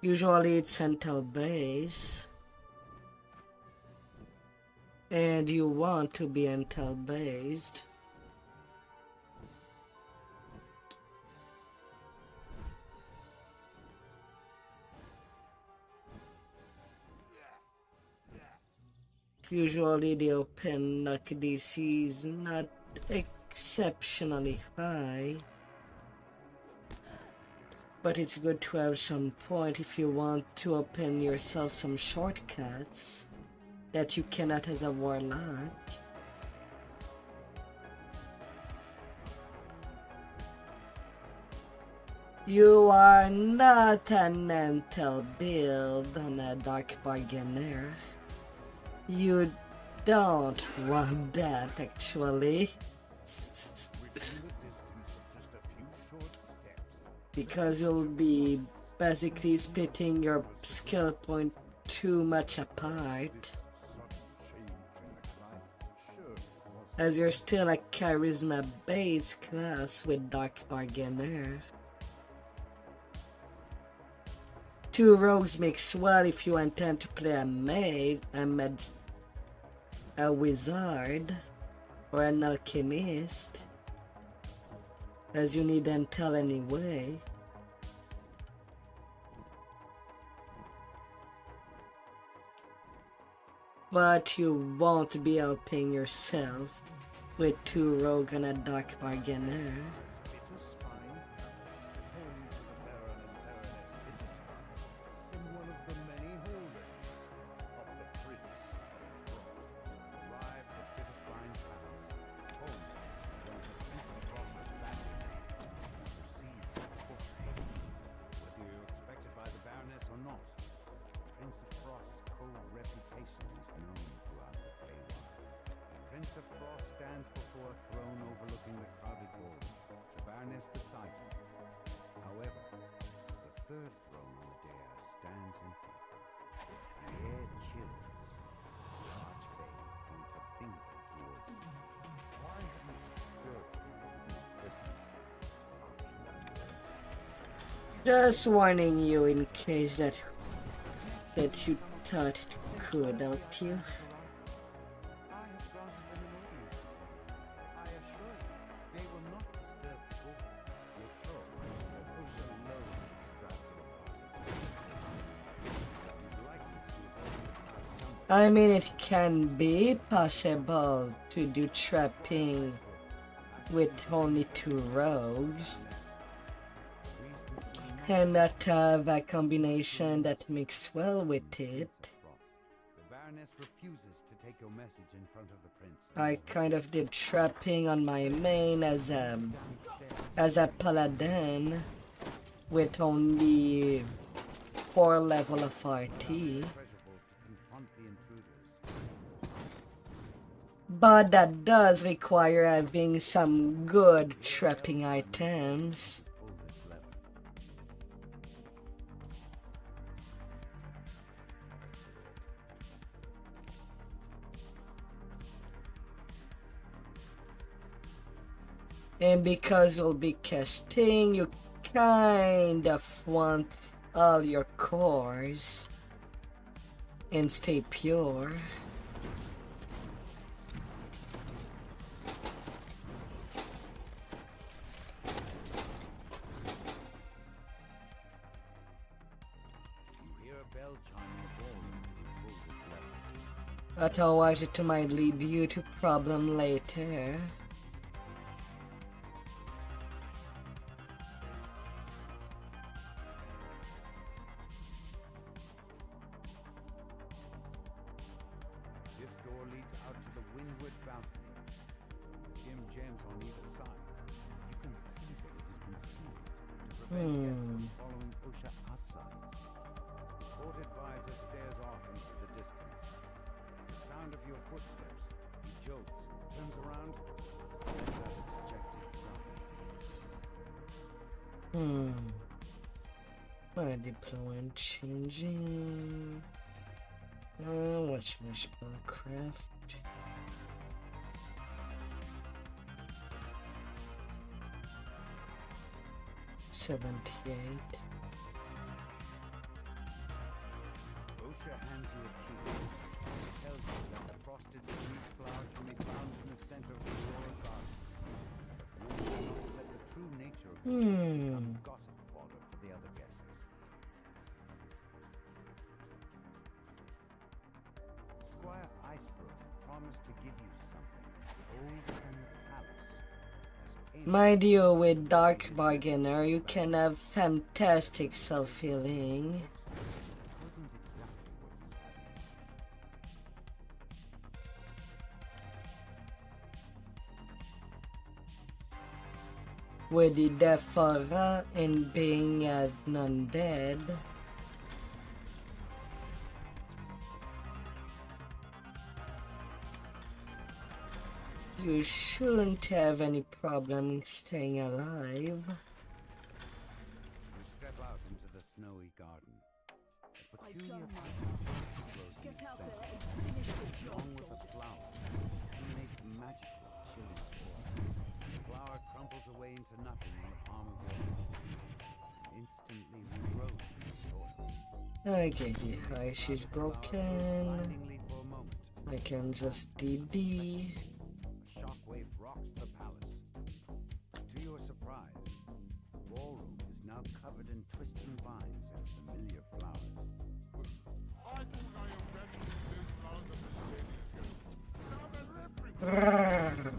Speaker 1: Usually it's intel base, and you want to be intel based. Usually the open knock DC is not exceptionally high, but it's good to have some point if you want to open yourself some shortcuts that you cannot as a warlock. You are not an intel build on a dark bargainer. You don't want that, actually. Because you'll be basically splitting your skill point too much apart, as you're still a charisma base class with Dark Bargainer. 2 rogues makes well if you intend to play a mage, a wizard, or an alchemist, as you need intel anyway. But you won't be helping yourself with 2 rogue and a dark bargainer. Just warning you in case that you thought it could help you. I mean, it can be possible to do trapping with only 2 rogues, and not have a combination that makes well with it. I kind of did trapping on my main as a paladin with only 4 level of RT. But that does require having some good trapping items. And because you'll be casting, you kind of want all your cores and stay pure.
Speaker 12: bell chime in the ballroom as you pull this lever.
Speaker 1: Otherwise it might lead you to problem later.
Speaker 12: This door leads out to the windward balcony. With dim gems on either side, you can see that it has been sealed to prevent guests from following Osha outside. The court advisor stares off into the distance. The sound of your footsteps, he jolts, turns around, lets out a dejected sigh.
Speaker 1: My deployment changing. What's my spellcraft? $78.
Speaker 12: Osha hands you a key. It tells you that the frosted sweet flower can be found in the center of the royal garden. But warns you not to let the true nature of the feast become gossip fodder for the other guests. Squire Icebrook promised to give you something older than the palace. As payment
Speaker 1: My deal with Dark Bargainer, you can have fantastic self-healing.
Speaker 12: wasn't exactly what you had.
Speaker 1: With the Defora and being an undead. You shouldn't have any problem staying alive.
Speaker 12: You step out into the snowy garden. A peculiar grows in
Speaker 6: Get
Speaker 12: its
Speaker 6: out
Speaker 12: center,
Speaker 6: there and finish the job,
Speaker 12: along with a
Speaker 6: soldier.
Speaker 12: flower. Emanates a magical, chilling aura. The flower crumples away into nothing in the palm of your hand, and instantly regrows in the soil.
Speaker 1: Okay, hi, she's broken.
Speaker 12: Blindingly for a moment,
Speaker 1: I can just DD.
Speaker 12: a shockwave rocks the palace. To your surprise, the ballroom is now covered in twisting vines and familiar flowers.
Speaker 11: I thought I am ready for this round of the Now they're everywhere.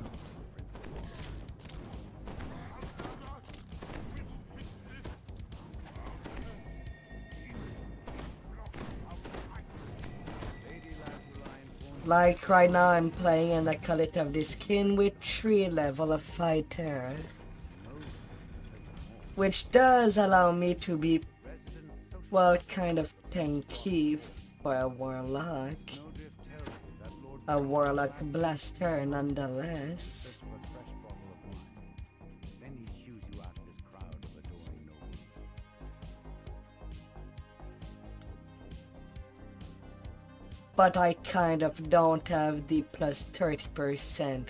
Speaker 1: Like right now I'm playing an Acolyte of the Skin with 3 level of fighter. Which does allow me to be, well, kind of tanky for a warlock. A warlock blaster nonetheless.
Speaker 12: A fresh bottle of wine. Then he shoos you out of his crowd of adoring nobles.
Speaker 1: But I kind of don't have the plus 30%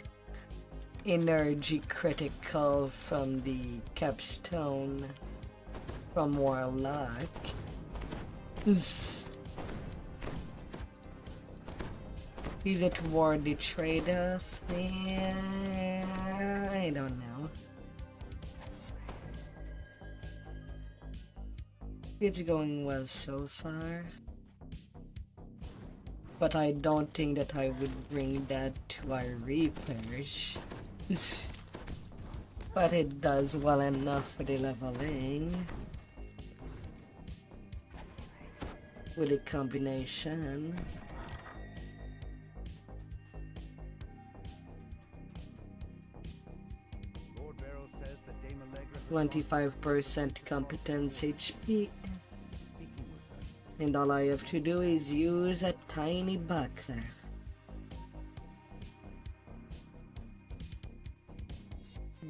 Speaker 1: energy critical from the capstone from warlock. Is it worth the trade-off? Yeah, I don't know. It's going well so far. But I don't think that I would bring that to our Reapers. But it does well enough for the leveling. With a combination.
Speaker 12: Lord Beryl says that Dame Allegra has
Speaker 1: 25% competence HP.
Speaker 12: speaking with her.
Speaker 1: And all I have to do is use a tiny buckler.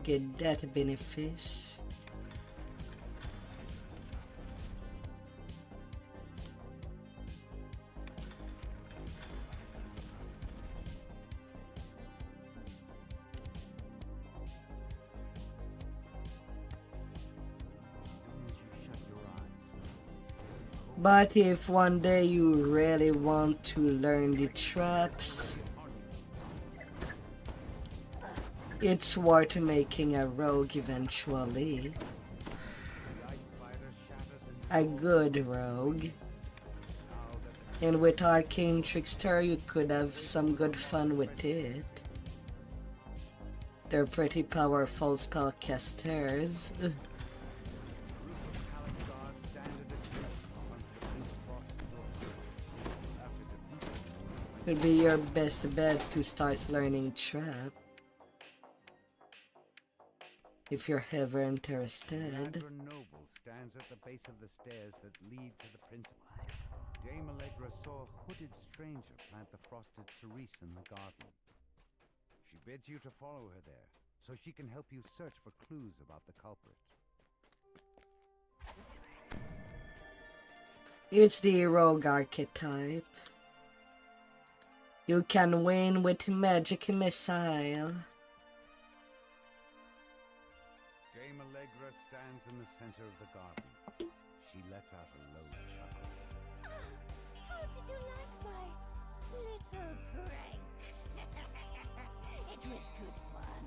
Speaker 1: Get that benefice. But if one day you really want to learn the traps, it's worth making a rogue eventually. A good rogue. And with Arcane Trickster, you could have some good fun with it. They're pretty powerful spellcasters. Would be your best bet to start learning Trap. If you're ever interested.
Speaker 12: The noble stands at the base of the stairs that lead to the principal. Dame Allegra saw a hooded stranger plant the frosted cerise in the garden. She bids you to follow her there, so she can help you search for clues about the culprit.
Speaker 1: It's the rogue archetype. You can win with magic missile.
Speaker 12: Dame Allegra stands in the center of the garden. She lets out a low chuckle.
Speaker 8: How did you like my little prank? It was good fun.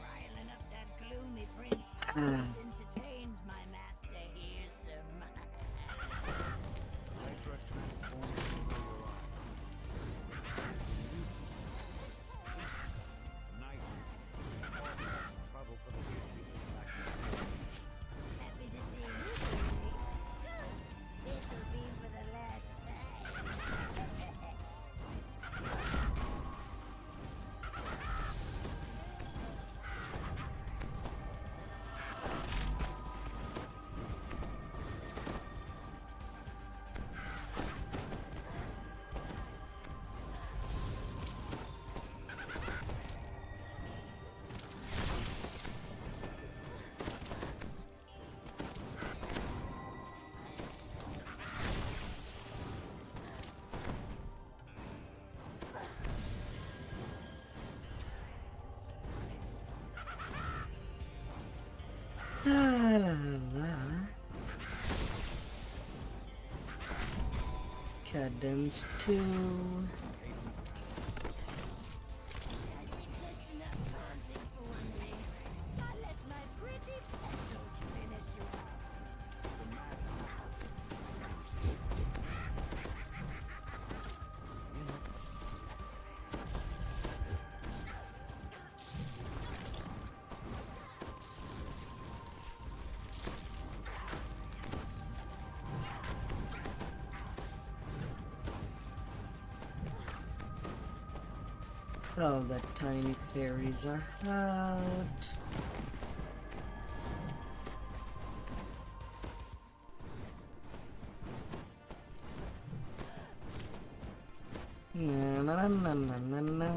Speaker 8: Riling up that gloomy prince always entertains my master here, Sir.
Speaker 12: Allegra transforms before your eyes. Night. Trouble for the guilty.
Speaker 8: Happy to see you, baby. This'll be for the last time.
Speaker 1: La la la. Cadence 2. Oh, the tiny fairies are out. Na na na na na na.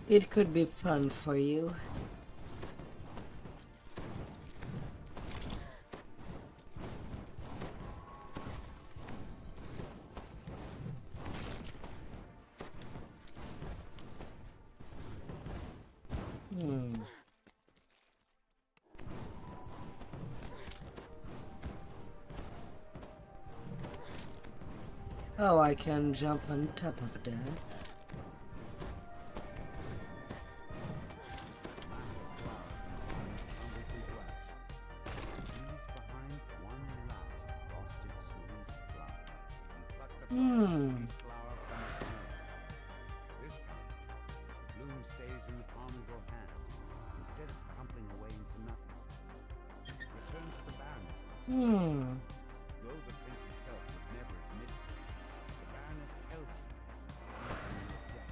Speaker 1: It could be fun for you. Oh, I can jump on top of that.
Speaker 12: This time, the bloom stays in the palm of your hand, instead of crumpling away into nothing. Return to the Baroness. Though the prince himself would never admit it, the Baroness tells you he's in debt,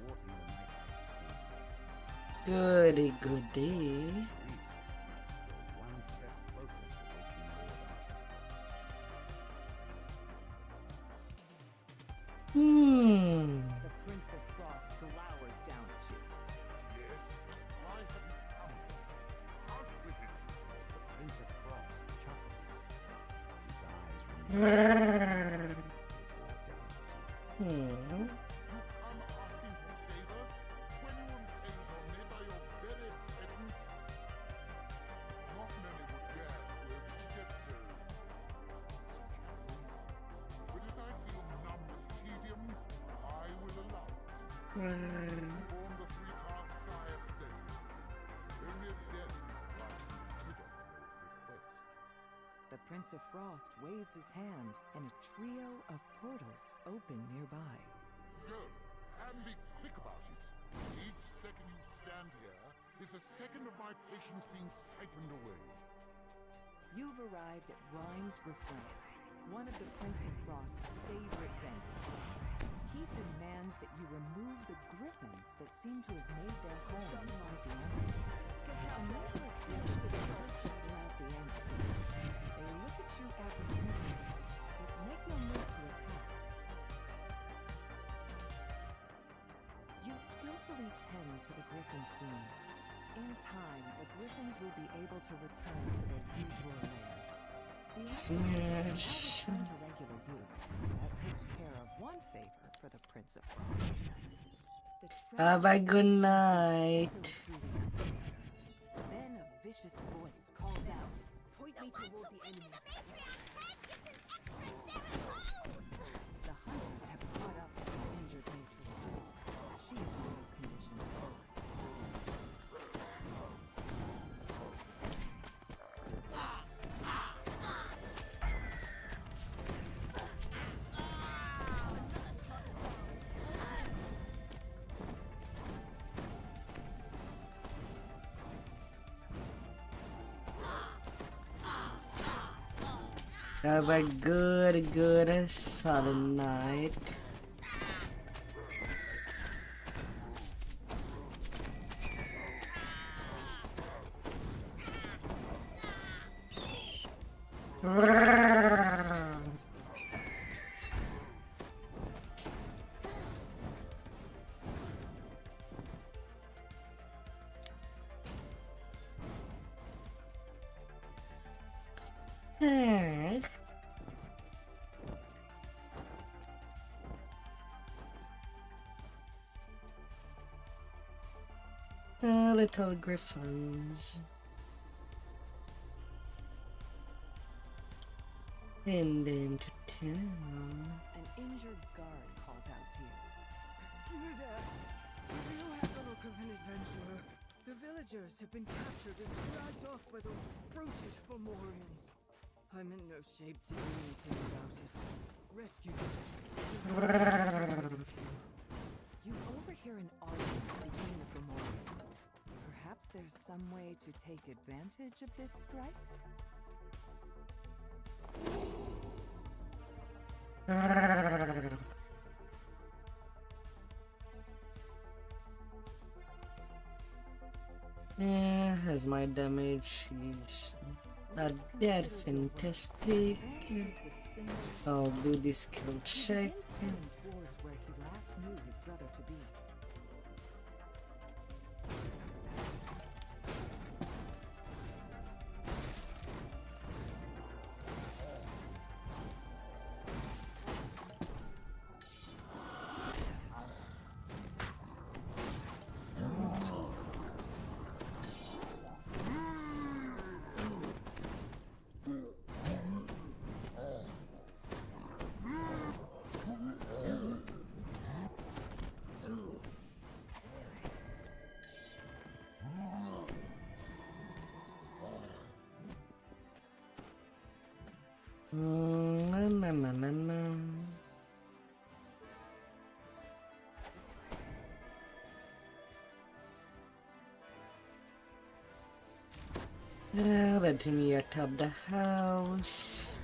Speaker 12: thwarting the Night House.
Speaker 1: Goody goody.
Speaker 12: You're one step closer to waking Lord Arthur.
Speaker 9: The Prince of Frost glowers down at you.
Speaker 11: Yes, why have you come? Out with it.
Speaker 12: The Prince of Frost chuckles. His eyes remain.
Speaker 11: You come asking for favors when you impose on me by your very presence? Not many would dare to overstep so. But as I feel numb with tedium, I will allow it. Perform the 3 tasks I have set. Only then will I consider
Speaker 9: Prince of Frost waves his hand, and a trio of portals open nearby.
Speaker 11: Go, and be quick about it. Each second you stand here is a second of my patience being siphoned away.
Speaker 9: You've arrived at Rhyme's Refrain, one of the Prince of Frost's favorite venues. He demands that you remove the griffins that seem to have made their home inside the empty. A number of fish that burst throughout the empty. They look at you apprehensively, but make no move to attack. You skillfully tend to the griffins' wounds. In time, the griffins will be able to return to their usual lairs. The
Speaker 1: Smash.
Speaker 9: return to regular use. That takes care of one favor for the Prince of Frost. The
Speaker 1: Have a good night.
Speaker 9: Then a vicious voice calls out.
Speaker 6: Point me toward the enemy.
Speaker 9: The hunters have caught up with the injured matron. She is in no condition to fight.
Speaker 1: Have a good solid night. The little griffins. And into town.
Speaker 9: An injured guard calls out to you.
Speaker 13: You there? Do you have the look of an adventurer? The villagers have been captured and dragged off by those brutish Fomorians. I'm in no shape to do anything about it. Rescue me.
Speaker 9: You overhear an argument between the Fomorians. Perhaps there's some way to take advantage of this strife?
Speaker 1: Yeah, has my damage. She's not that fantastic. I'll do this skill check.
Speaker 9: Towards where he last knew his brother to be.
Speaker 1: Let me atop the house.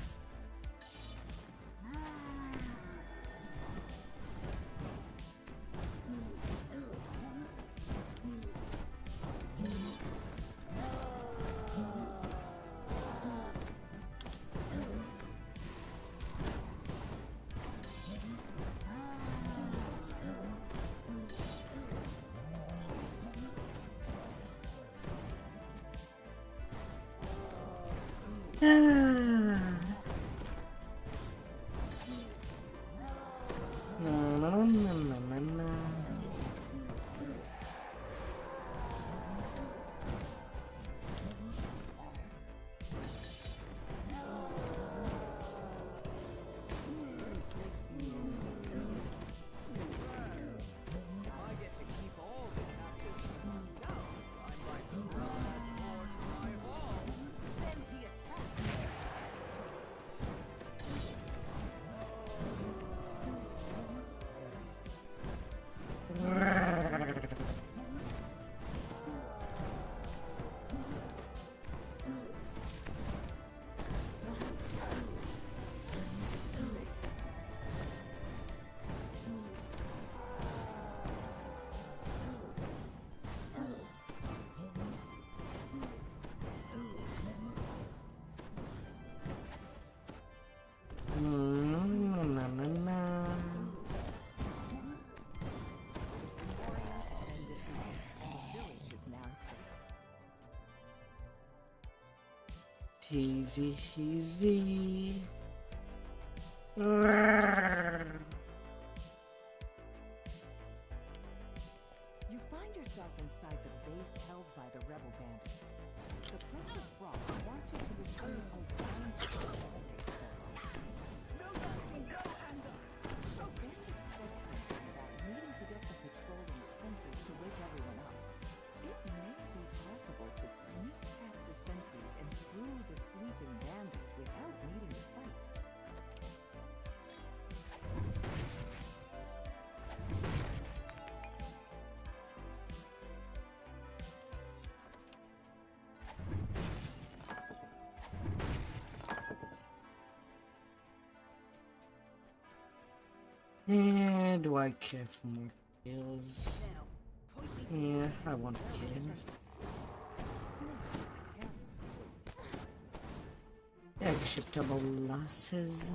Speaker 1: Easy, easy.
Speaker 9: You find yourself inside the base held by the rebel bandits. The Prince of Frost wants you to return around the place that they stole.
Speaker 6: No mercy, no anger.
Speaker 9: The bandits said something about needing to get the patrolling sentries to wake everyone up. It may be possible to sneak past the sentries and through the sleeping bandits without needing to fight.
Speaker 1: Do I care for more kills? Yeah, I want to kill him. Acceptable losses.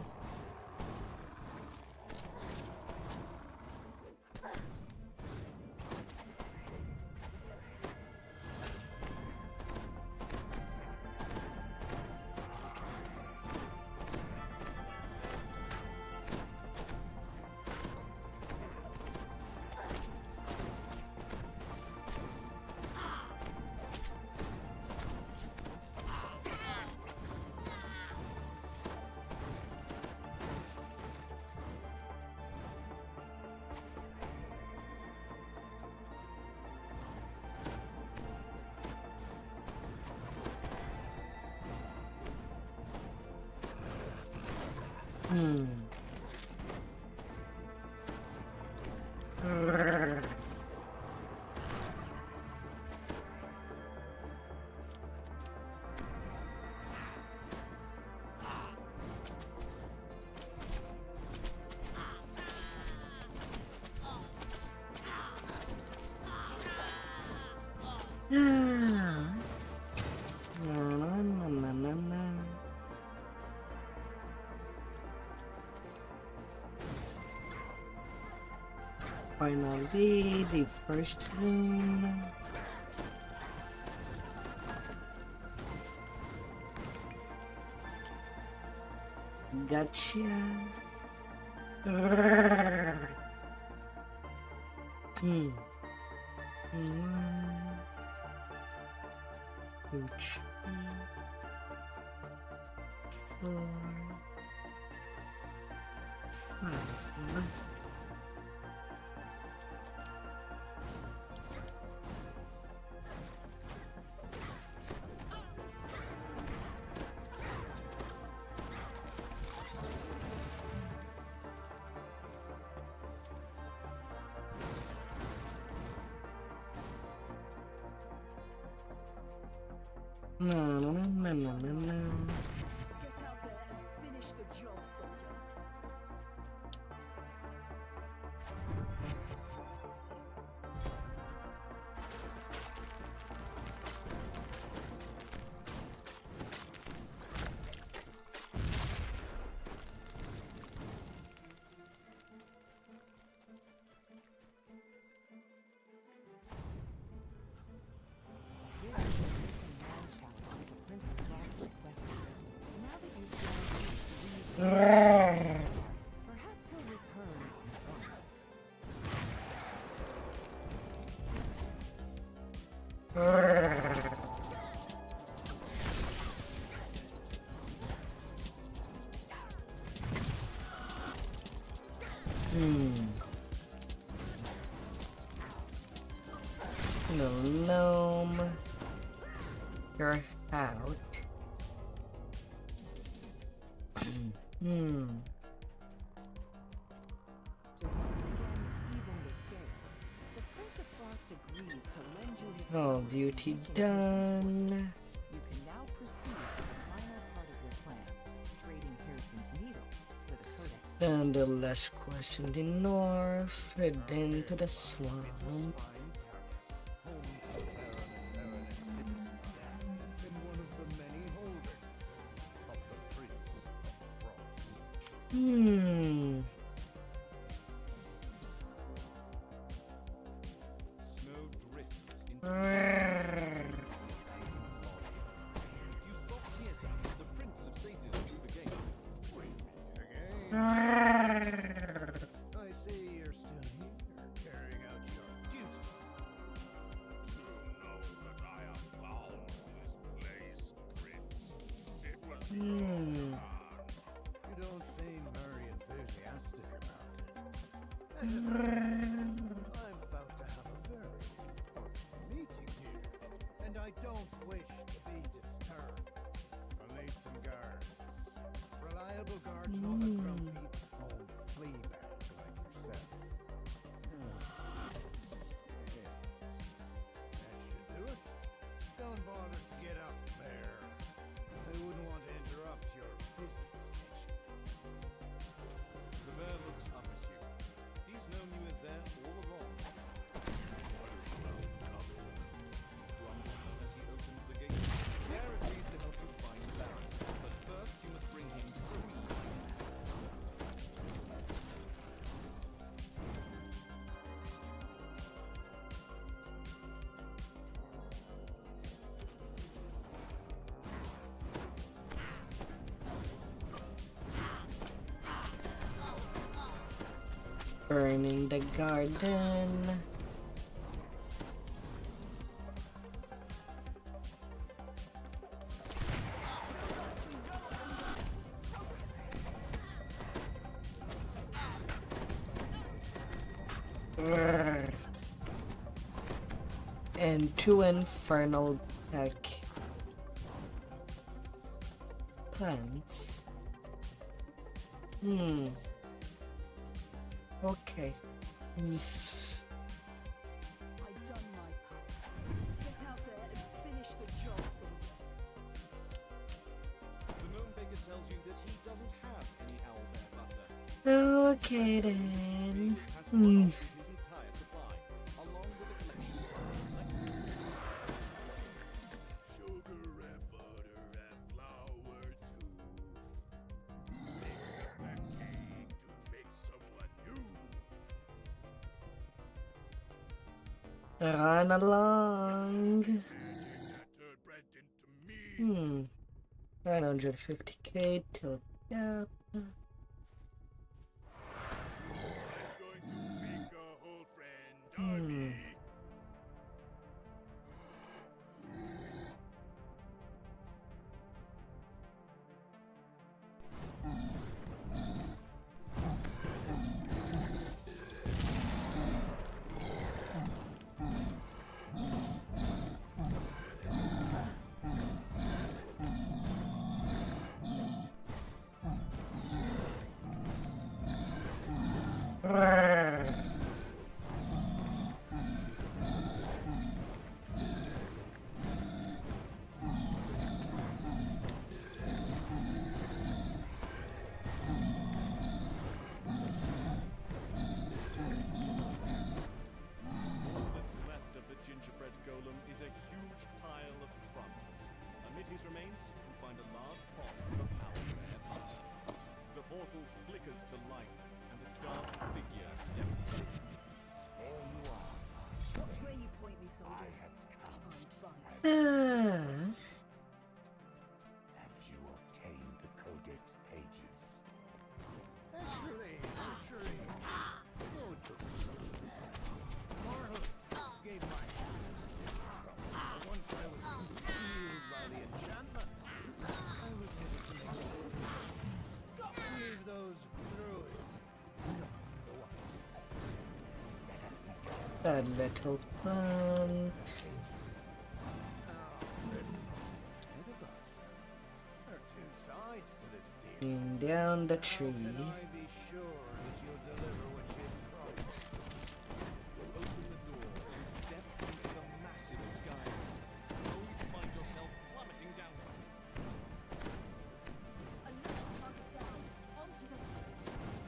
Speaker 1: Finally, the first rune. Gotcha. Which 4, 5. No.
Speaker 6: Get out there and finish the job, soldier.
Speaker 9: Perhaps he'll return.
Speaker 1: No gnome. You're out.
Speaker 9: To once again even the scales, the Prince of Frost agrees to lend you his
Speaker 1: All
Speaker 9: powers in
Speaker 1: duty
Speaker 9: reaching
Speaker 1: done.
Speaker 9: You can now proceed to the final part of your plan, trading Pearson's needle for the codex.
Speaker 1: And the last quest in the north, head into the swamp.
Speaker 2: Snow drifts into
Speaker 1: Hmm.
Speaker 2: You spoke Pearson.
Speaker 1: Hmm.
Speaker 7: You don't seem very enthusiastic about it. As it happens, I'm about to have a very important meeting here, and I don't wish to be disturbed. I'll need some guards. Reliable guards, not a grumpy old flea bag like yourself. Yeah. That should do it. Don't bother to get up there. I wouldn't want to interrupt your busy schedule.
Speaker 2: The mayor looks up at you. He's known you were there all along. Grumbles as he opens the gate. Mayor agrees to help you find the Baron, but first you must bring him 3
Speaker 1: Burning the garden. Urgh. And 2 infernal tech plants. Okay.
Speaker 6: I've done my part. Get out there and finish the job, soldier.
Speaker 2: The gnome baker tells you that he doesn't have any owlbear butter.
Speaker 1: Okay then.
Speaker 2: Has run off with his entire supply, along with a collection of
Speaker 11: Sugar and butter and flour too. Make up that cake to make someone new.
Speaker 1: Run along.
Speaker 11: Magic that turned bread into me.
Speaker 1: 950k till yeah.
Speaker 11: I'm going to make a whole friend army.
Speaker 2: What's left of the gingerbread golem is a huge pile of crumbs. Amid his remains, you find a large pot of owlbear butter. The portal flickers to life, and a dark figure steps through.
Speaker 6: Watch where you point me, soldier. I'm bite.
Speaker 12: Have you obtained the Codex pages?
Speaker 7: Naturally. Mortals gave my hands. Once I was consumed by the enchantment, I was able to make it. Leave those druids.
Speaker 1: That little plant.
Speaker 7: There are 2 sides to this deal.
Speaker 1: Bring down the
Speaker 7: How
Speaker 1: tree.
Speaker 7: can I be sure that you'll deliver what you've promised?
Speaker 2: Open the door and step into the massive sky. Only to find yourself plummeting downward.
Speaker 6: Another target down. Onto the base.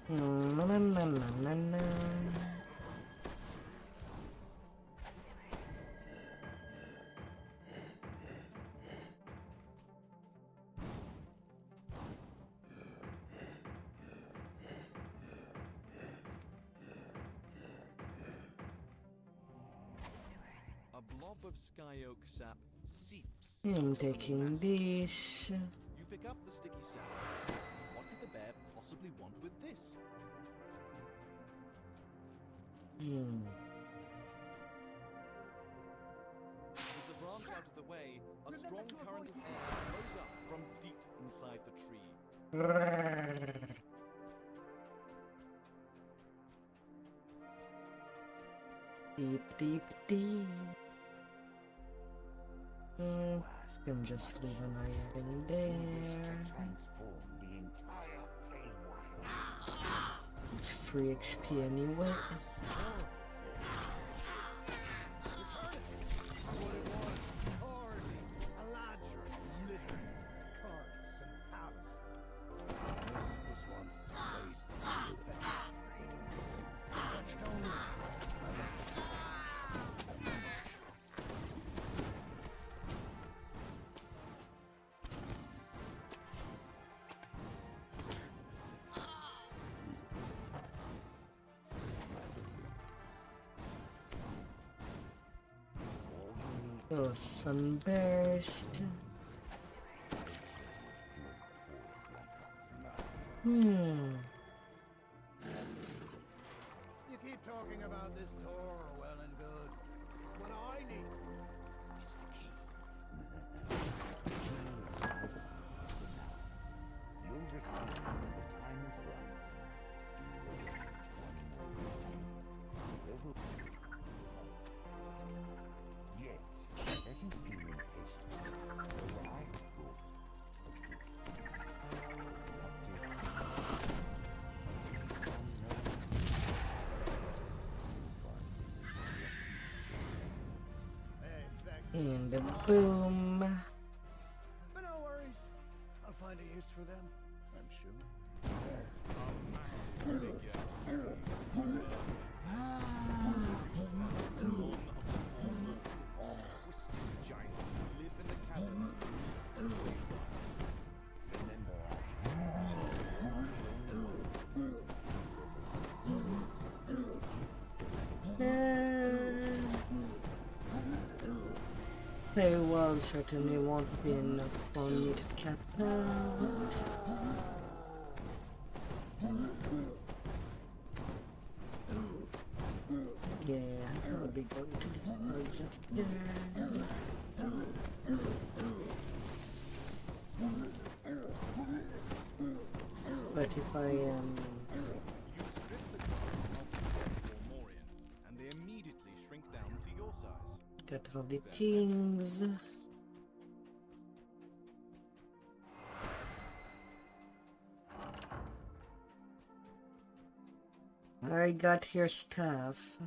Speaker 1: Na na na na na na.
Speaker 2: blob of sky oak sap seeps.
Speaker 1: I'm taking this.
Speaker 2: You pick up the sticky sap. What could the bear possibly want with this? With the branch out of the way, a strong current of air blows up from deep inside the tree.
Speaker 1: Deep, deep, deep. I'm just leave an iron there. It's free XP anyway. Oh, sunburst.
Speaker 7: You keep talking about this door, well and good. What I need is the key.
Speaker 12: You'll receive when the time is right. Yet, doesn't seem impatient. So I will.
Speaker 1: And a boom.
Speaker 7: But no worries. I'll find a use for them, I'm sure.
Speaker 1: They will certainly won't be enough for me to cap out. Yeah, I'll be going to the bugs after. But if I am...
Speaker 2: You strip the cards of the Morian, and they immediately shrink down to your size.
Speaker 1: Got all the things. I got your stuff.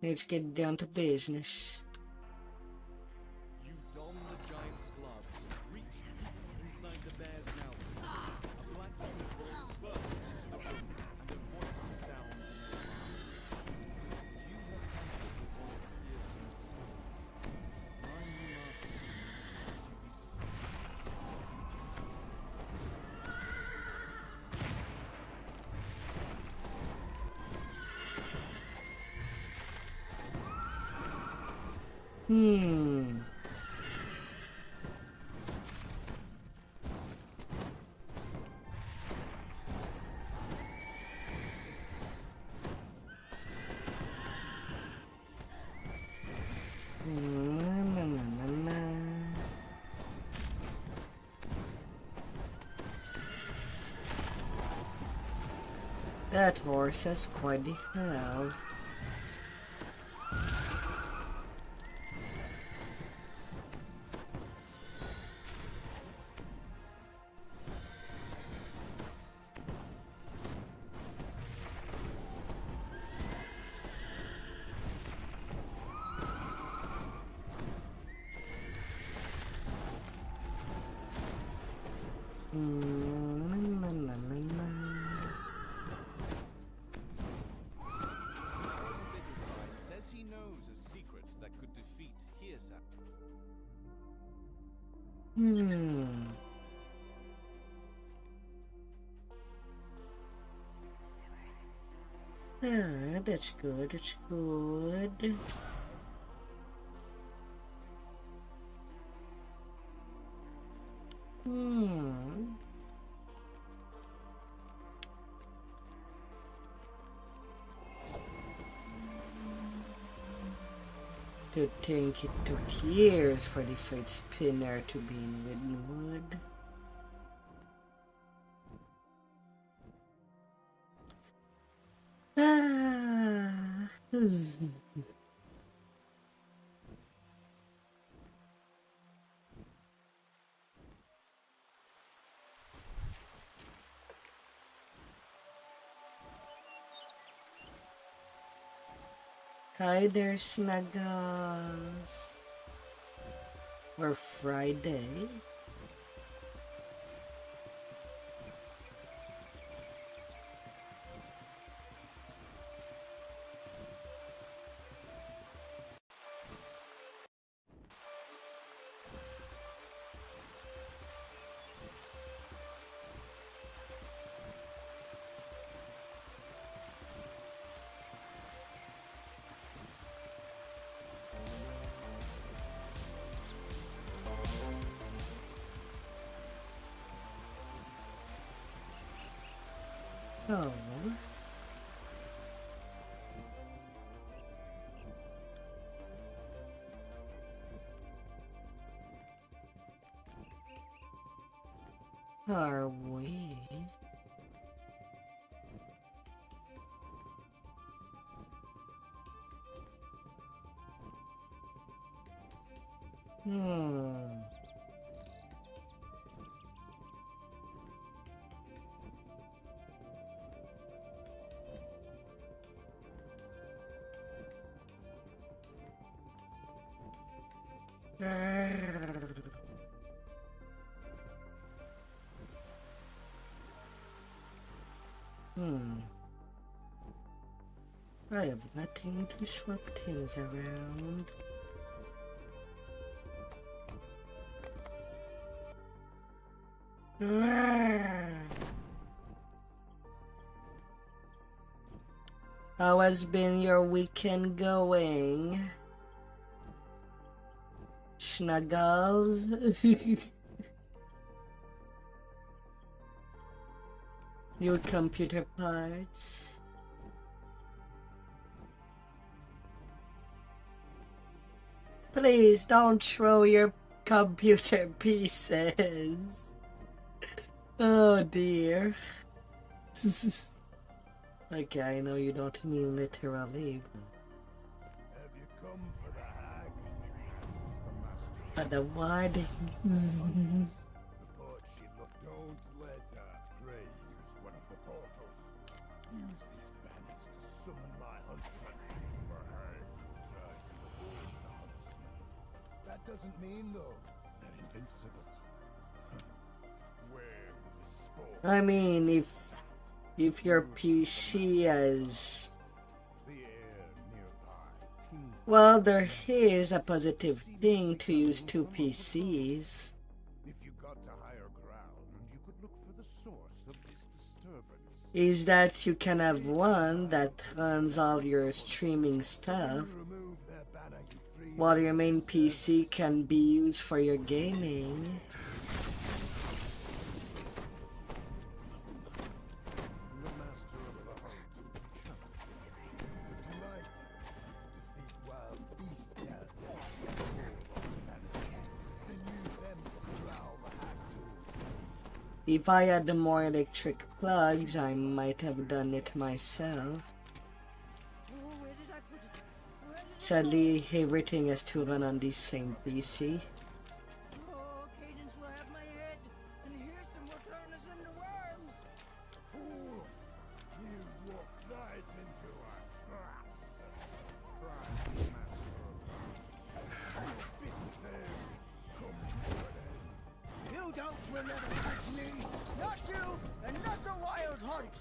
Speaker 1: Let's get down to business.
Speaker 2: You don the giant's gloves, reach inside the bear's mouth. A black unicorn bursts into the room, and a voice sounds in your mind. You have tampered with one of fearsome spirits. My new master
Speaker 1: That horse has quite the health.
Speaker 2: says he knows a secret that could defeat Hearsap.
Speaker 1: That's good, that's good. To think it took years for the fate spinner to be in Wittenwood. Hi there, Snuggles. Or Friday. Oh. Are we? I have nothing to swap things around. How has been your weekend going? Snuggles? New computer parts? Please don't throw your computer pieces. Oh dear. Okay, I know you don't mean literally.
Speaker 7: Have you come for the hag?
Speaker 1: But the weddings.
Speaker 7: Report she looked. Don't let her. Pray use one of the portals. Use these banners to summon my huntsman. The hag will try to avoid the huntsman. That doesn't mean, though, they're invincible. Where will the sport?
Speaker 1: I mean, if your PC is... Well, there is a positive thing to use two PCs.
Speaker 7: If you got to higher ground, you could look for the source of this disturbance.
Speaker 1: Is that you can have one that runs all your streaming stuff, while your main PC can be used for your gaming. If I had more electric plugs, I might have done it myself. Sadly, everything has to run on the same PC.
Speaker 13: Oh, Cadence will have my head, and Hirson will turn us into worms.
Speaker 7: Fool! You walked right into us.
Speaker 13: You don't will never touch me! Not you, and not the Wild Hunt!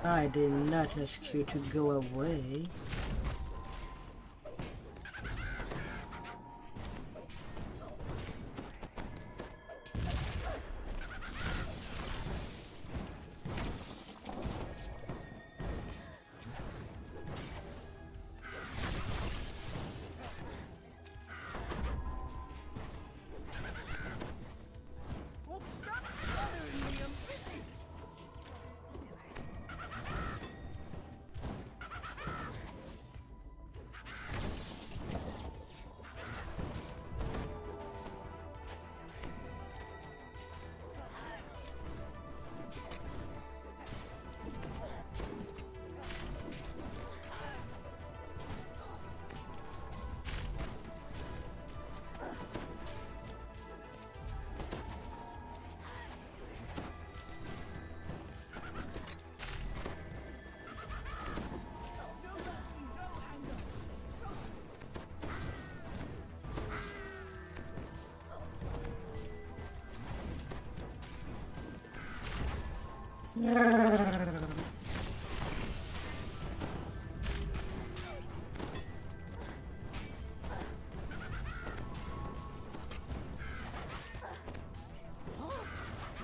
Speaker 1: I did not ask you to go away.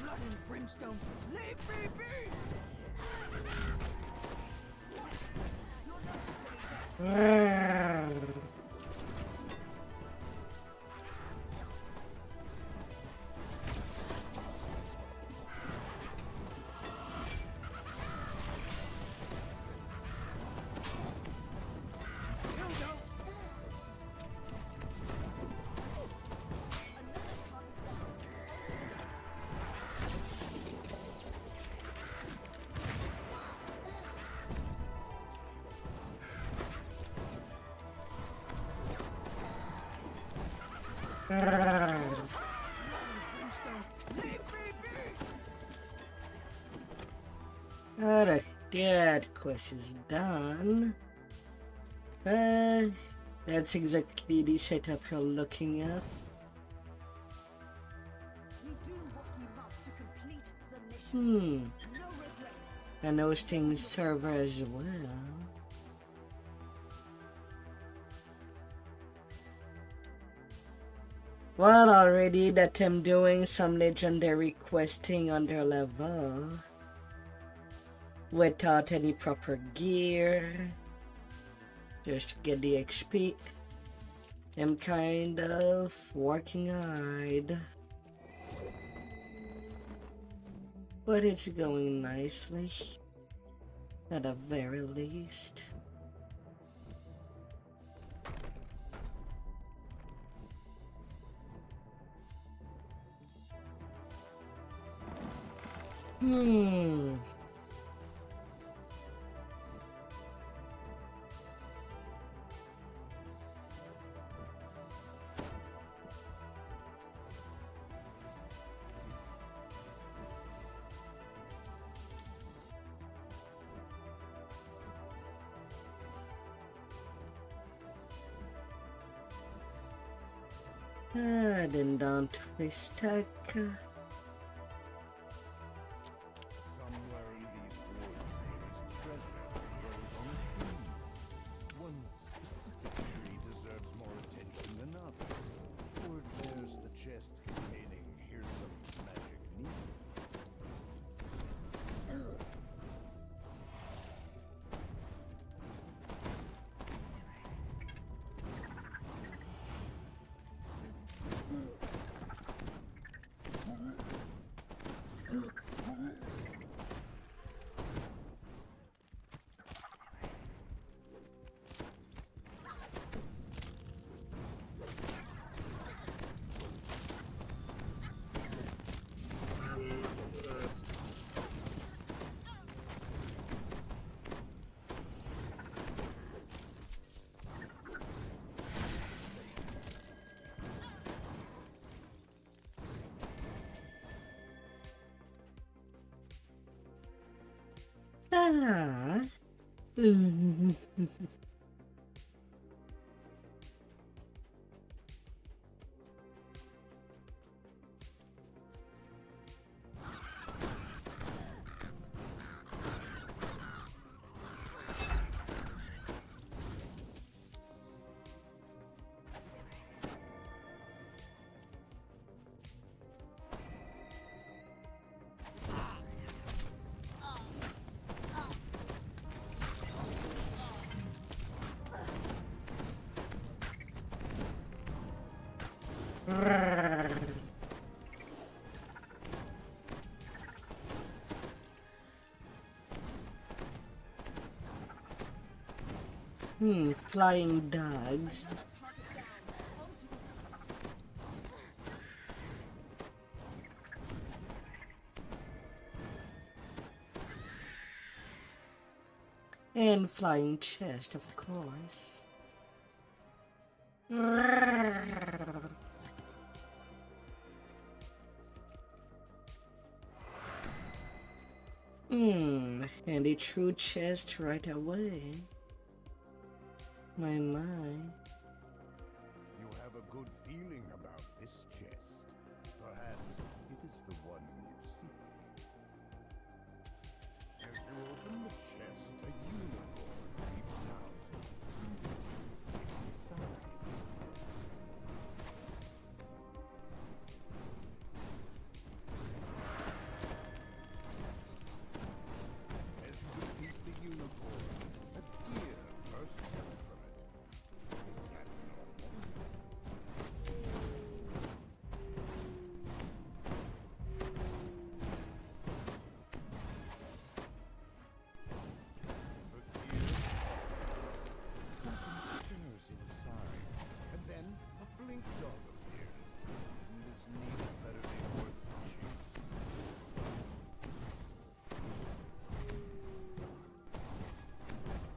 Speaker 13: Blood and brimstone! Leave me be!
Speaker 1: Alright, that quest is done. That's exactly the setup you're looking at.
Speaker 6: We do what we must to complete the mission. No regrets.
Speaker 1: And hosting server as well. Well, already that I'm doing some legendary questing on their level without any proper gear, just to get the XP. I'm kind of working hard, but it's going nicely, at the very least. Then down to restock.
Speaker 2: Somewhere in these woods there is treasure that grows on trees. One specific tree deserves more attention than others. For it bears the chest containing Heresome's magic needle.
Speaker 1: Flying dogs. And flying chest, of course. And a true chest right away. My.
Speaker 12: You have a good feeling about this chest. Perhaps it is the one you seek. As you open the chest, a unicorn leaps out. Inside. As you defeat the unicorn, a deer bursts out from it. Is that normal? Something stirs inside, and then a blink dog appears. This needs better be worth the chase.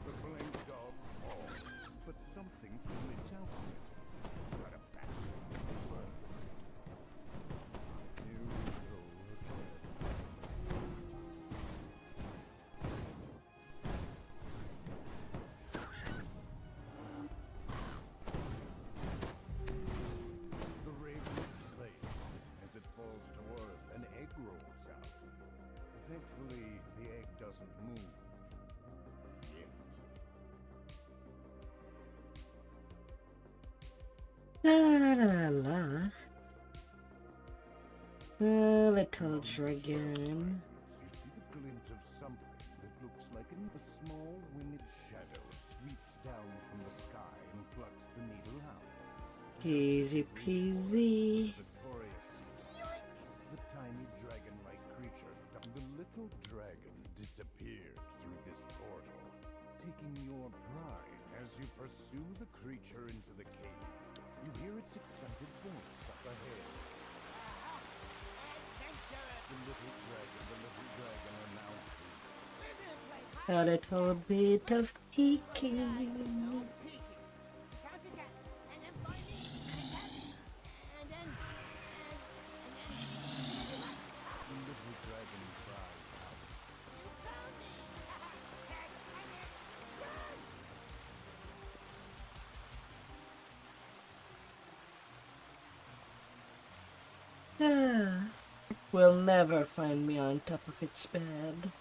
Speaker 12: The blink dog falls, but something flits out of it. Got a backseat word. You go again. The raven is slain. As it falls to earth, an egg rolls out. Thankfully, the egg doesn't move. Yet.
Speaker 1: La. A little dragon.
Speaker 12: You see the glint of something that looks like a small winged shadow sweeps down from the sky and plucks the needle out.
Speaker 1: Easy peasy.
Speaker 12: Victorious. The tiny dragon-like creature, the little dragon disappeared through this portal, taking your prize as you pursue the creature into the cave. You hear its excited voice up ahead. The little dragon are now free.
Speaker 1: A little bit of peeking.
Speaker 12: The little dragon cries out.
Speaker 1: Will never find me on top of its bed.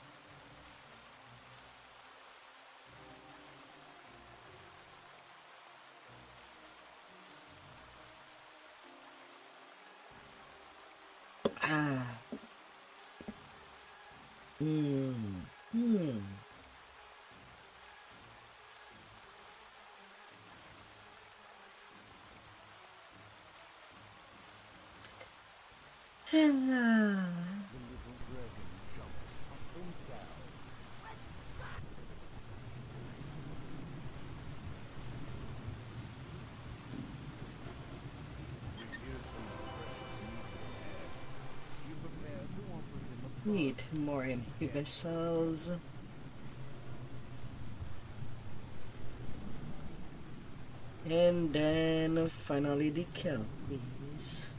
Speaker 12: The little dragon jumps up and down. You hear some precious meat. You prepare to offer him a
Speaker 1: Need more MP vessels. And then finally the kelpies.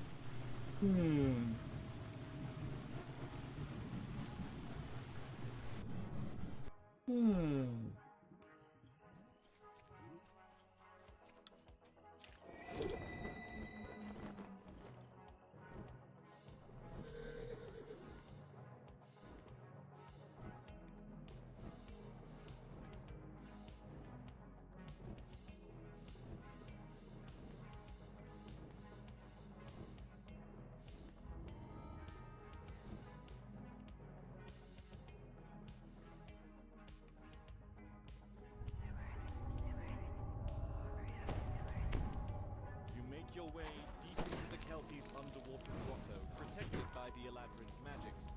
Speaker 2: Lady Eladrin's magics.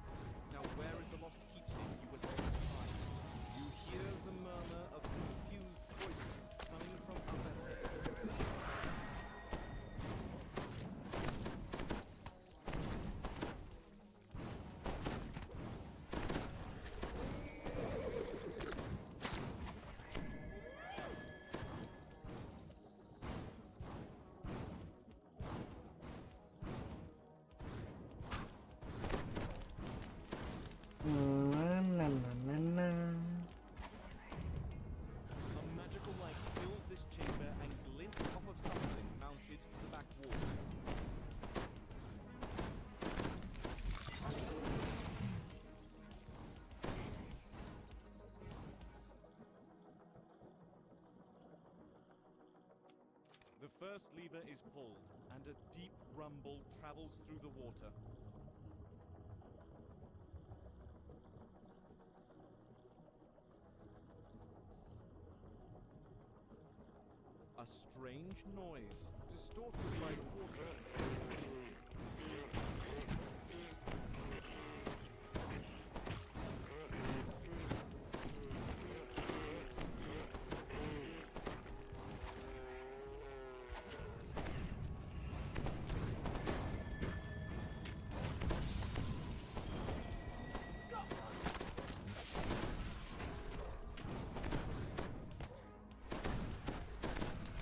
Speaker 2: Now where is the lost keepsake you were sent to find? You hear the murmur of confused voices coming from overhead.
Speaker 1: Na, na, na, na.
Speaker 2: A magical light fills this chamber and glints off of something mounted to the back wall. The first lever is pulled, and a deep rumble travels through the water. A strange noise, distorted by the water.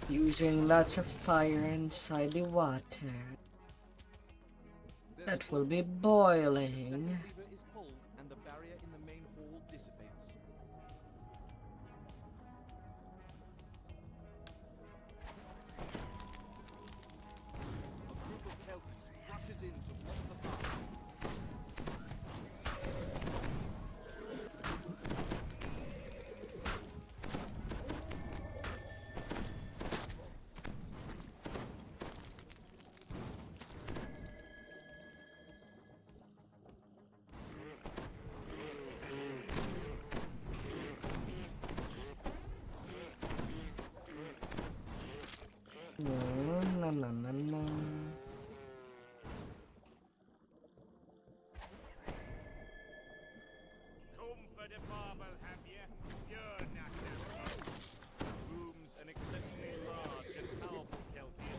Speaker 1: Using lots of fire inside the water. That will be boiling.
Speaker 2: The lever is pulled, and the barrier in the main hall dissipates. A group of Kelpies rushes in to block the path.
Speaker 1: Na, na, na, na.
Speaker 2: Come for the bauble, have you? You're not the Boom's an exceptionally large and powerful Kelpie.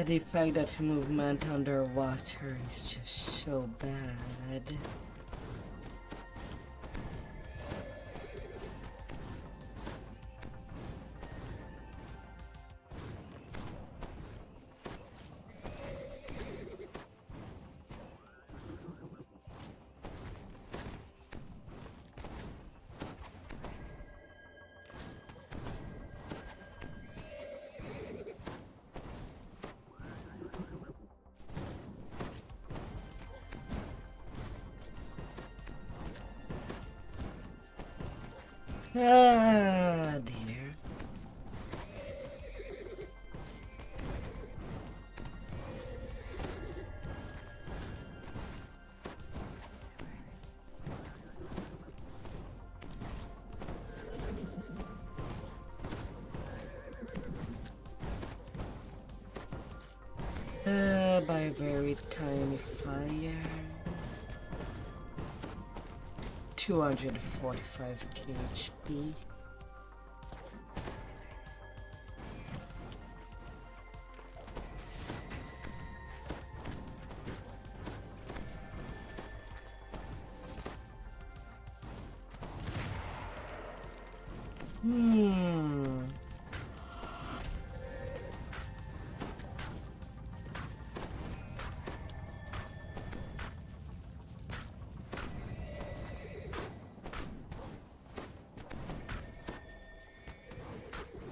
Speaker 1: The fact that movement underwater is just so bad. Ah, dear. By a very tiny fire. 245 HP.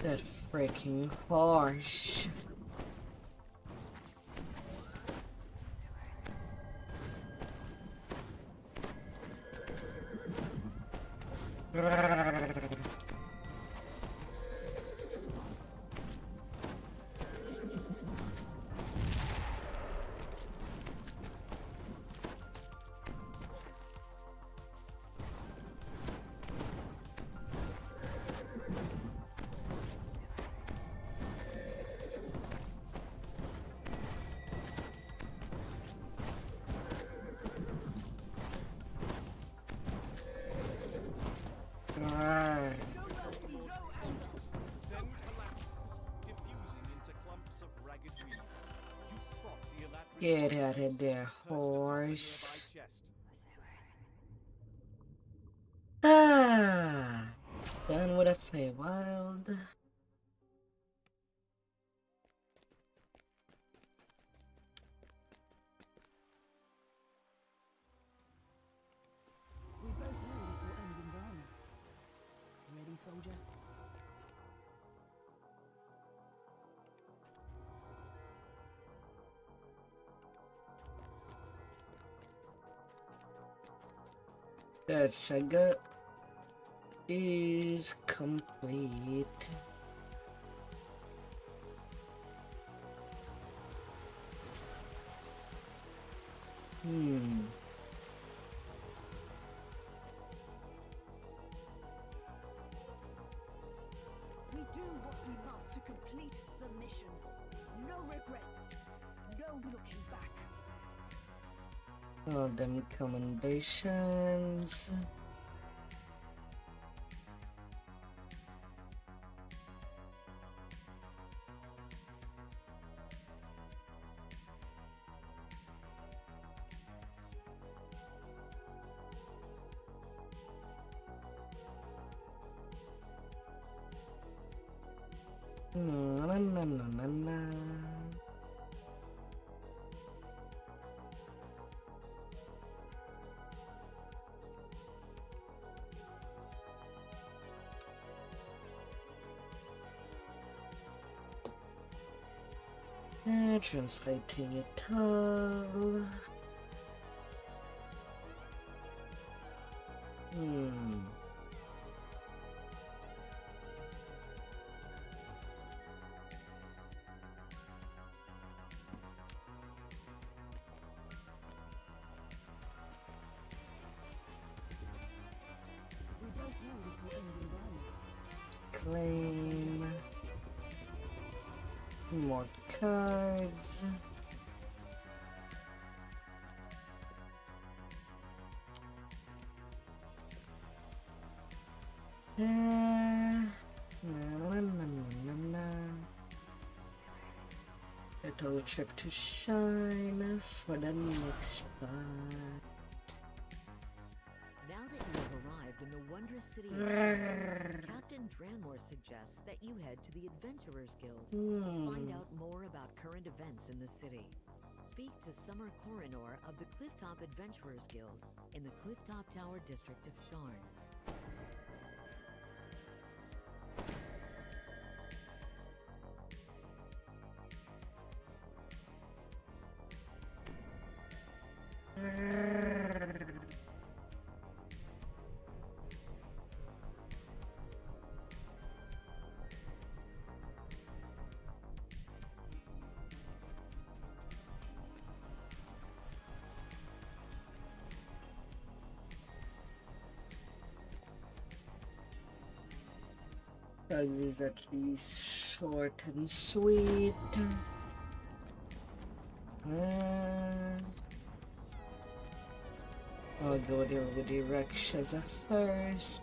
Speaker 1: That freaking horse.
Speaker 2: Then collapses, diffusing into clumps of ragged weeds. You spot the elaborate
Speaker 1: Get out of there,
Speaker 2: perched atop a
Speaker 1: horse.
Speaker 2: nearby chest.
Speaker 1: Ah, done with a Feywild.
Speaker 6: We both know this will end in violence. Ready, soldier?
Speaker 1: That saga is complete.
Speaker 6: We do what we must to complete the mission. No regrets. No looking back.
Speaker 1: All them commendations. Na, na, na, na, na. Translating it all.
Speaker 6: We both know this will end in violence.
Speaker 1: Claim. More cards. Little trip to shine for the next part.
Speaker 14: Now that you have arrived in the wondrous city of Shire, Captain Dranmore suggests that you head to the Adventurers Guild to find out more about current events in the city. Speak to Summer Coronor of the Clifftop Adventurers Guild in the Clifftop Tower district of Sharn.
Speaker 1: This is at least short and sweet. I'll go there with the Rakshasa first.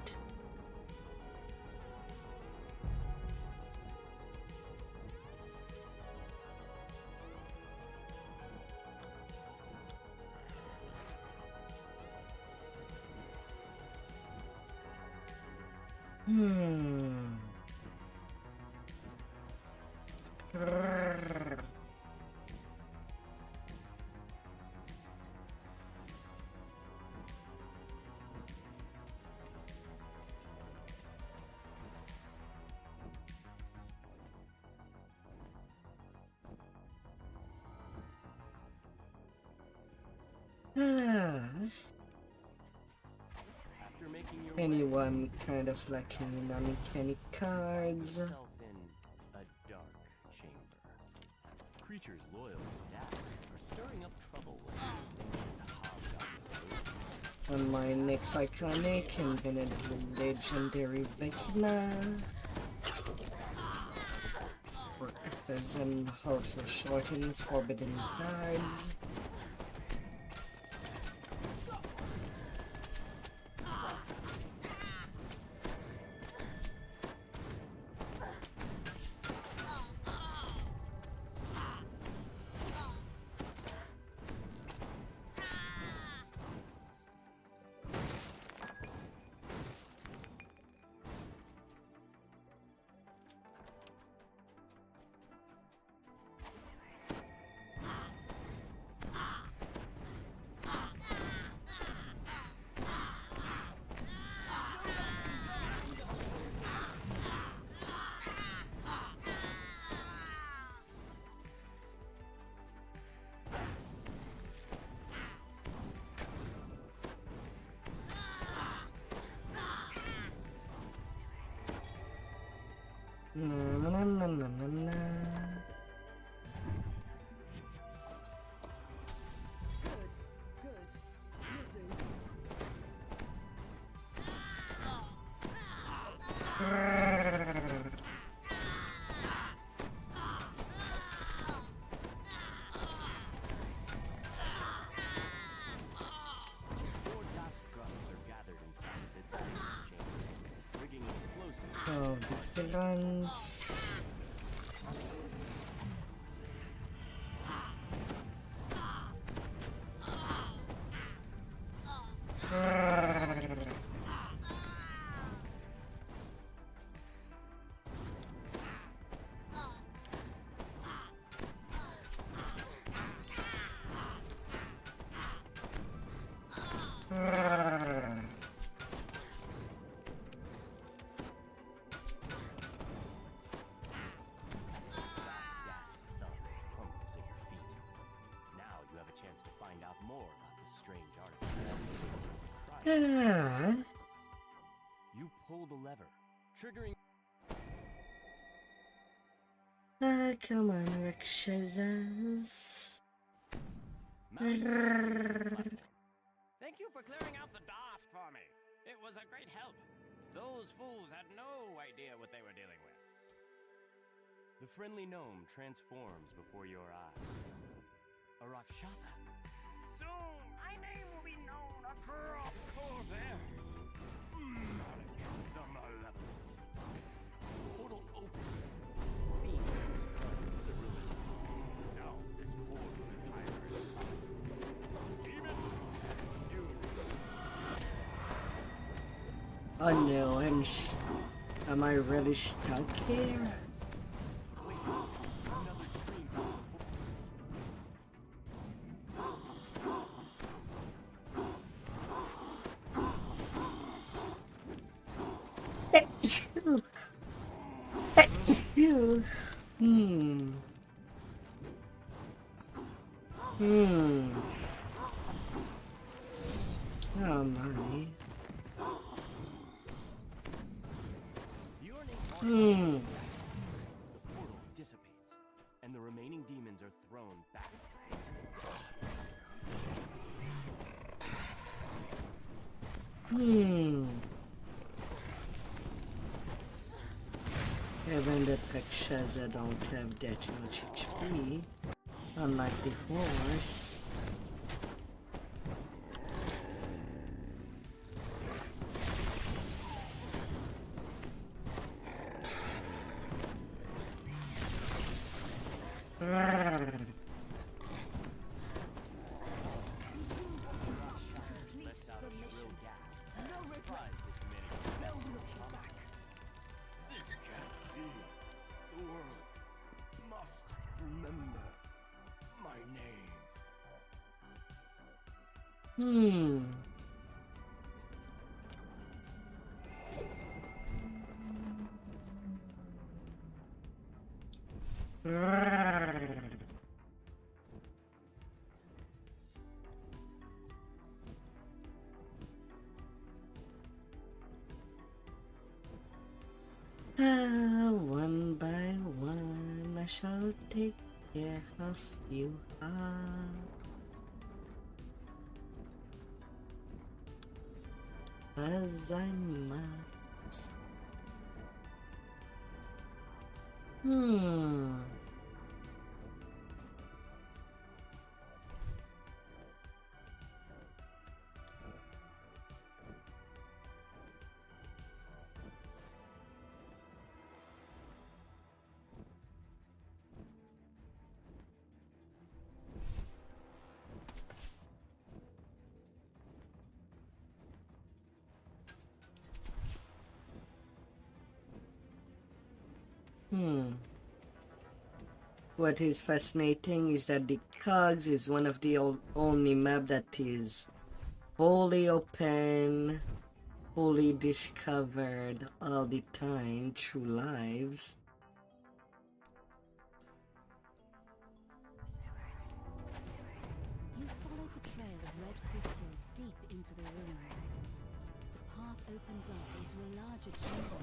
Speaker 2: After making
Speaker 1: anyone kind of lacking in uncanny cards.
Speaker 15: Yourself in a dark chamber. Creatures loyal to Dax are stirring up trouble with these ancient hobgoblins.
Speaker 1: On my next iconic, invented legendary Vecna. And also shorten forbidden cards. Oh, the villains.
Speaker 15: You pull the lever, triggering.
Speaker 1: Ah, come on, Rakshasas.
Speaker 3: Thank you for clearing out the DOS for me. It was a great help. Those fools had no idea what they were dealing with.
Speaker 15: The friendly gnome transforms before your eyes. A Rakshasa.
Speaker 3: Soon, my name will be known across Corvair.
Speaker 15: The malevolent. Portal opens. Fiends run the ruin. Now this poor Kyler is
Speaker 1: oh no, am I really stuck here? Oh my.
Speaker 15: The portal dissipates, and the remaining demons are thrown back into the depths.
Speaker 1: Given that Rakshasa don't have that much HP, unlike the Force. One by one, I shall take care of you. As I must. What is fascinating is that the Cogs is one of the only map that is wholly open, wholly discovered all the time through lives.
Speaker 4: You follow the trail of red crystals deep into the ruins. The path opens up into a larger chamber,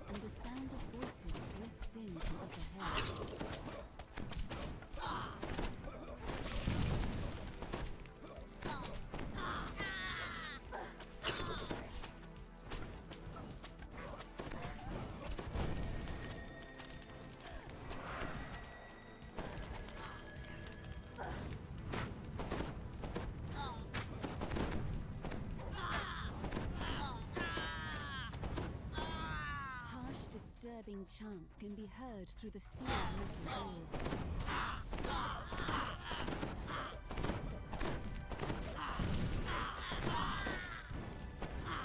Speaker 4: and the sound of voices drifts in from up ahead. Chants can be heard through the sealed metal door.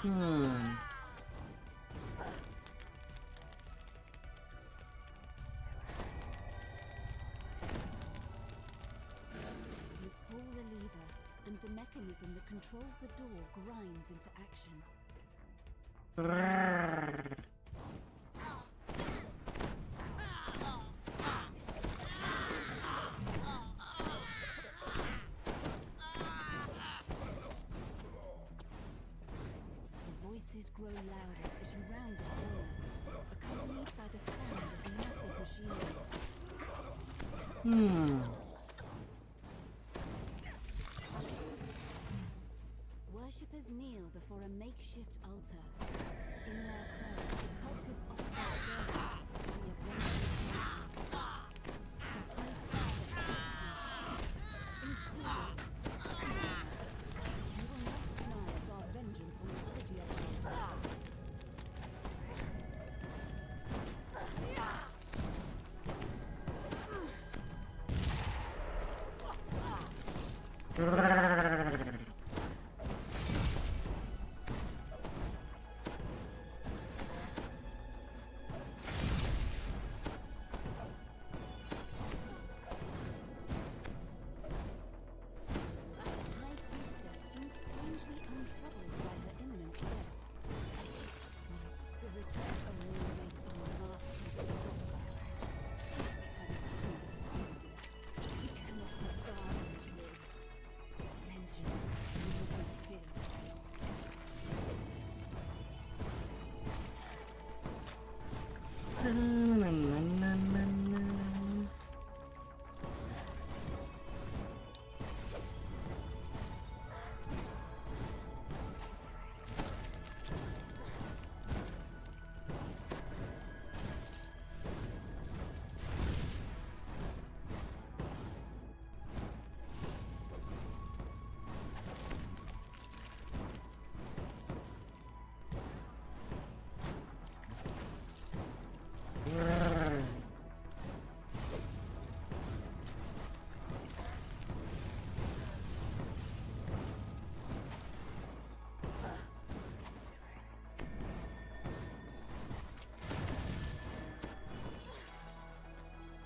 Speaker 4: You pull the lever, and the mechanism that controls the door grinds into action. Grow louder as you round the corner, accompanied by the sound of massive machinery. Worshippers kneel before a makeshift altar. In their prayers, the cultists offer their service to the avenging judgment. The High Priestess stops you. Intruders, you will not deny us our vengeance on the city of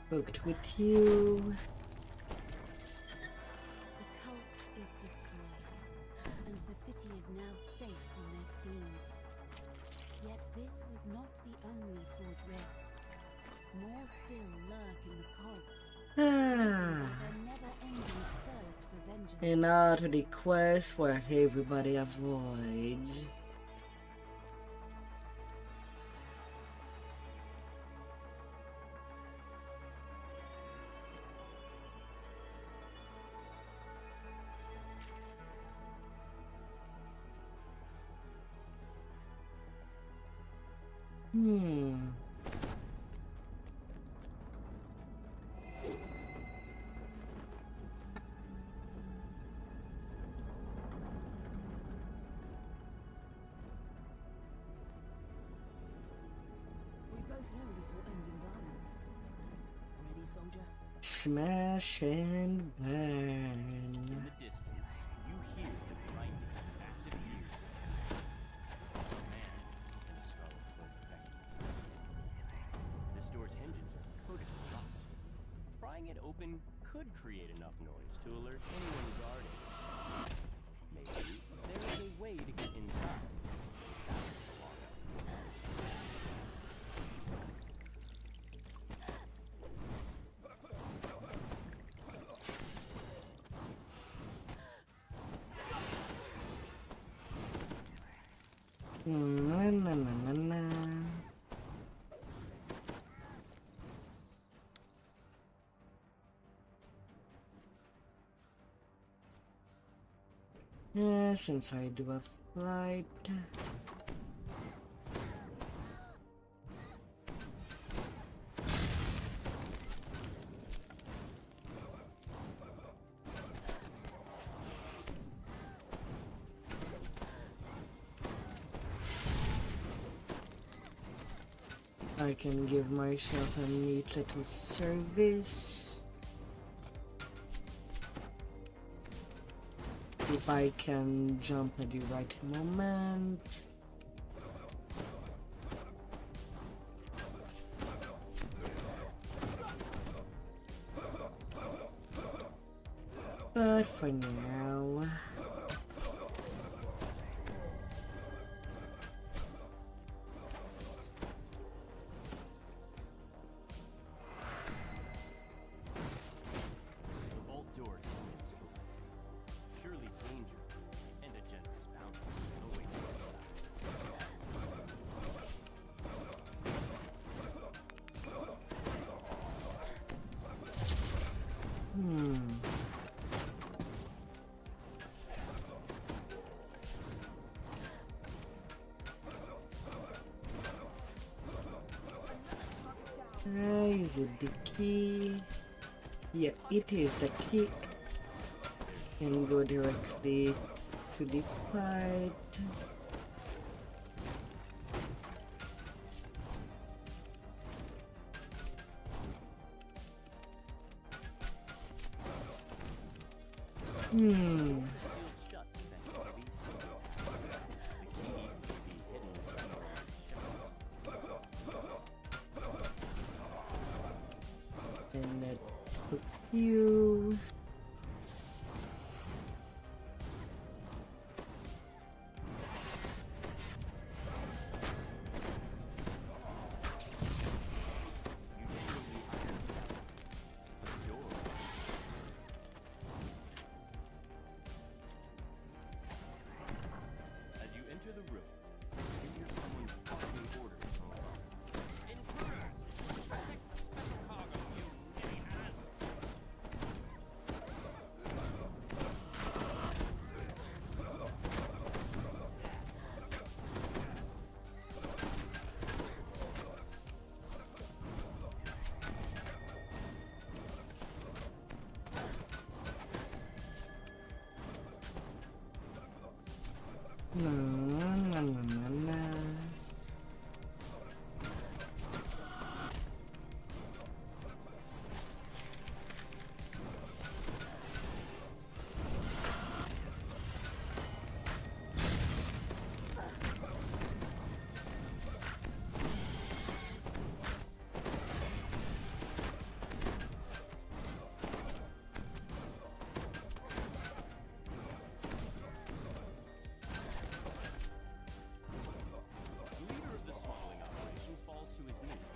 Speaker 1: Booked with you.
Speaker 4: The cult is destroyed, and the city is now safe from their schemes. Yet this was not the only Forge Rift. More still lurk in the cogs, driven by their never-ending thirst for vengeance.
Speaker 1: And now to the quest where everybody avoids.
Speaker 6: We both know this will end in violence. Ready, soldier?
Speaker 1: Smash and burn.
Speaker 15: In the distance, you hear the grinding of massive gears ahead. A man in a scarlet cloak beckoning. This door's hinges are coated with rust. Prying it open could create enough noise to alert anyone guarding this place. Maybe there is a way to get inside. That's the long
Speaker 1: Na na na na na. Since I do a flight. I can give myself a neat little service. If I can jump at the right moment. But for now... Is it the key? Yeah, it is the key. And go directly to the fight. And that took you.
Speaker 15: As you enter the room, you hear someone barking orders from above. Intruders! Protect the special cargo, you mini-ass!
Speaker 1: Na na na na na.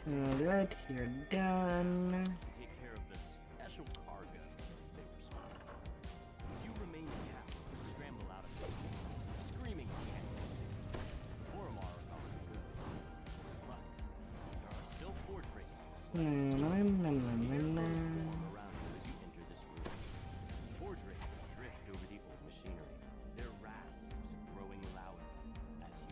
Speaker 1: Alright, you're done.
Speaker 15: Take care of the special cargo they were spotted. You remain captive to scramble out of this screaming chaos. Oromar are gone good. But there are still forge rates to stop. Around you as you enter this room. Forge rates drift over the old machinery. Their rasps growing louder as you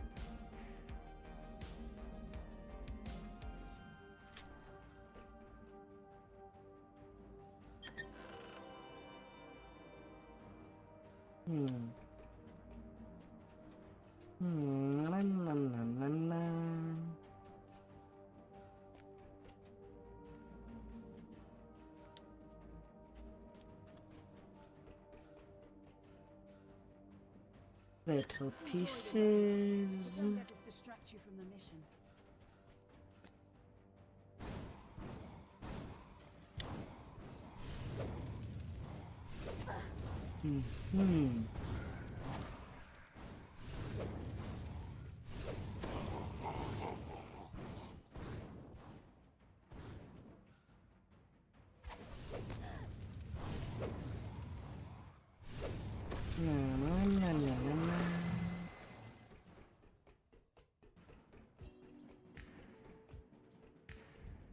Speaker 1: Na, na, na, na, na. Little pieces.
Speaker 6: Don't let us distract you from the mission.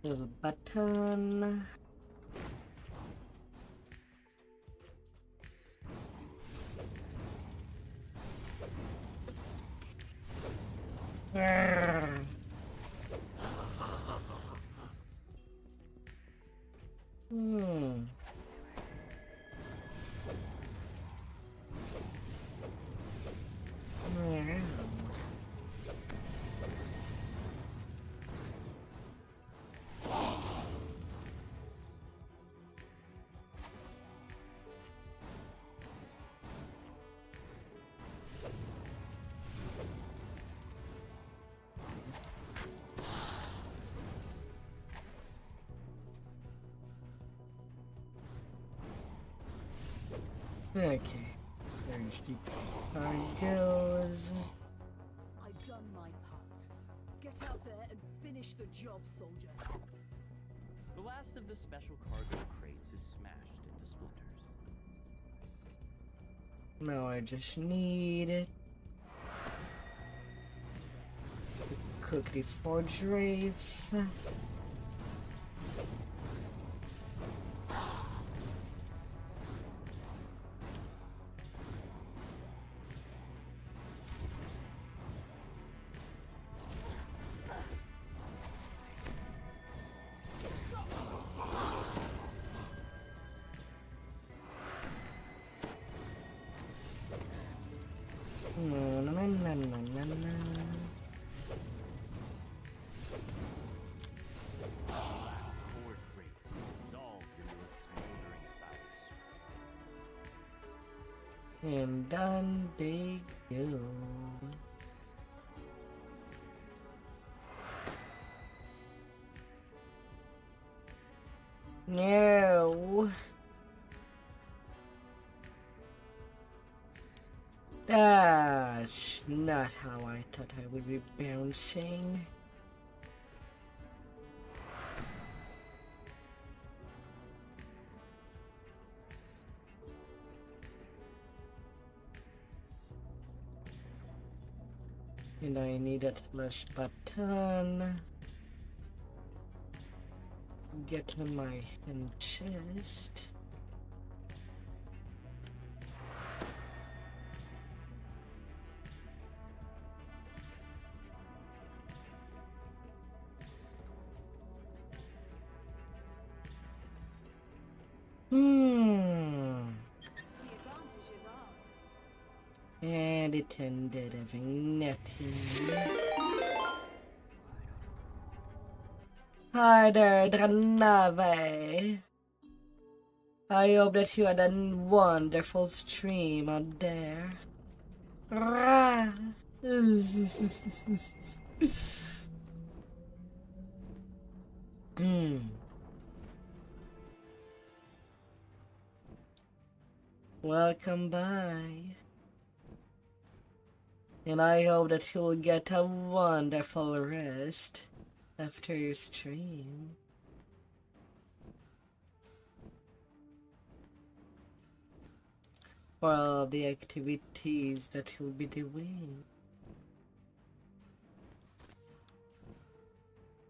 Speaker 1: Little button. Okay, there's the cargoes.
Speaker 6: I've done my part. Get out there and finish the job, soldier.
Speaker 15: The last of the special cargo crates is smashed into splinters.
Speaker 1: Now I just need it. Cookie forge Rafe. And done they go. No. That's not how I thought I would be bouncing. And I need that flash button. Get to my hand chest. And it ended having nothing. Hi there, Dranave. I hope that you had a wonderful stream out there. Welcome by. And I hope that you'll get a wonderful rest after your stream. For all the activities that you'll be doing.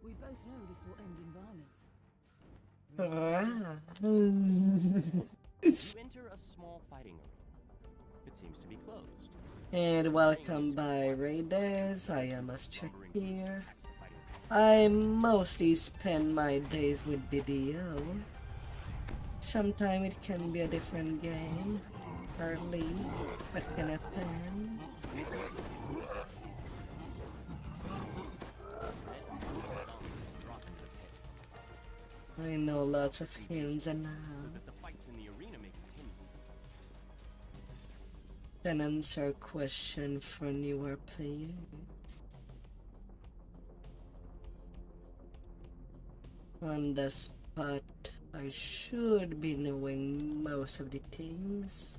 Speaker 6: We both know this will end in violence.
Speaker 15: You enter a small fighting arena. It seems to be closed.
Speaker 1: And welcome by Raiders, I am a here. I mostly spend my days with BDO. Sometimes it can be a different game. properly. What can happen? I know lots of hints and
Speaker 15: so that the fights in the arena may continue.
Speaker 1: can answer a question for newer players. On the spot, I should be knowing most of the things.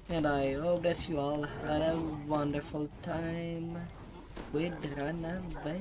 Speaker 1: And I hope that you all had a wonderful time with Runaway.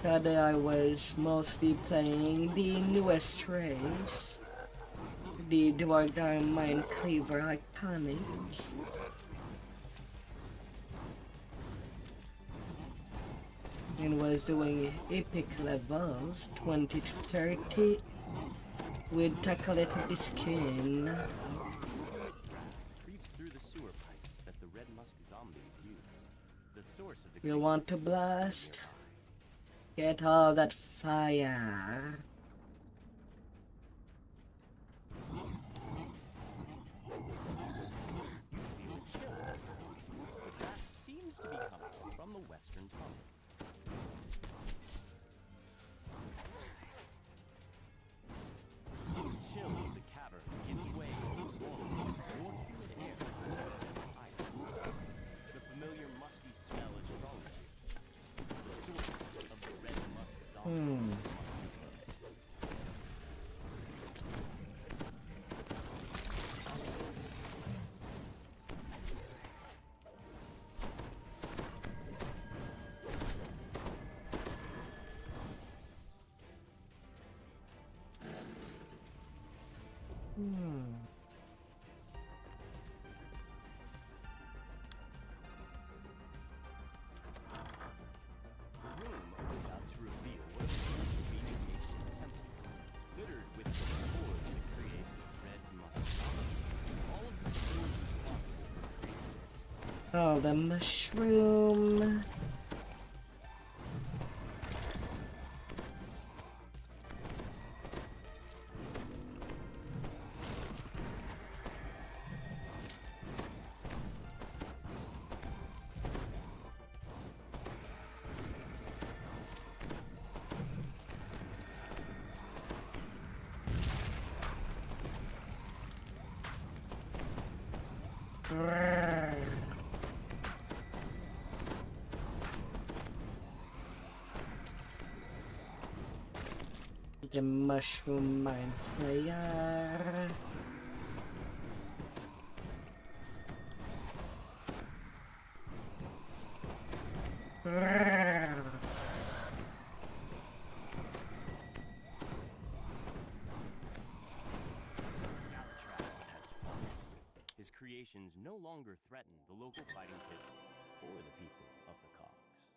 Speaker 1: Today I was mostly playing the newest race, the Dwargar Mindcleaver Iconic. And was doing epic levels 20 to 30 with Acolyte skin.
Speaker 15: Creeps through the sewer pipes that the Red Musk zombies use. The source of the
Speaker 1: You want to blast? Get all that fire.
Speaker 15: You feel a chill. The blast seems to be coming from the western tunnel. The chill of the cavern gives way to warm, more humid air as it ascends higher. The familiar musty smell is stronger here. The source of the red musk zombies must be close. The room opens out to reveal what appears to be an ancient temple, littered with the spores that create the red musk zombies. All of the spores responsible for creating it.
Speaker 1: Oh, the mushroom. The mushroom mind player.
Speaker 15: His creations no longer threaten the local fighting pit or the people of the cogs.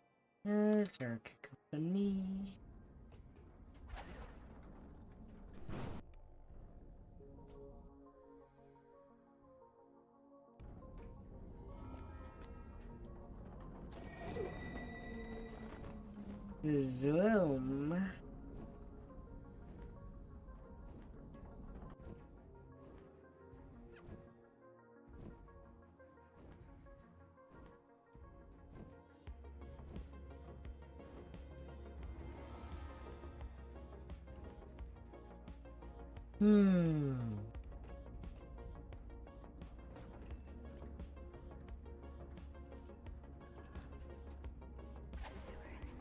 Speaker 1: Company. Zoom.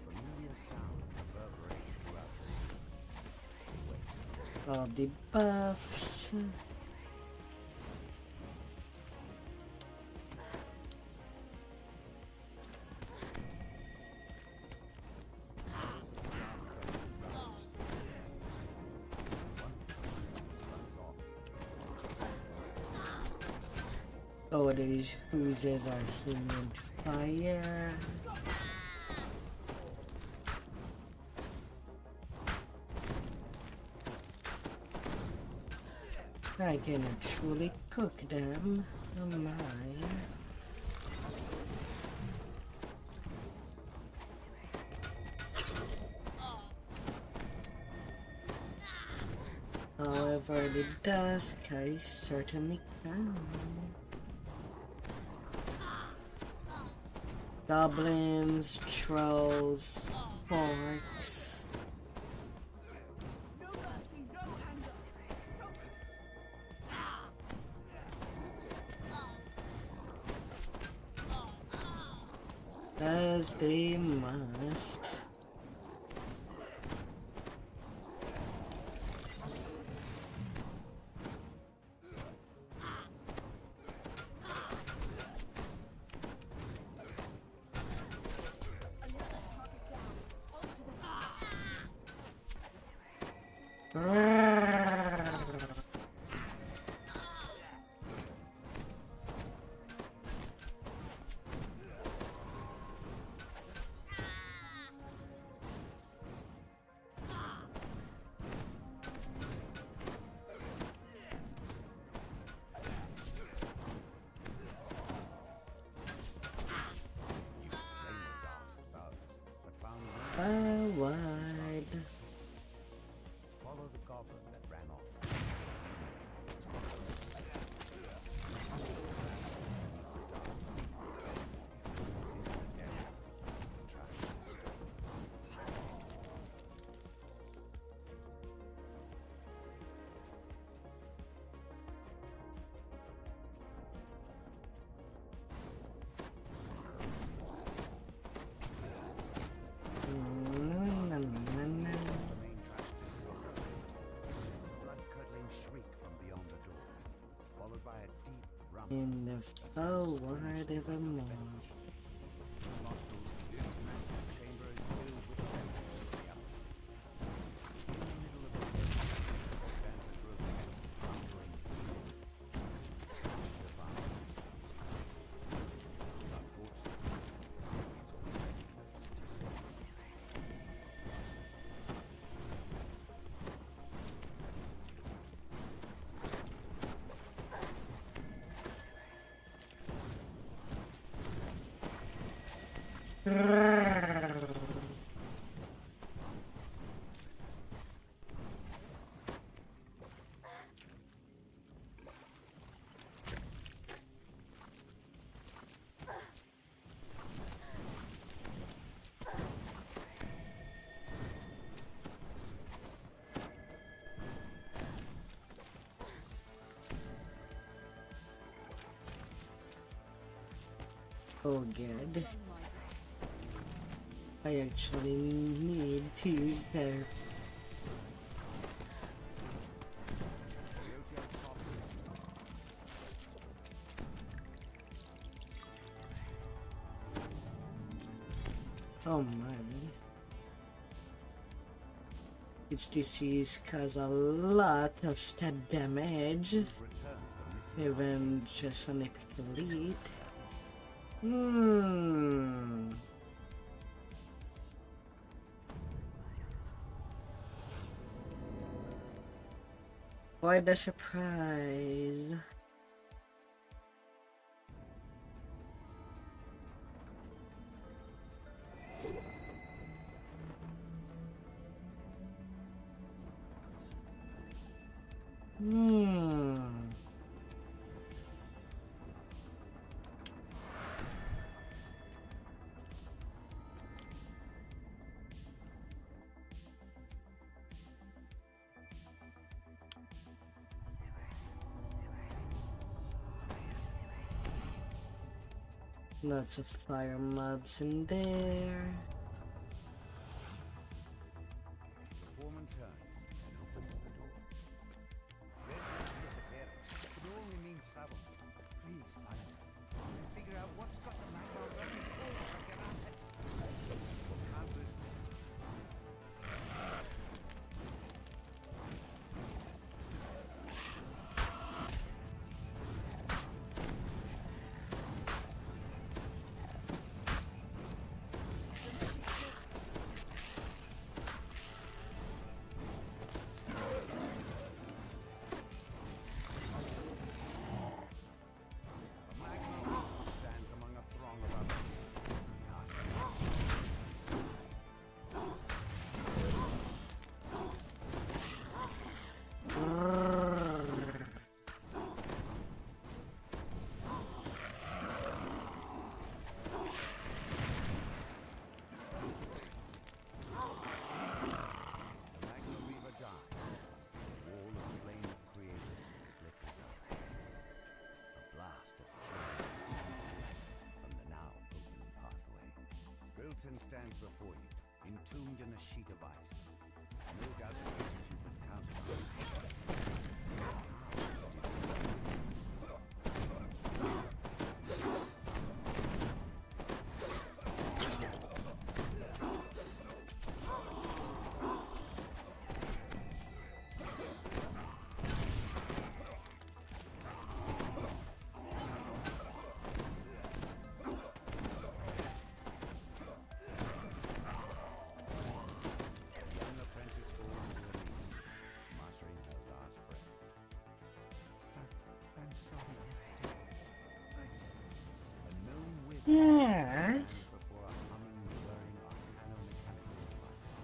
Speaker 2: Familiar sound reverberates throughout the scene.
Speaker 1: All the buffs. Oh, these oozes are human fire. I can actually cook them. Oh my. However, the dusk I certainly can. Goblins, trolls, orcs.
Speaker 6: No mercy, no anger. Focus.
Speaker 1: As they must. Wide.
Speaker 12: Follow the goblin that ran off.
Speaker 1: In the forward evermore. Oh good. I actually need to use their oh man. Its disease cause a lot of stat damage. Even just an epic elite. Why the surprise? Lots of fire mobs in there.
Speaker 12: The foreman turns and opens the door. Red's disappearance could only mean trouble. Please find her. And figure out what's got the matter running over and get at it. Or can't risk it. skeleton stands before you, entombed in a sheet of ice. No doubt the creatures you've encountered are
Speaker 1: Yeah.
Speaker 12: before a humming, whirring arcano-mechanical device.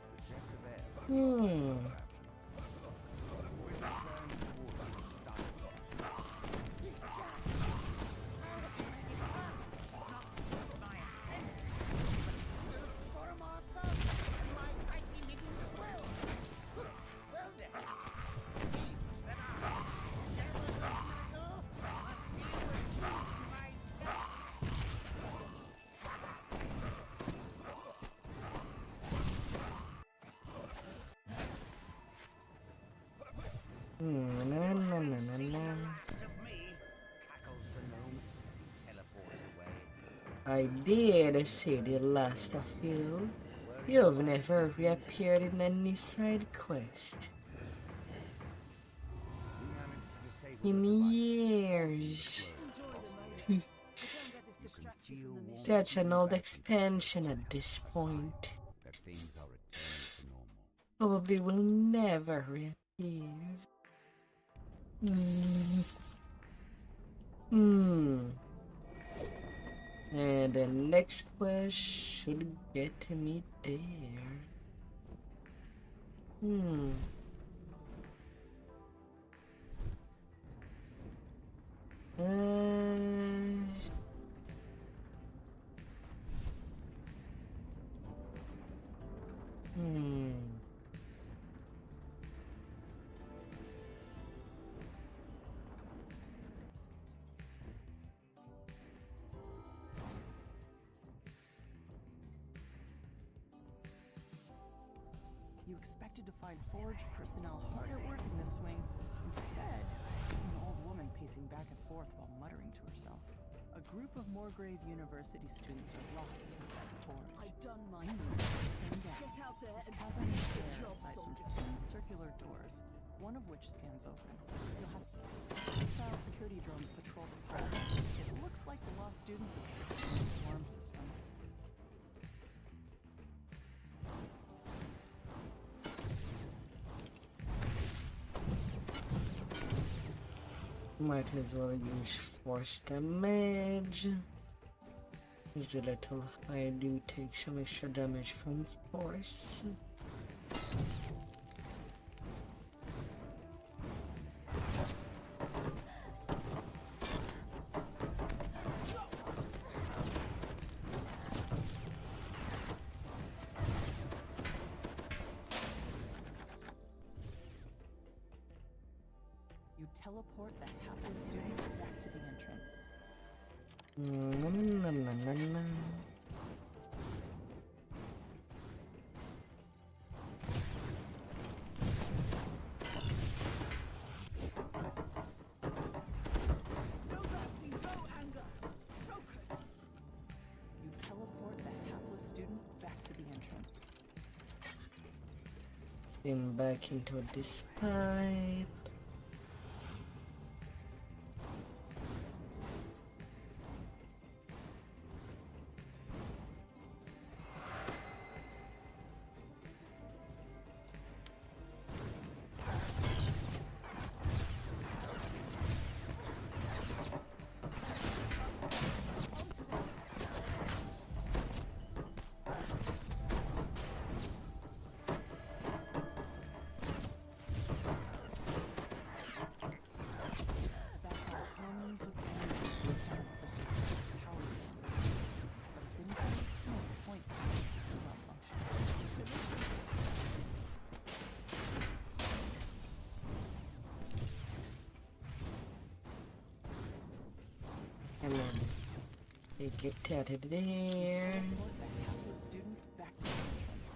Speaker 12: The jets of air The wizard turns toward you, stunned.
Speaker 1: Na, na, na, na, na.
Speaker 12: Cackles the gnome as he teleports away.
Speaker 1: I did see the last of you. You've never reappeared in any side quest. In years. That's an old expansion at this point.
Speaker 12: That things are returning to normal.
Speaker 1: Probably will never reappear. And the next quest should get me there.
Speaker 9: You expected to find Forge personnel hard at work in this wing. Instead, you see an old woman pacing back and forth while muttering to herself. A group of Moorgrave University students are lost inside the forge.
Speaker 6: I've done my
Speaker 9: Get
Speaker 6: out there
Speaker 9: This
Speaker 6: and
Speaker 9: cabin is
Speaker 6: finish the
Speaker 9: there
Speaker 6: job,
Speaker 9: aside from
Speaker 6: soldier.
Speaker 9: two circular doors, one of which stands open. You'll have hostile security drones patrol the press. It looks like the lost students have tripped into the alarm system.
Speaker 1: Might as well use force damage. Use a little. I do take some extra damage from force.
Speaker 9: You teleport the hapless student back to the entrance. You teleport the hapless student back to the entrance.
Speaker 1: Then back into this pipe. Take it out of there.
Speaker 9: Teleport the hapless student back to the entrance.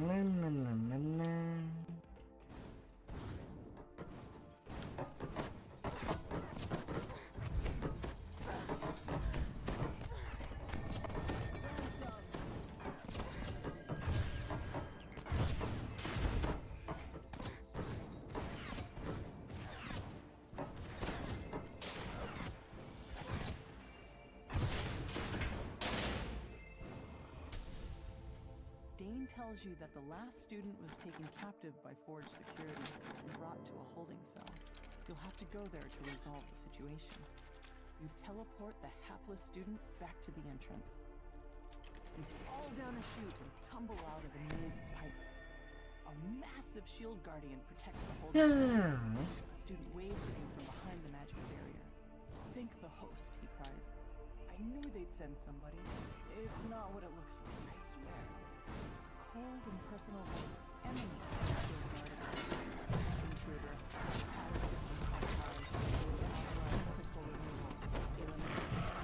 Speaker 1: Na, na, na, na, na.
Speaker 9: Dane tells you that the last student was taken captive by Forge security and brought to a holding cell. You'll have to go there to resolve the situation. You teleport the hapless student back to the entrance. You fall down a chute and tumble out of a maze of pipes. A massive shield guardian protects the holding cell. The student waves at you from behind the magic barrier. Thank the host, he cries. I knew they'd send somebody. It's not what it looks like, I swear. Cold and personal voice emanates from the shield guardian. Intruder. Power system compromised. Authorized crystal removal. Eliminate.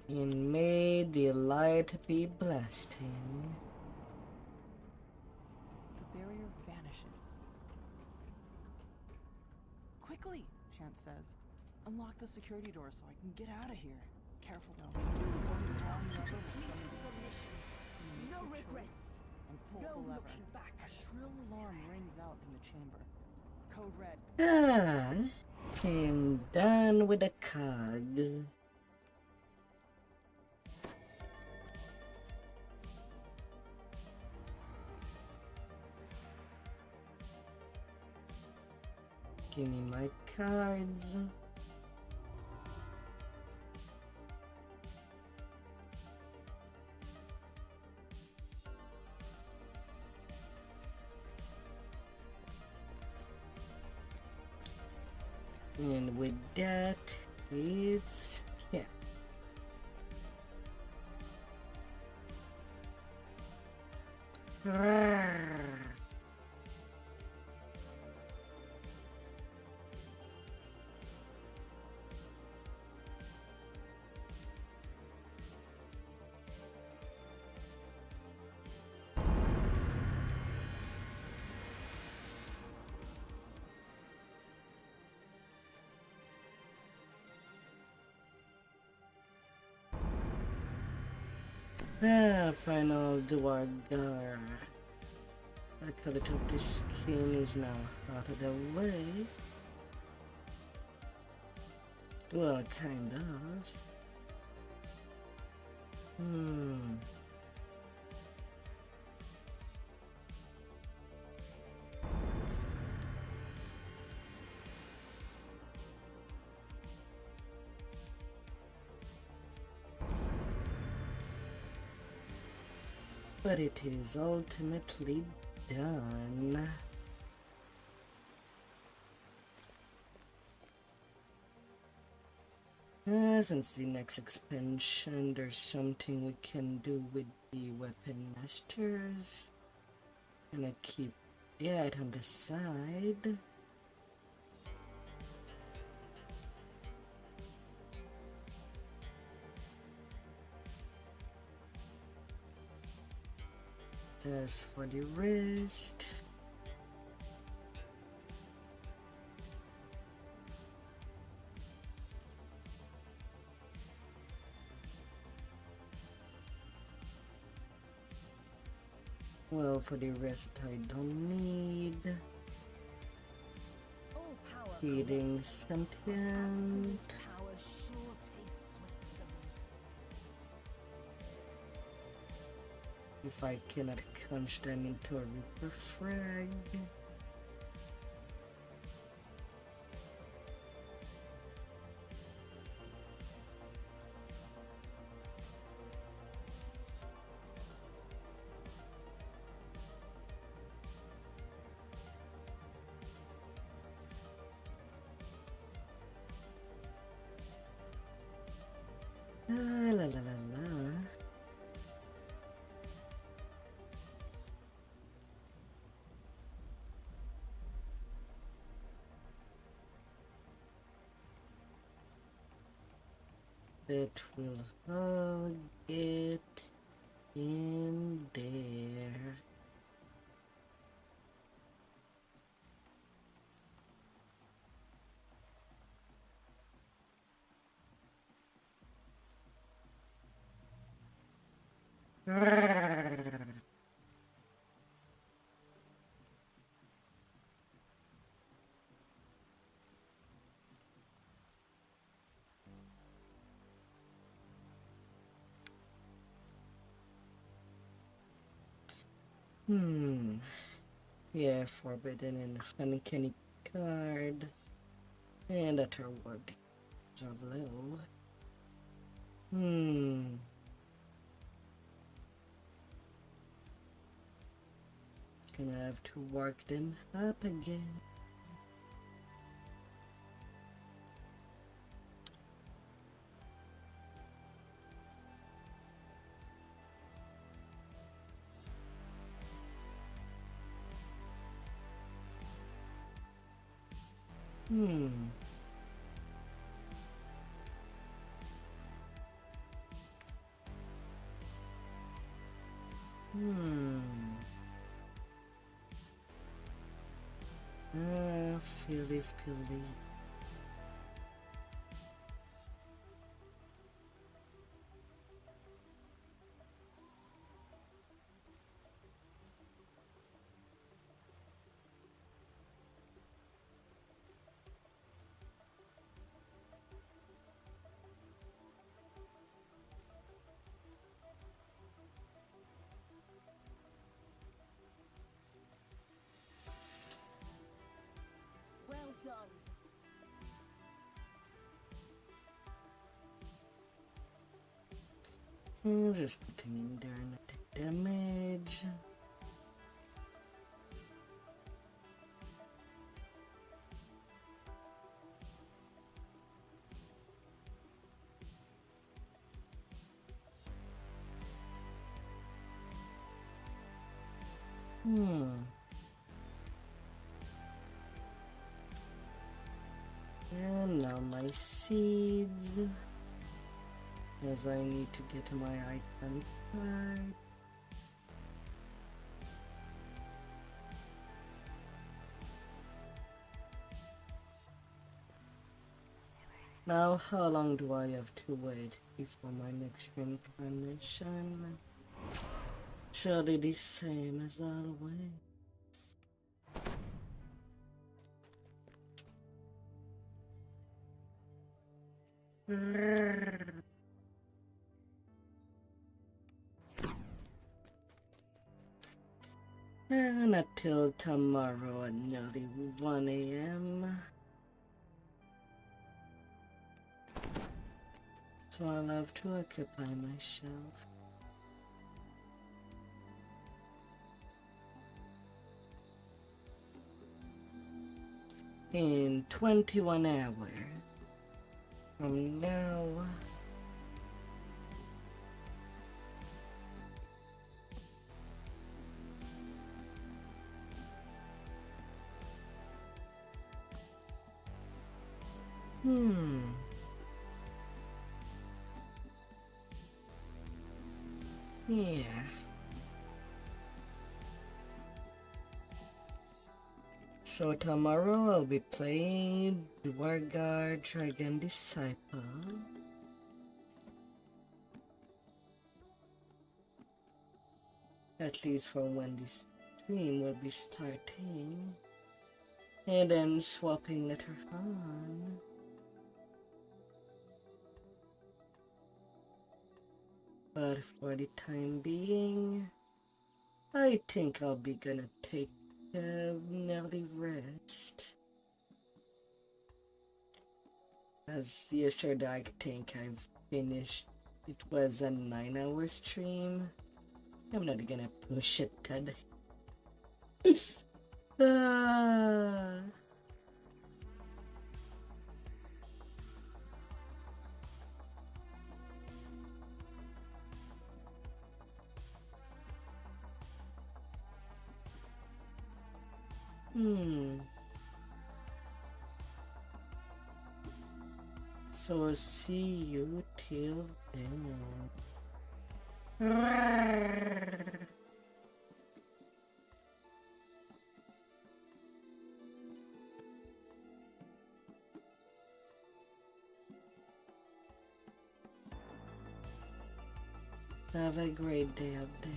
Speaker 1: And may the light be blasting.
Speaker 9: The barrier vanishes. Quickly, Chance says. Unlock the security door so I can get out of here. Careful though.
Speaker 6: No regrets.
Speaker 9: And pull
Speaker 6: No
Speaker 9: the lever.
Speaker 6: looking back.
Speaker 9: A shrill alarm rings out in the chamber. Code red.
Speaker 1: Ah, I'm done with the cog. Give me my cards. And with that, it's yeah. Final Dwargar. Acolyte of the skin is now out of the way. Well, kind of. but it is ultimately done. Since the next expansion, there's something we can do with the weapon masters. Gonna keep it on the side. As for the rest, well, for the rest I don't need. Heating something.
Speaker 6: Power sure tastes sweet, doesn't it?
Speaker 1: If I cannot crunch them into a Reaper frag. La la la la. That will all get in there. Yeah, forbidden and uncanny card. And that our word are low. Gonna have to work them up again. Philly.
Speaker 6: Well done.
Speaker 1: Just putting in there and take damage. And now my seeds, as I need to get my icon card. Now, how long do I have to wait before my next reincarnation? Surely the same as always. Not till tomorrow at nearly 1 a.m. So I'll have to occupy myself. in 21 hours from now. Yeah. So tomorrow I'll be playing Warguard Dragon Disciple. At least for when this stream will be starting. And then swapping later on. But for the time being, I think I'll be gonna take an early rest. As yesterday, I think I've finished. It was a 9-hour stream. I'm not gonna push it today. Ah. So see you till then. Have a great day out there.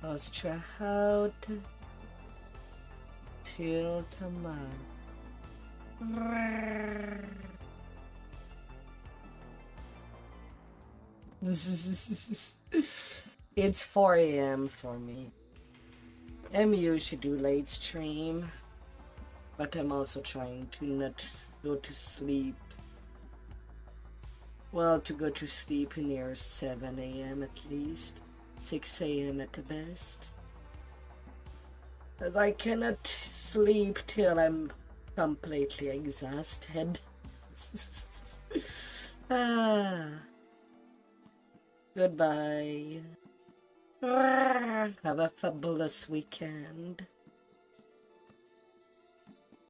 Speaker 1: Let's try out till tomorrow. It's 4 a.m. for me. I'm usually do late stream, but I'm also trying to not go to sleep. Well, to go to sleep near 7 a.m. at least. 6 a.m. at the best. As I cannot sleep till I'm completely exhausted. Goodbye. Have a fabulous weekend.